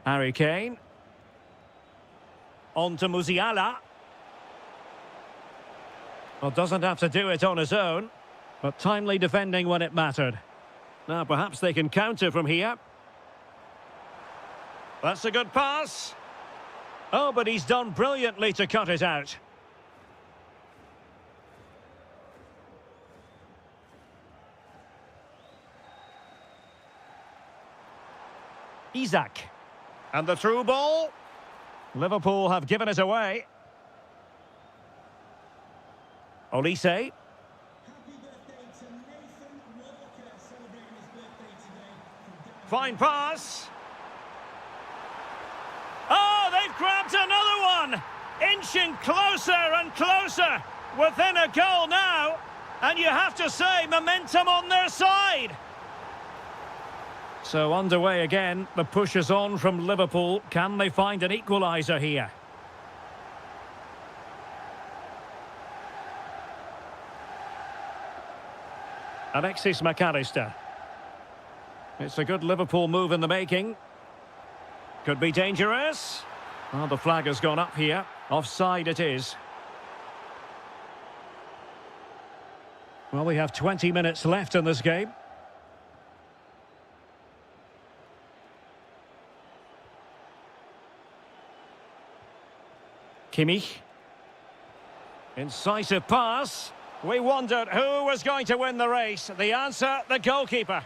[SPEAKER 1] Harry Kane. On to Musiala. Well, doesn't have to do it on his own, but timely defending when it mattered. Now perhaps they can counter from here. That's a good pass. Oh, but he's done brilliantly to cut it out. Isak. And the through ball. Liverpool have given it away. Olise. Fine pass. Oh, they've grabbed another one. Inching closer and closer. Within a goal now. And you have to say, momentum on their side. So underway again. The push is on from Liverpool. Can they find an equaliser here? Alexis McAllister. It's a good Liverpool move in the making. Could be dangerous. Well, the flag has gone up here. Offside it is. Well, we have 20 minutes left in this game. Kimmich. Incisive pass. We wondered who was going to win the race. The answer, the goalkeeper.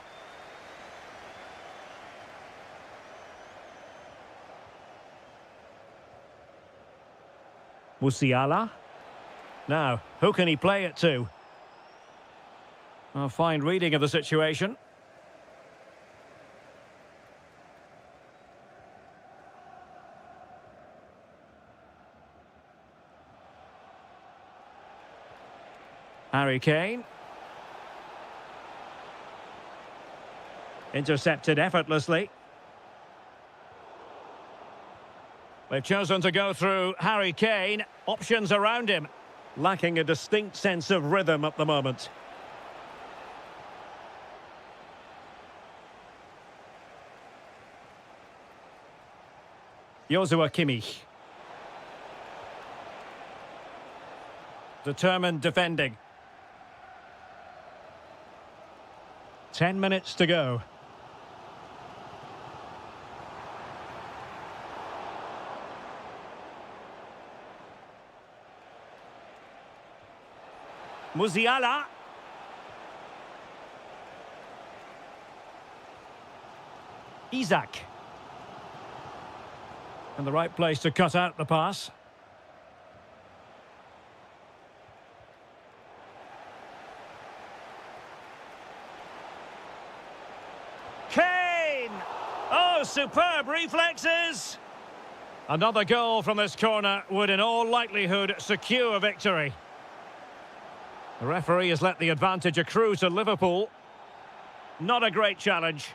[SPEAKER 1] Musiala. Now, who can he play it to? A fine reading of the situation. Harry Kane. Intercepted effortlessly. They've chosen to go through Harry Kane. Options around him. Lacking a distinct sense of rhythm at the moment. Joshua Kimmich. Determined defending. 10 minutes to go. Musiala. Isak. In the right place to cut out the pass. Kane! Oh, superb reflexes! Another goal from this corner would in all likelihood secure victory. The referee has let the advantage accrue to Liverpool. Not a great challenge.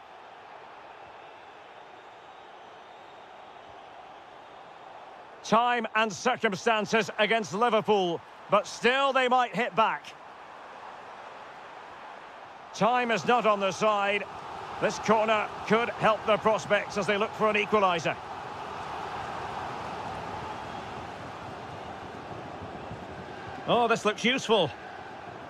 [SPEAKER 1] Time and circumstances against Liverpool, but still they might hit back. Time is not on their side. This corner could help their prospects as they look for an equaliser. Oh, this looks useful.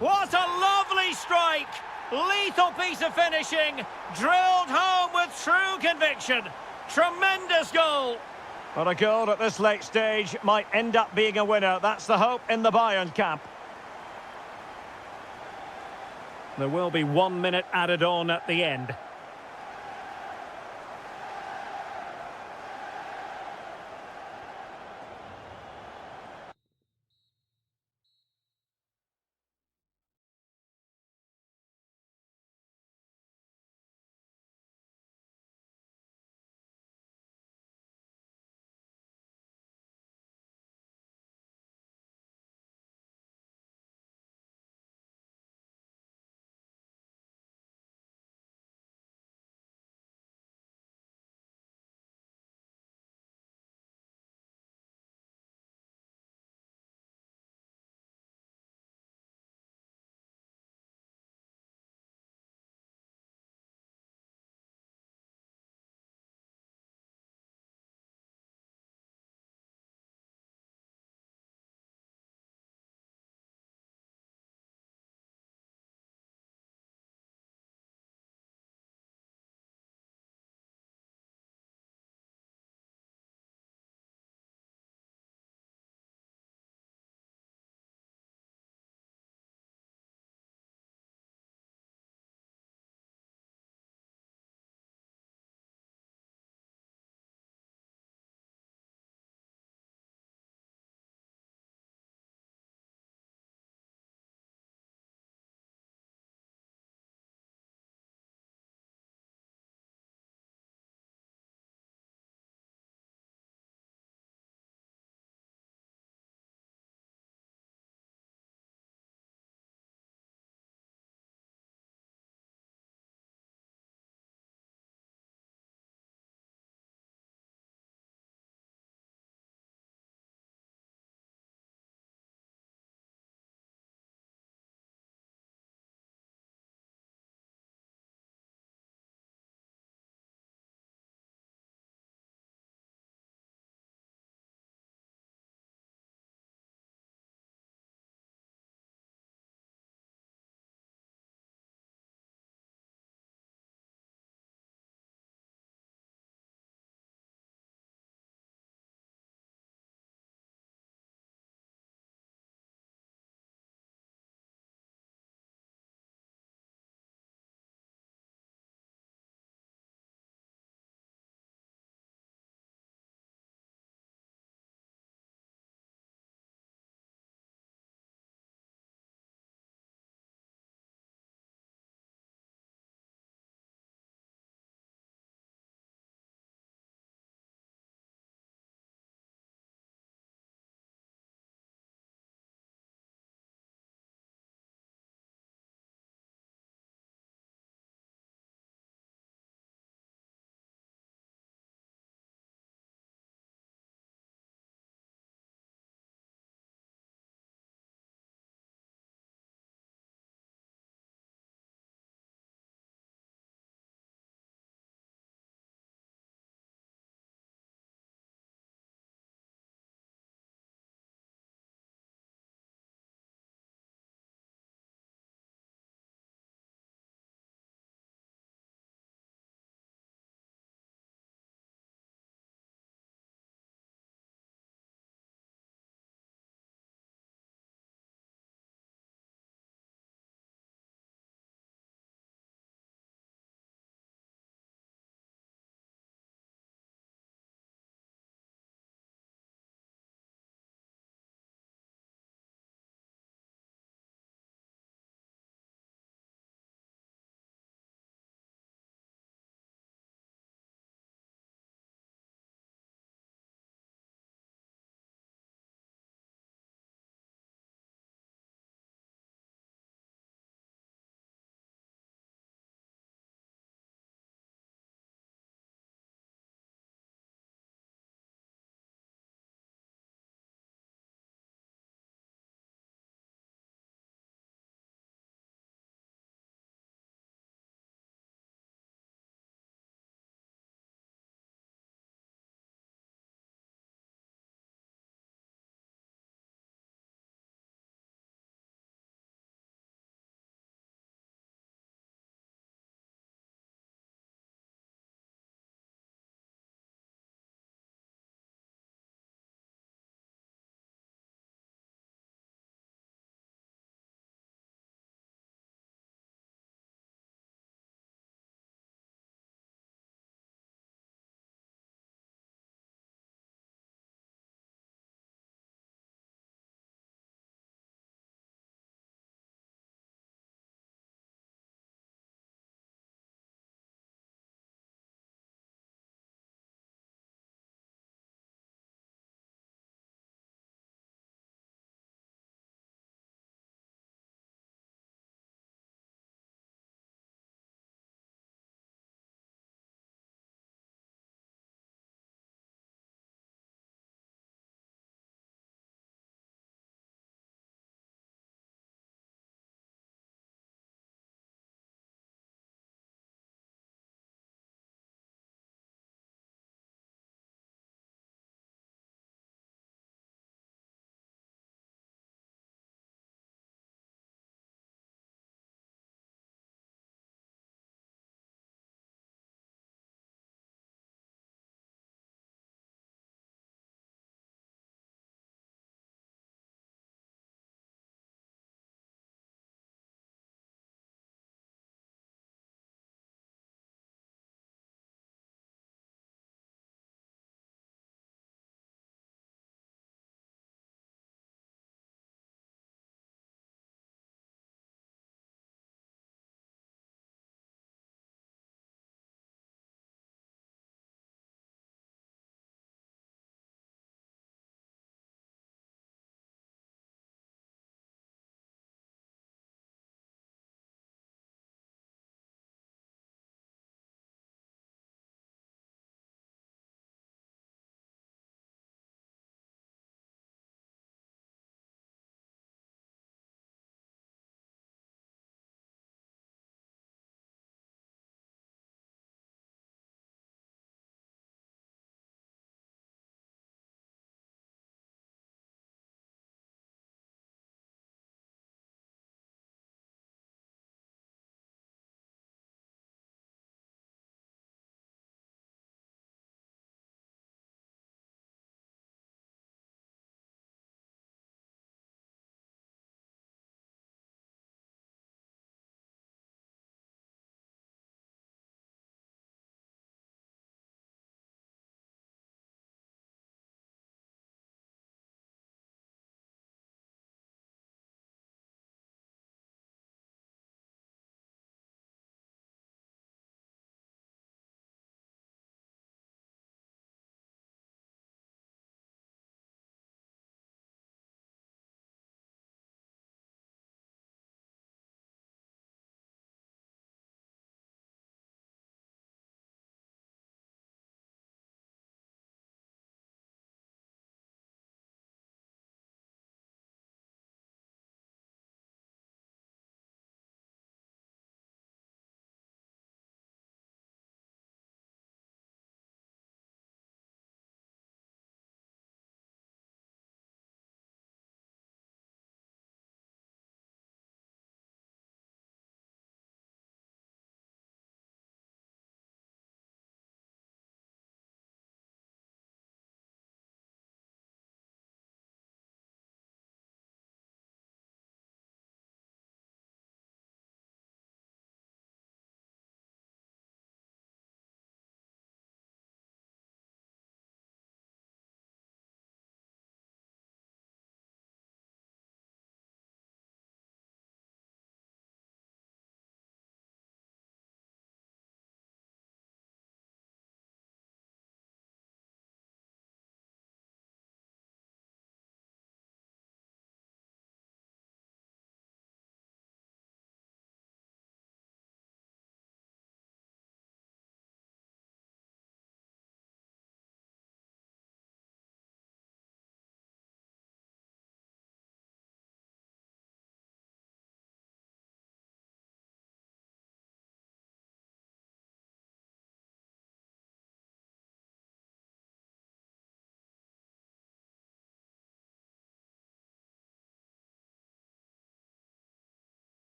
[SPEAKER 1] What a lovely strike! Lethal piece of finishing, drilled home with true conviction. Tremendous goal. But a goal at this late stage might end up being a winner. That's the hope in the Bayern camp. There will be 1 minute added on at the end.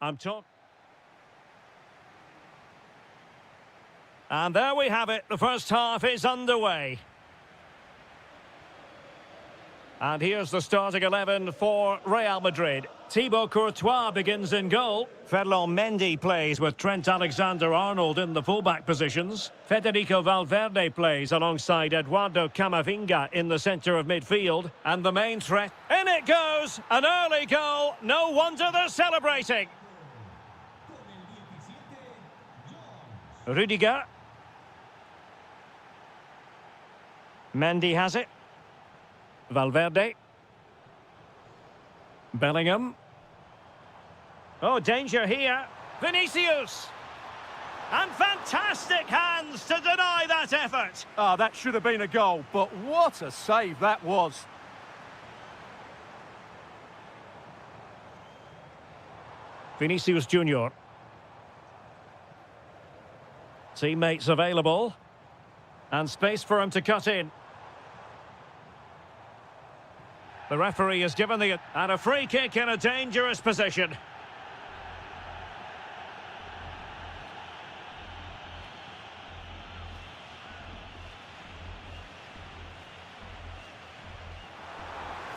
[SPEAKER 1] I'm talking. And there we have it. The first half is underway. And here's the starting 11 for Real Madrid. Thibaut Courtois begins in goal. Ferland Mendy plays with Trent Alexander-Arnold in the fullback positions. Federico Valverde plays alongside Eduardo Camavinga in the centre of midfield. And the main threat, in it goes! An early goal, no wonder they're celebrating. Rudiger. Mendy has it. Valverde. Bellingham. Oh, danger here. Vinicius. And fantastic hands to deny that effort.
[SPEAKER 2] Ah, that should have been a goal, but what a save that was.
[SPEAKER 1] Vinicius Junior. Teammates available. And space for him to cut in. The referee has given and a free kick in a dangerous position.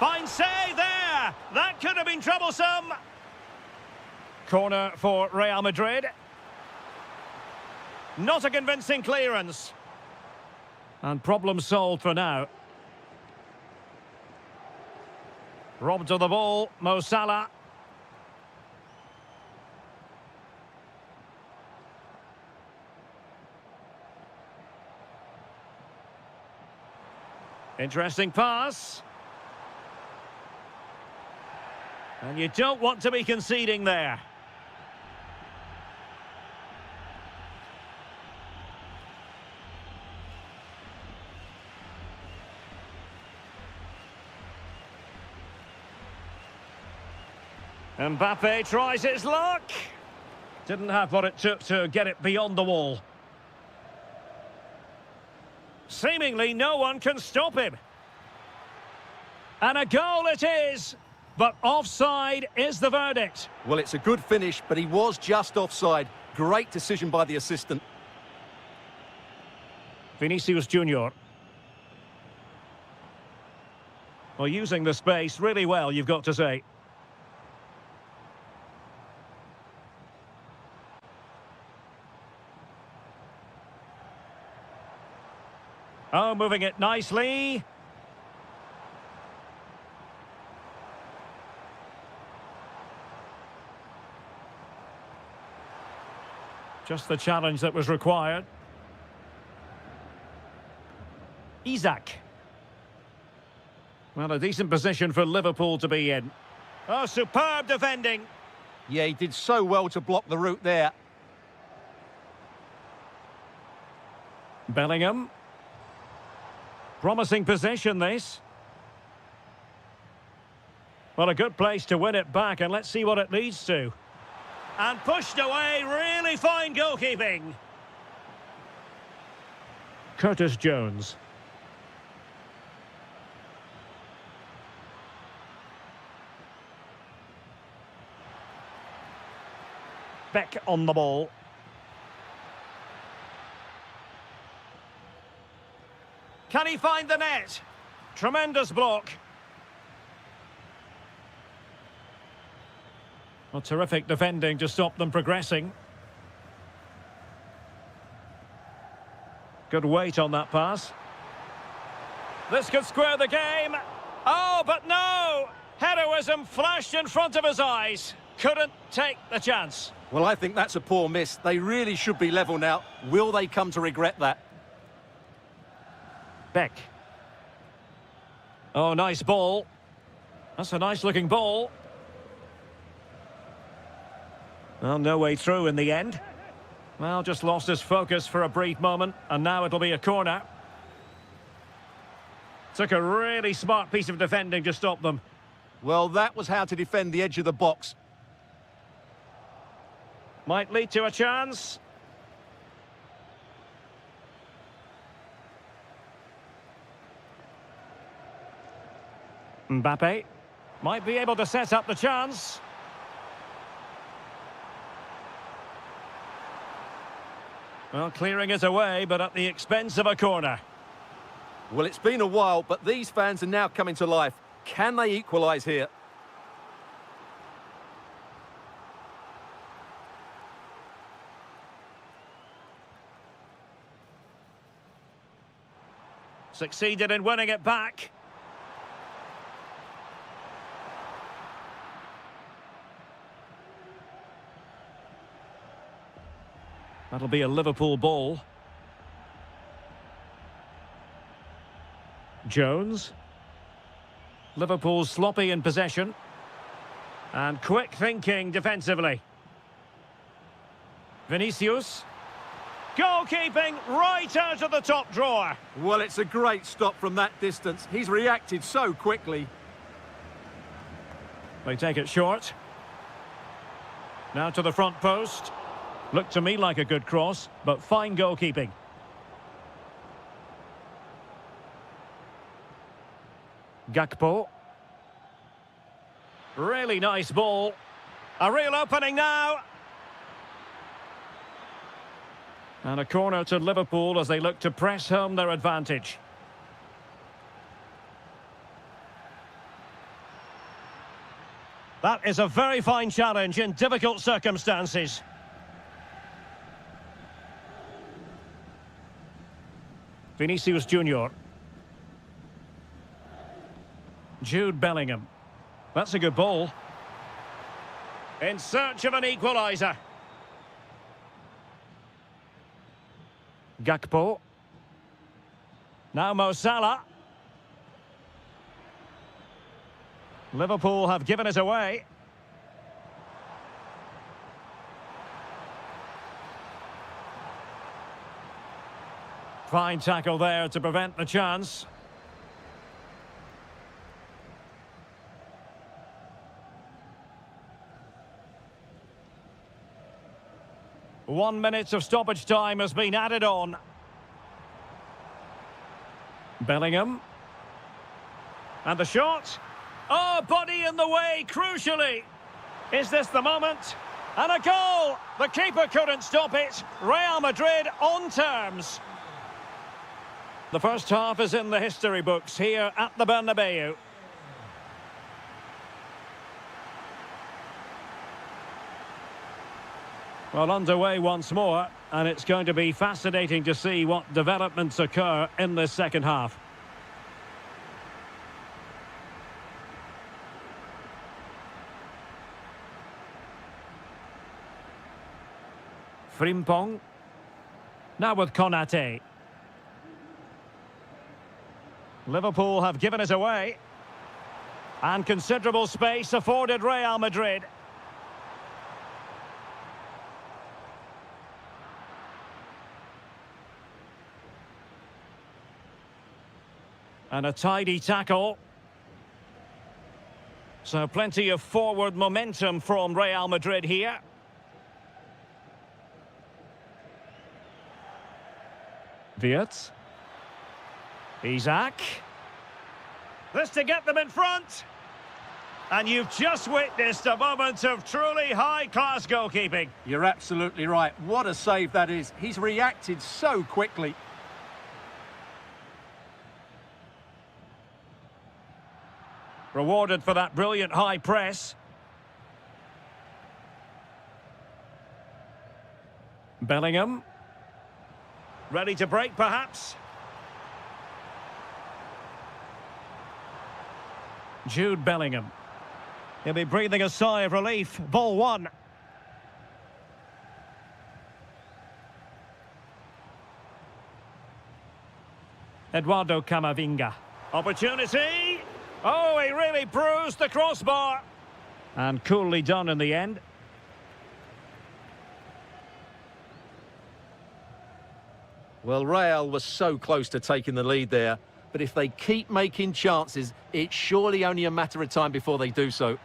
[SPEAKER 1] Fine save there. That could have been troublesome. Corner for Real Madrid. Not a convincing clearance. And problem solved for now. Robbed of the ball, Mo Salah. Interesting pass. And you don't want to be conceding there. Mbappe tries his luck. Didn't have what it took to get it beyond the wall. Seemingly no one can stop him. And a goal it is. But offside is the verdict.
[SPEAKER 2] Well, it's a good finish, but he was just offside. Great decision by the assistant.
[SPEAKER 1] Vinicius Junior. Well, using the space really well, you've got to say. Oh, moving it nicely. Just the challenge that was required. Isak. Well, a decent position for Liverpool to be in. Oh, superb defending.
[SPEAKER 2] Yeah, he did so well to block the route there.
[SPEAKER 1] Bellingham. Promising possession, this. Well, a good place to win it back, and let's see what it leads to. And pushed away, really fine goalkeeping. Curtis Jones. Beck on the ball. Can he find the net? Tremendous block. Well, terrific defending to stop them progressing. Good weight on that pass. This could square the game. Oh, but no! Heroism flashed in front of his eyes. Couldn't take the chance.
[SPEAKER 2] Well, I think that's a poor miss. They really should be level now. Will they come to regret that?
[SPEAKER 1] Beck. Oh, nice ball. That's a nice-looking ball. Well, no way through in the end. Well, just lost his focus for a brief moment, and now it'll be a corner. Took a really smart piece of defending to stop them.
[SPEAKER 2] Well, that was how to defend the edge of the box.
[SPEAKER 1] Might lead to a chance. Mbappe might be able to set up the chance. Well, clearing it away, but at the expense of a corner.
[SPEAKER 2] Well, it's been a while, but these fans are now coming to life. Can they equalise here?
[SPEAKER 1] Succeeded in winning it back. That'll be a Liverpool ball. Jones. Liverpool sloppy in possession. And quick thinking defensively. Vinicius. Goalkeeping right out of the top drawer.
[SPEAKER 2] Well, it's a great stop from that distance. He's reacted so quickly.
[SPEAKER 1] They take it short. Now to the front post. Looked to me like a good cross, but fine goalkeeping. Gakpo. Really nice ball. A real opening now. And a corner to Liverpool as they look to press home their advantage. That is a very fine challenge in difficult circumstances. Vinicius Junior. Jude Bellingham. That's a good ball. In search of an equaliser. Gakpo. Now Mo Salah. Liverpool have given it away. Fine tackle there to prevent the chance. One minute of stoppage time has been added on. Bellingham. And the shot. Oh, body in the way, crucially. Is this the moment? And a goal! The keeper couldn't stop it. Real Madrid on terms. The first half is in the history books here at the Bernabeu. Well, underway once more, and it's going to be fascinating to see what developments occur in this second half. Frimpong. Now with Konate. Liverpool have given it away. And considerable space afforded Real Madrid. And a tidy tackle. So plenty of forward momentum from Real Madrid here. Wirtz. Isaac. This to get them in front. And you've just witnessed a moment of truly high-class goalkeeping.
[SPEAKER 2] You're absolutely right. What a save that is. He's reacted so quickly.
[SPEAKER 1] Rewarded for that brilliant high press. Bellingham. Ready to break, perhaps. Jude Bellingham. He'll be breathing a sigh of relief. Ball one. Eduardo Camavinga. Opportunity. Oh, he really bruised the crossbar. And coolly done in the end.
[SPEAKER 2] Well, Real was so close to taking the lead there, but if they keep making chances, it's surely only a matter of time before they do so.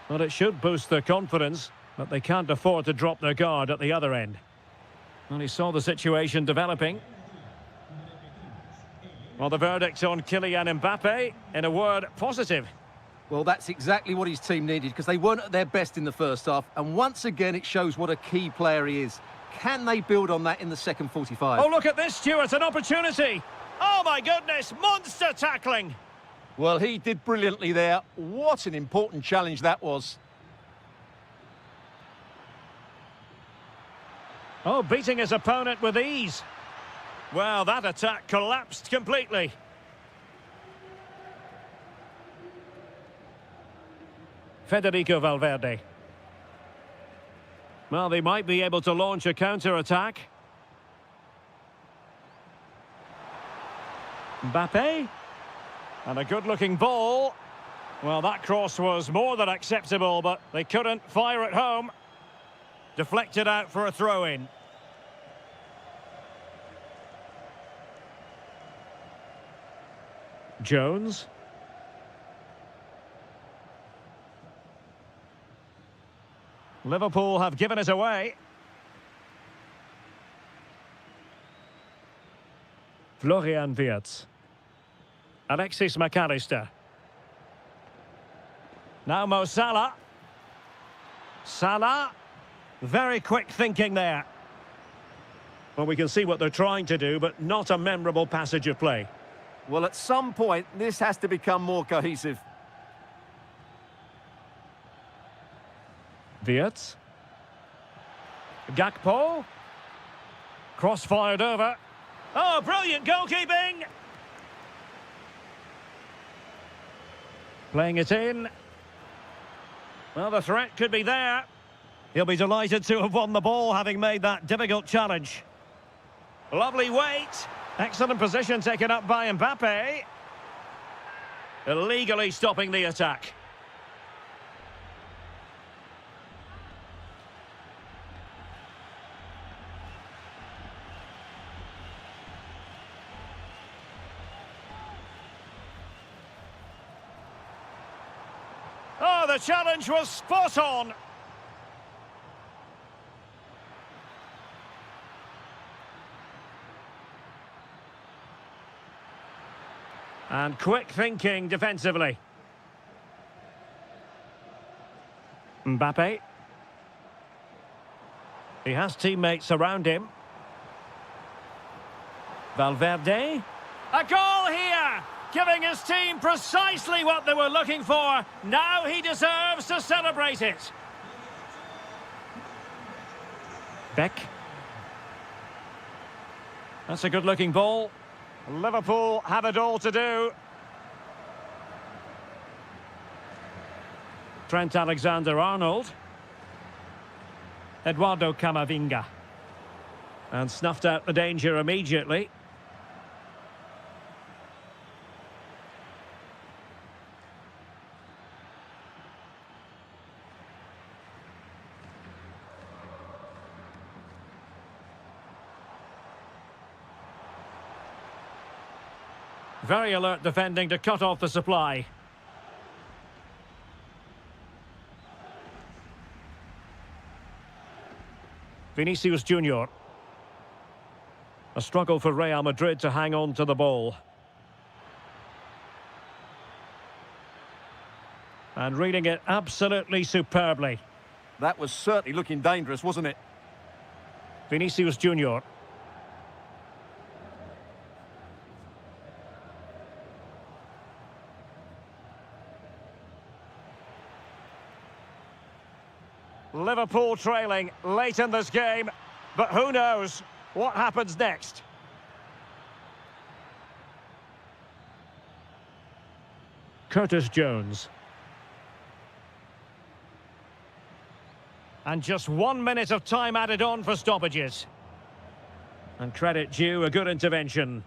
[SPEAKER 1] Well, it should boost their confidence, but they can't afford to drop their guard at the other end. Well, he saw the situation developing. Well, the verdict on Kylian Mbappe, in a word, positive.
[SPEAKER 2] Well, that's exactly what his team needed because they weren't at their best in the first half. And once again, it shows what a key player he is. Can they build on that in the second 45?
[SPEAKER 1] Oh, look at this, Stuart, an opportunity. Oh, my goodness, monster tackling.
[SPEAKER 2] Well, he did brilliantly there. What an important challenge that was.
[SPEAKER 1] Oh, beating his opponent with ease. Well, that attack collapsed completely. Federico Valverde. Well, they might be able to launch a counter-attack. Mbappe. And a good-looking ball. Well, that cross was more than acceptable, but they couldn't fire it home. Deflected out for a throw-in. Jones. Liverpool have given it away. Florian Wirtz. Alexis McAllister. Now Mo Salah. Salah. Very quick thinking there. Well, we can see what they're trying to do, but not a memorable passage of play.
[SPEAKER 2] Well, at some point, this has to become more cohesive.
[SPEAKER 1] Wirtz. Gakpo. Cross fired over. Oh, brilliant goalkeeping! Playing it in. Well, the threat could be there. He'll be delighted to have won the ball, having made that difficult challenge. Lovely weight. Excellent position taken up by Mbappe. Illegally stopping the attack. Oh, the challenge was spot on. And quick thinking defensively. Mbappe. He has teammates around him. Valverde. A goal here! Giving his team precisely what they were looking for. Now he deserves to celebrate it. Beck. That's a good-looking ball. Liverpool have it all to do. Trent Alexander-Arnold. Eduardo Camavinga. And snuffed out the danger immediately. Very alert defending to cut off the supply. Vinicius Junior. A struggle for Real Madrid to hang on to the ball. And reading it absolutely superbly.
[SPEAKER 2] That was certainly looking dangerous, wasn't it?
[SPEAKER 1] Vinicius Junior. Liverpool trailing late in this game, but who knows what happens next. Curtis Jones. And just 1 minute of time added on for stoppages. And credit due, a good intervention.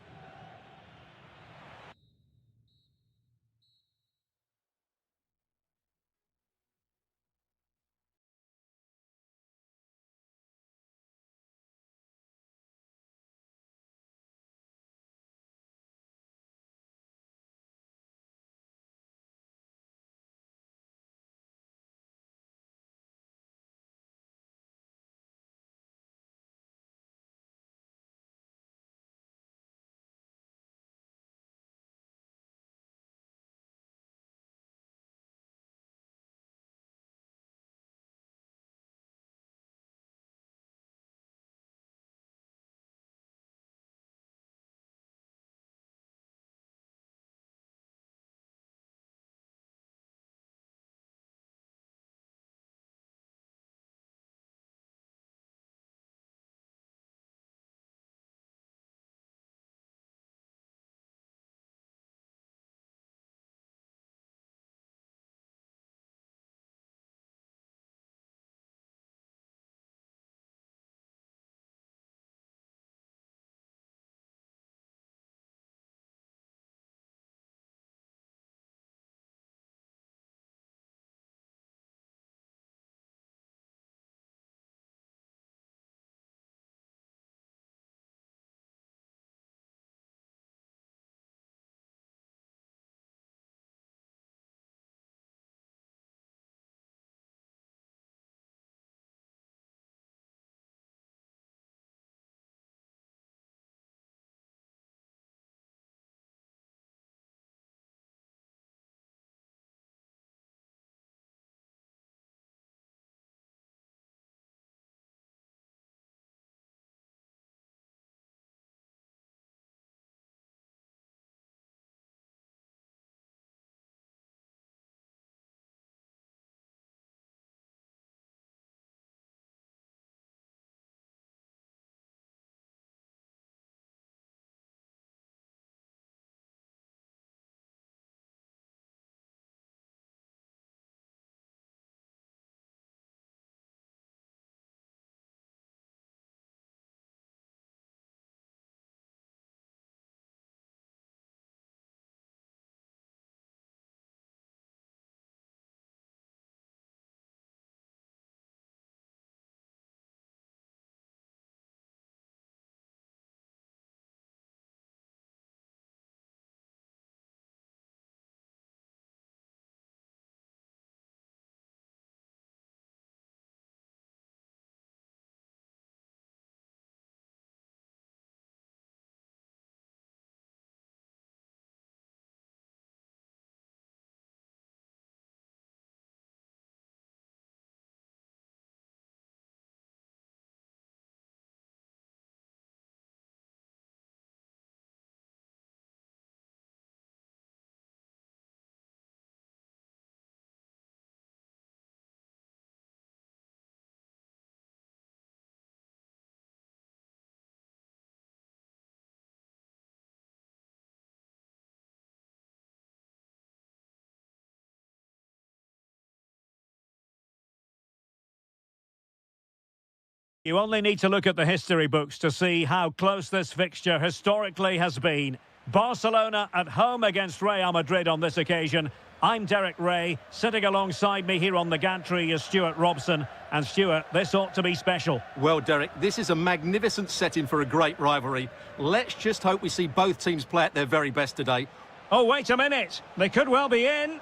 [SPEAKER 1] You only need to look at the history books to see how close this fixture historically has been. Barcelona at home against Real Madrid on this occasion. I'm Derek Ray. Sitting alongside me here on the gantry is Stuart Robson. And Stuart, this ought to be special.
[SPEAKER 2] Well, Derek, this is a magnificent setting for a great rivalry. Let's just hope we see both teams play at their very best today.
[SPEAKER 1] Oh, wait a minute. They could well be in.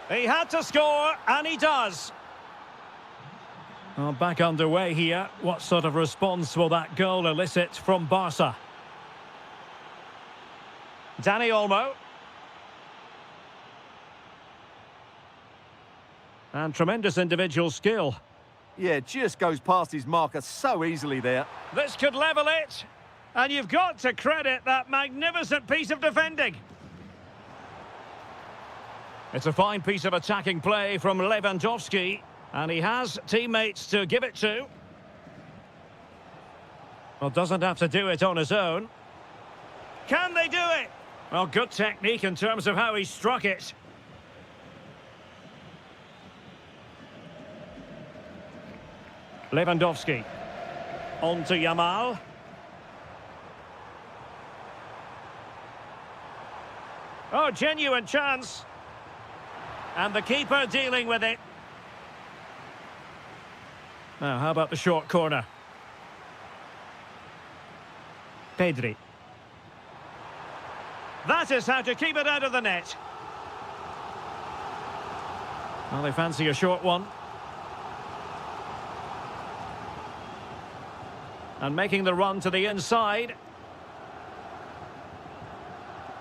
[SPEAKER 1] He had to score, and he does. Well, back underway here. What sort of response will that goal elicit from Barca? Dani Olmo. And tremendous individual skill.
[SPEAKER 2] Yeah, just goes past his marker so easily there.
[SPEAKER 1] This could level it. And you've got to credit that magnificent piece of defending. It's a fine piece of attacking play from Lewandowski. And he has teammates to give it to. Well, doesn't have to do it on his own. Can they do it? Well, good technique in terms of how he struck it. Lewandowski. On to Yamal. Oh, genuine chance. And the keeper dealing with it. Now, how about the short corner? Pedri. That is how to keep it out of the net. Well, they fancy a short one. And making the run to the inside.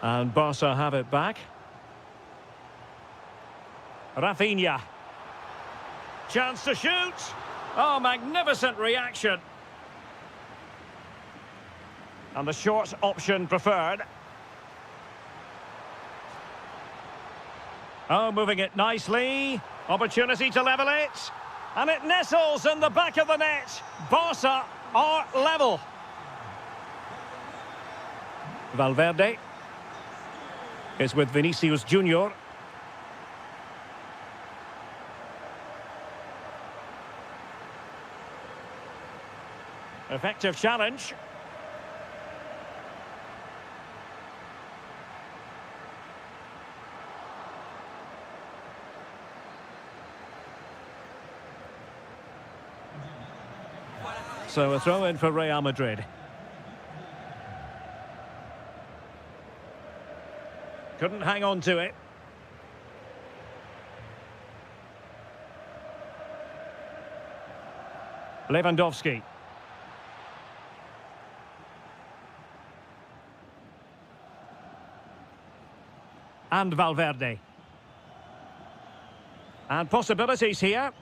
[SPEAKER 1] And Barca have it back. Rafinha. Chance to shoot. Oh, magnificent reaction. And the short option preferred. Oh, moving it nicely. Opportunity to level it. And it nestles in the back of the net. Barca are level. Valverde is with Vinicius Junior. Effective challenge. So a throw in for Real Madrid. Couldn't hang on to it. Lewandowski. And Valverde. And possibilities here.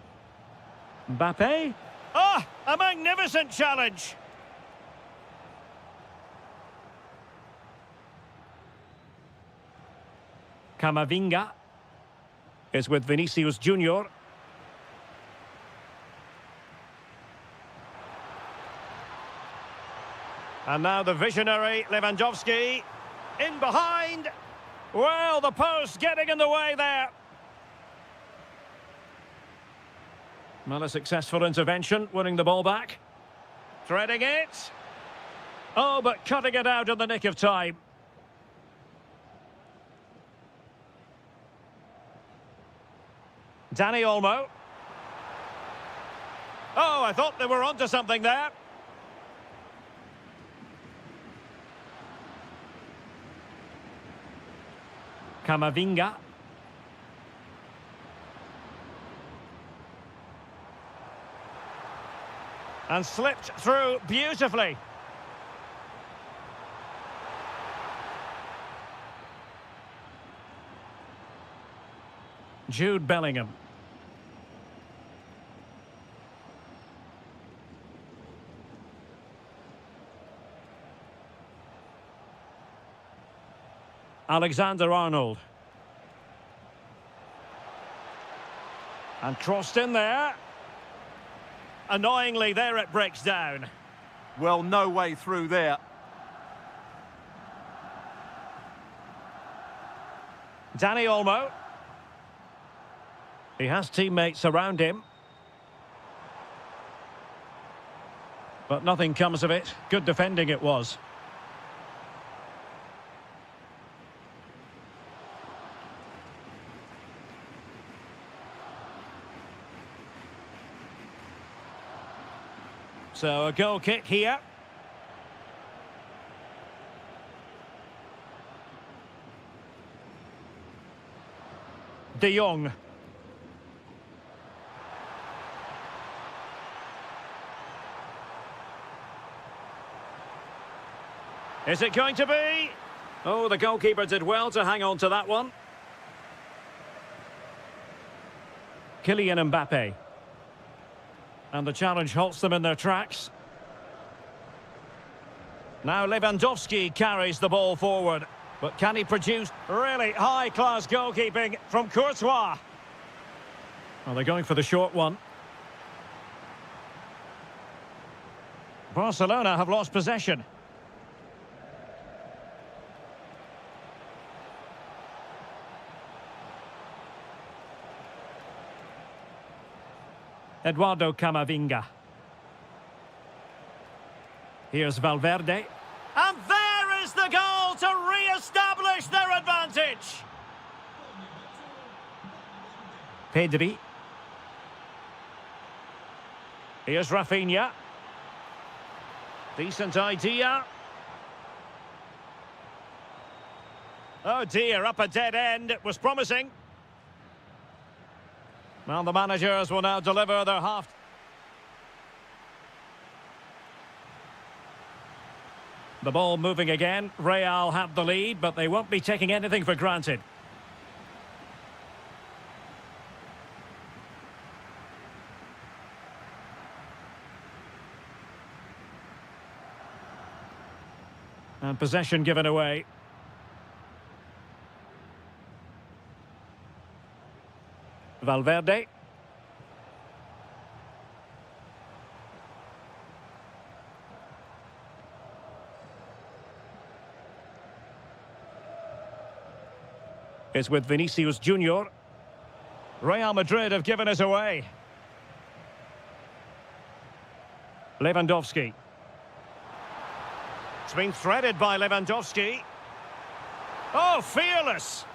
[SPEAKER 1] Mbappe. Ah, a magnificent challenge. Camavinga is with Vinicius Junior. And now the visionary Lewandowski in behind. Well, the post getting in the way there. Well, a successful intervention, winning the ball back. Threading it. Oh, but cutting it out in the nick of time. Dani Olmo. Oh, I thought they were onto something there. Camavinga. And slipped through beautifully. Jude Bellingham. Alexander-Arnold. And crossed in there. Annoyingly, there it breaks down.
[SPEAKER 2] Well, no way through there.
[SPEAKER 1] Dani Olmo. He has teammates around him. But nothing comes of it. Good defending it was. So a goal kick here. De Jong. Is it going to be? Oh, the goalkeeper did well to hang on to that one. Kylian Mbappe. And the challenge halts them in their tracks. Now Lewandowski carries the ball forward. But can he produce really high-class goalkeeping from Courtois? Well, they're going for the short one. Barcelona have lost possession. Eduardo Camavinga. Here's Valverde. And there is the goal to re-establish their advantage. Pedri. Here's Rafinha. Decent idea. Oh dear, up a dead end. It was promising. Well, the managers will now deliver their half. The ball moving again. Real have the lead, but they won't be taking anything for granted. And possession given away. Valverde. It's with Vinicius Junior. Real Madrid have given us away. Lewandowski. It's been threaded by Lewandowski. Oh, fearless!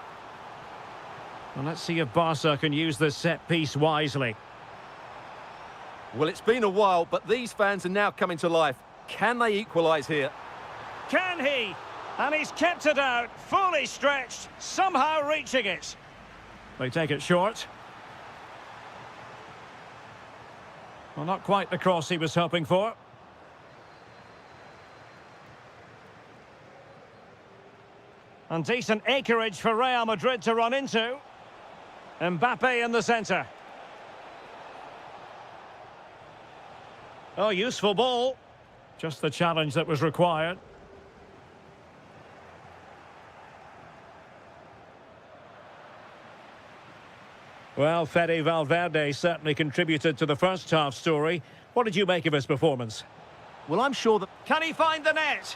[SPEAKER 1] Well, let's see if Barca can use this set piece wisely.
[SPEAKER 2] Well, it's been a while, but these fans are now coming to life. Can they equalise here?
[SPEAKER 1] Can he? And he's kept it out, fully stretched, somehow reaching it. They take it short. Well, not quite the cross he was hoping for. And decent acreage for Real Madrid to run into. Mbappe in the centre. Oh, useful ball. Just the challenge that was required. Well, Fede Valverde certainly contributed to the first half story. What did you make of his performance?
[SPEAKER 2] Well, I'm sure that...
[SPEAKER 1] Can he find the net?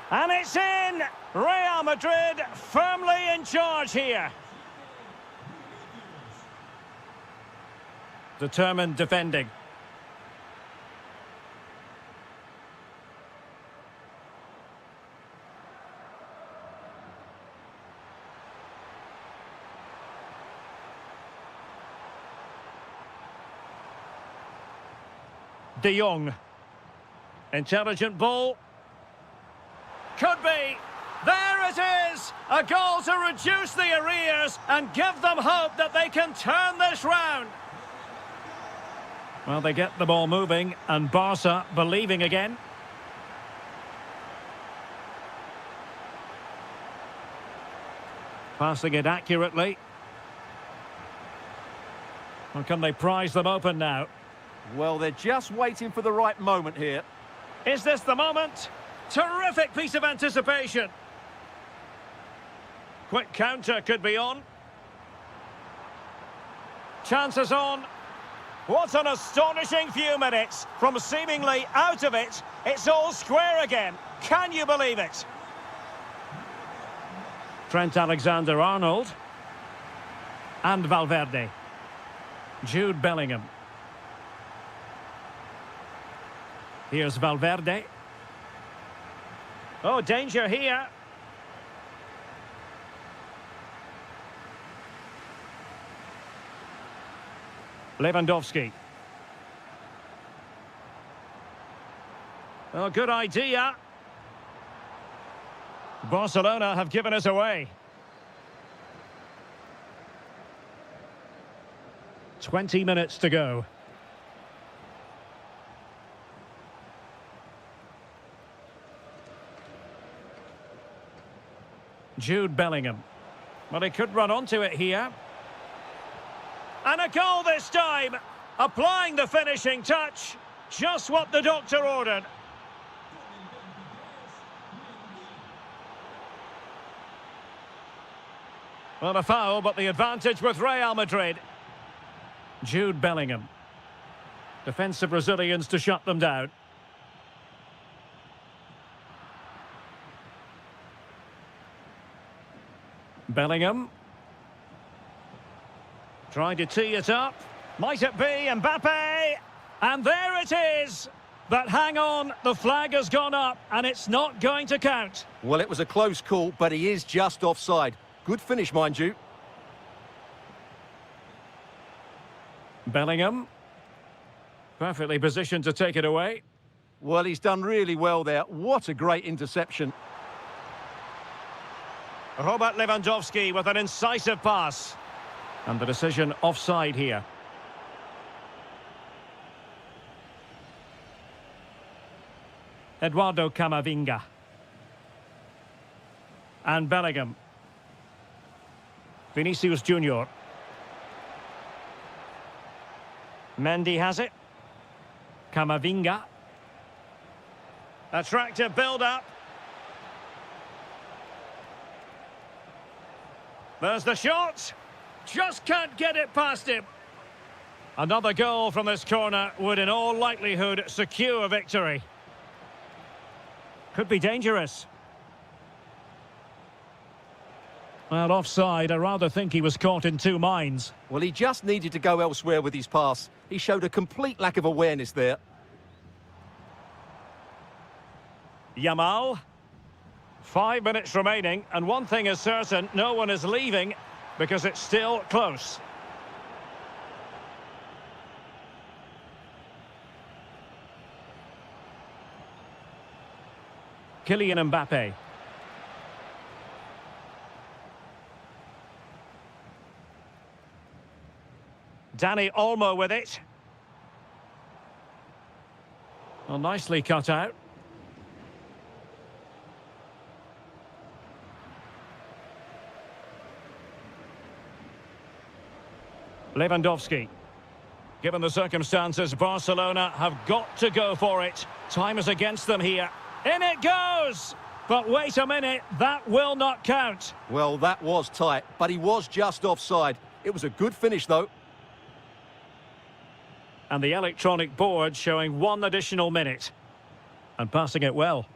[SPEAKER 1] And it's in! Real Madrid firmly in charge here. Determined defending. De Jong. Intelligent ball. Could be. There it is! A goal to reduce the arrears and give them hope that they can turn this round. Well, they get the ball moving and Barca believing again. Passing it accurately. Well, can they prise them open now?
[SPEAKER 2] Well, they're just waiting for the right moment here.
[SPEAKER 1] Is this the moment? Terrific piece of anticipation. Quick counter could be on. Chances on. What an astonishing few minutes. From seemingly out of it, it's all square again. Can you believe it? Trent Alexander-Arnold. And Valverde. Jude Bellingham. Here's Valverde. Oh, danger here. Lewandowski. Oh, good idea. Barcelona have given us away. 20 minutes to go. Jude Bellingham. Well, he could run onto it here. And a goal this time. Applying the finishing touch. Just what the doctor ordered. Well, a foul, but the advantage with Real Madrid. Jude Bellingham. Defensive Brazilians to shut them down. Bellingham. Trying to tee it up. Might it be Mbappe? And there it is. But hang on, the flag has gone up and it's not going to count.
[SPEAKER 2] Well, it was a close call, but he is just offside. Good finish, mind you.
[SPEAKER 1] Bellingham. Perfectly positioned to take it away.
[SPEAKER 2] Well, he's done really well there. What a great interception.
[SPEAKER 1] Robert Lewandowski with an incisive pass. And the decision offside here. Eduardo Camavinga. And Bellingham. Vinicius Junior. Mendy has it. Camavinga. Attractive build-up. There's the shot. Just can't get it past him. Another goal from this corner would in all likelihood secure victory. Could be dangerous. Well, offside, I rather think he was caught in two minds.
[SPEAKER 2] Well, he just needed to go elsewhere with his pass. He showed a complete lack of awareness there.
[SPEAKER 1] Yamal. 5 minutes remaining, and one thing is certain, no one is leaving because it's still close. Kylian Mbappe. Dani Olmo with it. Well, nicely cut out. Lewandowski. Given the circumstances, Barcelona have got to go for it. Time is against them here. In it goes! But wait a minute, that will not count.
[SPEAKER 2] Well, that was tight, but he was just offside. It was a good finish, though.
[SPEAKER 1] And the electronic board showing 1 additional minute. And passing it well.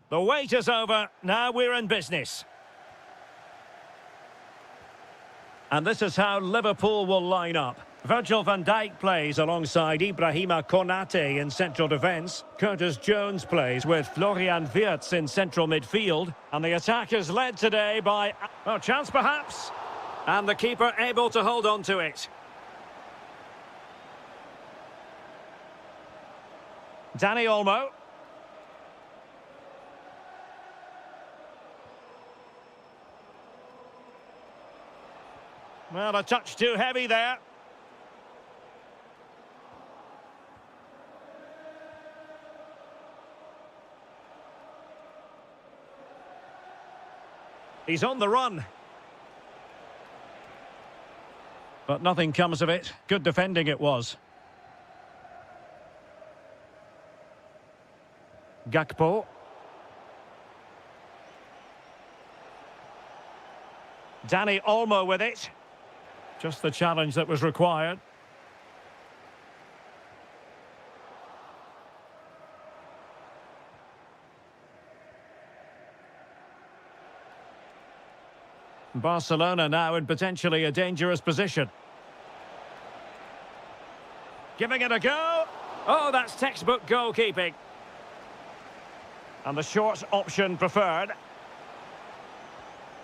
[SPEAKER 1] The wait is over. Now we're in business. And this is how Liverpool will line up. Virgil van Dijk plays alongside Ibrahima Konate in central defence. Curtis Jones plays with Florian Wirtz in central midfield. And the attack is led today by... Oh, chance perhaps. And the keeper able to hold on to it. Dani Olmo. Well, a touch too heavy there. He's on the run. But nothing comes of it. Good defending it was. Gakpo. Dani Olmo with it. Just the challenge that was required. Barcelona now in potentially a dangerous position. Giving it a go. Oh, that's textbook goalkeeping. And the short option preferred.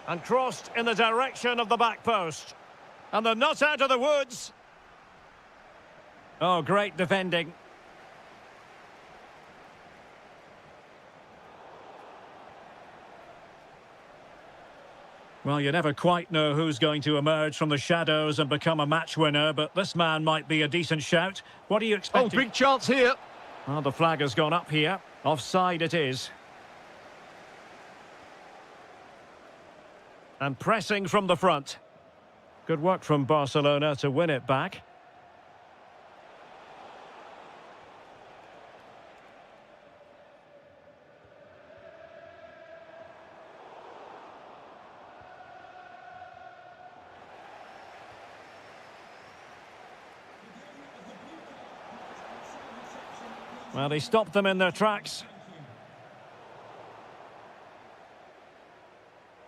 [SPEAKER 1] And crossed in the direction of the back post. And they're not out of the woods. Oh, great defending. Well, you never quite know who's going to emerge from the shadows and become a match winner, but this man might be a decent shout. What are you expecting?
[SPEAKER 2] Oh, big chance here.
[SPEAKER 1] Oh, the flag has gone up here. Offside it is. And pressing from the front. Good work from Barcelona to win it back. Well, he stopped them in their tracks.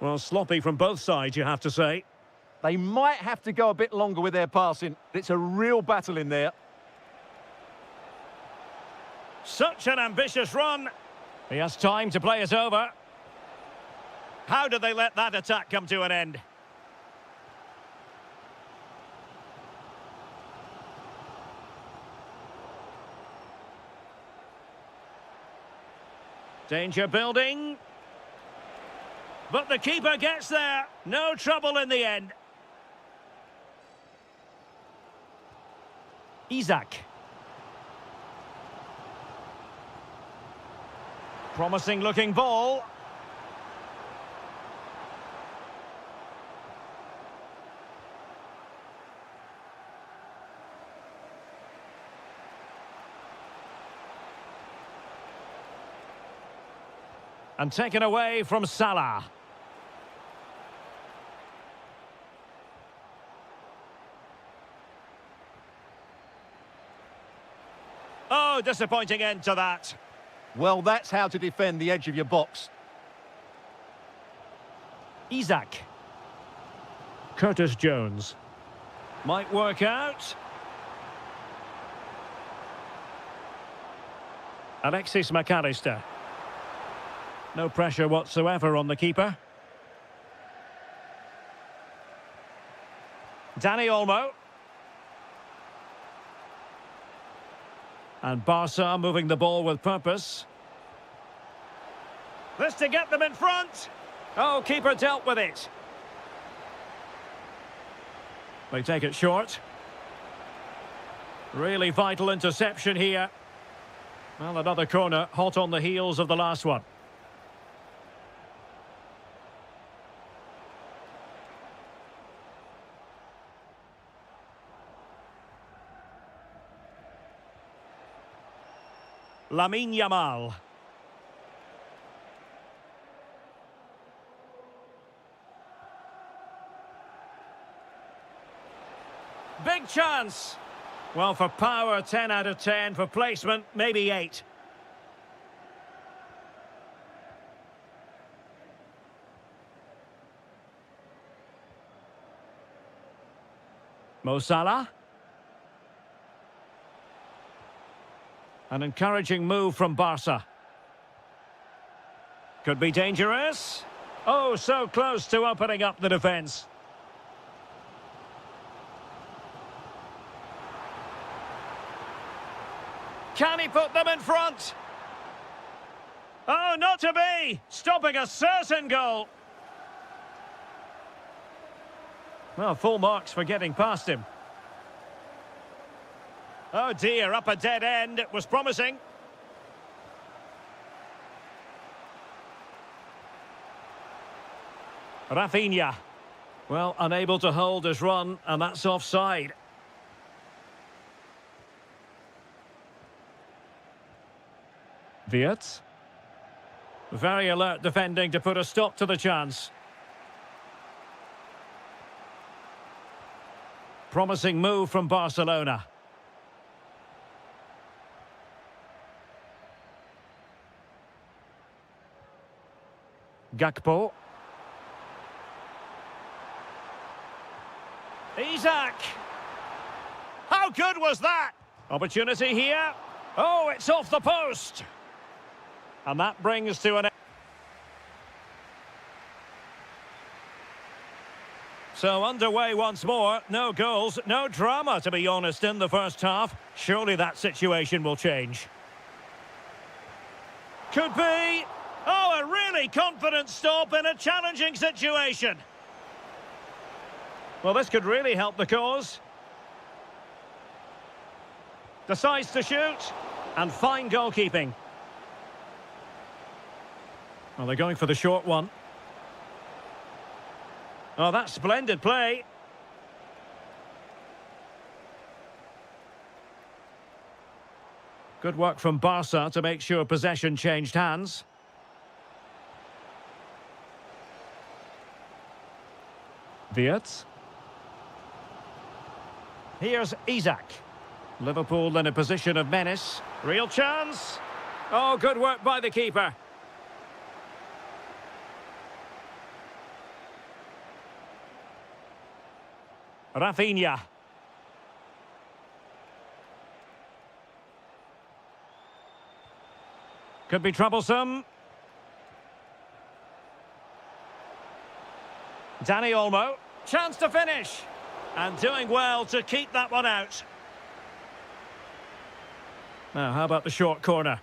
[SPEAKER 1] Well, sloppy from both sides, you have to say.
[SPEAKER 2] They might have to go a bit longer with their passing. It's a real battle in there.
[SPEAKER 1] Such an ambitious run. He has time to play it over. How did they let that attack come to an end? Danger building. But the keeper gets there. No trouble in the end. Isak. Promising looking ball. And taken away from Salah. Oh, disappointing end to that.
[SPEAKER 2] Well, that's how to defend the edge of your box.
[SPEAKER 1] Isak. Curtis Jones. Might work out. Alexis McAllister. No pressure whatsoever on the keeper. Dani Olmo. And Barca moving the ball with purpose. This to get them in front. Oh, keeper dealt with it. They take it short. Really vital interception here. Well, another corner, hot on the heels of the last one. Lamine Yamal. Big chance. Well, for power, 10 out of 10. For placement, maybe 8. Mo Salah. An encouraging move from Barca. Could be dangerous. Oh, so close to opening up the defence. Can he put them in front? Oh, not to be! Stopping a certain goal. Well, full marks for getting past him. Oh dear, up a dead end. It was promising. Rafinha. Well, unable to hold his run, and that's offside. Wirtz. Very alert defending to put a stop to the chance. Promising move from Barcelona. Gakpo. Isak. How good was that? Opportunity here. Oh, it's off the post. And that brings to an end. So underway once more. No goals, no drama, to be honest, in the first half. Surely that situation will change. Could be. Oh, a really confident stop in a challenging situation. Well, this could really help the cause. Decides to shoot. And fine goalkeeping. Well, they're going for the short one. Oh, that's splendid play. Good work from Barca to make sure possession changed hands. Wirtz. Here's Isak. Liverpool in a position of menace. Real chance. Oh, good work by the keeper. Rafinha. Could be troublesome. Dani Olmo. Chance to finish. And doing well to keep that one out. Now, how about the short corner?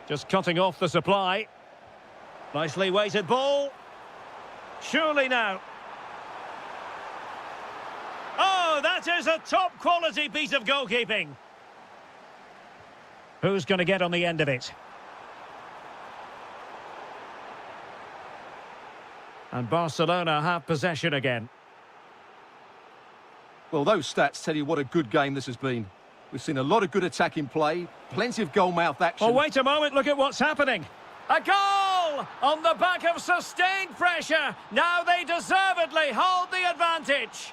[SPEAKER 1] Just cutting off the supply. Nicely weighted ball. Surely now. Oh, that is a top quality piece of goalkeeping. Who's going to get on the end of it? And Barcelona have possession again.
[SPEAKER 2] Well, those stats tell you what a good game this has been. We've seen a lot of good attacking play, plenty of goal-mouth action.
[SPEAKER 1] Oh, wait a moment, look at what's happening. A goal! On the back of sustained pressure. Now they deservedly hold the advantage.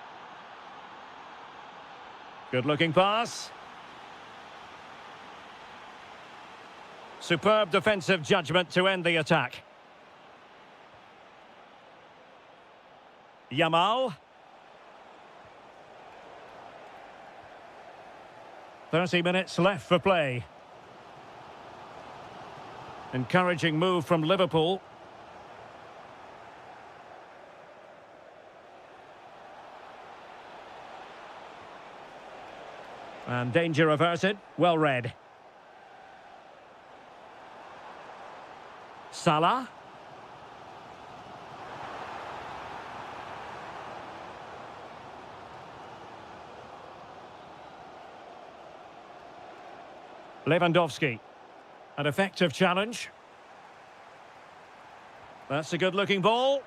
[SPEAKER 1] Good-looking pass. Superb defensive judgment to end the attack. Yamal. 30 minutes left for play. Encouraging move from Liverpool. And danger averted. Well read. Salah. Lewandowski. An effective challenge. That's a good-looking ball.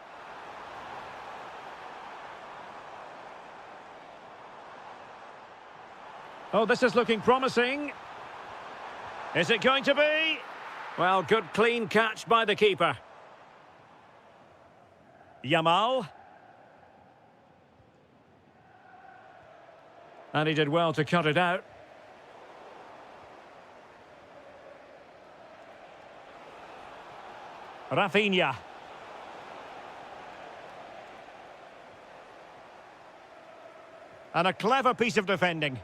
[SPEAKER 1] Oh, this is looking promising. Is it going to be? Well, good clean catch by the keeper. Yamal. And he did well to cut it out. Rafinha. And a clever piece of defending.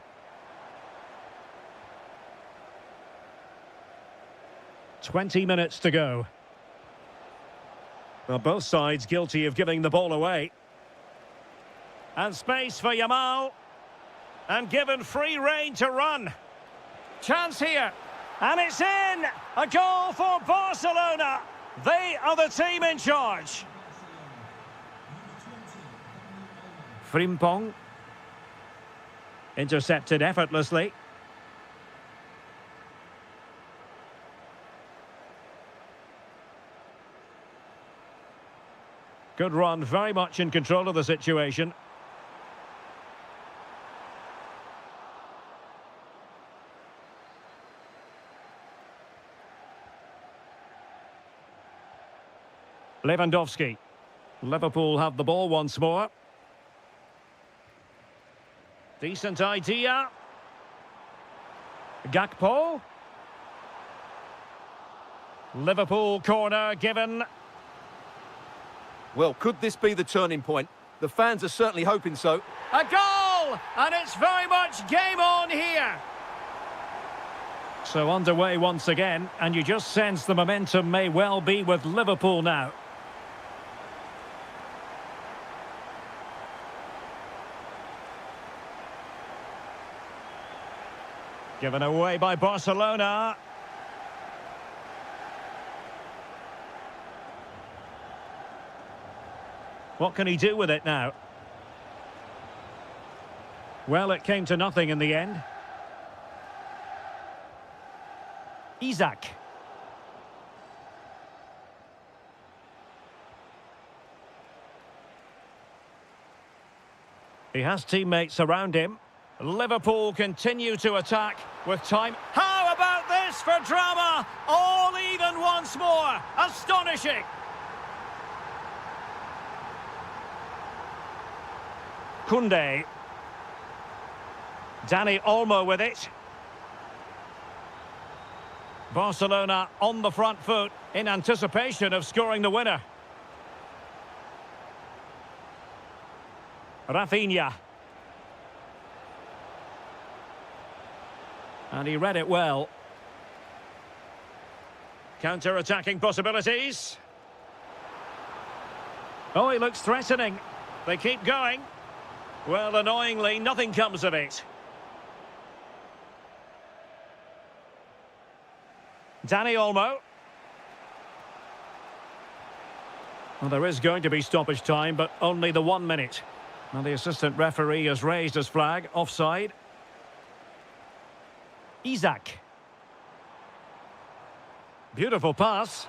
[SPEAKER 1] "20 minutes to go. Well, both sides guilty of giving the ball away. And space for Yamal. And given free rein to run. Chance here. And it's in! A goal for Barcelona. They are the team in charge. Frimpong. Intercepted effortlessly. Good run, very much in control of the situation. Lewandowski. Liverpool have the ball once more. Decent idea. Gakpo. Liverpool corner given.
[SPEAKER 2] Well, could this be the turning point? The fans are certainly hoping so.
[SPEAKER 1] A goal! And it's very much game on here. So underway once again, and you just sense the momentum may well be with Liverpool now. Given away by Barcelona. What can he do with it now? Well, it came to nothing in the end. Isak. He has teammates around him. Liverpool continue to attack with time. How about this for drama? All even once more. Astonishing. Koundé. Dani Olmo with it. Barcelona on the front foot in anticipation of scoring the winner. Rafinha. And he read it well. Counter-attacking possibilities. Oh, he looks threatening. They keep going. Well, annoyingly, nothing comes of it. Dani Olmo. Well, there is going to be stoppage time, but only the 1 minute. And the assistant referee has raised his flag, offside. Isak. Beautiful pass.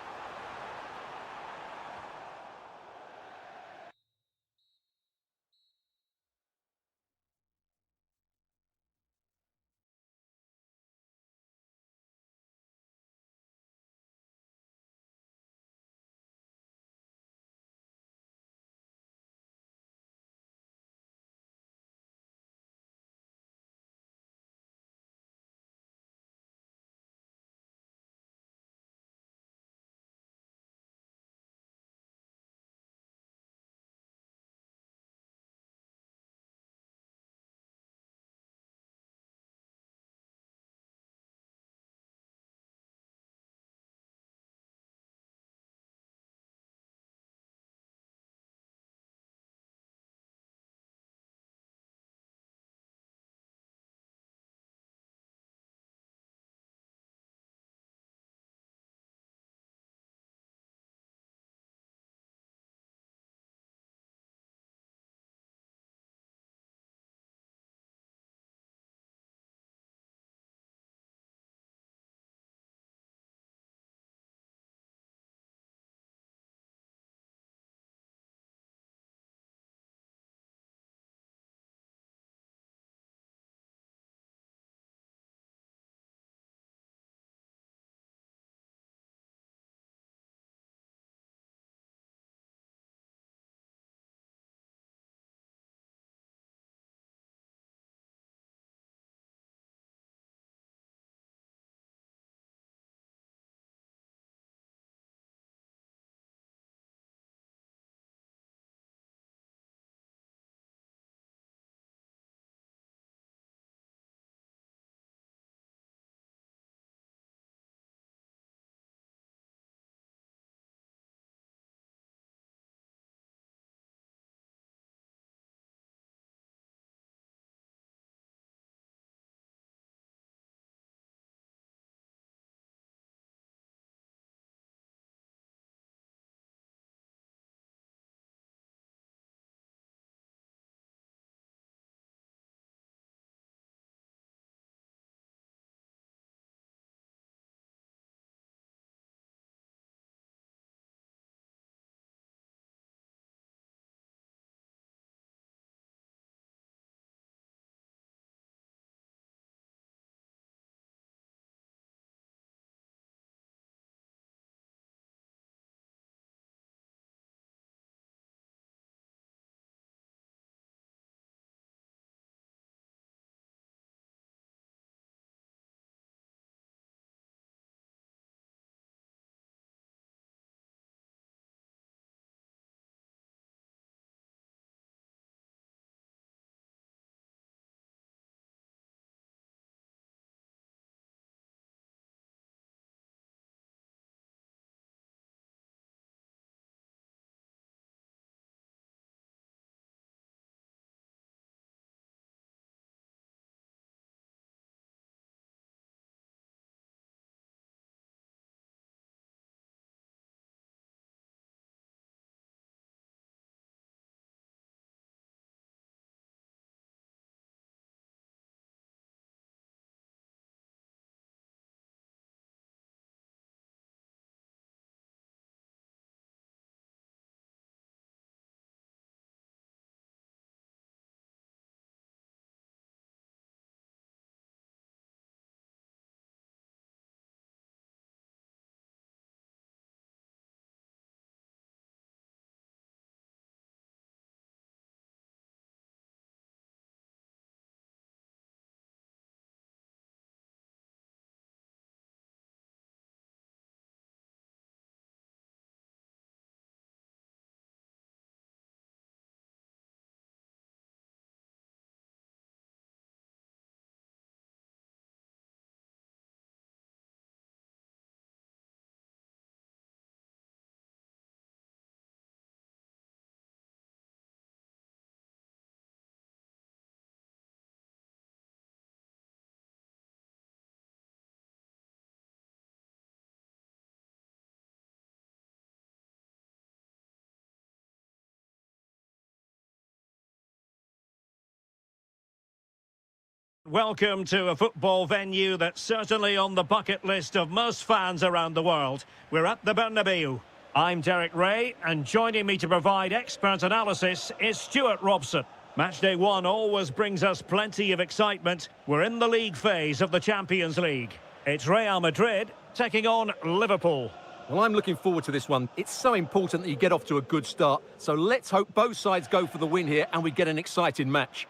[SPEAKER 1] Welcome to a football venue that's certainly on the bucket list of most fans around the world. We're at the Bernabeu. I'm Derek Ray, and joining me to provide expert analysis is Stuart Robson. Matchday 1 always brings us plenty of excitement. We're in the league phase of the Champions League. It's Real Madrid taking on Liverpool.
[SPEAKER 2] Well, I'm looking forward to this one. It's so important that you get off to a good start. So let's hope both sides go for the win here and we get an exciting match.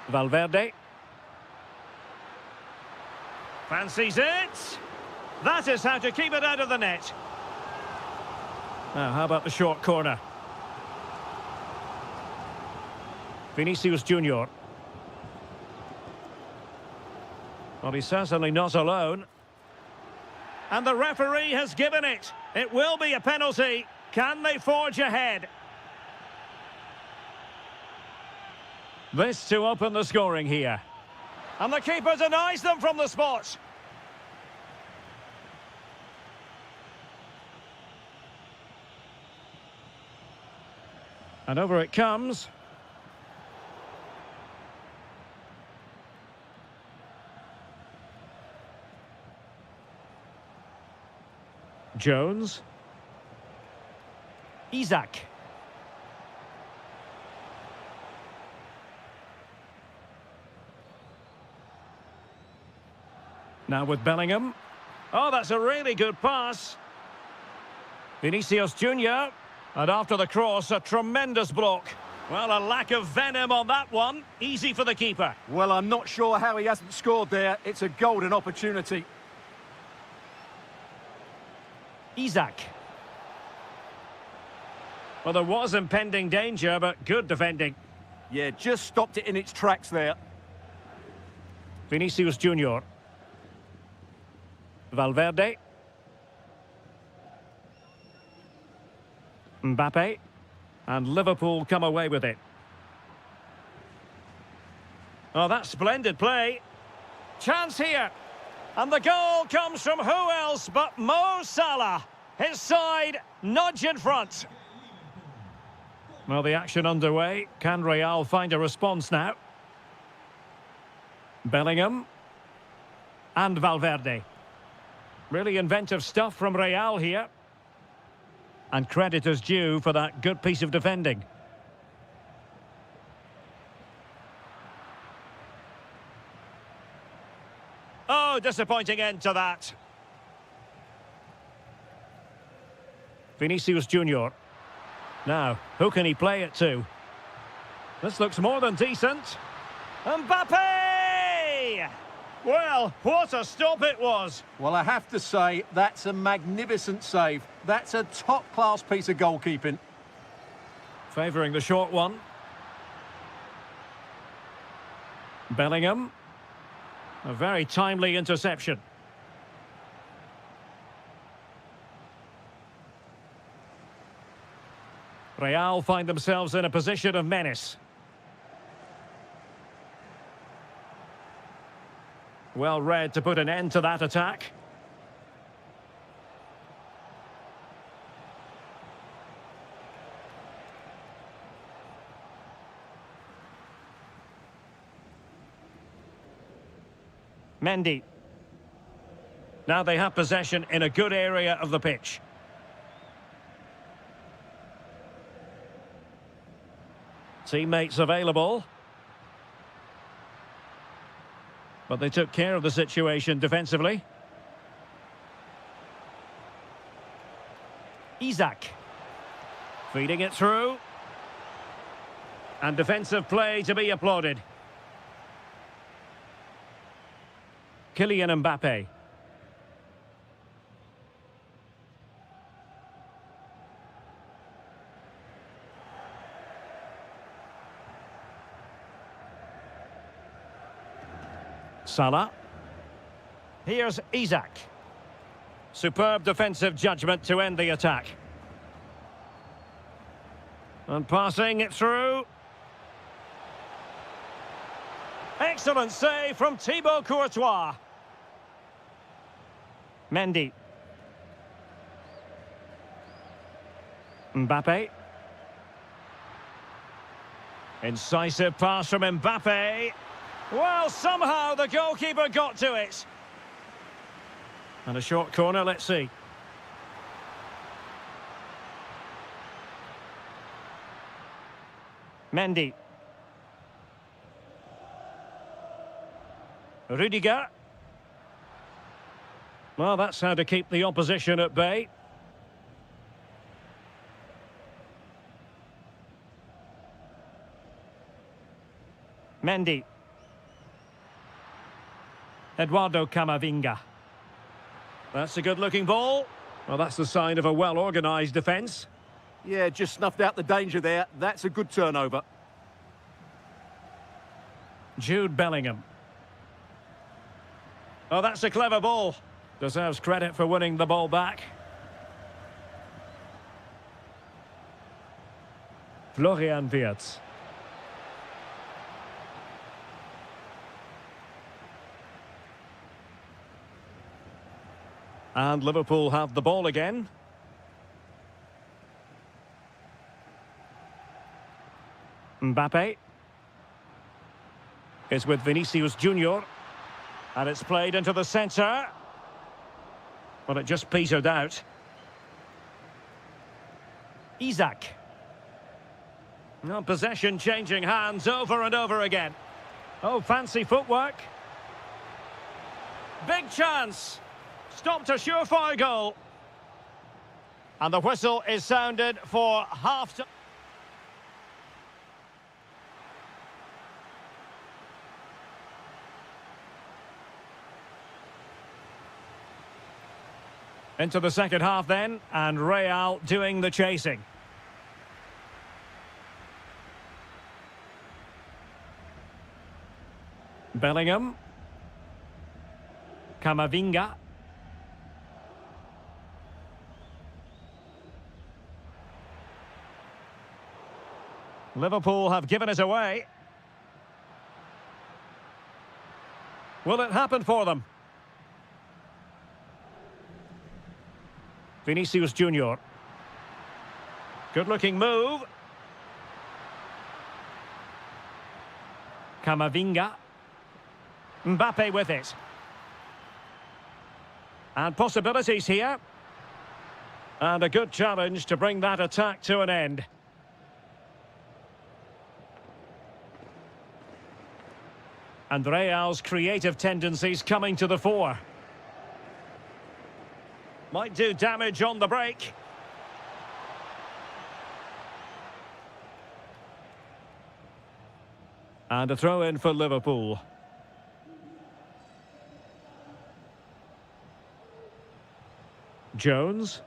[SPEAKER 1] Valverde. Fancies it. That is how to keep it out of the net. Now, how about the short corner? Vinicius Junior. Well, he's certainly not alone. And the referee has given it. It will be a penalty. Can they forge ahead? This to open the scoring here. And the keeper denies them from the spot. And over it comes. Jones. Isaac. Now with Bellingham. Oh, that's a really good pass. Vinicius Junior. And after the cross, a tremendous block. Well, a lack of venom on that one. Easy for the keeper.
[SPEAKER 2] Well, I'm not sure how he hasn't scored there. It's a golden opportunity.
[SPEAKER 1] Isaac. Well, there was impending danger, but good defending.
[SPEAKER 2] Yeah, just stopped it in its tracks there.
[SPEAKER 1] Vinicius Junior. Valverde. Mbappe. And Liverpool come away with it. Oh, that's splendid play. Chance here. And the goal comes from who else but Mo Salah. His side nudge in front. Well, the action underway. Can Real find a response now? Bellingham. And Valverde. Really inventive stuff from Real here. And credit is due for that good piece of defending. Oh, disappointing end to that. Vinicius Junior. Now, who can he play it to? This looks more than decent. Mbappe! Well, what a stop it was.
[SPEAKER 2] Well, I have to say, that's a magnificent save. That's a top-class piece of goalkeeping.
[SPEAKER 1] Favouring the short one. Bellingham. A very timely interception. Real find themselves in a position of menace. Well read to put an end to that attack. Mendy. Now they have possession in a good area of the pitch. Teammates available. But they took care of the situation defensively. Isaac. Feeding it through. And defensive play to be applauded. Kylian Mbappe. Salah. Here's Isaac. Superb defensive judgment to end the attack. And passing it through. Excellent save from Thibaut Courtois. Mendy. Mbappe. Incisive pass from Mbappe. Well, somehow the goalkeeper got to it. And a short corner, let's see. Mendy. Rudiger. Well, that's how to keep the opposition at bay. Mendy. Eduardo Camavinga. That's a good-looking ball. Well, that's the sign of a well-organised defence.
[SPEAKER 2] Yeah, just snuffed out the danger there. That's a good turnover.
[SPEAKER 1] Jude Bellingham. Oh, that's a clever ball. Deserves credit for winning the ball back. Florian Wirtz. And Liverpool have the ball again. Mbappe is with Vinicius Junior. And it's played into the centre. Well, it just petered out. Isak. No, possession changing hands over and over again. Oh, fancy footwork. Big chance. Stopped a surefire goal. And the whistle is sounded for half-time. Into the second half then, and Real doing the chasing. Bellingham. Camavinga. Liverpool have given it away. Will it happen for them? Vinicius Junior. Good-looking move. Camavinga. Mbappe with it. And possibilities here. And a good challenge to bring that attack to an end. And Real's creative tendencies coming to the fore. Might do damage on the break. And a throw-in for Liverpool. Jones.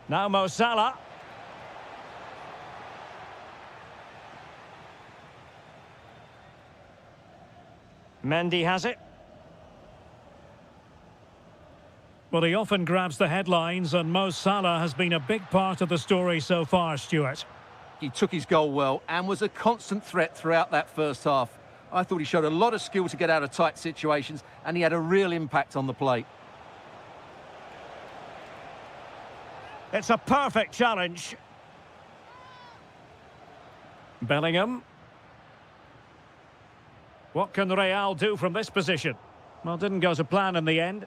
[SPEAKER 1] Now Mo Salah. Mendy has it. Well, he often grabs the headlines, and Mo Salah has been a big part of the story so far, Stuart.
[SPEAKER 2] He took his goal well and was a constant threat throughout that first half. I thought he showed a lot of skill to get out of tight situations, and he had a real impact on the plate.
[SPEAKER 1] It's a perfect challenge. Bellingham. What can Real do from this position? Well, didn't go to plan in the end.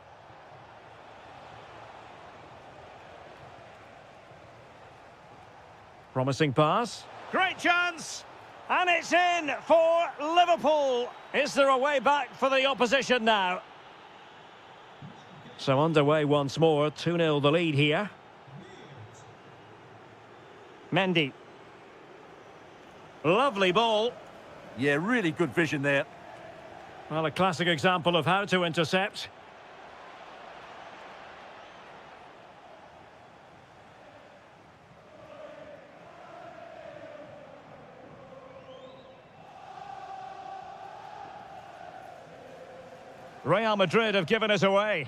[SPEAKER 1] Promising pass. Great chance! And it's in for Liverpool. Is there a way back for the opposition now? So underway once more, 2-0 the lead here. Mendy. Lovely ball.
[SPEAKER 2] Yeah, really good vision there.
[SPEAKER 1] Well, a classic example of how to intercept. Real Madrid have given it away.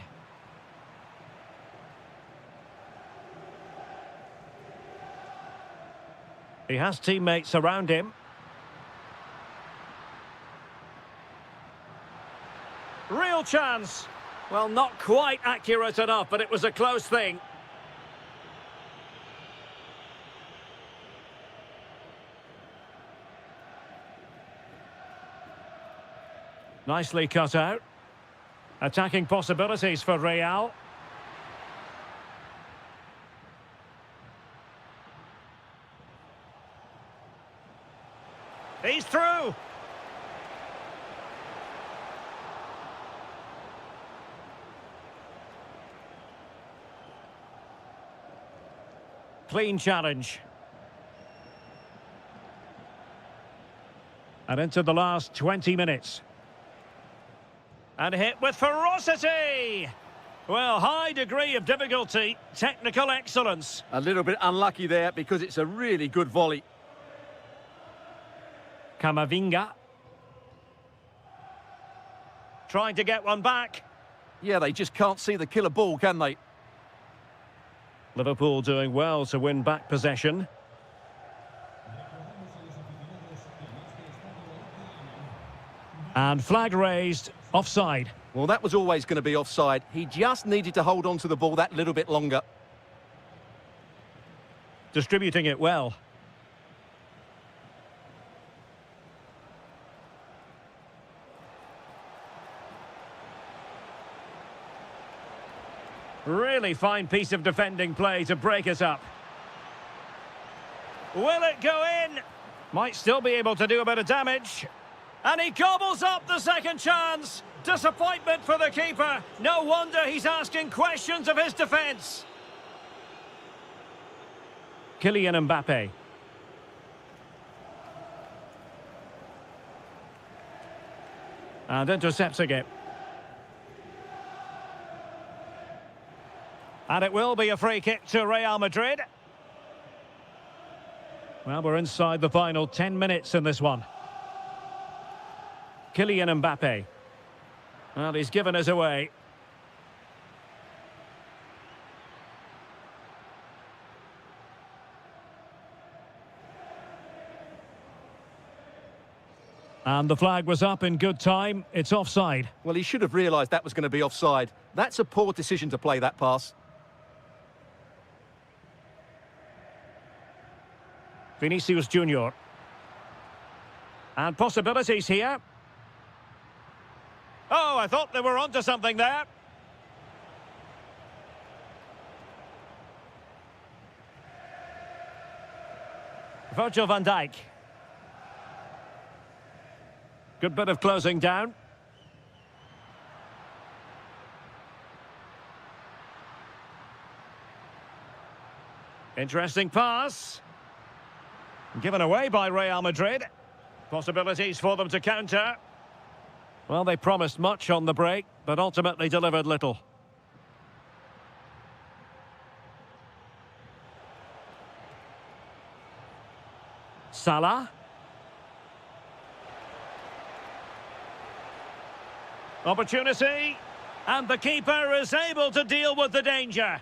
[SPEAKER 1] He has teammates around him. Real chance. Well, not quite accurate enough, but it was a close thing. Nicely cut out. Attacking possibilities for Real. He's through. Clean challenge. And into the last 20 minutes. And hit with ferocity. Well, high degree of difficulty, technical excellence.
[SPEAKER 2] A little bit unlucky there because it's a really good volley.
[SPEAKER 1] Camavinga. Trying to get one back.
[SPEAKER 2] Yeah, they just can't see the killer ball, can they?
[SPEAKER 1] Liverpool doing well to win back possession. And flag raised, offside.
[SPEAKER 2] Well, that was always going to be offside. He just needed to hold on to the ball that little bit longer.
[SPEAKER 1] Distributing it well. Really fine piece of defending play to break us up. Will it go in? Might still be able to do a bit of damage. And he gobbles up the second chance. Disappointment for the keeper. No wonder he's asking questions of his defence. Kylian Mbappe. And intercepting it. And it will be a free kick to Real Madrid. Well, we're inside the final 10 minutes in this one. Kylian Mbappe. Well, he's given us away. And the flag was up in good time. It's offside.
[SPEAKER 2] Well, he should have realised that was going to be offside. That's a poor decision to play that pass.
[SPEAKER 1] Vinicius Junior. And possibilities here. Oh, I thought they were onto something there. Virgil van Dijk. Good bit of closing down. Interesting pass. Given away by Real Madrid. Possibilities for them to counter. Well, they promised much on the break, but ultimately delivered little. Salah. Opportunity. And the keeper is able to deal with the danger.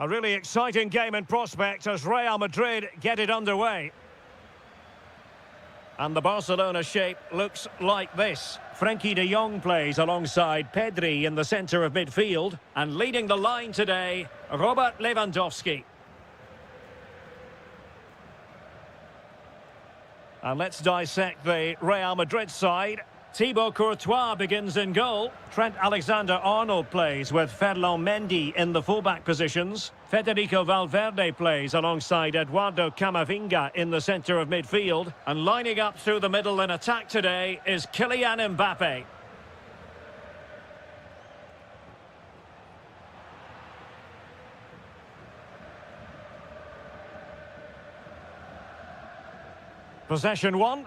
[SPEAKER 1] A really exciting game in prospect as Real Madrid get it underway. And the Barcelona shape looks like this. Frenkie de Jong plays alongside Pedri in the centre of midfield. And leading the line today, Robert Lewandowski. And let's dissect the Real Madrid side. Thibaut Courtois begins in goal. Trent Alexander-Arnold plays with Ferland Mendy in the fullback positions. Federico Valverde plays alongside Eduardo Camavinga in the centre of midfield. And lining up through the middle in attack today is Kylian Mbappe. Possession one.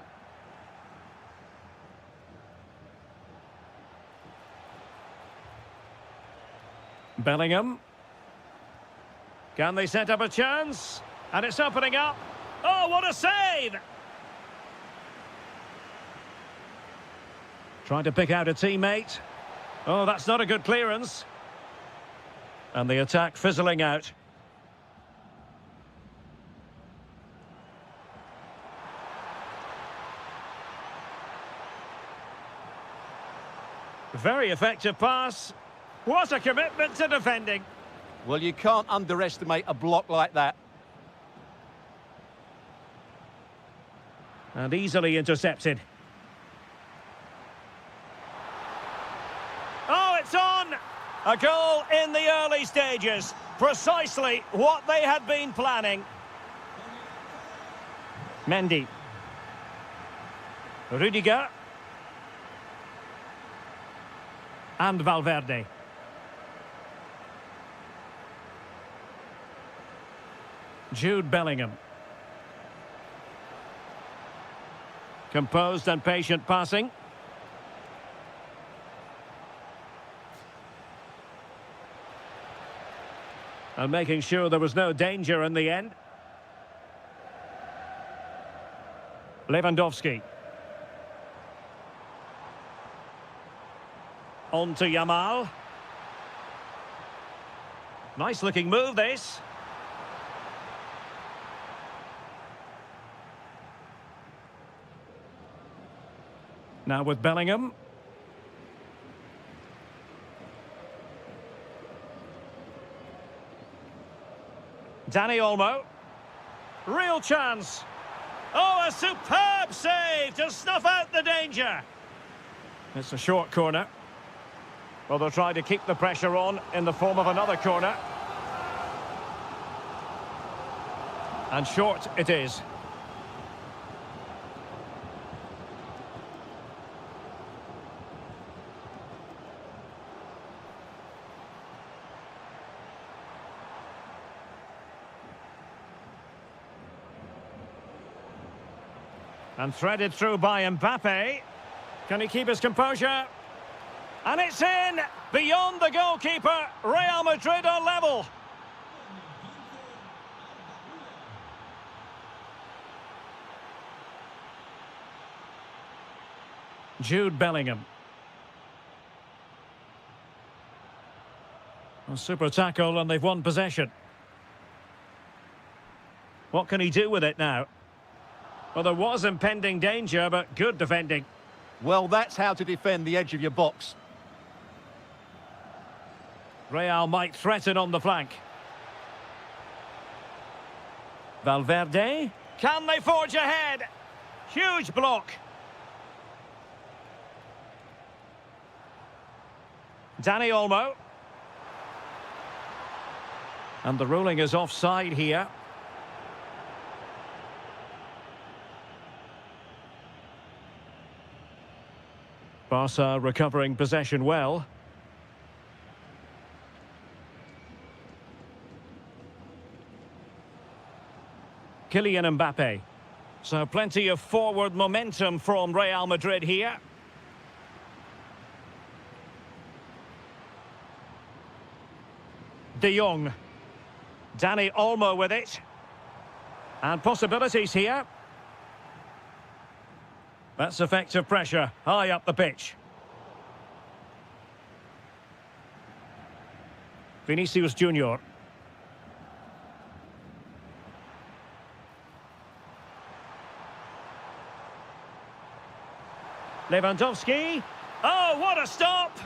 [SPEAKER 1] Bellingham. Can they set up a chance? And it's opening up. Oh, what a save! Trying to pick out a teammate. Oh, that's not a good clearance. And the attack fizzling out. Very effective pass. What a commitment to defending.
[SPEAKER 2] Well, you can't underestimate a block like that.
[SPEAKER 1] And easily intercepted. Oh, it's on! A goal in the early stages. Precisely what they had been planning. Mendy. Rudiger. And Valverde. Jude Bellingham. Composed and patient passing. And making sure there was no danger in the end. Lewandowski. On to Yamal. Nice looking move, this. Now with Bellingham. Dani Olmo. Real chance. Oh, a superb save to snuff out the danger. It's a short corner. Well, they'll try to keep the pressure on in the form of another corner. And short it is. And threaded through by Mbappe. Can he keep his composure? And it's in! Beyond the goalkeeper, Real Madrid are level. Jude Bellingham. A super tackle and they've won possession. What can he do with it now? Well, there was impending danger, but good defending.
[SPEAKER 2] Well, that's how to defend the edge of your box.
[SPEAKER 1] Real might threaten on the flank. Valverde. Can they forge ahead? Huge block. Dani Olmo. And the ruling is offside here. Barca recovering possession well. Kylian Mbappe. So plenty of forward momentum from Real Madrid here. De Jong. Dani Olmo with it. And possibilities here. That's effective pressure, high up the pitch. Vinicius Junior. Lewandowski. Oh, what a stop!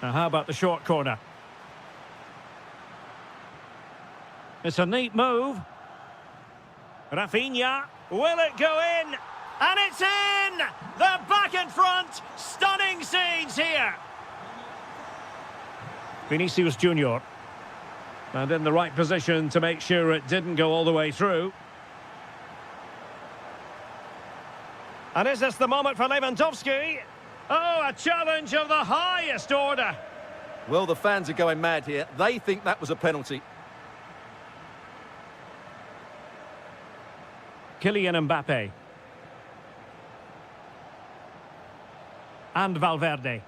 [SPEAKER 1] Now, how about the short corner? It's a neat move. Rafinha. Will it go in? And it's in! They're back in front. Stunning scenes here. Vinicius Junior. And in the right position to make sure it didn't go all the way through. And is this the moment for Lewandowski? Oh, a challenge of the highest order.
[SPEAKER 2] Well, the fans are going mad here. They think that was a penalty.
[SPEAKER 1] Kylian Mbappe. And Valverde.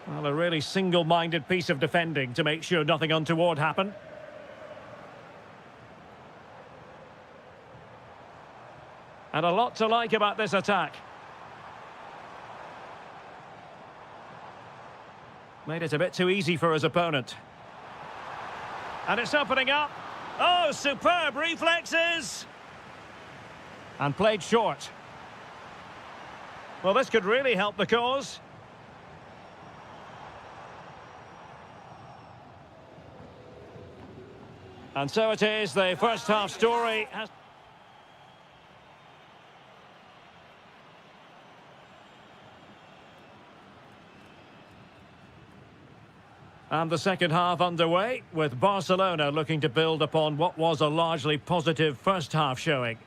[SPEAKER 1] Well, a really single-minded piece of defending to make sure nothing untoward happened. And a lot to like about this attack. Made it a bit too easy for his opponent. And it's opening up. Oh, superb reflexes! And played short. Well, this could really help the cause. And so it is, the first half story has... And the second half underway, with Barcelona looking to build upon what was a largely positive first half showing.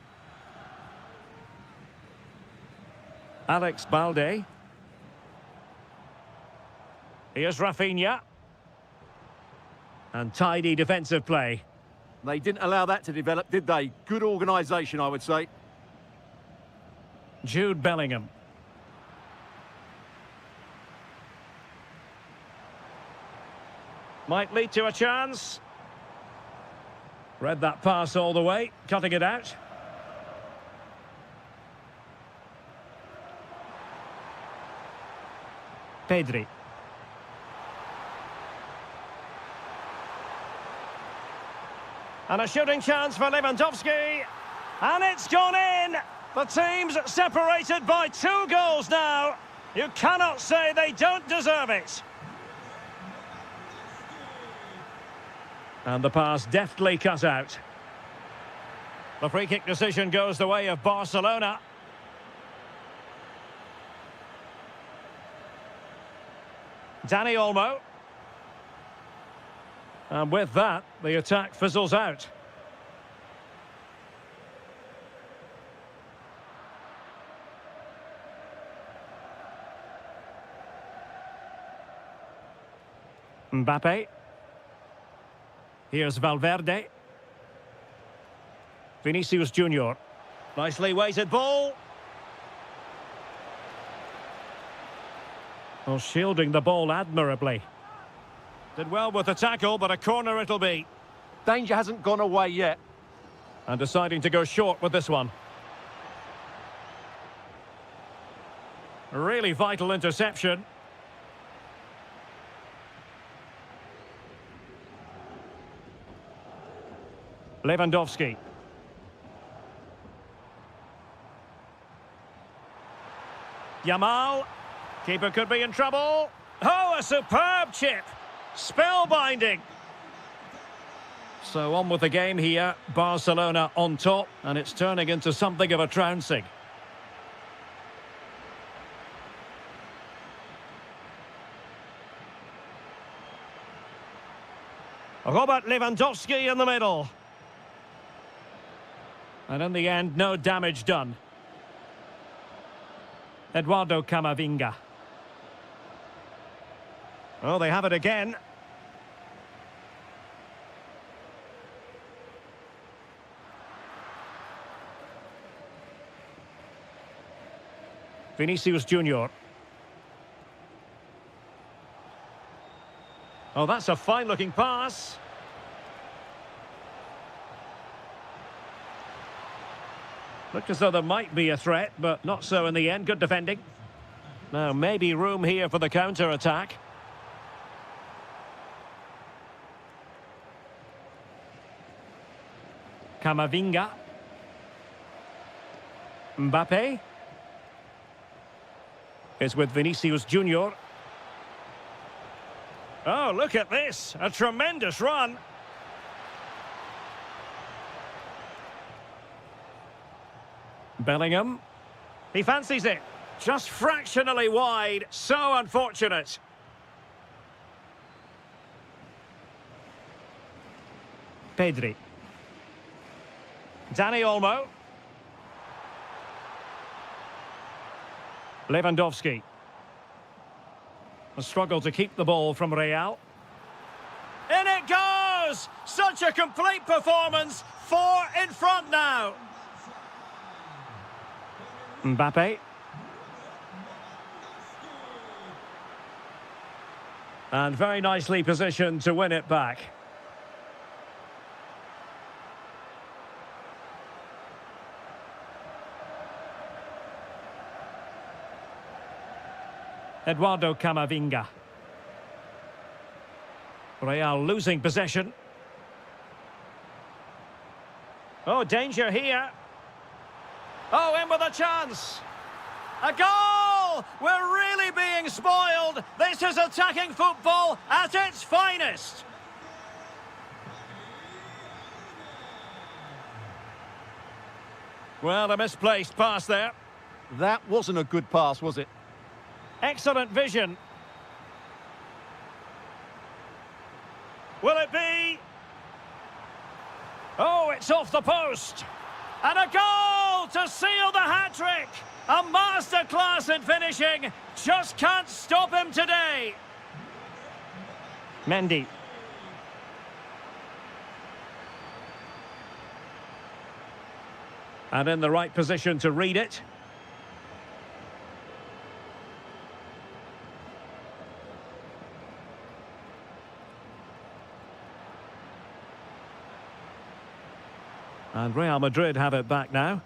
[SPEAKER 1] Alex Balde. Here's Rafinha. And tidy defensive play.
[SPEAKER 2] They didn't allow that to develop, did they? Good organisation, I would say.
[SPEAKER 1] Jude Bellingham. Might lead to a chance. Read that pass all the way, cutting it out. Pedri. And a shooting chance for Lewandowski. And it's gone in! The team's separated by 2 goals now. You cannot say they don't deserve it. And the pass deftly cut out. The free kick decision goes the way of Barcelona. Dani Olmo. And with that, the attack fizzles out. Mbappe. Here's Valverde. Vinicius Junior. Nicely weighted ball. Well, shielding the ball admirably. Did well with the tackle, but a corner it'll be.
[SPEAKER 2] Danger hasn't gone away yet.
[SPEAKER 1] And deciding to go short with this one. A really vital interception. Lewandowski. Yamal. Keeper could be in trouble. Oh, a superb chip. Spellbinding. So on with the game here. Barcelona on top, and it's turning into something of a trouncing. Robert Lewandowski in the middle. And in the end, no damage done. Eduardo Camavinga. Oh, they have it again. Vinicius Junior. Oh, that's a fine-looking pass. Looked as though there might be a threat, but not so in the end. Good defending. Now, maybe room here for the counter-attack. Camavinga. Mbappe is with Vinicius Junior. Oh, look at this. A tremendous run. Bellingham. He fancies it. Just fractionally wide. So unfortunate. Pedri. Dani Olmo. Lewandowski. A struggle to keep the ball from Real. In it goes! Such a complete performance. 4 in front now. Mbappe. And very nicely positioned to win it back. Eduardo Camavinga. Real losing possession. Oh, danger here. Oh, in with a chance. A goal! We're really being spoiled. This is attacking football at its finest. Well, a misplaced pass there.
[SPEAKER 2] That wasn't a good pass, was it?
[SPEAKER 1] Excellent vision. Will it be? Oh, it's off the post. And a goal to seal the hat-trick. A masterclass in finishing. Just can't stop him today. Mendy. And in the right position to read it. And Real Madrid have it back now.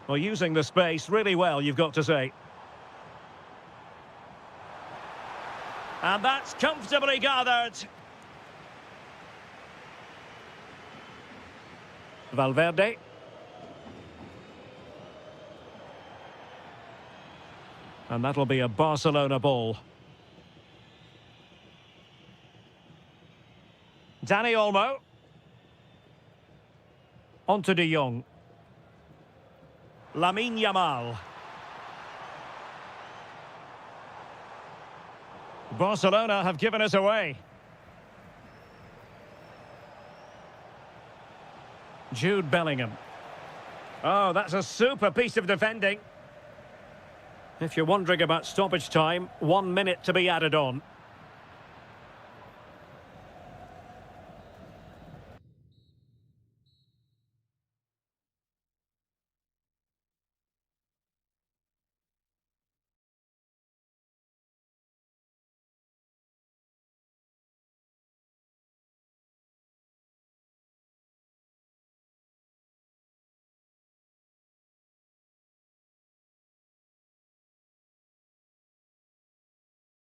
[SPEAKER 1] Well, using the space really well, you've got to say. And that's comfortably gathered. Valverde. And that'll be a Barcelona ball. Dani Olmo. On to De Jong. Lamine Yamal. Barcelona have given us away. Jude Bellingham. Oh, that's a super piece of defending. If you're wondering about stoppage time, 1 minute to be added on.